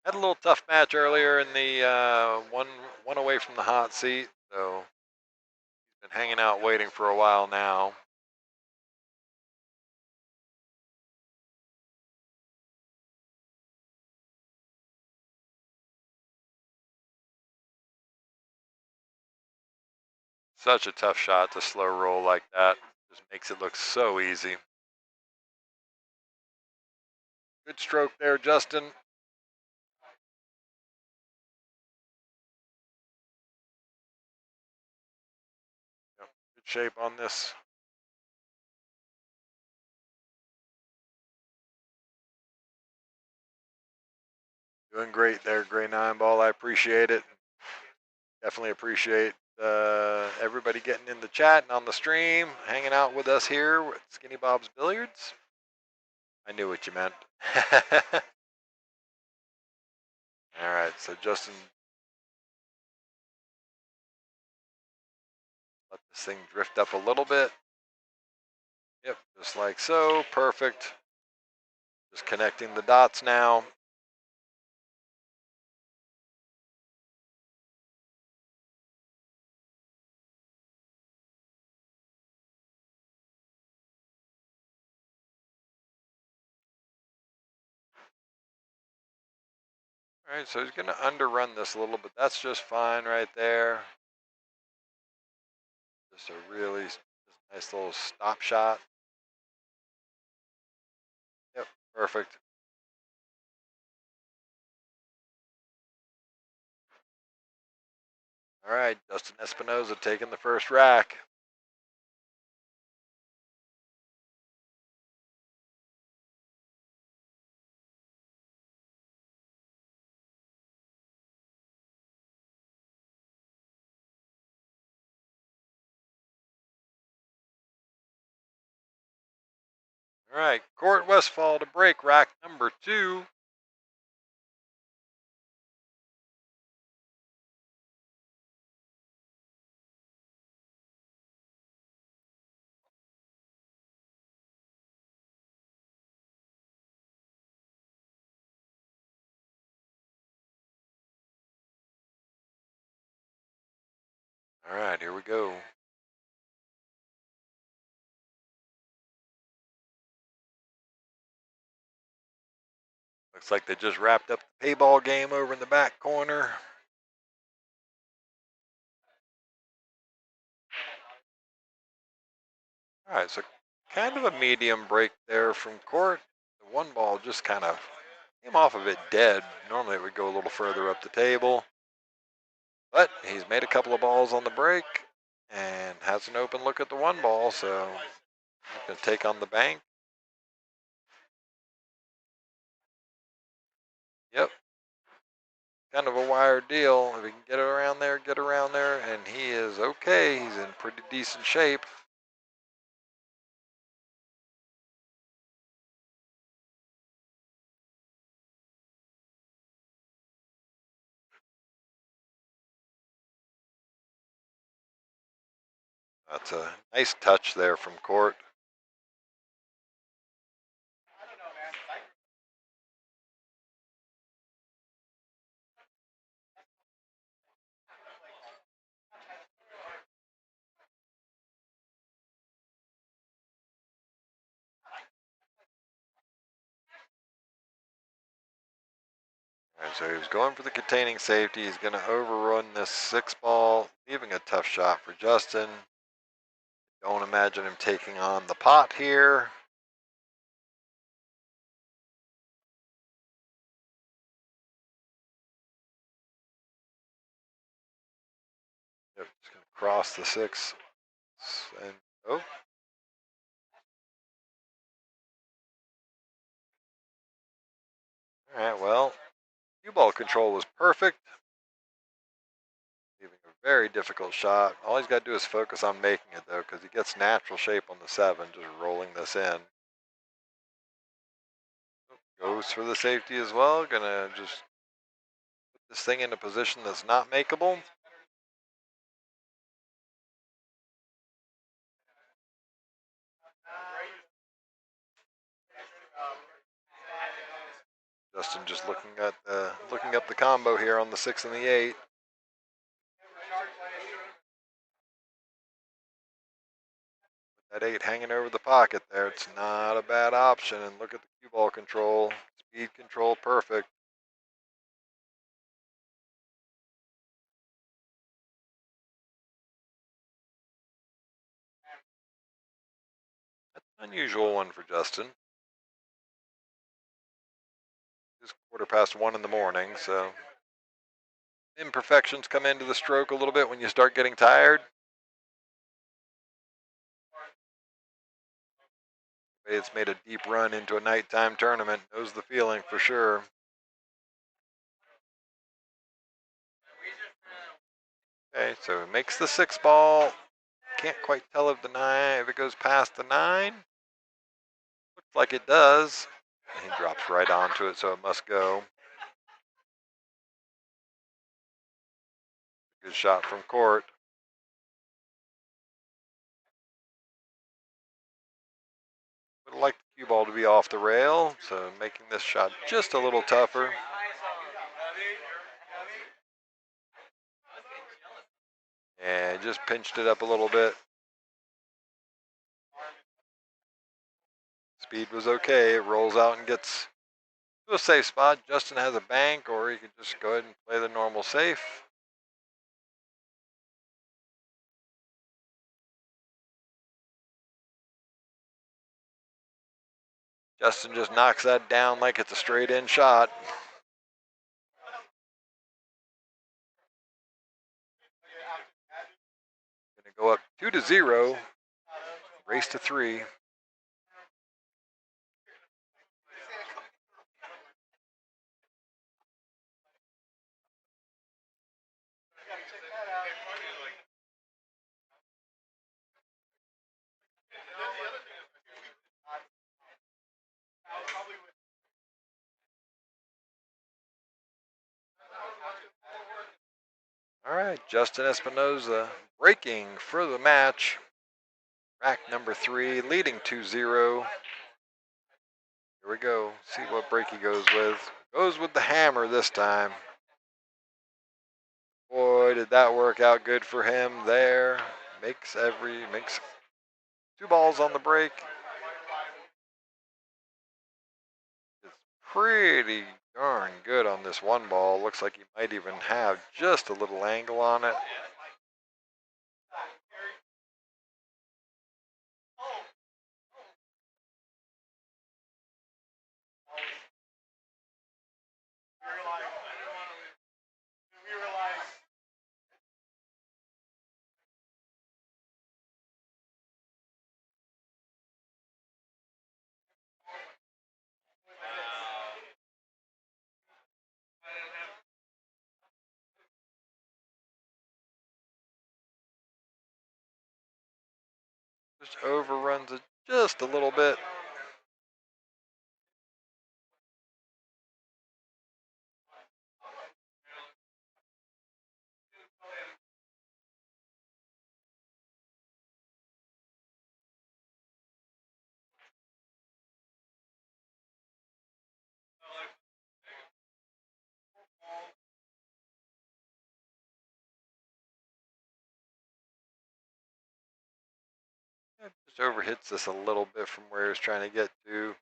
Speaker 1: Had a little tough match earlier in the one away from the hot seat, so he's been hanging out waiting for a while now. Such a tough shot to slow roll like that. Just makes it look so easy. Good stroke there, Justin. Yep, good shape on this. Doing great there, Gray 9 Ball. I appreciate it. Definitely appreciate everybody getting in the chat and on the stream, hanging out with us here with Skinny Bob's Billiards. I knew what you meant. All right, so Justin, let this thing drift up a little bit. Yep, just like so. Perfect. Just connecting the dots now. All right, so he's going to underrun this a little bit. That's just fine right there. Just a really nice little stop shot. Yep, perfect. All right, Justin Espinoza taking the first rack. All right, Court Westfall to break rack number 2. All right, here we go. Looks like they just wrapped up the payball game over in the back corner. All right, so kind of a medium break there from court. The one ball just kind of came off of it dead. Normally it would go a little further up the table. But he's made a couple of balls on the break and has an open look at the one ball, so he's going to take on the bank. Yep. Kind of a wire deal. If he can get around there, and he is okay. He's in pretty decent shape. That's a nice touch there from court. All right, so he was going for the containing safety. He's going to overrun this 6 ball, leaving a tough shot for Justin. Don't imagine him taking on the pot here. Yep, just going to cross the 6 and oh. All right, well, cue ball control was perfect. Leaving a very difficult shot. All he's got to do is focus on making it, though, because he gets natural shape on the 7, just rolling this in. Goes for the safety as well. Gonna just put this thing in a position that's not makeable. Justin just looking up the combo here on the 6 and the 8. That 8 hanging over the pocket there. It's not a bad option. And look at the cue ball control. Speed control perfect. That's an unusual one for Justin. It's 1:15 in the morning, so imperfections come into the stroke a little bit when you start getting tired. It's made a deep run into a nighttime tournament. Knows the feeling for sure. Okay, so he makes the 6 ball. Can't quite tell if it goes past the 9. Looks like it does. And he drops right onto it, so it must go. Good shot from court. Would like the cue ball to be off the rail, so making this shot just a little tougher. And just pinched it up a little bit. Speed was okay. It rolls out and gets to a safe spot. Justin has a bank, or he could just go ahead and play the normal safe. Justin just knocks that down like it's a straight in shot. Gonna go up 2-0. Race to 3. All right, Justin Espinoza breaking for the match. Rack number 3, leading 2-0. Here we go. See what break he goes with. Goes with the hammer this time. Boy, did that work out good for him there. Makes 2 balls on the break. It's pretty darn good on this one ball. Looks like he might even have just a little angle on it. Just overruns it just a little bit. It just overhits this a little bit from where he was trying to get to.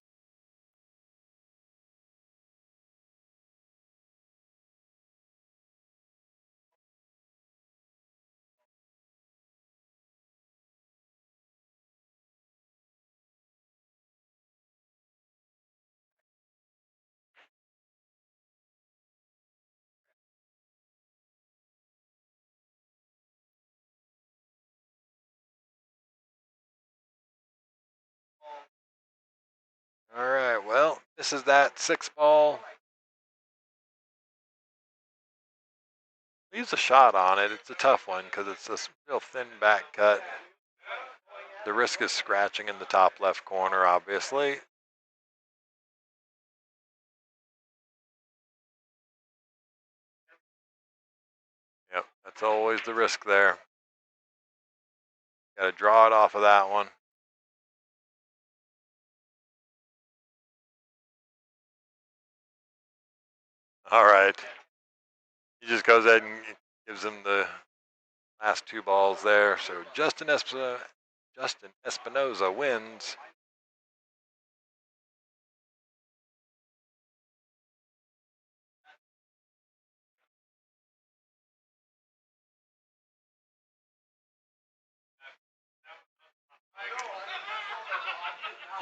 Speaker 1: All right, well, this is that 6 ball. Leaves a shot on it. It's a tough one because it's this real thin back cut. The risk is scratching in the top left corner, obviously. Yep, that's always the risk there. Got to draw it off of that one. All right. He just goes ahead and gives him the last 2 balls there. So Justin Espinoza wins.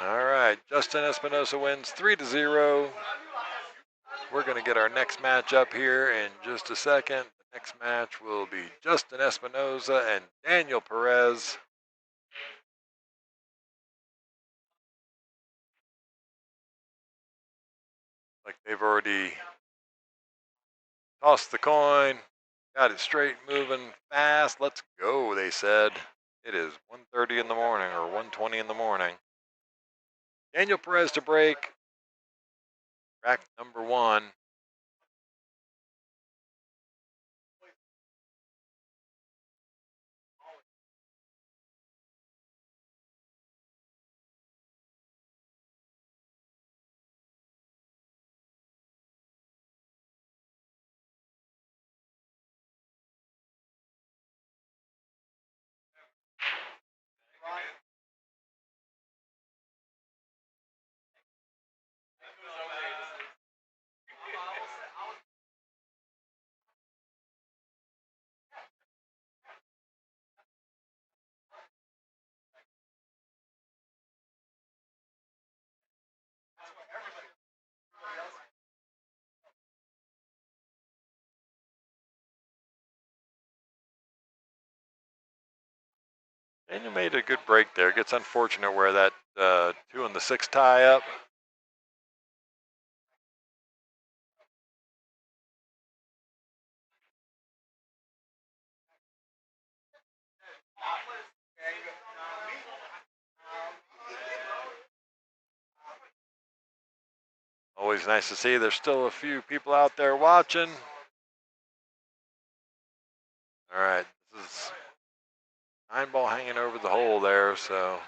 Speaker 1: All right, Justin Espinoza wins 3-0. We're going to get our next match up here in just a second. The next match will be Justin Espinoza and Daniel Perez. Like they've already tossed the coin, got it straight, moving fast. Let's go, they said. It is 1:30 in the morning or 1:20 in the morning. Daniel Perez to break. Rack number 1. Daniel made a good break there. Gets unfortunate where that 2 and the 6 tie up. Always nice to see there's still a few people out there watching. All right, this is 9 ball hanging over the hole there, so.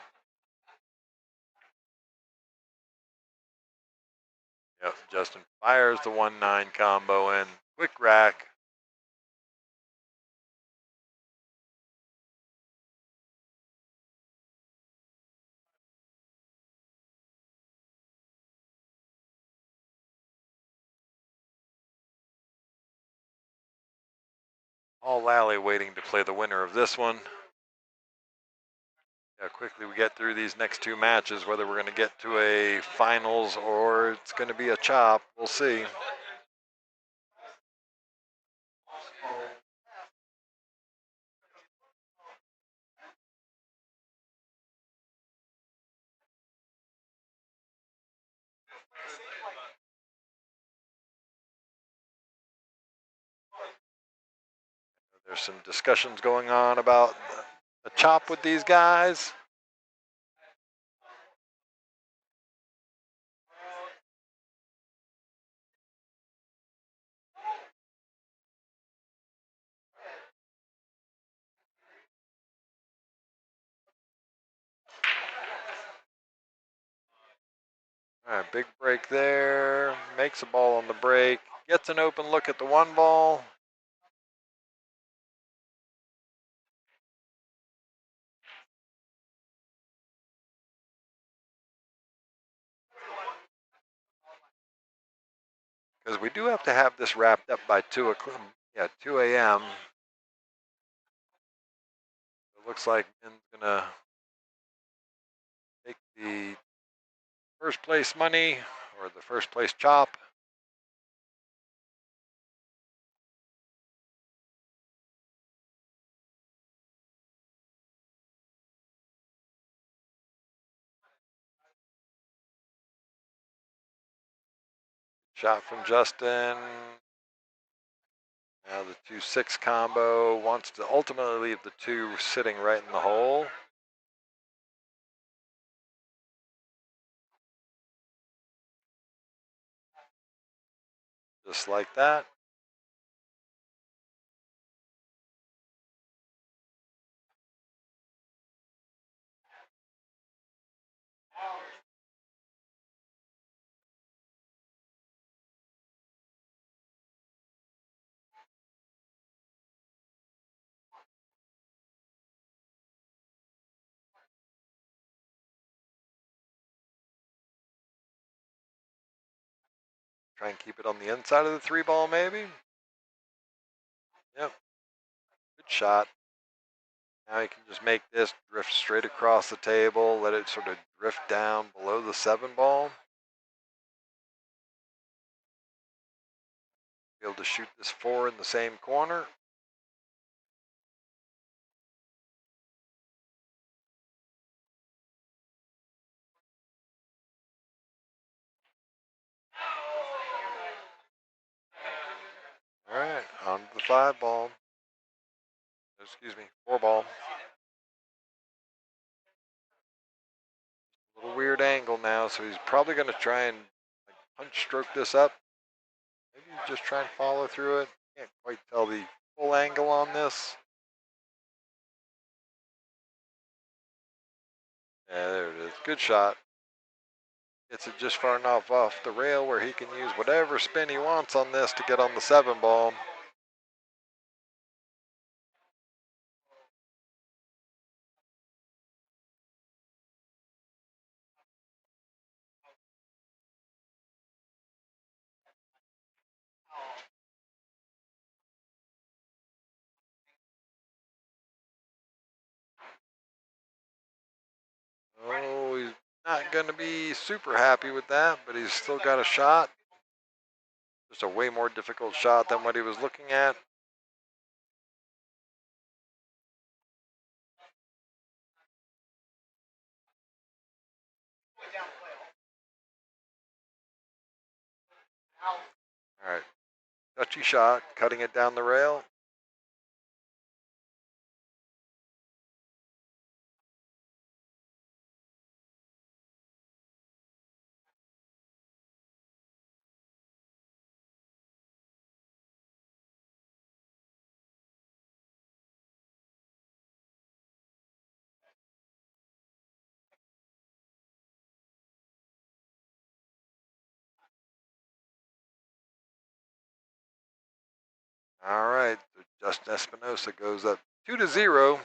Speaker 1: Yep, Justin fires the 1-9 combo in. Quick rack. All alley waiting to play the winner of this one. How quickly we get through these next two matches, whether we're going to get to a finals or it's going to be a chop, we'll see. There's some discussions going on about the chop with these guys. All right, big break there. Makes a ball on the break. Gets an open look at the one ball. Because we do have to have this wrapped up by 2 o'clock. Yeah, 2 a.m. It looks like Ben's gonna take the first place money or the first place chop. Shot from Justin. Now the 2-6 combo wants to ultimately leave the 2 sitting right in the hole. Just like that. Try and keep it on the inside of the 3 ball maybe. Yep. Good shot. Now he can just make this drift straight across the table, let it sort of drift down below the 7 ball. Be able to shoot this 4 in the same corner. All right, on to the 5 ball. Excuse me, 4 ball. A little weird angle now, so he's probably going to try and punch stroke this up. Maybe just try and follow through it. Can't quite tell the full angle on this. Yeah, there it is. Good shot. Gets it just far enough off the rail where he can use whatever spin he wants on this to get on the 7 ball. Oh, he's not going to be super happy with that, but he's still got a shot. Just a way more difficult shot than what he was looking at. All right, touchy shot, cutting it down the rail. All right, Justin Espinosa goes up 2-0.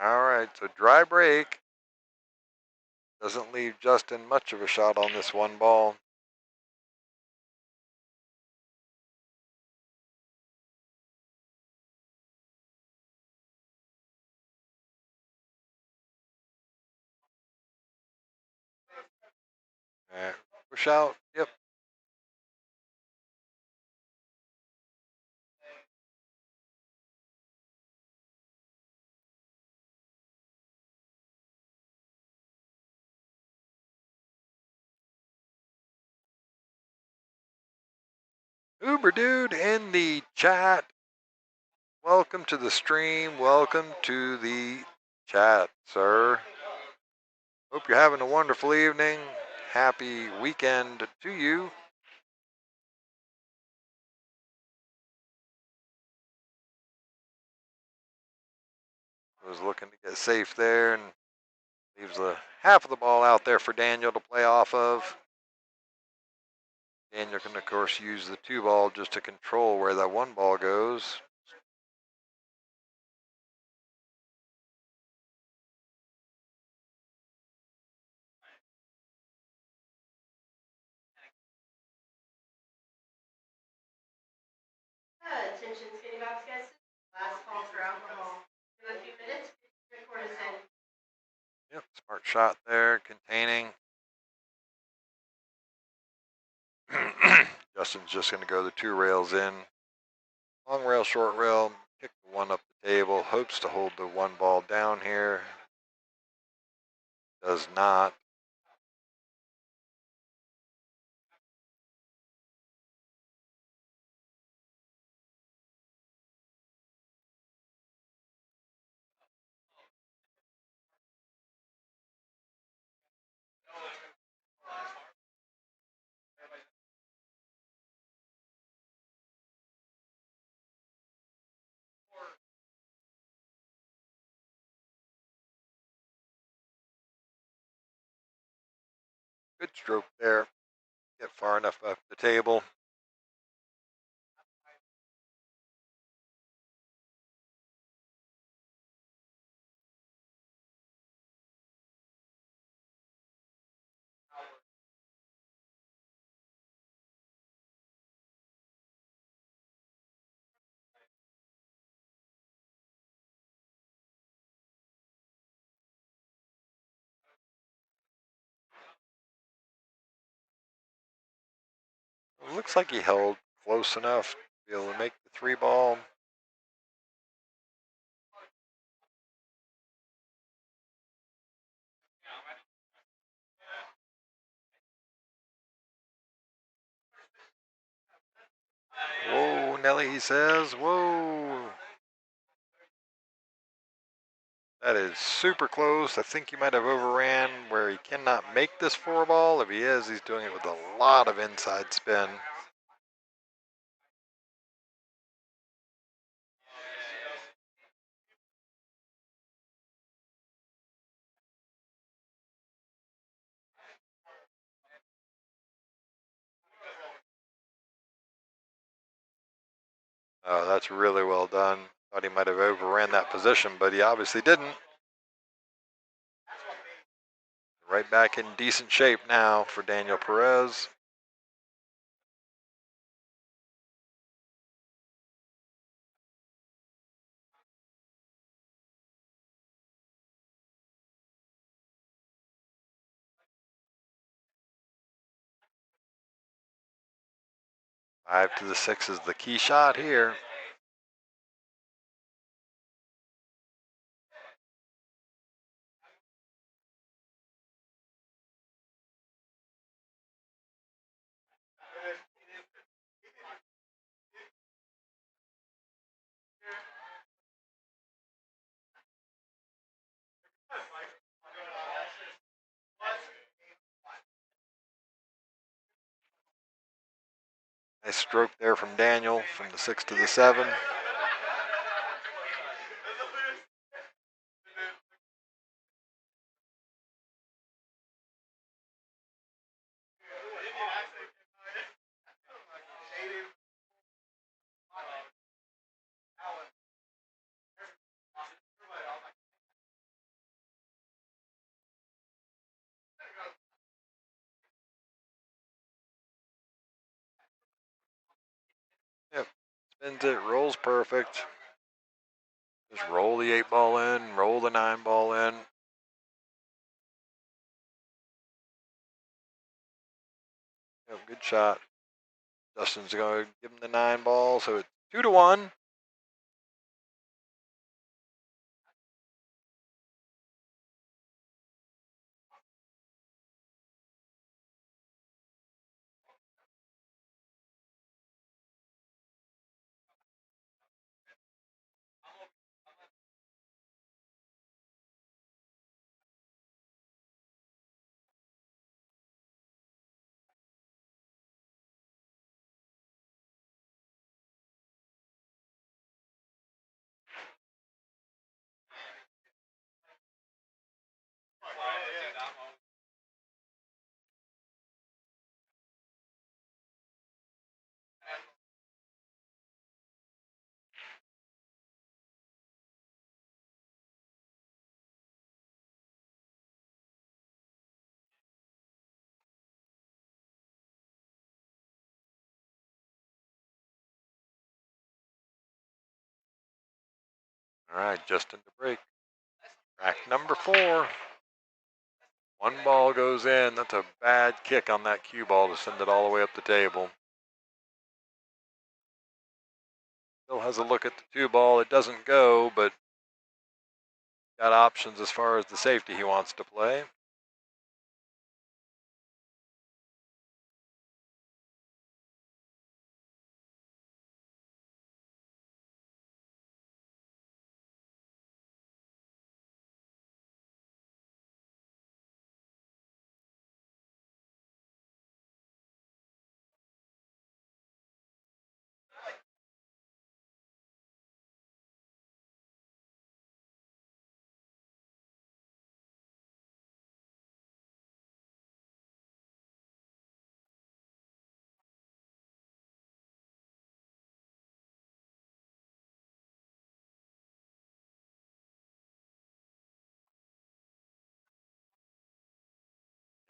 Speaker 1: All right, so dry break. Doesn't leave Justin much of a shot on this one ball. All right, push out. Yep. Uber dude in the chat. Welcome to the stream. Welcome to the chat, sir. Hope you're having a wonderful evening. Happy weekend to you. Was looking to get safe there and leaves the half of the ball out there for Daniel to play off of. Daniel can, of course, use the 2 ball just to control where that 1 ball goes.
Speaker 8: Attention, Skinny Bob's guests. Last call for alcohol. In a few minutes, record is in.
Speaker 1: Yep, smart shot there, containing. Justin's just going to go the 2 rails in. Long rail, short rail, kick the 1 up the table, hopes to hold the 1 ball down here. Does not. Good stroke there. Get far enough up the table. It looks like he held close enough to be able to make the 3 ball. Whoa, Nelly, he says. Whoa. That is super close. I think he might have overran where he cannot make this 4 ball. If he is, he's doing it with a lot of inside spin. Oh, that's really well done. Thought he might have overran that position, but he obviously didn't. Right back in decent shape now for Daniel Perez. Five to the 6 is the key shot here. Nice stroke there from Daniel from the 6 to the 7. Spins it, rolls perfect. Just roll the 8-ball in, roll the 9-ball in. Yep, good shot. Justin's going to give him the 9-ball, so it's 2-1. All right, Justin to break. Rack number 4. 1 ball goes in. That's a bad kick on that cue ball to send it all the way up the table. Still has a look at the 2 ball. It doesn't go, but got options as far as the safety he wants to play.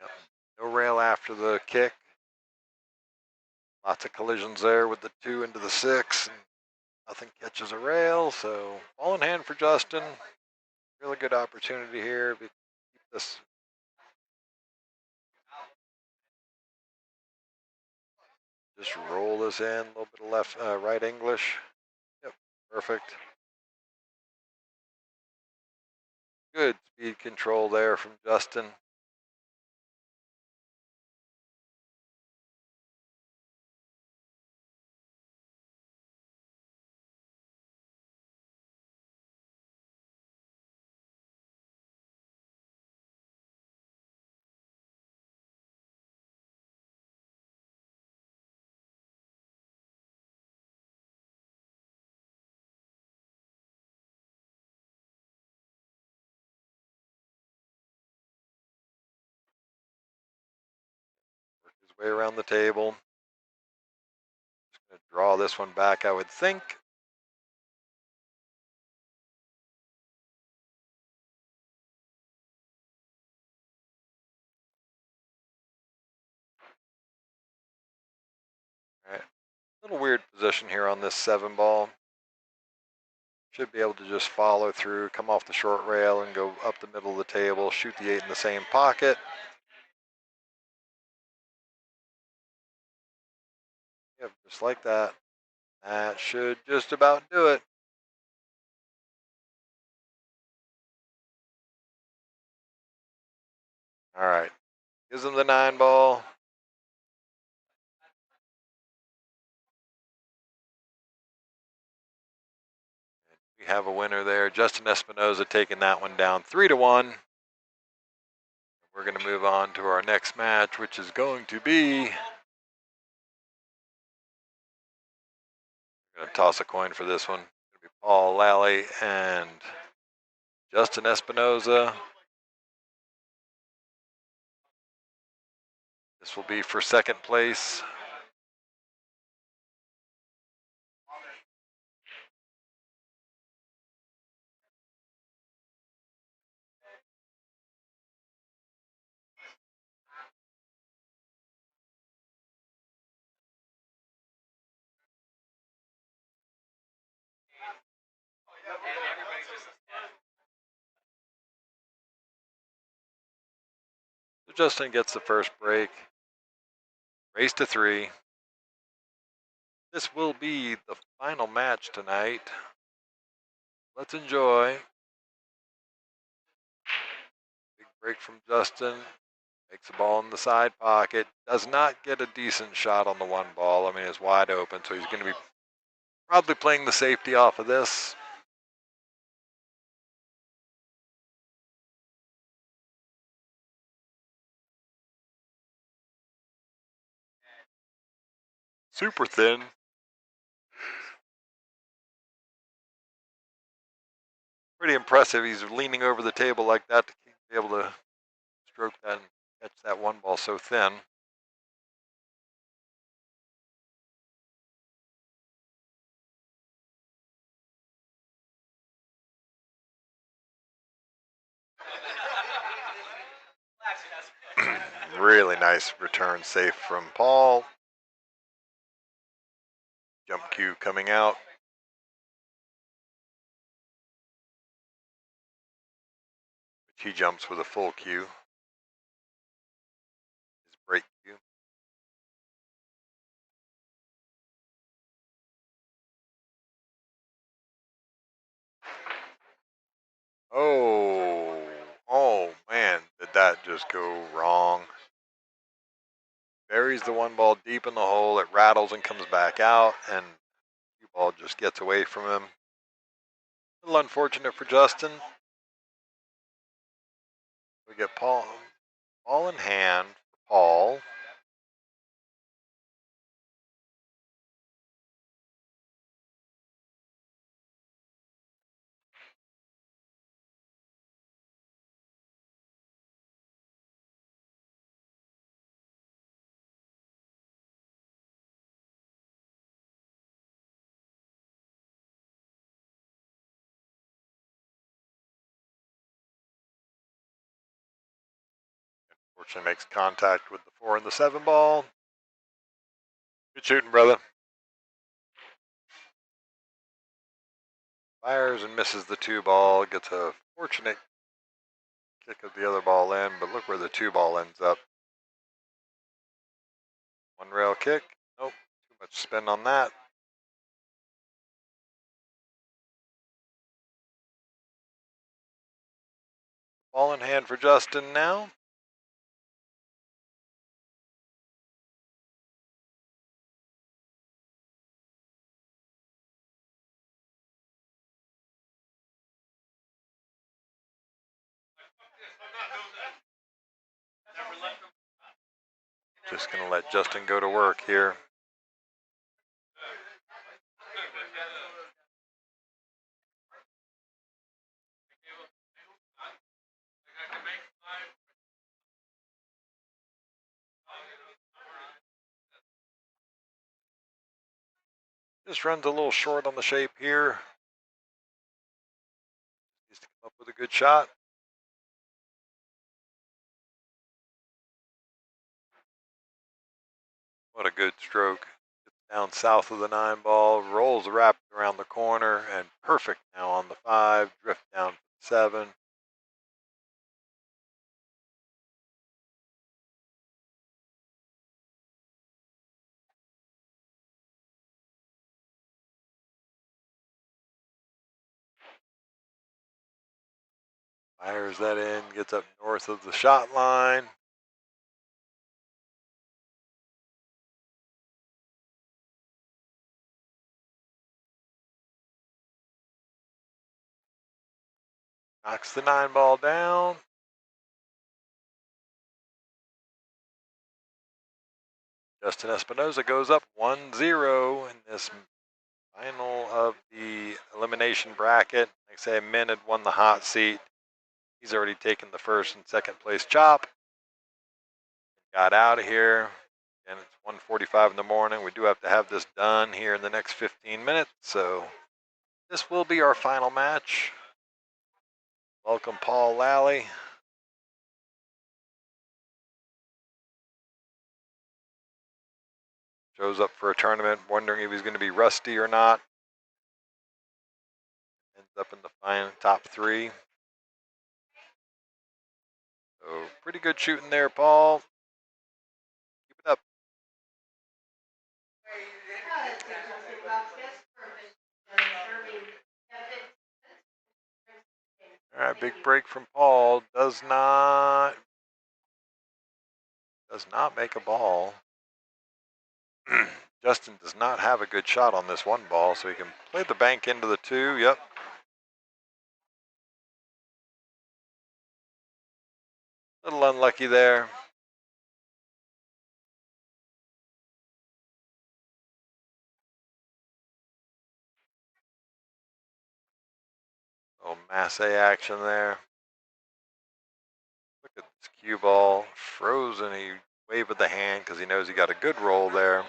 Speaker 1: Yep. No rail after the kick. Lots of collisions there with the 2 into the 6. And nothing catches a rail, so ball in hand for Justin. Really good opportunity here. Keep this. Just roll this in, a little bit of left, right English. Yep, perfect. Good speed control there from Justin. Work his way around the table. Just gonna draw this one back, I would think. All right, little weird position here on this 7 ball. Should be able to just follow through, come off the short rail and go up the middle of the table, shoot the 8 in the same pocket. Yep, just like that. That should just about do it. All right, gives him the 9 ball. We have a winner there. Justin Espinoza taking that one down 3-1. We're going to move on to our next match, which is going to be. We're going to toss a coin for this one. It's going to be Paul Lally and Justin Espinoza. This will be for second place. Justin gets the first break. Race to 3. This will be the final match tonight. Let's enjoy. Big break from Justin. Makes the ball in the side pocket. Does not get a decent shot on the one ball. I mean, it's wide open, so he's going to be probably playing the safety off of this. Super thin. Pretty impressive. He's leaning over the table like that to be able to stroke that and catch that one ball so thin. Really nice return safe from Paul. Jump cue coming out. He jumps with a full cue. His break cue. Oh man, did that just go wrong? Buries the one ball deep in the hole. It rattles and comes back out, and the ball just gets away from him. A little unfortunate for Justin. We get Paul in hand for Paul. Unfortunately makes contact with the 4 and the 7 ball. Good shooting, brother. Fires and misses the 2 ball. Gets a fortunate kick of the other ball in, but look where the 2 ball ends up. One rail kick. Nope, too much spin on that. Ball in hand for Justin now. Just going to let Justin go to work here. Just runs a little short on the shape here. Needs to come up with a good shot. What a good stroke. Gets down south of the 9 ball, rolls rapid around the corner, and perfect now on the 5. Drift down to the 7. Fires that in, gets up north of the shot line. Knocks the 9 ball down. Justin Espinoza goes up 1-0 in this final of the elimination bracket. Like I say, Min had won the hot seat. He's already taken the first and second place chop. Got out of here. And it's 1:45 in the morning. We do have to have this done here in the next 15 minutes. So this will be our final match. Welcome, Paul Lally. Shows up for a tournament, wondering if he's going to be rusty or not. Ends up in the final top 3. So So pretty good shooting there, Paul. Keep it up. All right, big break from Paul. Does not make a ball. Justin does not have a good shot on this one ball, so he can play the bank into the 2. Yep. A little unlucky there. Oh, Masse action there. Look at this cue ball. Frozen. He waved with the hand because he knows he got a good roll there.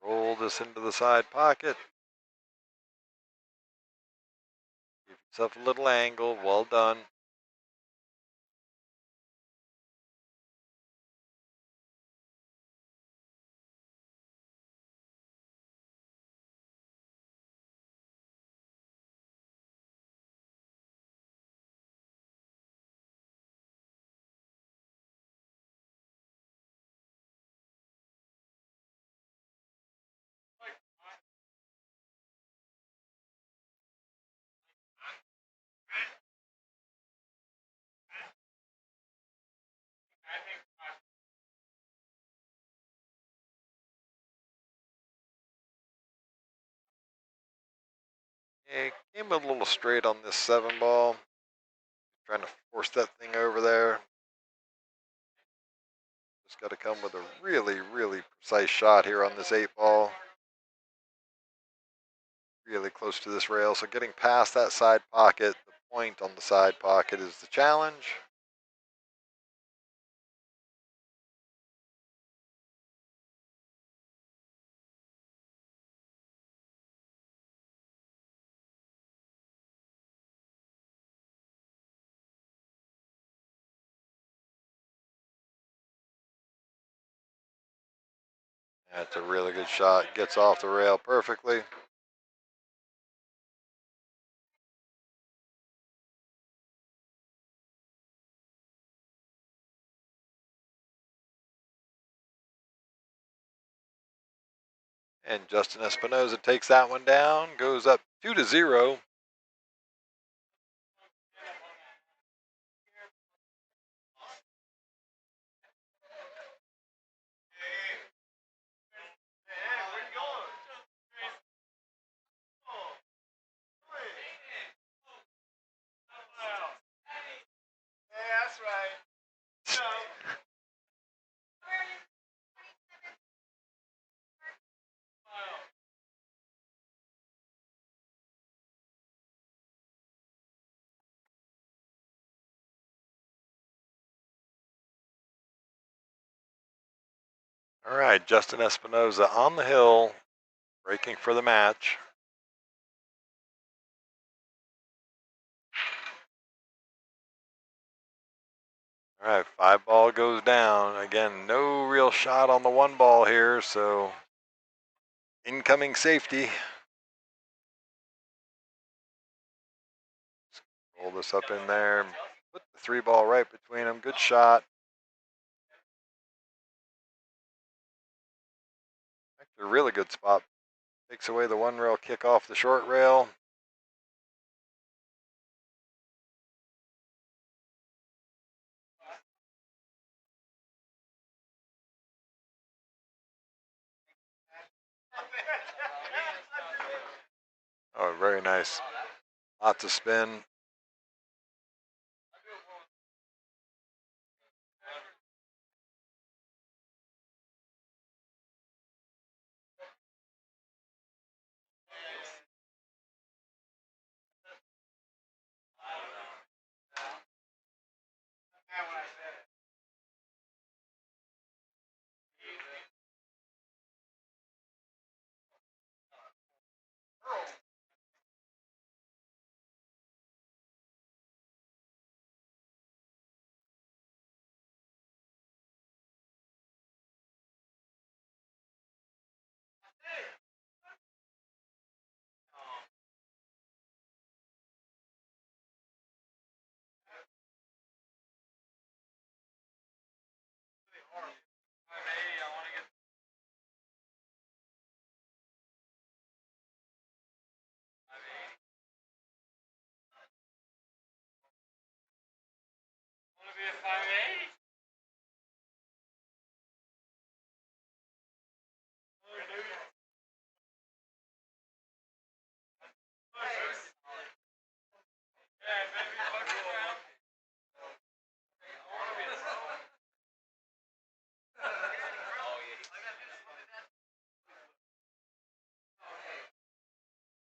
Speaker 1: Roll this into the side pocket. Give yourself a little angle. Well done. Yeah, came a little straight on this 7 ball. Trying to force that thing over there. Just got to come with a really, really precise shot here on this 8 ball. Really close to this rail. So getting past that side pocket, the point on the side pocket is the challenge. That's a really good shot. Gets off the rail perfectly. And Justin Espinoza takes that one down, goes up 2-0.
Speaker 5: That's right.
Speaker 1: All right, Justin Espinoza on the hill, breaking for the match. All right, 5 ball goes down. Again, no real shot on the 1 ball here, so incoming safety. Roll this up in there. Put the 3 ball right between them. Good shot. Actually, a really good spot. Takes away the 1 rail kick off the short rail. Oh, very nice. Lots of spin.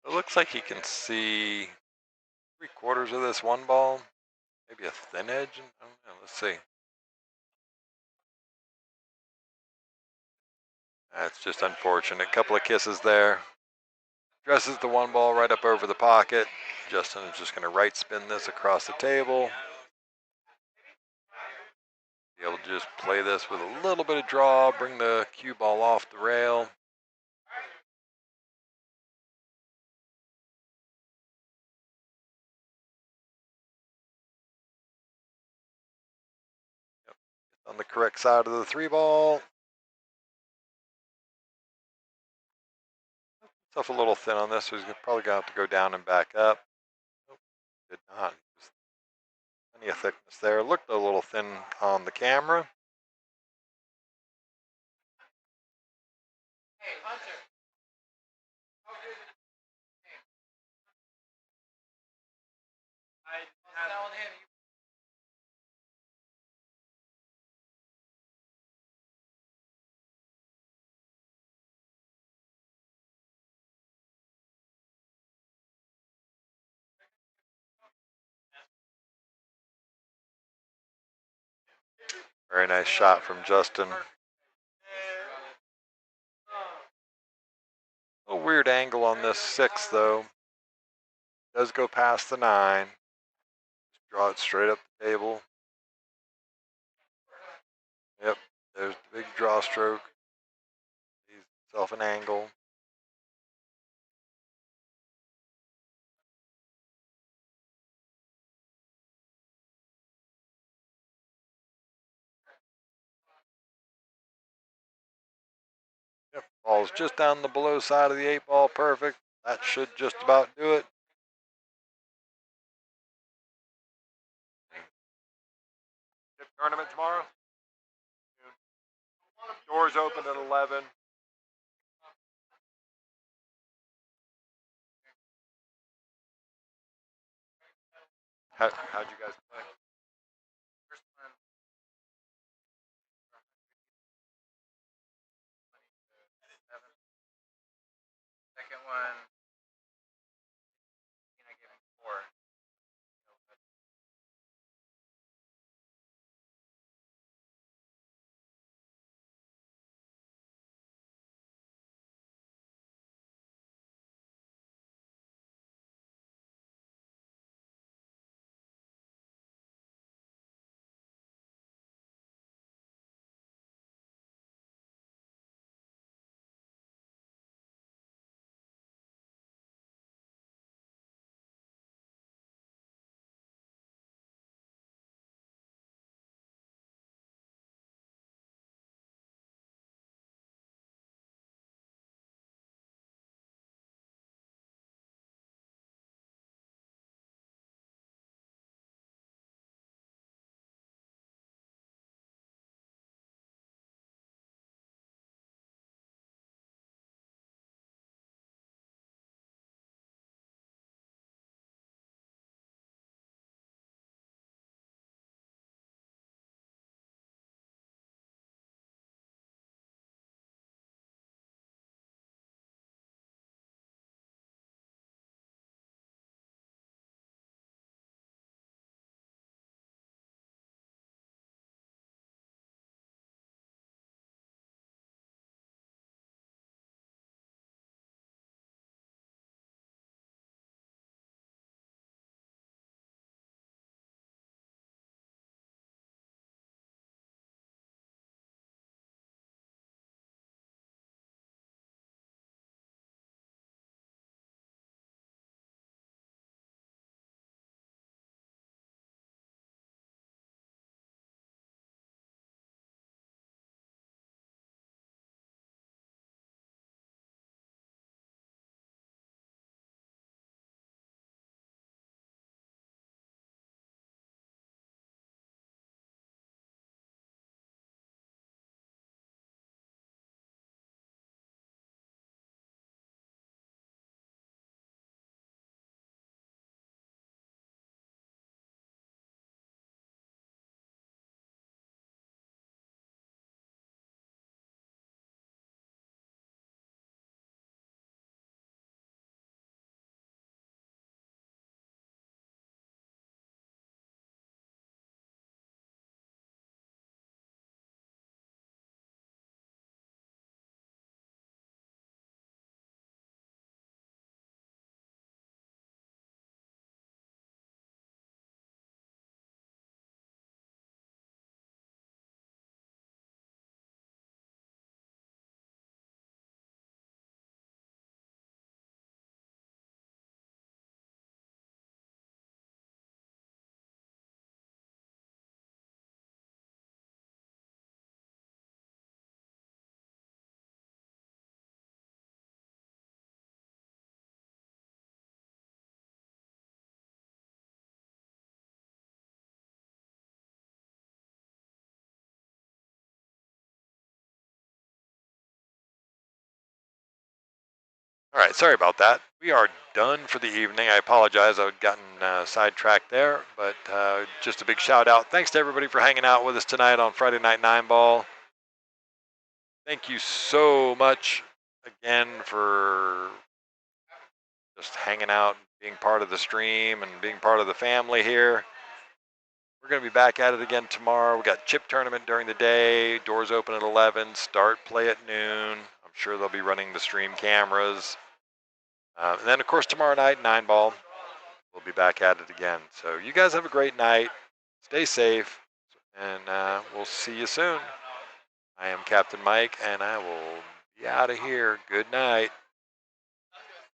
Speaker 1: It looks like you can see 3/4 of this 1 ball. Maybe a thin edge. I don't know. Let's see. That's just unfortunate. Couple of kisses there. Dresses the 1 ball right up over the pocket. Justin is just going to right spin this across the table. Be able to just play this with a little bit of draw, bring the cue ball off the rail. Yep. On the correct side of the 3 ball. Stuff a little thin on this, so he's probably going to have to go down and back up. Nope, did not. Just plenty of thickness there. Looked a little thin on the camera.
Speaker 7: Hey, Hunter. How good is it? I was telling him.
Speaker 1: Very nice shot from Justin. A weird angle on this 6 though. Does go past the 9. Just draw it straight up the table. Yep, there's the big draw stroke. He's himself an angle. Yep, ball's just down the below side of the 8 ball, perfect. That should just about do it. Tournament tomorrow? Doors open at 11. How'd you guys play?
Speaker 7: First one, second one, I gave him 4.
Speaker 1: All right, sorry about that. We are done for the evening. I apologize. I've gotten sidetracked there, but just a big shout out. Thanks to everybody for hanging out with us tonight on Friday Night 9-Ball. Thank you so much again for just hanging out, being part of the stream, and being part of the family here. We're going to be back at it again tomorrow. We got chip tournament during the day. Doors open at 11. Start play at noon. I'm sure they'll be running the stream cameras. And then, of course, tomorrow night, 9-Ball. We'll be back at it again. So you guys have a great night. Stay safe, and we'll see you soon. I am Captain Mike, and I will be out of here. Good night.